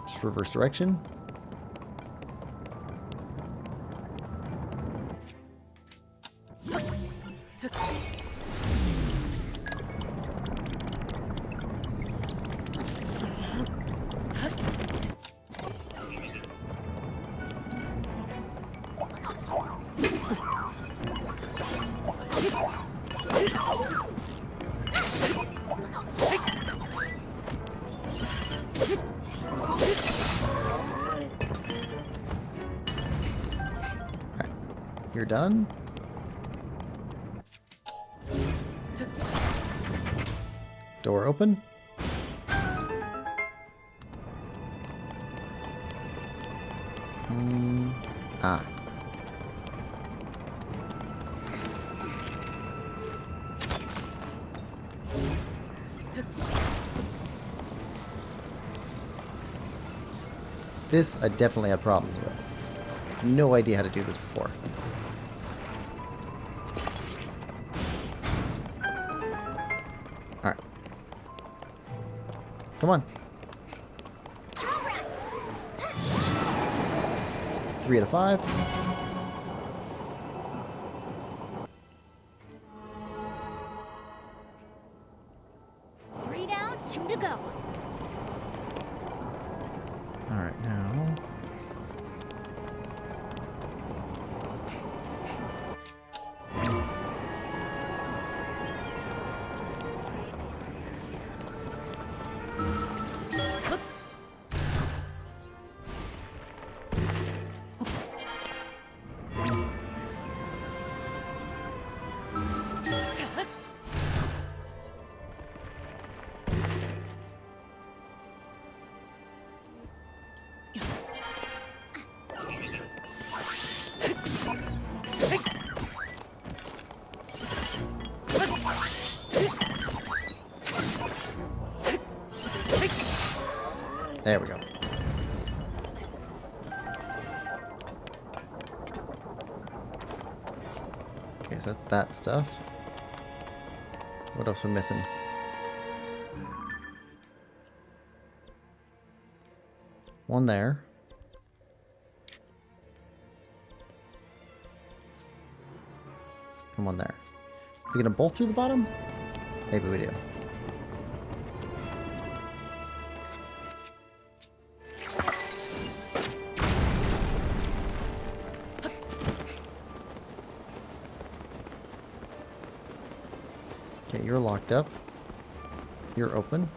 just reverse direction. You're done? Door open? Ah. This I definitely had problems with. No idea how to do this before. Alright. Come on. 3 out of 5. Three down, 2 to go. Alright, now... There we go. Okay, so that's that stuff. What else we're missing? One there. And one there. We gonna both through the bottom? Maybe we do. Okay, you're locked up. You're open.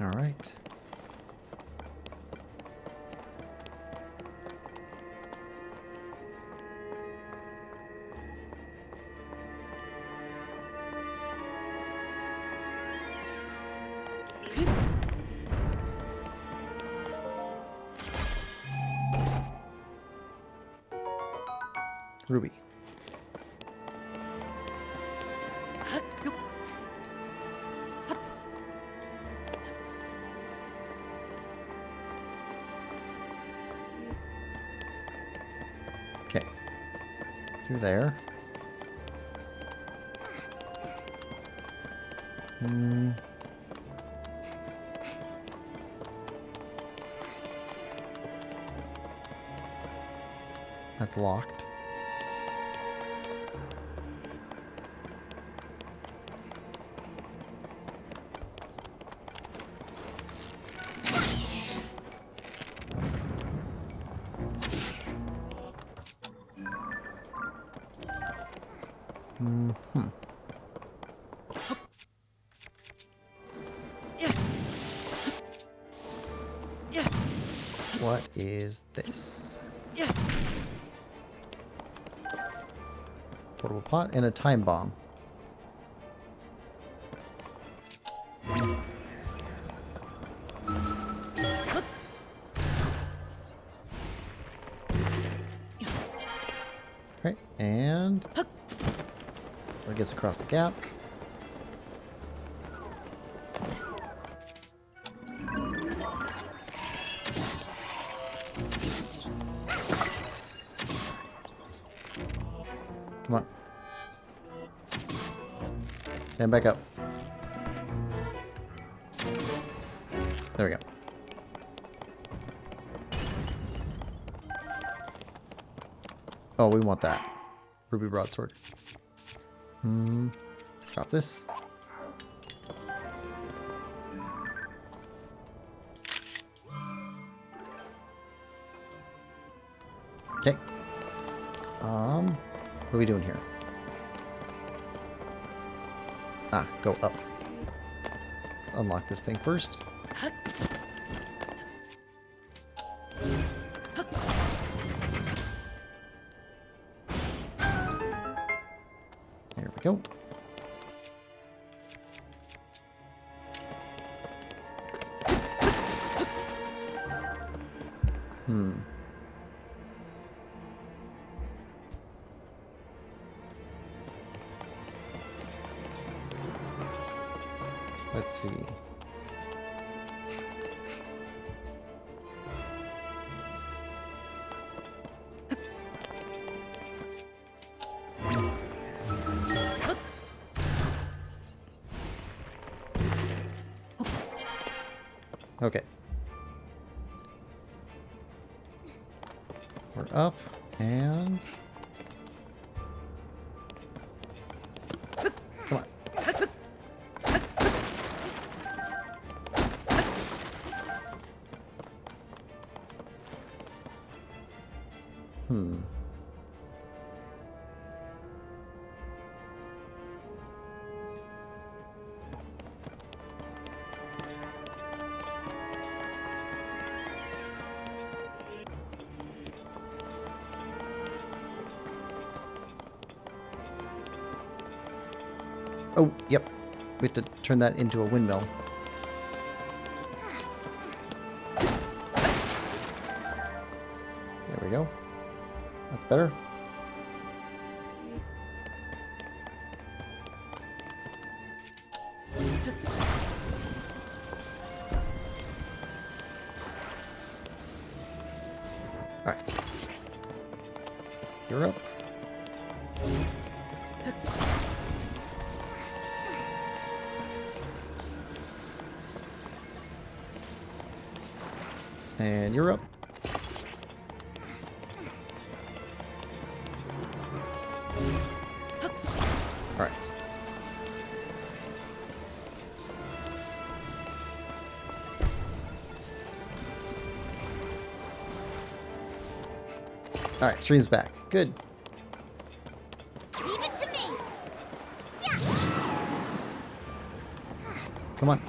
All right. Ruby. through there. That's locked. What is this? Portable pot and a time bomb. Right, and so it gets across the gap. Come on. Stand back up. There we go. Oh, we want that. Ruby broadsword. Drop this. Okay. What are we doing here? Ah, go up. Let's unlock this thing first. There we go. Let's see. Okay. We're up and come on. Oh, yep. We have to turn that into a windmill. There we go. That's better. All right. You're up. And you're up. All right. All right, stream's back. Good. Leave it to me. Come on.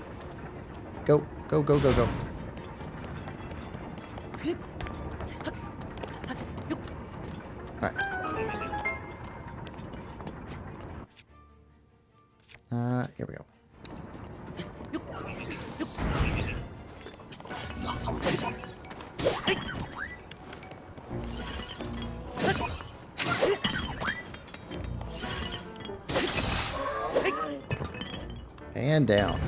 Go, go, go, go, go. All right. Here we go. And down.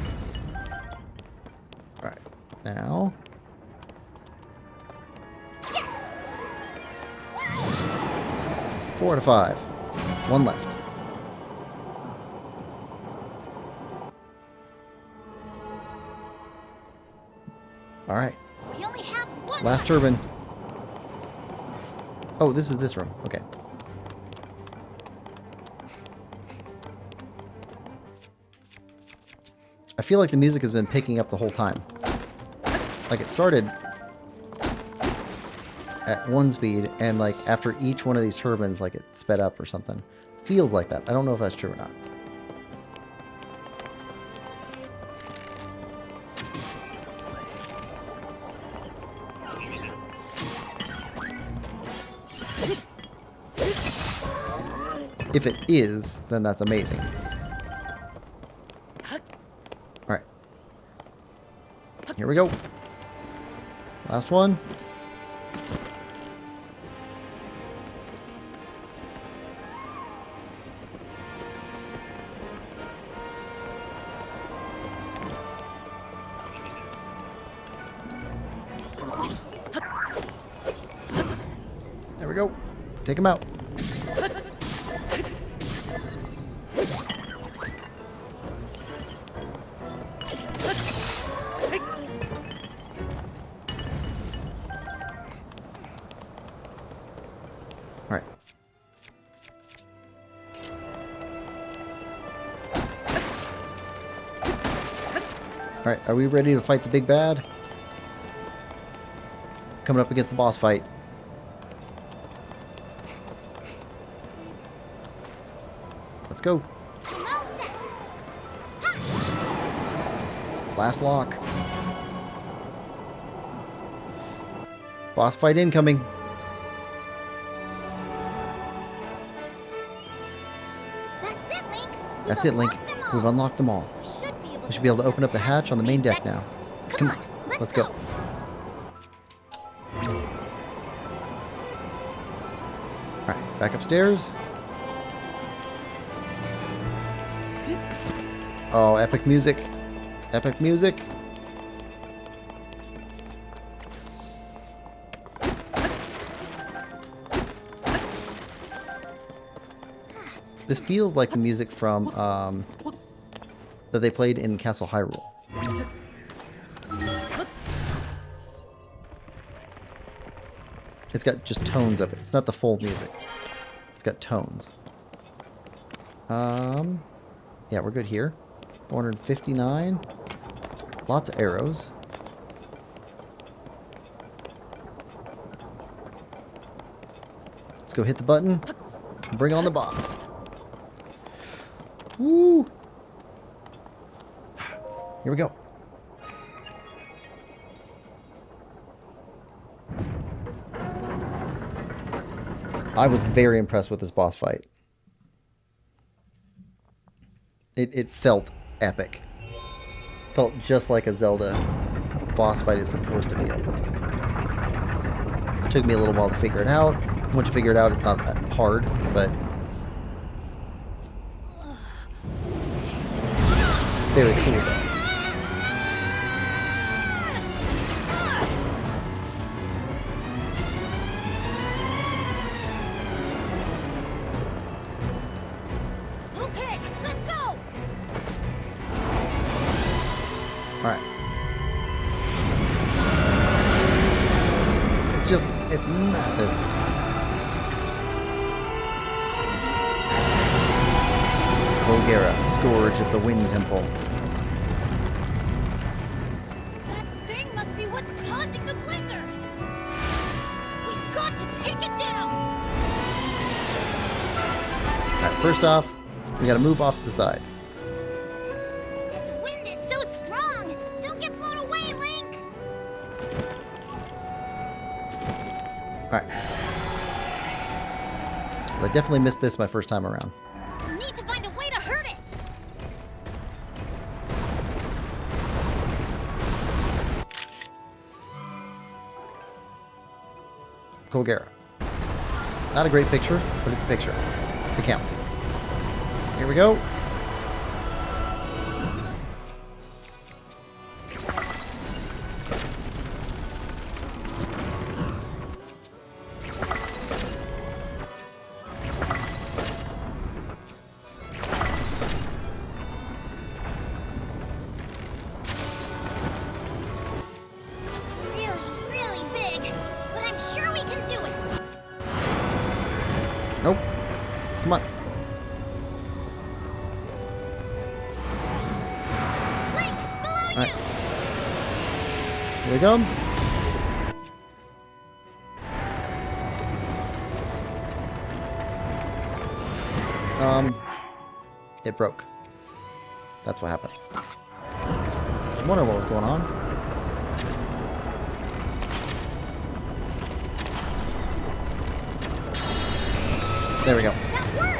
All right. Now. 4 out of 5. One left. Alright. We only have one. Last turbine. Oh, this is this room. Okay. I feel like the music has been picking up the whole time. Like it started at 1 speed, and like after each one of these turbines, like it sped up or something. Feels like that. I don't know if that's true or not. If it is, then that's amazing. Alright. Here we go. Last one. There we go. Take him out. Alright. Alright, are we ready to fight the big bad? Coming up against the boss fight. Let's go. Well set. Last lock. Boss fight incoming. That's it, Link. That's it, Link. We've unlocked them all. We should be able to open up the hatch on the main deck now. Come on, let's go. Alright, back upstairs. Oh, epic music. Epic music. This feels like the music from that they played in Castle Hyrule. It's got just tones of it. It's not the full music. It's got tones. Yeah, we're good here. 459. Lots of arrows. Let's go hit the button and bring on the boss. Woo! Here we go. I was very impressed with this boss fight. It felt epic. Felt just like a Zelda boss fight is supposed to feel. It took me a little while to figure it out. Once you figure it out, it's not that hard, but very cool though. Okay, let's go. Alright. It's massive. Kogera, Scourge of the Wind Temple. That thing must be what's causing the blizzard. We've got to take it down. Alright, first off, we gotta move off to the side. This wind is so strong. Don't get blown away, Link. Alright. I definitely missed this my first time around. We need to find a way to hurt it. Kogera. Not a great picture, but it's a picture. It counts. Here we go. Here it comes. It broke. That's what happened. I was wondering what was going on. There we go. That worked!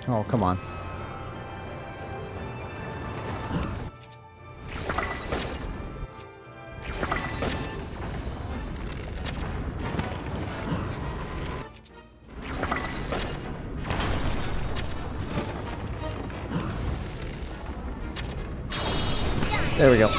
Oh, come on. There we go.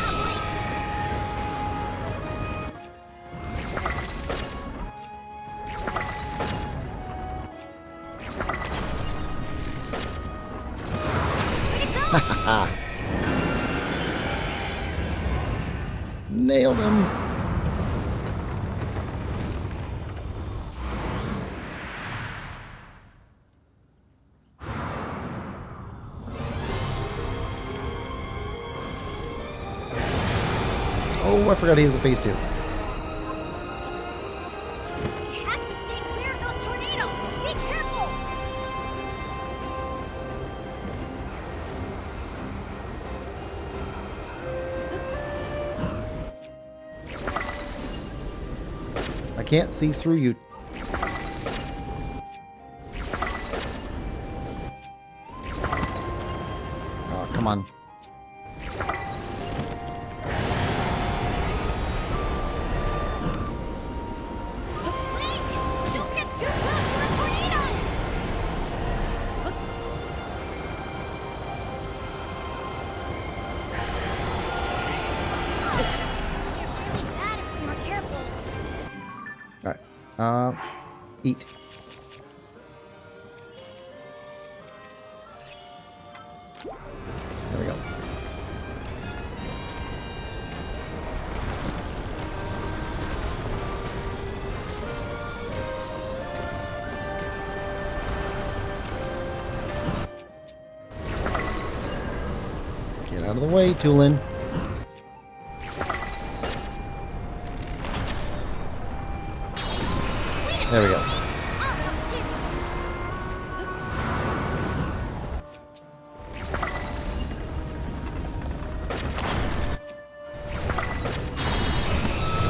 Nailed him. Oh, I forgot he has a phase 2. We have to stay clear of those tornadoes! Be careful! I can't see through you. Oh, come on. Link! Don't get too close to the tornadoes! This will get really bad if we aren't careful. Alright. Eat. There we go. Get out of the way, Tulin. There we go. I'll help too.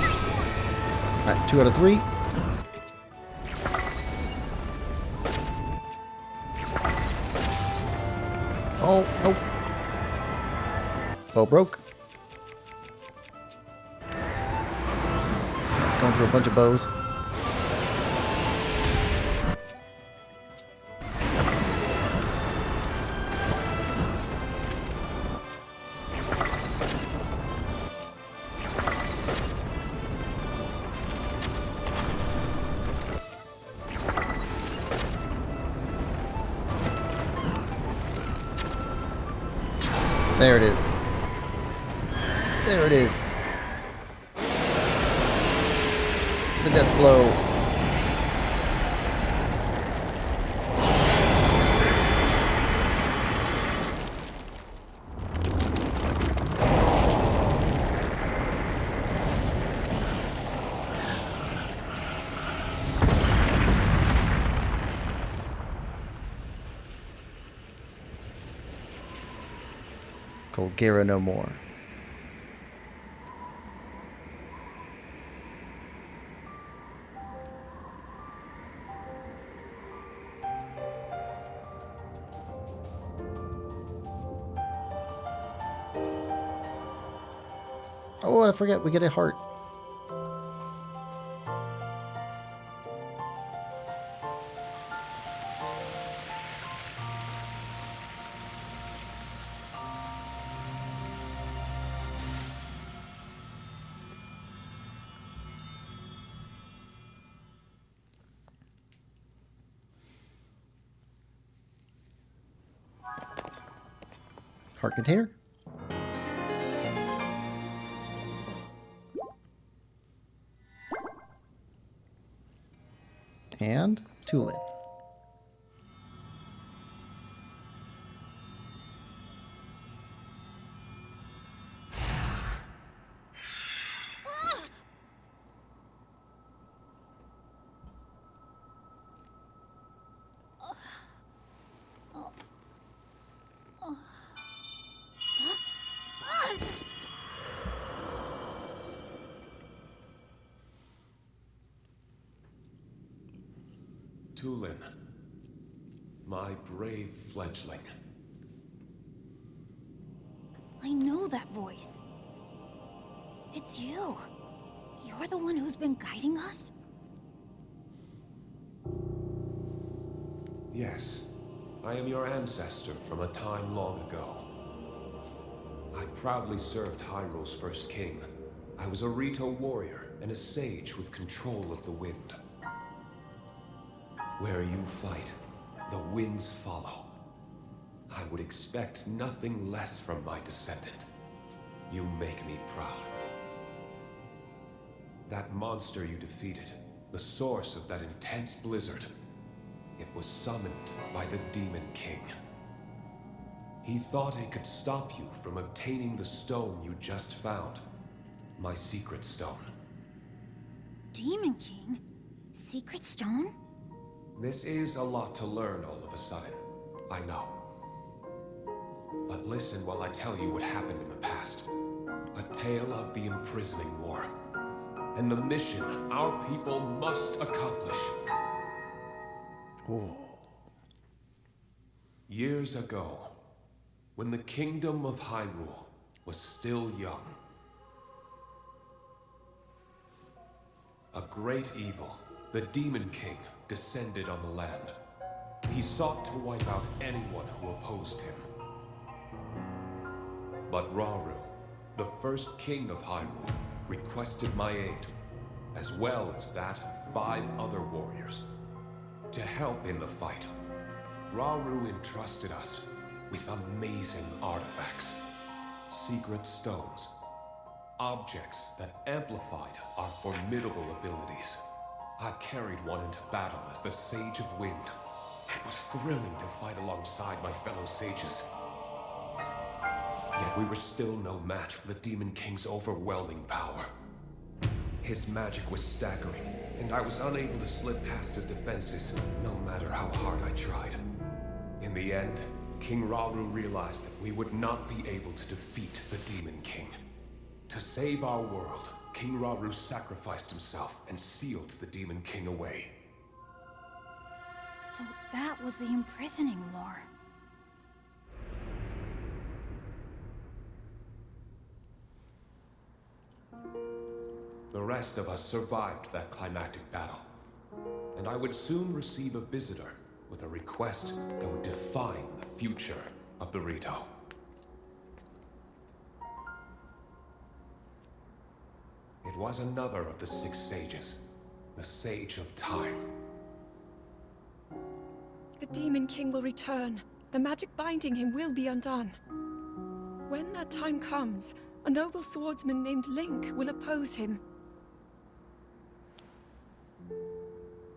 Nice one. Alright, 2 out of 3. Oh, nope. Bow broke. Going through a bunch of bows. There it is. There it is. The death blow. Golgara no more. Oh, I forget, we get a heart. heart container. And Tulin. Tulin, my brave fledgling. I know that voice. It's you. You're the one who's been guiding us? Yes, I am your ancestor from a time long ago. I proudly served Hyrule's first king. I was a Rito warrior and a sage with control of the wind. Where you fight, the winds follow. I would expect nothing less from my descendant. You make me proud. That monster you defeated, the source of that intense blizzard, it was summoned by the Demon King. He thought it could stop you from obtaining the stone you just found, my secret stone. Demon King? Secret stone? This is a lot to learn all of a sudden, I know. But listen while I tell you what happened in the past. A tale of the imprisoning war. And the mission our people must accomplish. Oh. Years ago, when the kingdom of Hyrule was still young, a great evil, the Demon King, descended on the land. He sought to wipe out anyone who opposed him. But Rauru, the first king of Hyrule, requested my aid, as well as that of 5 other warriors, to help in the fight. Rauru entrusted us with amazing artifacts, secret stones, objects that amplified our formidable abilities. I carried one into battle as the Sage of Wind. It was thrilling to fight alongside my fellow sages. Yet we were still no match for the Demon King's overwhelming power. His magic was staggering, and I was unable to slip past his defenses, no matter how hard I tried. In the end, King Rauru realized that we would not be able to defeat the Demon King. To save our world, King Rauru sacrificed himself and sealed the Demon King away. So that was the imprisoning war. The rest of us survived that climactic battle, and I would soon receive a visitor with a request that would define the future of the Rito. It was another of the 6 sages, the Sage of Time. The Demon King will return. The magic binding him will be undone. When that time comes, a noble swordsman named Link will oppose him.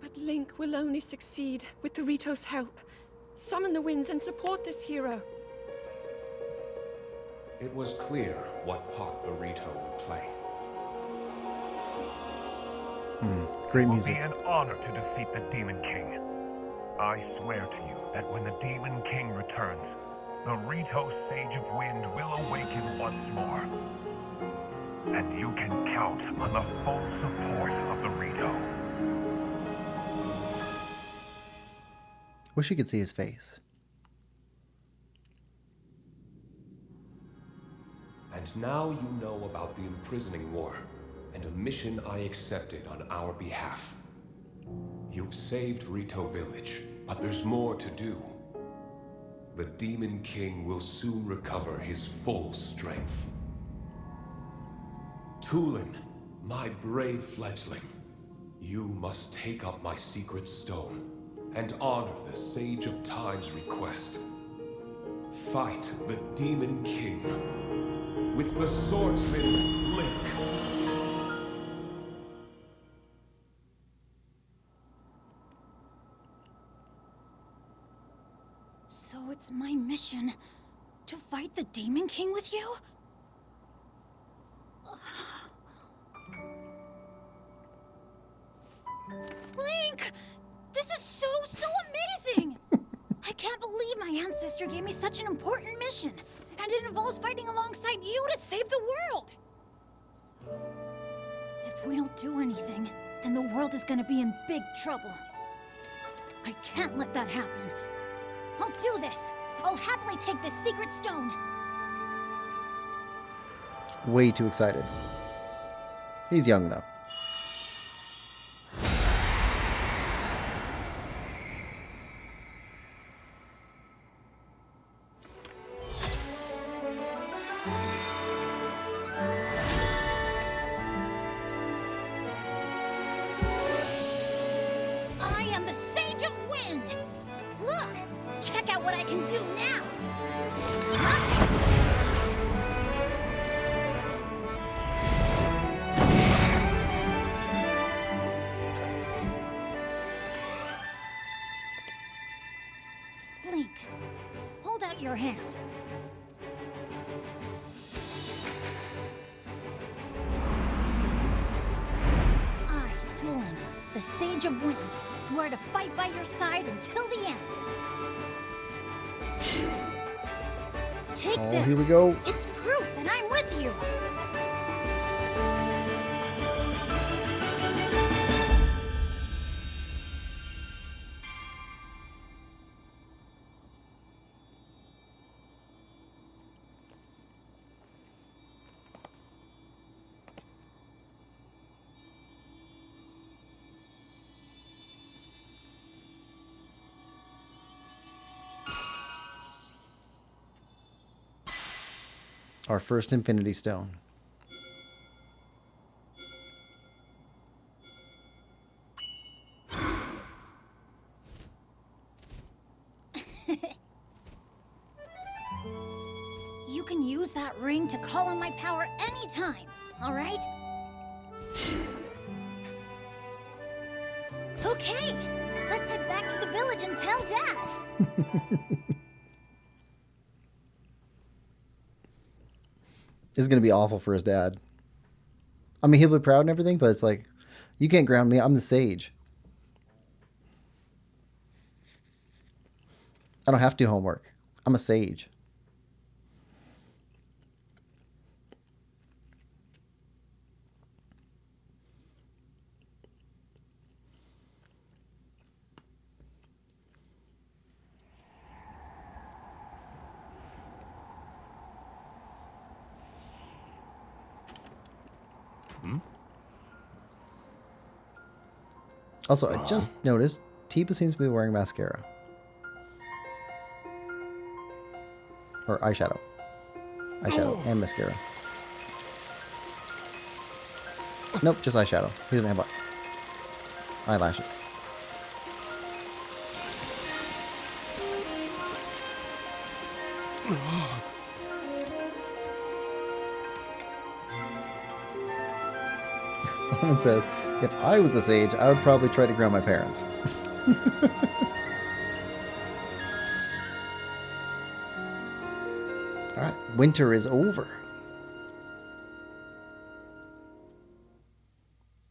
But Link will only succeed with the Rito's help. Summon the winds and support this hero. It was clear what part the Rito would play. Great It will music. be an honor to defeat the Demon King. I swear to you that when the Demon King returns, the Rito Sage of Wind will awaken once more. And you can count on the full support of the Rito. Wish you could see his face. And now you know about the imprisoning war, and a mission I accepted on our behalf. You've saved Rito Village, but there's more to do. The Demon King will soon recover his full strength. Tulin, my brave fledgling, you must take up my secret stone and honor the Sage of Time's request. fight the Demon King with the swordsman Link. So it's my mission to fight the Demon King with you? Link! This is so amazing! I can't believe my ancestor gave me such an important mission. And it involves fighting alongside you to save the world! If we don't do anything, then the world is gonna be in big trouble. I can't let that happen. I'll do this! I'll happily take this secret stone! Way too excited. He's young, though. I am the Sage of Wind! Look! Check out what I can do now! Huh? Link, hold out your hand. I, Tulin, the Sage of Wind, swear to fight by your side until the end. Take this. Here we go. It's proof that I'm with you. Our first Infinity Stone. You can use that ring to call on my power anytime, all right? Okay, let's head back to the village and tell Dad. This is going to be awful for his dad. I mean, he'll be proud and everything, but it's like, you can't ground me. I'm the sage. I don't have to do homework. I'm a sage. Also, I just noticed Tiba seems to be wearing mascara. Or eyeshadow. Eyeshadow and mascara. Nope, just eyeshadow. He doesn't have eyelashes. Woman says, if I was a sage, I would probably try to ground my parents. Alright, winter is over.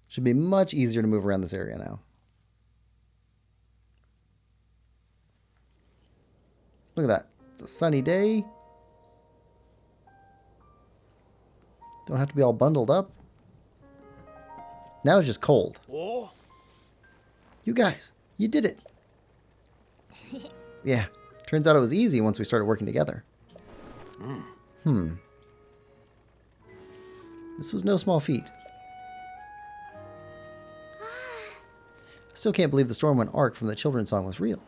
Should be much easier to move around this area now. Look at that. It's a sunny day. Don't have to be all bundled up. Now it's just cold. You guys, you did it. Yeah, turns out it was easy once we started working together. This was no small feat. I still can't believe the Stormwind arc from the children's song was real.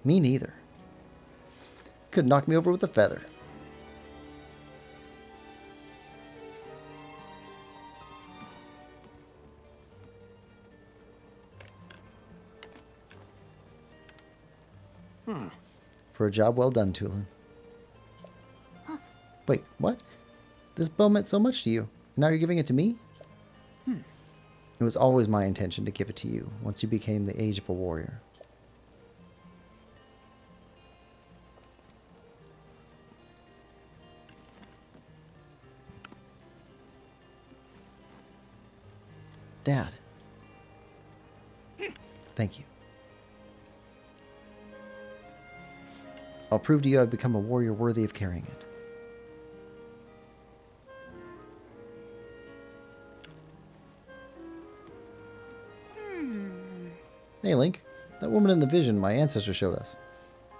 Me neither. Could knock me over with a feather. For a job well done, Tulin. Wait, what? This bow meant so much to you. Now you're giving it to me? It was always my intention to give it to you once you became the age of a warrior. Dad. Thank you. I'll prove to you I've become a warrior worthy of carrying it. Hey, Link. That woman in the vision my ancestor showed us.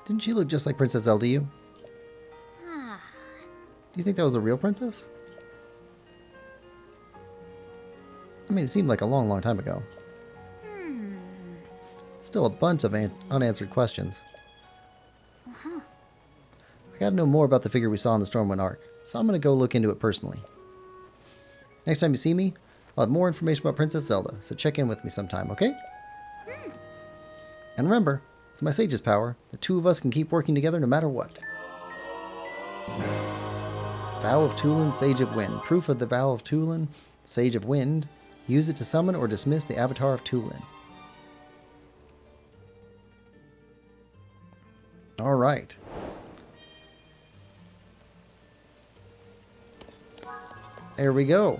Didn't she look just like Princess Zelda to you? Do you think that was the real princess? I mean, it seemed like a long, long time ago. Still a bunch of unanswered questions. I gotta know more about the figure we saw in the Stormwind arc, so I'm gonna go look into it personally. Next time you see me, I'll have more information about Princess Zelda, so check in with me sometime, okay? And remember, with my Sage's power, the two of us can keep working together no matter what. Vow of Tulin, Sage of Wind. Proof of the Vow of Tulin, Sage of Wind. Use it to summon or dismiss the avatar of Tulin. Alright. There we go.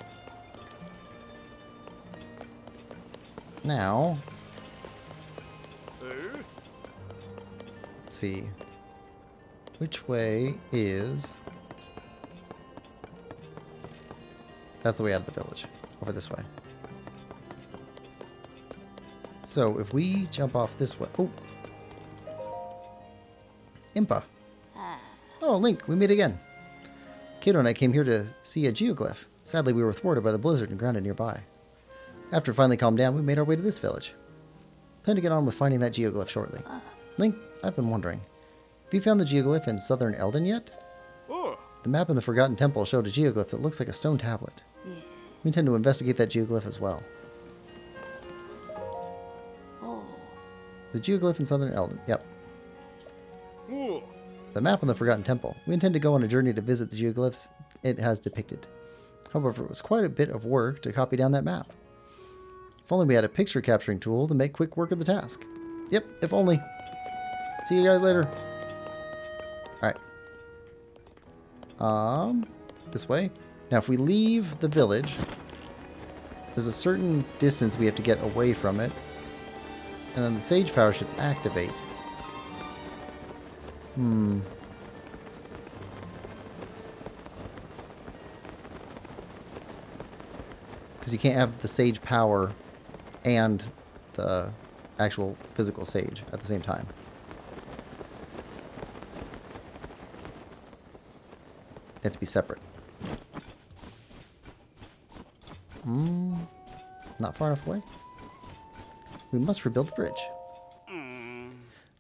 Now, let's see. Which way is... That's the way out of the village. Over this way. So, if we jump off this way... Oh! Impa. Oh, Link, we meet again. Kato and I came here to see a geoglyph. Sadly, we were thwarted by the blizzard and grounded nearby. After it finally calmed down, we made our way to this village. Plan to get on with finding that geoglyph shortly. Link, I've been wondering, have you found the geoglyph in southern Eldon yet? The map in the Forgotten Temple showed a geoglyph that looks like a stone tablet. We intend to investigate that geoglyph as well. The geoglyph in southern Eldon, yep. The map on the Forgotten Temple. We intend to go on a journey to visit the geoglyphs it has depicted. However, it was quite a bit of work to copy down that map. If only we had a picture capturing tool to make quick work of the task. Yep, if only. See you guys later. Alright. This way. Now if we leave the village, there's a certain distance we have to get away from it. And then the Sage Power should activate. Because you can't have the Sage Power and the actual physical Sage at the same time. They have to be separate. Not far enough away. We must rebuild the bridge.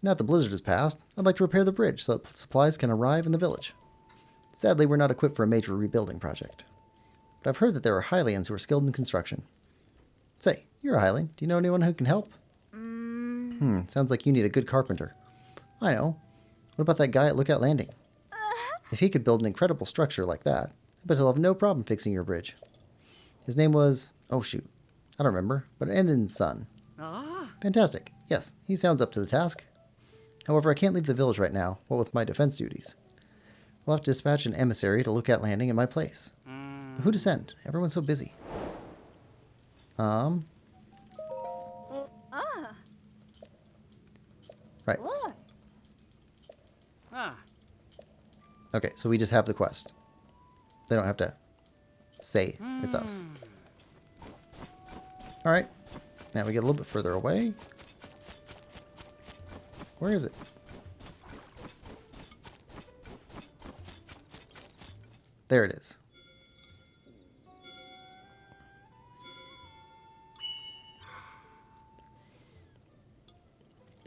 Now that the blizzard has passed, I'd like to repair the bridge so that supplies can arrive in the village. Sadly, we're not equipped for a major rebuilding project. But I've heard that there are Hylians who are skilled in construction. Say, you're a Hylian. Do you know anyone who can help? Sounds like you need a good carpenter. I know. What about that guy at Lookout Landing? If he could build an incredible structure like that, I bet he'll have no problem fixing your bridge. His name was... Oh, shoot. I don't remember, but it ended in Sun. Fantastic. Yes, he sounds up to the task. However, I can't leave the village right now, what with my defense duties. We'll have to dispatch an emissary to Lookout Landing in my place. But who to send? Everyone's so busy. Right. Okay, so we just have the quest. They don't have to say it's us. Alright. Now we get a little bit further away. Where is it? There it is.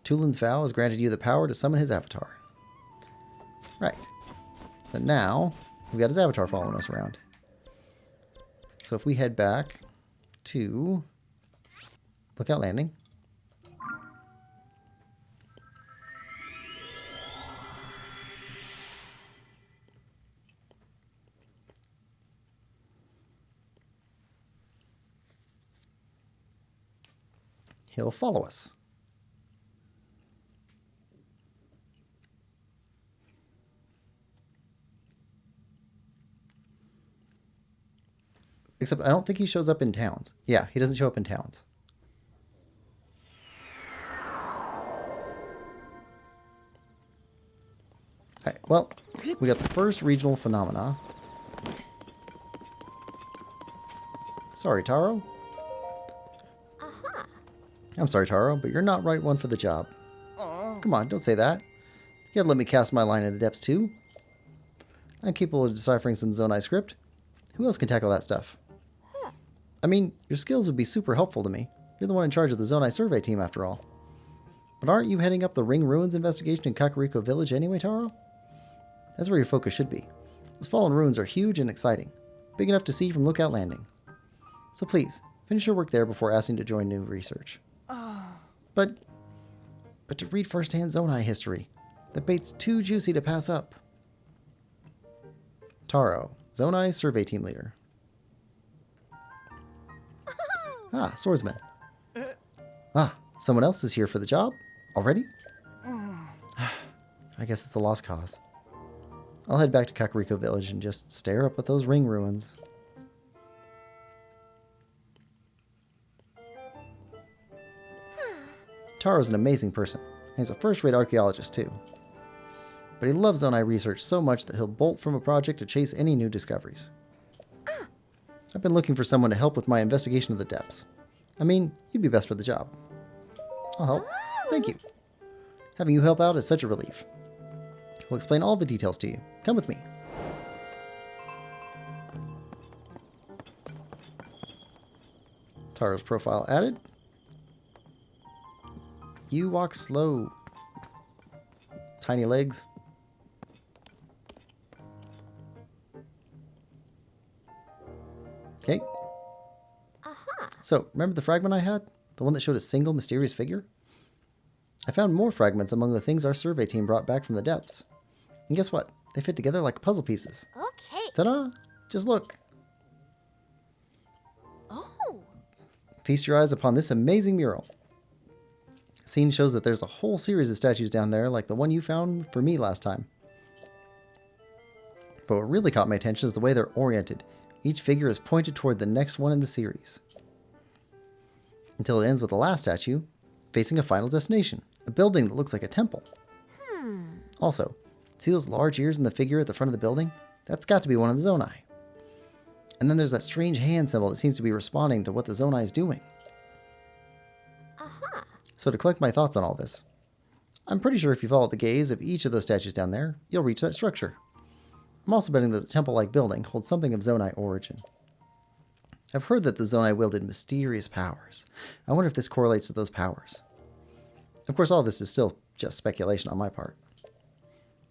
Tulin's vow has granted you the power to summon his avatar. Right. So now, we've got his avatar following us around. So if we head back to Lookout Landing. he'll follow us. Except I don't think he shows up in towns. Yeah, he doesn't show up in towns. Alright, well, we got the first regional phenomena. Sorry, Taro. I'm sorry, Taro, but you're not right one for the job. Come on, don't say that. You gotta let me cast my line in the depths too. I'm capable of deciphering some Zonai script. Who else can tackle that stuff? I mean, your skills would be super helpful to me. You're the one in charge of the Zonai survey team after all. But aren't you heading up the Ring Ruins investigation in Kakariko Village anyway, Taro? That's where your focus should be. Those fallen ruins are huge and exciting. Big enough to see from Lookout Landing. So please, finish your work there before asking to join new research. But to read first-hand Zonai history, that bait's too juicy to pass up. Taro, Zonai survey team leader. Ah, swordsman. Ah, someone else is here for the job? Already? I guess it's a lost cause. I'll head back to Kakariko Village and just stare up at those ring ruins. Taro's an amazing person, and he's a first-rate archaeologist too. But he loves Zonai research so much that he'll bolt from a project to chase any new discoveries. I've been looking for someone to help with my investigation of the depths. I mean, you'd be best for the job. I'll help. Thank you. Having you help out is such a relief. We'll explain all the details to you. Come with me. Taro's profile added. You walk slow. Tiny legs. Okay. So, remember the fragment I had? The one that showed a single mysterious figure? I found more fragments among the things our survey team brought back from the depths. And guess what? They fit together like puzzle pieces. Okay. Ta-da! Just look. Oh. Feast your eyes upon this amazing mural. The scene shows that there's a whole series of statues down there like the one you found for me last time. But what really caught my attention is the way they're oriented. Each figure is pointed toward the next one in the series. Until it ends with the last statue facing a final destination, a building that looks like a temple. Also, see those large ears in the figure at the front of the building? That's got to be one of the Zonai. And then there's that strange hand symbol that seems to be responding to what the Zonai is doing. So to collect my thoughts on all this, I'm pretty sure if you follow the gaze of each of those statues down there, you'll reach that structure. I'm also betting that the temple-like building holds something of Zonai origin. I've heard that the Zonai wielded mysterious powers. I wonder if this correlates to those powers. Of course, all this is still just speculation on my part.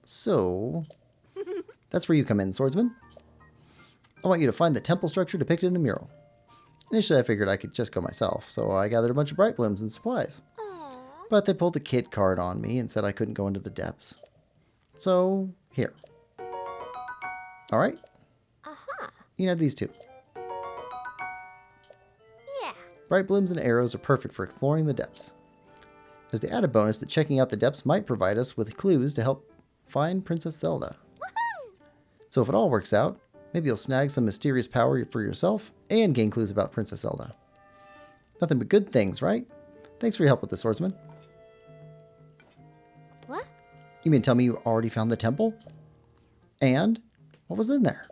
So, that's where you come in, swordsman. I want you to find the temple structure depicted in the mural. Initially, I figured I could just go myself, so I gathered a bunch of bright blooms and supplies. But they pulled the kid card on me and said I couldn't go into the depths. So, here. Alright? You can have these two. Yeah. Bright blooms and arrows are perfect for exploring the depths. There's the added bonus that checking out the depths might provide us with clues to help find Princess Zelda. So if it all works out, maybe you'll snag some mysterious power for yourself and gain clues about Princess Zelda. Nothing but good things, right? Thanks for your help with the swordsman. What? You mean to tell me you already found the temple? And what was in there?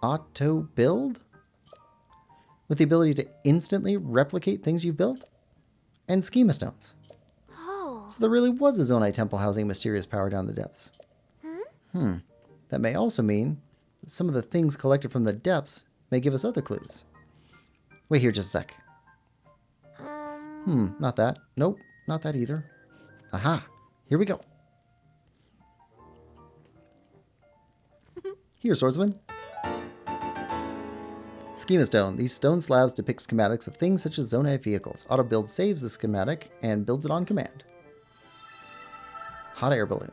Auto build? With the ability to instantly replicate things you've built? And schema stones. Oh. So there really was a Zonai temple housing mysterious power down the depths. That may also mean that some of the things collected from the depths may give us other clues. Wait here just a sec. Not that. Nope, not that either. Aha, here we go. Here, swordsman. Schema stone. These stone slabs depict schematics of things such as Zonai vehicles. Auto build saves the schematic and builds it on command. Hot air balloon.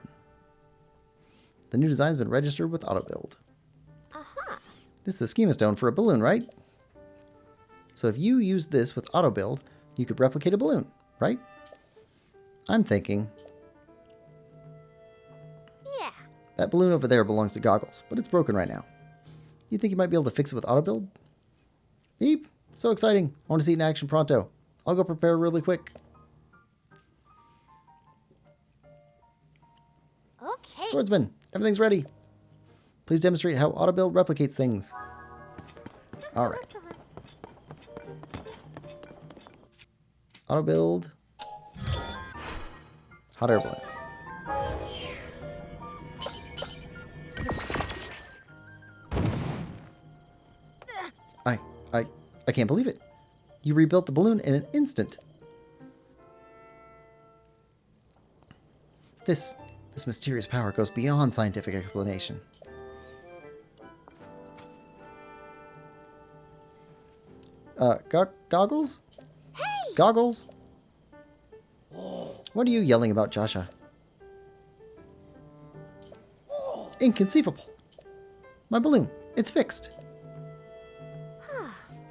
The new design has been registered with auto build. This is a schema stone for a balloon, right? So if you use this with auto build, you could replicate a balloon, right? I'm thinking Yeah. that balloon over there belongs to Goggles, but it's broken right now. You think you might be able to fix it with auto build? Eep, so exciting. I want to see it in action pronto. I'll go prepare really quick. Okay. Swordsman, everything's ready. Please demonstrate how auto build replicates things. All right. Auto build. Hot air balloon. I can't believe it. You rebuilt the balloon in an instant. This mysterious power goes beyond scientific explanation. Goggles? Hey! Goggles? What are you yelling about, Joshua? Inconceivable. My balloon. It's fixed.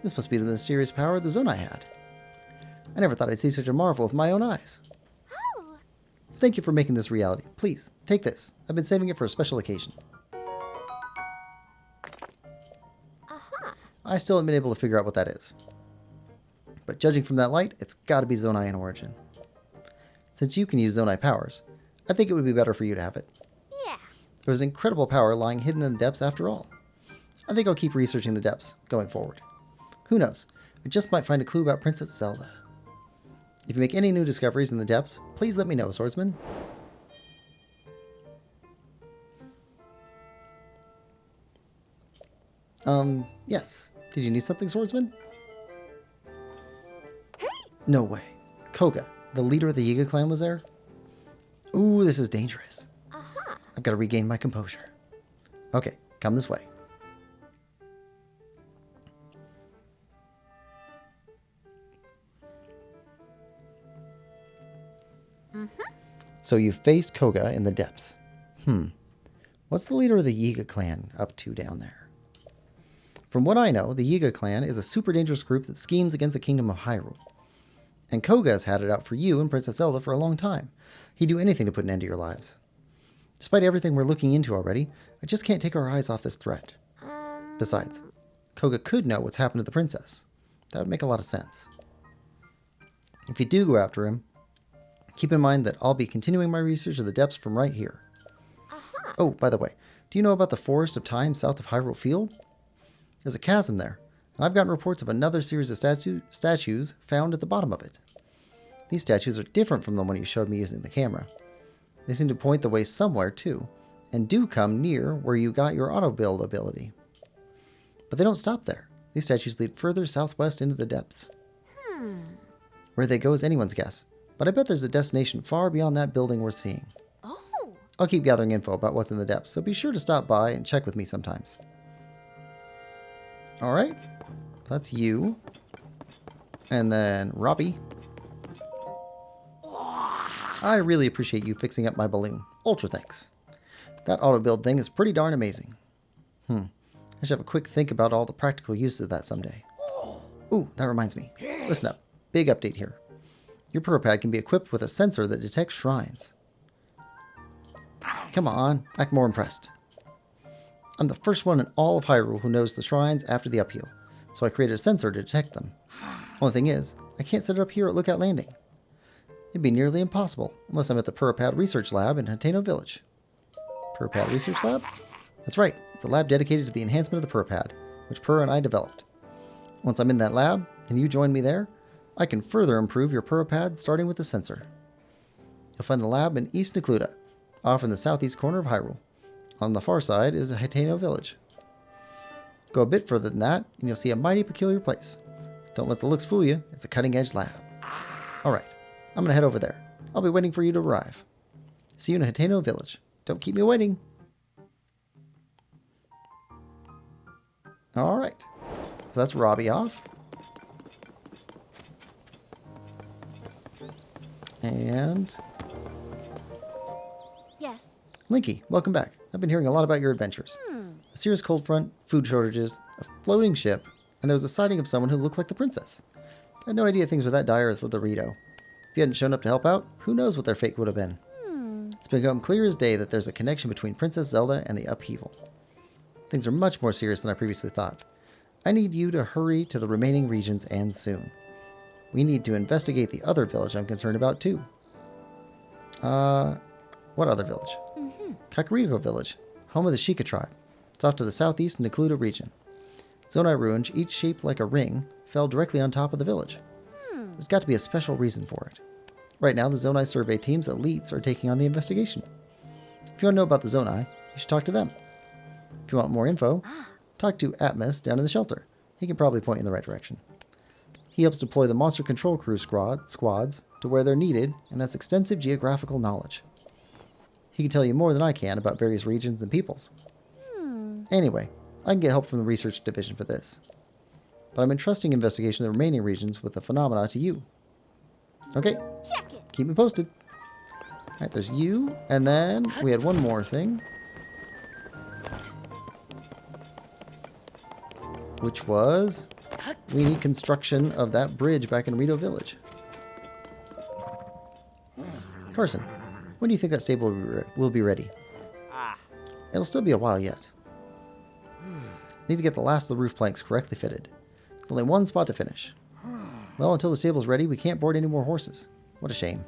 This must be the mysterious power the Zonai had. I never thought I'd see such a marvel with my own eyes. Oh. Thank you for making this reality. Please, take this. I've been saving it for a special occasion. I still haven't been able to figure out what that is. But judging from that light, it's gotta be Zonai in origin. Since you can use Zonai powers, I think it would be better for you to have it. Yeah. There's an incredible power lying hidden in the depths after all. I think I'll keep researching the depths going forward. Who knows? I just might find a clue about Princess Zelda. If you make any new discoveries in the depths, please let me know, Swordsman. Yes. Did you need something, Swordsman? Hey! No way. Koga, the leader of the Yiga clan, was there? Ooh, this is dangerous. I've got to regain my composure. Okay, come this way. So you faced Koga in the depths. What's the leader of the Yiga clan up to down there? From what I know, the Yiga clan is a super dangerous group that schemes against the kingdom of Hyrule. And Koga has had it out for you and Princess Zelda for a long time. He'd do anything to put an end to your lives. Despite everything we're looking into already, I just can't take our eyes off this threat. Besides, Koga could know what's happened to the princess. That would make a lot of sense. If you do go after him, keep in mind that I'll be continuing my research of the depths from right here. Oh, by the way, do you know about the Forest of Time south of Hyrule Field? There's a chasm there, and I've gotten reports of another series of statues found at the bottom of it. These statues are different from the one you showed me using the camera. They seem to point the way somewhere, too, and do come near where you got your auto-build ability. But they don't stop there. These statues lead further southwest into the depths. Where they go is anyone's guess, but I bet there's a destination far beyond that building we're seeing. Oh. I'll keep gathering info about what's in the depths, so be sure to stop by and check with me sometimes. Alright, that's you. And then Robbie. I really appreciate you fixing up my balloon. Ultra thanks. That auto-build thing is pretty darn amazing. I should have a quick think about all the practical uses of that someday. Ooh, that reminds me. Listen up. Big update here. Your purpad can be equipped with a sensor that detects shrines. Come on, act more impressed. I'm the first one in all of Hyrule who knows the shrines after the upheal, so I created a sensor to detect them. Only thing is, I can't set it up here at Lookout Landing. It'd be nearly impossible unless I'm at the Purpad Research Lab in Hateno Village. Purpad Research Lab? That's right, it's a lab dedicated to the enhancement of the Purpad, which Purr and I developed. Once I'm in that lab, and you join me there, I can further improve your Purpad starting with the sensor. You'll find the lab in East Necluda, off in the southeast corner of Hyrule. On the far side is Hateno Village. Go a bit further than that, and you'll see a mighty peculiar place. Don't let the looks fool you, it's a cutting-edge lab. Alright, I'm gonna head over there. I'll be waiting for you to arrive. See you in Hateno Village. Don't keep me waiting. Alright, so that's Robbie off. And Yes. Linky, welcome back. I've been hearing a lot about your adventures. A serious cold front, food shortages, a floating ship, and there was a sighting of someone who looked like the princess. I had no idea things were that dire for the Rito. If you hadn't shown up to help out, who knows what their fate would have been. It's become clear as day that there's a connection between Princess Zelda and the upheaval. Things are much more serious than I previously thought. I need you to hurry to the remaining regions and soon. We need to investigate the other village I'm concerned about too. What other village? Kakariko Village, home of the Sheikah tribe. It's off to the southeast in the Cluda region. Zonai ruins, each shaped like a ring, fell directly on top of the village. There's got to be a special reason for it. Right now, the Zonai survey team's elites are taking on the investigation. If you want to know about the Zonai, you should talk to them. If you want more info, talk to Atmos down in the shelter. He can probably point you in the right direction. He helps deploy the monster control crew squads to where they're needed and has extensive geographical knowledge. He can tell you more than I can about various regions and peoples. Anyway, I can get help from the research division for this. But I'm entrusting investigation of the remaining regions with the phenomena to you. Okay, Check it. keep me posted. Alright, there's you, and then we had one more thing. Which was, we need construction of that bridge back in Rito Village. Carson, when do you think that stable will be ready? It'll still be a while yet. Need to get the last of the roof planks correctly fitted. There's only one spot to finish. Well, until the stable's ready, we can't board any more horses. What a shame.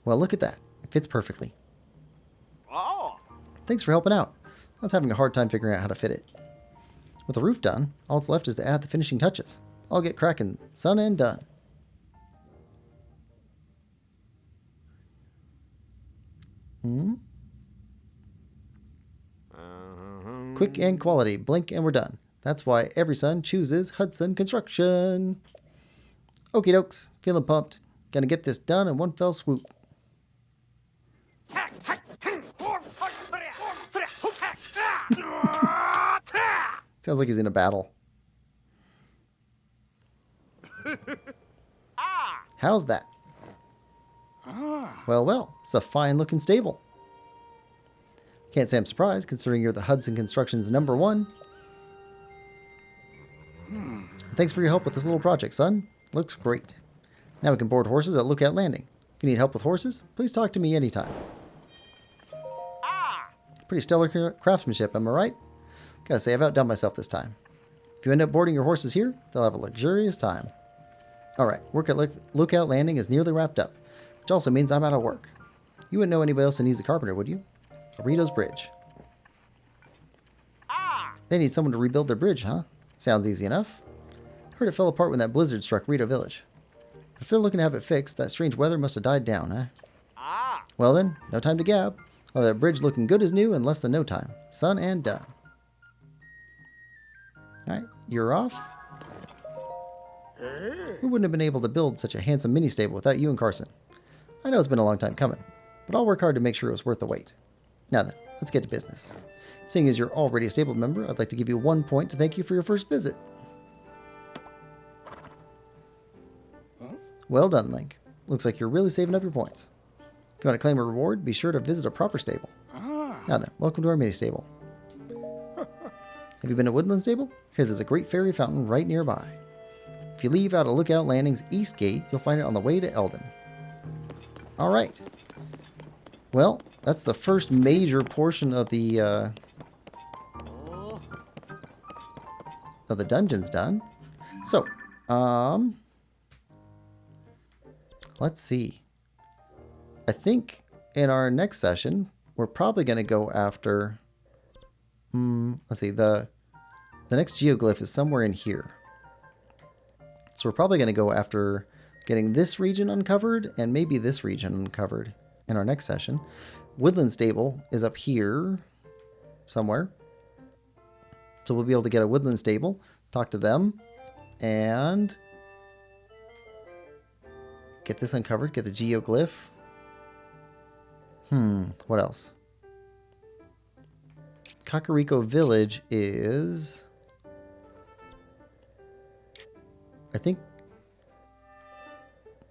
Well, look at that. It fits perfectly. Thanks for helping out. I was having a hard time figuring out how to fit it. With the roof done, all that's left is to add the finishing touches. I'll get cracking, son, and done. Quick and quality. Blink and we're done. That's why every son chooses Hudson Construction. Okie dokes. Feeling pumped. Gonna get this done in one fell swoop. Sounds like he's in a battle. How's that? Well, well, it's a fine looking stable. Can't say I'm surprised, considering you're the Hudson Construction's #1. Thanks for your help with this little project, son. Looks great. Now we can board horses at Lookout Landing. If you need help with horses, please talk to me anytime. Pretty stellar craftsmanship, am I right? Gotta say, I've outdone myself this time. If you end up boarding your horses here, they'll have a luxurious time. Alright, work at Lookout Landing is nearly wrapped up, which also means I'm out of work. You wouldn't know anybody else that needs a carpenter, would you? Rito's Bridge. They need someone to rebuild their bridge, huh? Sounds easy enough. Heard it fell apart when that blizzard struck Rito Village. If they're looking to have it fixed, that strange weather must have died down, huh? Well then, no time to gab. I'll have that bridge looking good as new in less than no time. Son and done. Alright, you're off. We wouldn't have been able to build such a handsome mini-stable without you and Carson. I know it's been a long time coming, but I'll work hard to make sure it was worth the wait. Now then, let's get to business. Seeing as you're already a stable member, I'd like to give you 1 point to thank you for your first visit. Well done, Link. Looks like you're really saving up your points. If you want to claim a reward, be sure to visit a proper stable. Now then, welcome to our mini-stable. Have you been to Woodland Stable? Here, there's a great fairy fountain right nearby. If you leave out of Lookout Landing's east gate, you'll find it on the way to Eldon. Alright. Well, that's the first major portion of the dungeons done. So, let's see. I think in our next session, we're probably going to go after... let's see, the next geoglyph is somewhere in here. So we're probably going to go after getting this region uncovered and maybe this region uncovered in our next session. Woodland Stable is up here somewhere. So we'll be able to get a Woodland Stable, talk to them, and get this uncovered, get the geoglyph. What else? Kakariko Village is I think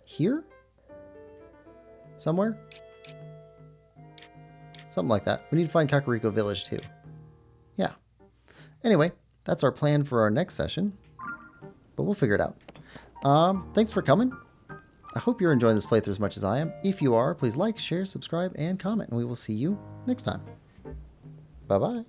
here? Somewhere? Something like that. We need to find Kakariko Village too. Yeah. Anyway, that's our plan for our next session. But we'll figure it out. Thanks for coming. I hope you're enjoying this playthrough as much as I am. If you are, please like, share, subscribe, and comment. And we will see you next time. Bye-bye.